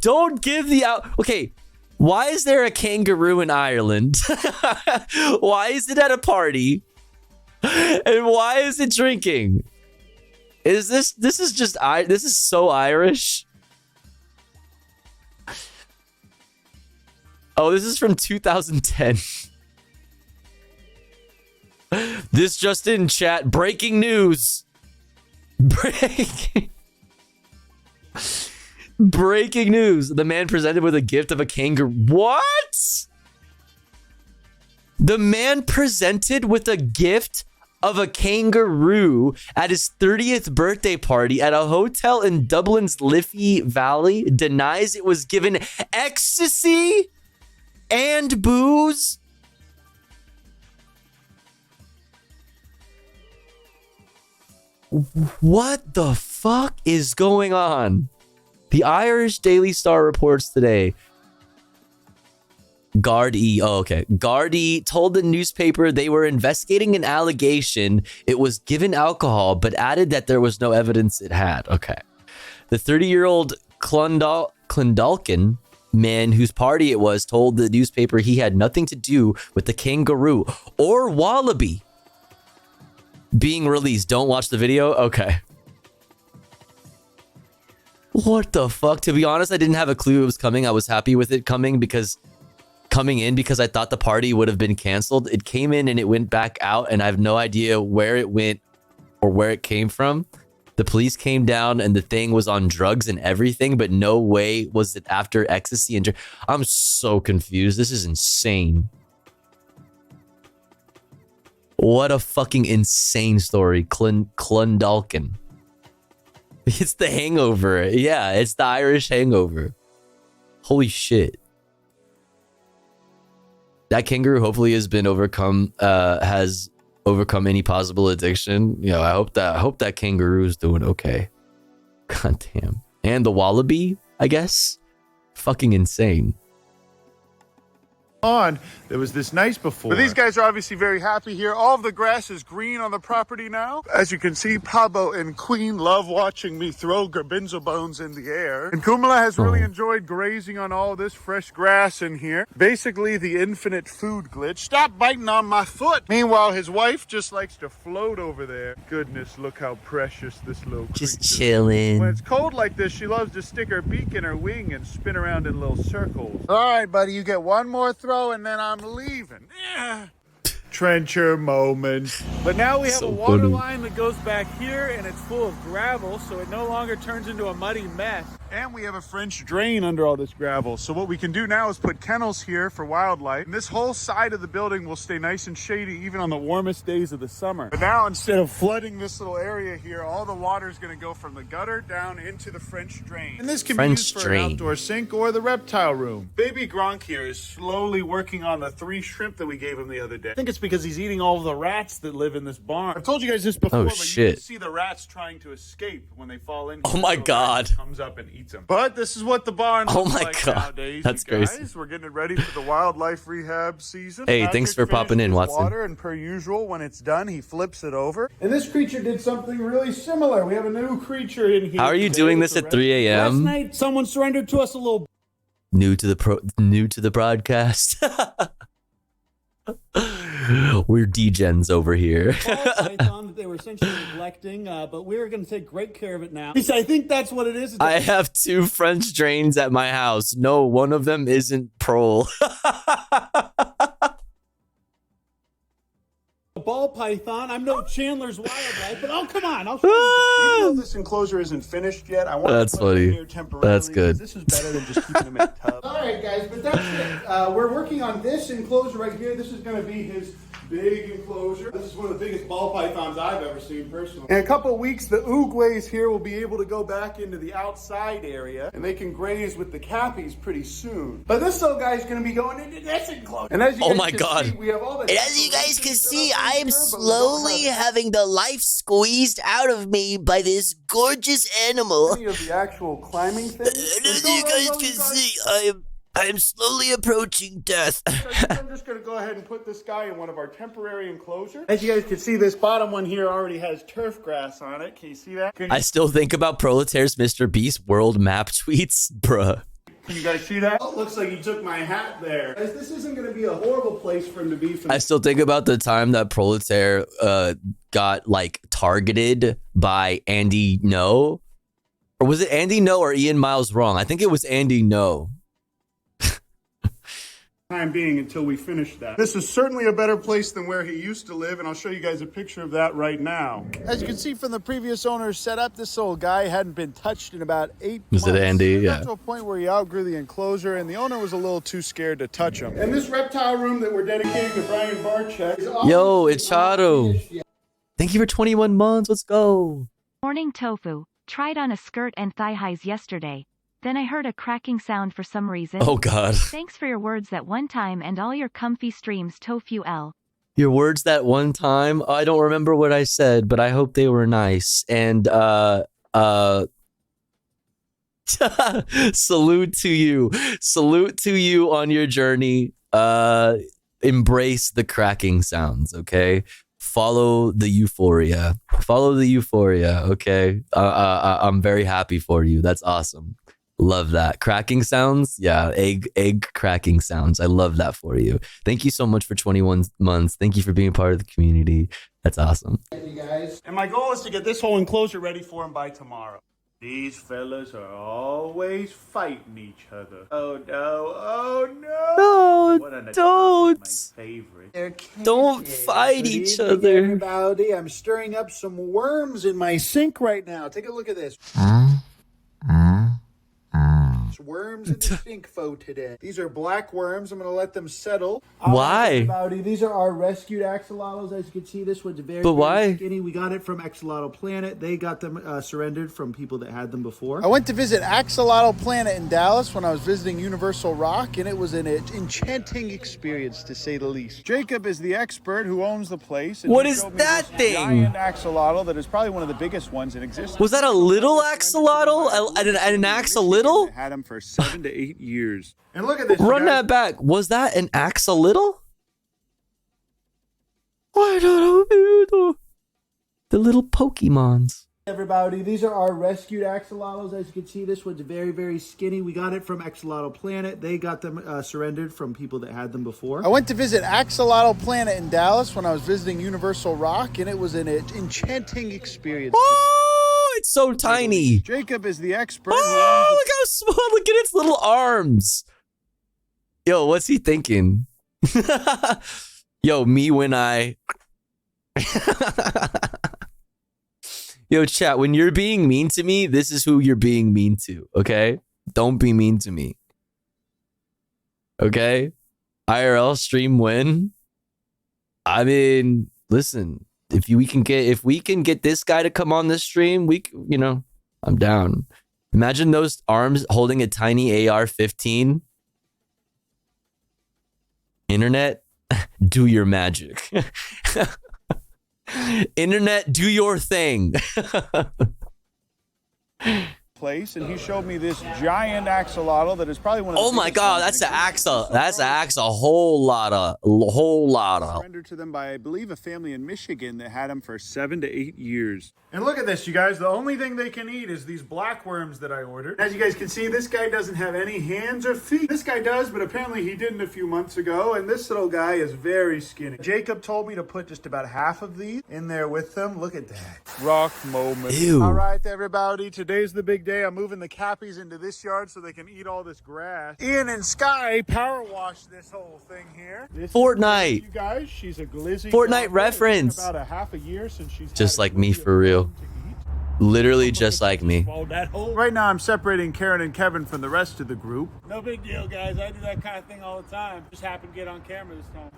Don't give the out. Okay, why is there a kangaroo in Ireland? Why is it at a party? And why is it drinking? Is this is just this is so Irish. Oh, this is from 2010. This just in chat. Breaking news. Breaking news. The man presented with a gift of a kangaroo. What? The man presented with a gift of a kangaroo at his 30th birthday party at a hotel in Dublin's Liffey Valley denies it was given ecstasy and booze. What the fuck is going on? The Irish Daily Star reports today. Gardaí, Gardaí told the newspaper they were investigating an allegation it was given alcohol, but added that there was no evidence it had. Okay. The 30-year-old Clondalkin man whose party it was told the newspaper he had nothing to do with the kangaroo or wallaby being released. Don't watch the video? Okay. What the fuck? To be honest, I didn't have a clue it was coming. I was happy with it coming because I thought the party would have been canceled. It came in and it went back out, and I have no idea where it went or where it came from. The police came down and the thing was on drugs and everything, but no way was it after ecstasy and I'm so confused. This is insane. What a fucking insane story. Clondalkin. It's the hangover. Yeah, it's the Irish hangover. Holy shit. That kangaroo hopefully has overcome any possible addiction. You know, I hope that kangaroo is doing okay. God damn. And the wallaby, I guess. Fucking insane. There was this nice before. But these guys are obviously very happy here. All of the grass is green on the property now. As you can see, Pablo and Queen love watching me throw garbanzo bones in the air. And Kumala has really enjoyed grazing on all this fresh grass in here. Basically, the infinite food glitch. Stop biting on my foot. Meanwhile, his wife just likes to float over there. Goodness, look how precious this little creature just chilling. When it's cold like this, she loves to stick her beak in her wing and spin around in little circles. All right, buddy, you get one more throw and then I'm leaving. Yeah. Trencher moment. But now we have a water line that goes back here and it's full of gravel, so it no longer turns into a muddy mess. And we have a French drain under all this gravel. So what we can do now is put kennels here for wildlife. And this whole side of the building will stay nice and shady even on the warmest days of the summer. But now instead of flooding this little area here, all the water is going to go from the gutter down into the French drain. And this can be used for an outdoor sink or the reptile room. Baby Gronk here is slowly working on the 3 shrimp that we gave him the other day. I think it's because he's eating all of the rats that live in this barn. I've told you guys this before, but you can see the rats trying to escape when they fall in. Oh my God. Comes up and eats them. But this is what the barn looks like nowadays. That's crazy. We're getting it ready for the wildlife rehab season. Hey, thanks for popping in, Watson. Water, and per usual, when it's done, he flips it over. And this creature did something really similar. We have a new creature in here. How are you doing this at 3 a.m.? Last night, someone surrendered to us a little. New to the broadcast. We're degens over here. Python that they were essentially neglecting, but we're going to take great care of it now. I think that's what it is. I have 2 French drains at my house. No, one of them isn't prole. A ball python. I'm no Chandler's Wildlife, but oh, come on. I'll show you. Even though this enclosure isn't finished yet, I want That's to put him funny. here temporarily. That's good. This is better than just keeping him in a tub. All right, guys, but that's it. We're working on this enclosure right here. This is going to be his big enclosure. This is one of the biggest ball pythons I've ever seen personally. In a couple of weeks, the oogways here will be able to go back into the outside area, and they can graze with the cappies pretty soon. But this little guy's going to be going into this enclosure. And as you guys can see, we have all the. And as you guys can see, I am slowly having the life squeezed out of me by this gorgeous animal. Any of the actual climbing things. And as you guys can see, I am I am slowly approaching death. I'm just going to go ahead and put this guy in one of our temporary enclosures. As you guys can see, this bottom one here already has turf grass on it. Can you see that? I still think about Proletaires Mr. Beast world map tweets, bruh. Can you guys see that? Oh, looks like he took my hat there. Guys, this isn't going to be a horrible place for him to be. I still think about the time that Proletaire got like targeted by Andy No. Or was it Andy No or Ian Miles Wrong? I think it was Andy No. Time being until we finish that. This is certainly a better place than where he used to live, and I'll show you guys a picture of that right now. As you can see from the previous owner's setup, this little guy hadn't been touched in about 8 months. Was it Andy? Yeah. Got to a point where he outgrew the enclosure, and the owner was a little too scared to touch him. And this reptile room that we're dedicating to Brian Barczyk is Yo, it's Chado. Thank you for 21 months. Let's go. Morning tofu. Tried on a skirt and thigh highs yesterday. Then I heard a cracking sound for some reason. Oh, God. Thanks for your words that one time and all your comfy streams, Tofu L. Your words that one time? I don't remember what I said, but I hope they were nice. And, salute to you. Salute to you on your journey. Embrace the cracking sounds, okay? Follow the euphoria. Follow the euphoria, okay? I'm very happy for you. That's awesome. Love that. Cracking sounds? Yeah, egg cracking sounds. I love that for you. Thank you so much for 21 months. Thank you for being part of the community. That's awesome. You guys. And my goal is to get this whole enclosure ready for him by tomorrow. These fellas are always fighting each other. Oh no, oh no! No, don't! My favorite. Don't fight each other. Everybody, I'm stirring up some worms in my sink right now. Take a look at this. Worms in the sink for today. These are black worms. I'm going to let them settle. Why? These are our rescued axolotls. As you can see, this one's very, very skinny. We got it from Axolotl Planet. They got them surrendered from people that had them before. I went to visit Axolotl Planet in Dallas when I was visiting Universal Rock, and it was an enchanting experience, to say the least. Jacob is the expert who owns the place. And what is that thing? Giant axolotl that is probably one of the biggest ones in existence. Was that a little axolotl? An axolotl? Had him for 7 to 8 years. And look at this. Run that back. Was that an axolotl? I don't know. The little Pokemons. Everybody, these are our rescued axolotls. As you can see, this one's very, very skinny. We got it from Axolotl Planet. They got them surrendered from people that had them before. I went to visit Axolotl Planet in Dallas when I was visiting Universal Rock, and it was an enchanting experience. Oh, it's so tiny. Jacob is the expert. Oh, look how small. Look at its little arms. Yo, what's he thinking? Yo, me when I... Yo, chat, when you're being mean to me, this is who you're being mean to, okay? Don't be mean to me. Okay? IRL stream win. I mean, listen, if we can get this guy to come on this stream, I'm down. Imagine those arms holding a tiny AR-15. Internet, do your magic. Internet, do your thing. Place, and he showed me this giant axolotl that is probably one of the... Oh my god, that's an axle. That's an axe, a whole lot of. Surrendered to them by, I believe, a family in Michigan that had him for 7 to 8 years. And look at this, you guys. The only thing they can eat is these black worms that I ordered. As you guys can see, this guy doesn't have any hands or feet. This guy does, but apparently he didn't a few months ago, and this little guy is very skinny. Jacob told me to put just about half of these in there with them. Look at that. Rock moment. Ew. All right, everybody. Today's the big day. I'm moving the cappies into this yard so they can eat all this grass. Ian and Sky power washed this whole thing here. This Fortnite. You guys, she's a glizzy. Fortnite reference. About a half a year since she's just like me, for real. Literally just like me. Right now I'm separating Karen and Kevin from the rest of the group. No big deal, guys. I do that kind of thing all the time. Just happened to get on camera this time.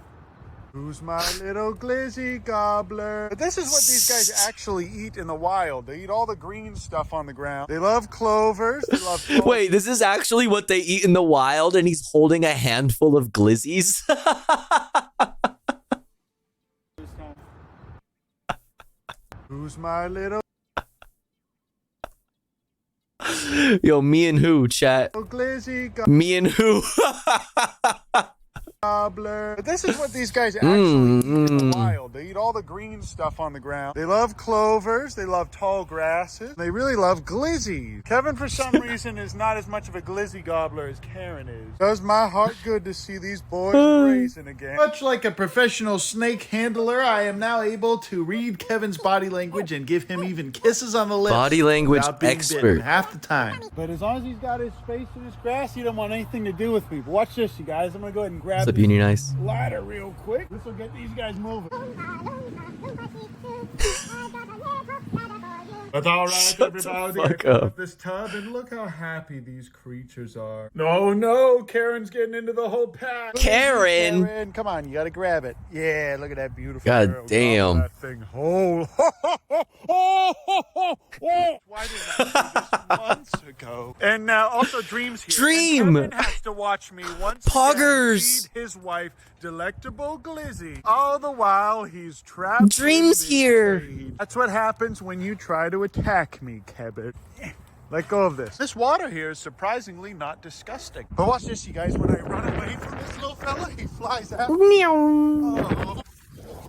Who's my little glizzy gobbler? But this is what these guys actually eat in the wild. They eat all the green stuff on the ground. They love clovers. They love clovers. Wait, this is actually what they eat in the wild, and he's holding a handful of glizzies? Who's my little... Yo, me and who, chat? Glizzy Me and who? gobbler. But this is what these guys actually eat in the wild. They eat all the green stuff on the ground. They love clovers. They love tall grasses. They really love glizzy. Kevin, for some reason, is not as much of a glizzy gobbler as Karen is. Does my heart good to see these boys grazing again. Much like a professional snake handler, I am now able to read Kevin's body language and give him even kisses on the lips. Body language without being expert. bitten half the time. But as long as he's got his space and his grass, he don't want anything to do with me. But watch this, you guys. I'm going to go ahead and grab What's up, this Uni Nice? ladder real quick. This will get these guys moving. That's all right, everybody. I put up this tub, and look how happy these creatures are. No, Karen's getting into the whole pack. Karen, come on, you gotta grab it. Yeah, look at that beautiful God girl. damn. That thing whole. Why didn't I do this months ago? And now also Dream's here. Dream! And Kevin has to watch me once Poggers! feed his wife delectable glizzy. All the while he's trapped. Dream's here. That's what happens when you try to attack me, Kevin. Let go of this. This water here is surprisingly not disgusting. But watch this, you guys. When I run away from this little fella, he flies out. Oh.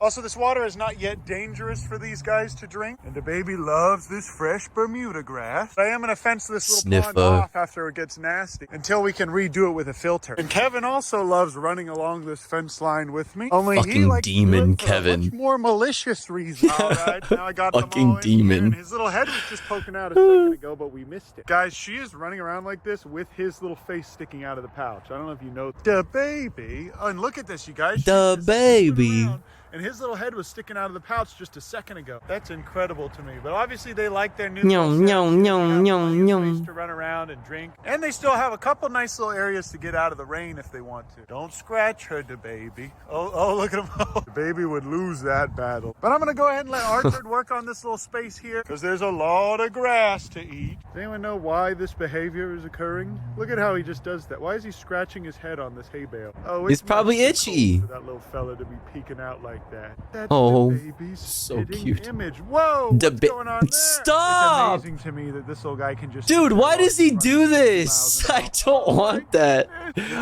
Also, this water is not yet dangerous for these guys to drink. And the baby loves this fresh Bermuda grass. I am going to fence this little pond off after it gets nasty until we can redo it with a filter. And Kevin also loves running along this fence line with me. Only Fucking he likes demon, to do it for a Kevin. much more malicious reason. All right, now I got them all Fucking in demon. here, and his little head was just poking out a second ago, but we missed it. Guys, she is running around like this with his little face sticking out of the pouch. I don't know if you know. The baby. Oh, and look at this, you guys. The baby. And his little head was sticking out of the pouch just a second ago. That's incredible to me. But obviously they like their new space to run around and drink. And they still have a couple nice little areas to get out of the rain if they want to. Don't scratch her, the baby. Oh, look at him. The baby would lose that battle. But I'm going to go ahead and let Arthur work on this little space here because there's a lot of grass to eat. Does anyone know why this behavior is occurring? Look at how he just does that. Why is he scratching his head on this hay bale? Oh, He's probably itchy. For that little fella to be peeking out like that. That's Oh, the baby's so cute. Image. Whoa, what's going on there? Stop! It's amazing to me that this little guy can just. Dude, why does he do this? I don't want that.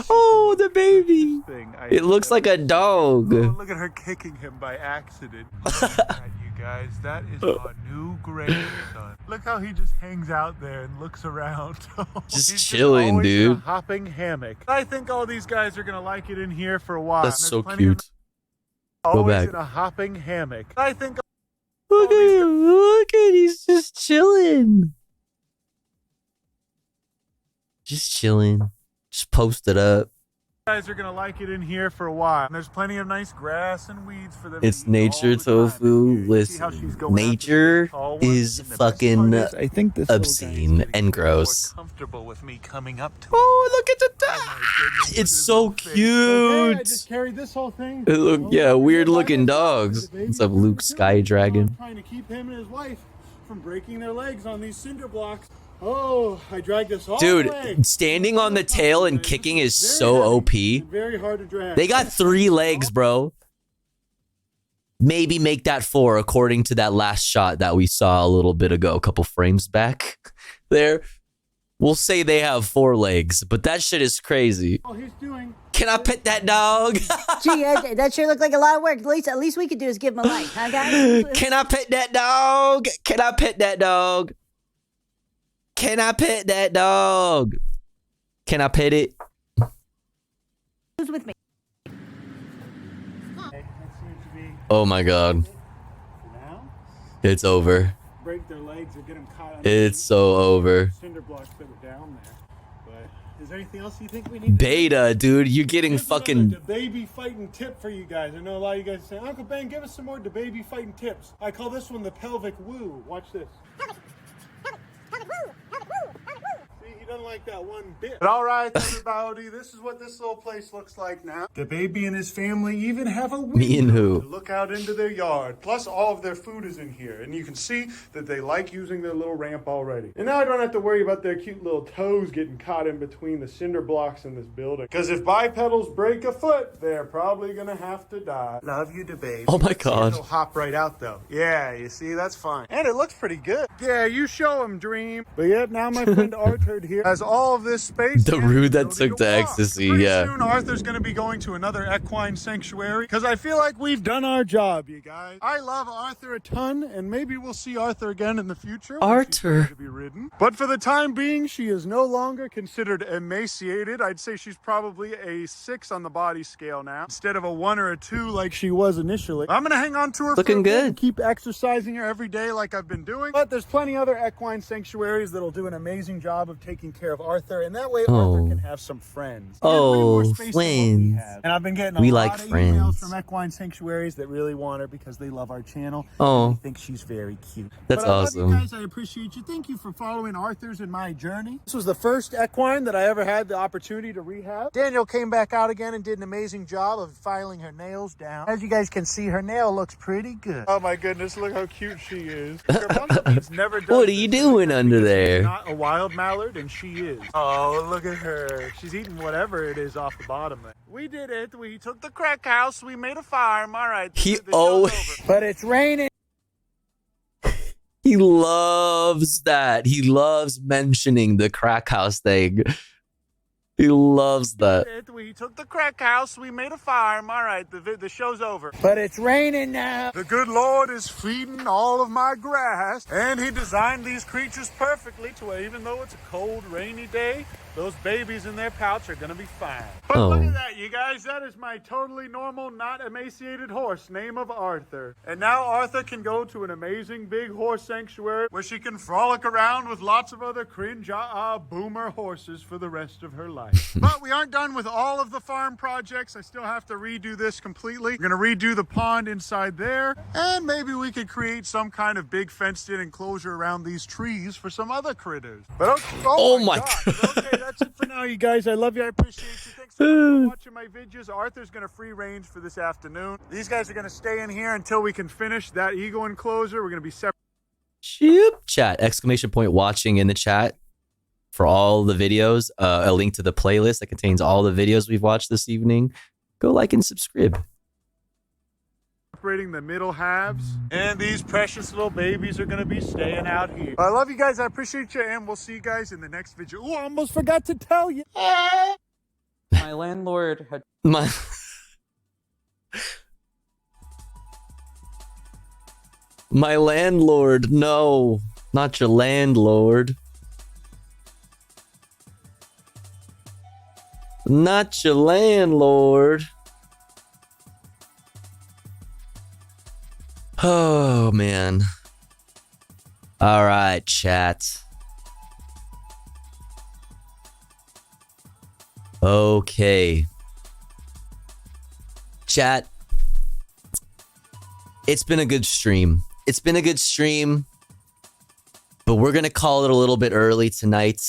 Oh, the baby. It looks like a dog. Oh, look at her kicking him by accident. You guys, that is our new grandson. Look how he just hangs out there and looks around. Just He's chilling, always in a dude. hopping hammock. I think all these guys are gonna like it in here for a while. That's so Plenty cute. Go Always back. in a hopping hammock. I think. Look at him. Look at him. He's just chilling. Just chilling. Just posted up. Guys are gonna like it in here for a while. And there's plenty of nice grass and weeds for them. It's nature tofu. Listen, nature is fucking obscene and gross. Comfortable with me coming up to. Oh, look at the It's so Okay, I cute. just carried this whole thing. Look, yeah, weird looking dogs. What's up, Luke Sky Dragon? Trying to keep him and his wife from breaking their legs on these cinder blocks. Oh, I dragged this all the way. Dude, standing on the tail and kicking is so OP. Very hard to drag. They got 3 legs, bro. Maybe make that 4 according to that last shot that we saw a little bit ago, a couple frames back. There. We'll say they have 4 legs, but that shit is crazy. Oh, he's doing. Can I pet that dog? Gee, that sure looked like a lot of work. At least we could do is give him a light, huh, guys? Can I pet that dog? Can I pet that dog? Can I pet that dog? Can I pet it? Who's with me? Oh my god. It's over. Break their legs or get them caught on It's so over. cinder blocks that were down there. But is there anything else you think we need? Beta, dude, you're getting Here's fucking. another baby fighting tip for you guys. I know a lot of you guys say, Uncle Ben, give us some more baby fighting tips. I call this one the pelvic woo. Watch this. See, he doesn't like like that one bit. But all right, everybody, this is what this little place looks like now. The baby and his family even have a window Me and who? to look out into their yard. Plus, all of their food is in here. And you can see that they like using their little ramp already. And now I don't have to worry about their cute little toes getting caught in between the cinder blocks in this building. Because if bipedals break a foot, they're probably going to have to die. Love you, the baby. Oh my God. It'll hop right out, though. Yeah, you see, that's fine. And it looks pretty good. Yeah, you show him, Dream. But yet, now my friend Arthur here has all of this space. The route that took to ecstasy, Pretty yeah. soon, Arthur's going to be going to another equine sanctuary because I feel like we've done our job, you guys. I love Arthur a ton, and maybe we'll see Arthur again in the future. Arthur. To be ridden. But for the time being, she is no longer considered emaciated. I'd say she's probably a 6 on the body scale now, instead of a 1 or a 2 like she was initially. I'm going to hang on to her Looking for a bit good. and keep exercising her every day like I've been doing. But there's plenty other equine sanctuaries that'll do an amazing job of taking care of Arthur, and that way Arthur can have some friends. Friends. And I've been getting a lot of emails from equine sanctuaries that really want her because they love our channel. Oh. And they think she's very cute. That's but I awesome. love you guys. I appreciate you. Thank you for following Arthur's and my journey. This was the first equine that I ever had the opportunity to rehab. Daniel came back out again and did an amazing job of filing her nails down. As you guys can see, her nail looks pretty good. Oh my goodness, look how cute she is. Never done What are you doing under there? Not a wild mallard, and she is. Oh, look at her. She's eating whatever it is off the bottom there. We did it. We took the crack house. We made a farm. All right. But it's raining. He loves that. He loves mentioning the crack house thing. He loves that. We took the crack house. We made a farm. All right, the show's over. But it's raining now. The good Lord is feeding all of my grass. And he designed these creatures perfectly to where even though it's a cold, rainy day, those babies in their pouch are going to be fine. But look at that, you guys. That is my totally normal, not emaciated horse, name of Arthur. And now Arthur can go to an amazing big horse sanctuary where she can frolic around with lots of other cringe, boomer horses for the rest of her life. But we aren't done with all of the farm projects. I still have to redo this completely. We're going to redo the pond inside there. And maybe we could create some kind of big fenced-in enclosure around these trees for some other critters. But okay, oh my God. Okay, that's it for now, you guys. I love you. I appreciate you. Thanks so much for watching my videos. Arthur's going to free range for this afternoon. These guys are going to stay in here until we can finish that eagle enclosure. We're going to be separate. Chat, exclamation point watching in the chat for all the videos. A link to the playlist that contains all the videos we've watched this evening. Go like and subscribe. Separating the middle halves, and these precious little babies are going to be staying out here. I love you guys. I appreciate you, and we'll see you guys in the next video. Oh, I almost forgot to tell you. My landlord had My landlord. No, not your landlord. Not your landlord. Oh, man. All right, chat. Okay. Chat. It's been a good stream. It's been a good stream. But we're going to call it a little bit early tonight.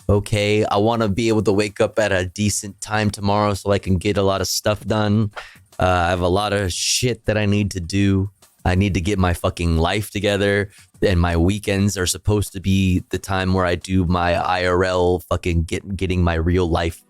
Okay, I want to be able to wake up at a decent time tomorrow so I can get a lot of stuff done. I have a lot of shit that I need to do. I need to get my fucking life together. And my weekends are supposed to be the time where I do my IRL fucking getting my real life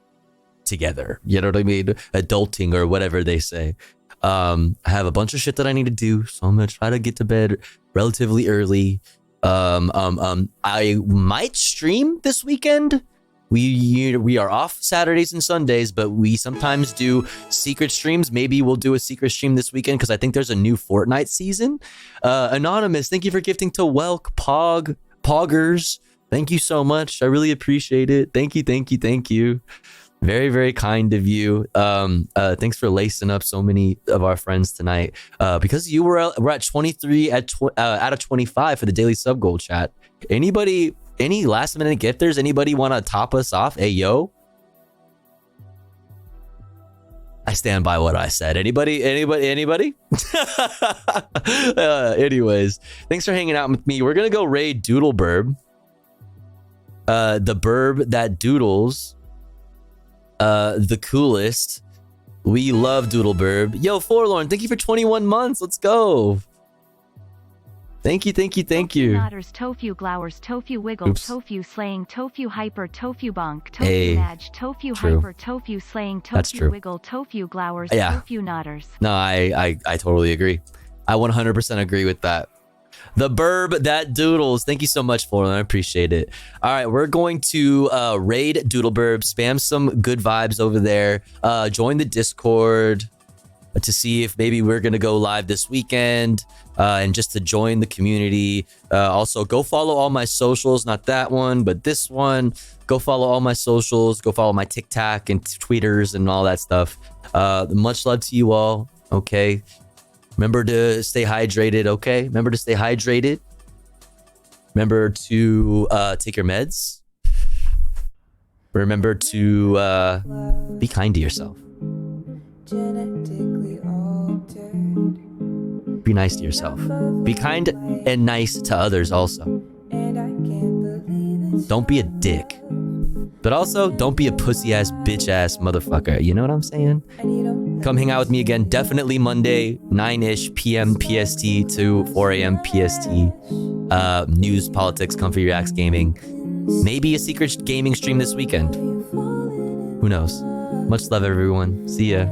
together. You know what I mean? Adulting or whatever they say. I have a bunch of shit that I need to do. So I'm going to try to get to bed relatively early. I might stream this weekend. We are off Saturdays and Sundays, but we sometimes do secret streams. Maybe we'll do a secret stream this weekend because I think there's a new Fortnite season. Anonymous, thank you for gifting to Welk Poggers. Thank you so much. I really appreciate it. Thank you. Very, very kind of you. Thanks for lacing up so many of our friends tonight. Because we're at 23 out of 25 for the daily sub goal chat. Any last minute gifters? Anybody want to top us off? Hey, yo. I stand by what I said. Anybody? Anyways, thanks for hanging out with me. We're going to go raid Doodleburb. the burb that doodles, the coolest. We love Doodle Burb. Yo, Forlorn, thank you for 21 months. Let's go. Thank you. Nodders, Tofu Glowers, Tofu Wiggle, Oops. Tofu Slaying, Tofu Hyper, Tofu Bonk, Tofu Hey, Nudge, Tofu true. Hyper, Tofu Slaying, That's Tofu true. Wiggle, Tofu Glowers, Yeah. Tofu Nodders. No, I totally agree. I 100% agree with that. The burb that doodles. Thank you so much, Forlorn. I appreciate it. All right, we're going to raid Doodle Burb, spam some good vibes over there. Join the Discord to see if maybe we're going to go live this weekend and just to join the community. Also, go follow all my socials. Not that one, but this one. Go follow all my socials. Go follow my TikTok and tweeters and all that stuff. Much love to you all. Okay. Remember to stay hydrated, okay? Remember to stay hydrated. Remember to take your meds. Remember to be kind to yourself. Be nice to yourself. Be kind and nice to others also. Don't be a dick. But also, don't be a pussy-ass, bitch-ass motherfucker. You know what I'm saying? Come hang out with me again. Definitely Monday, 9-ish p.m. PST to 4 a.m. PST. News, politics, comfy relax gaming. Maybe a secret gaming stream this weekend. Who knows? Much love, everyone. See ya.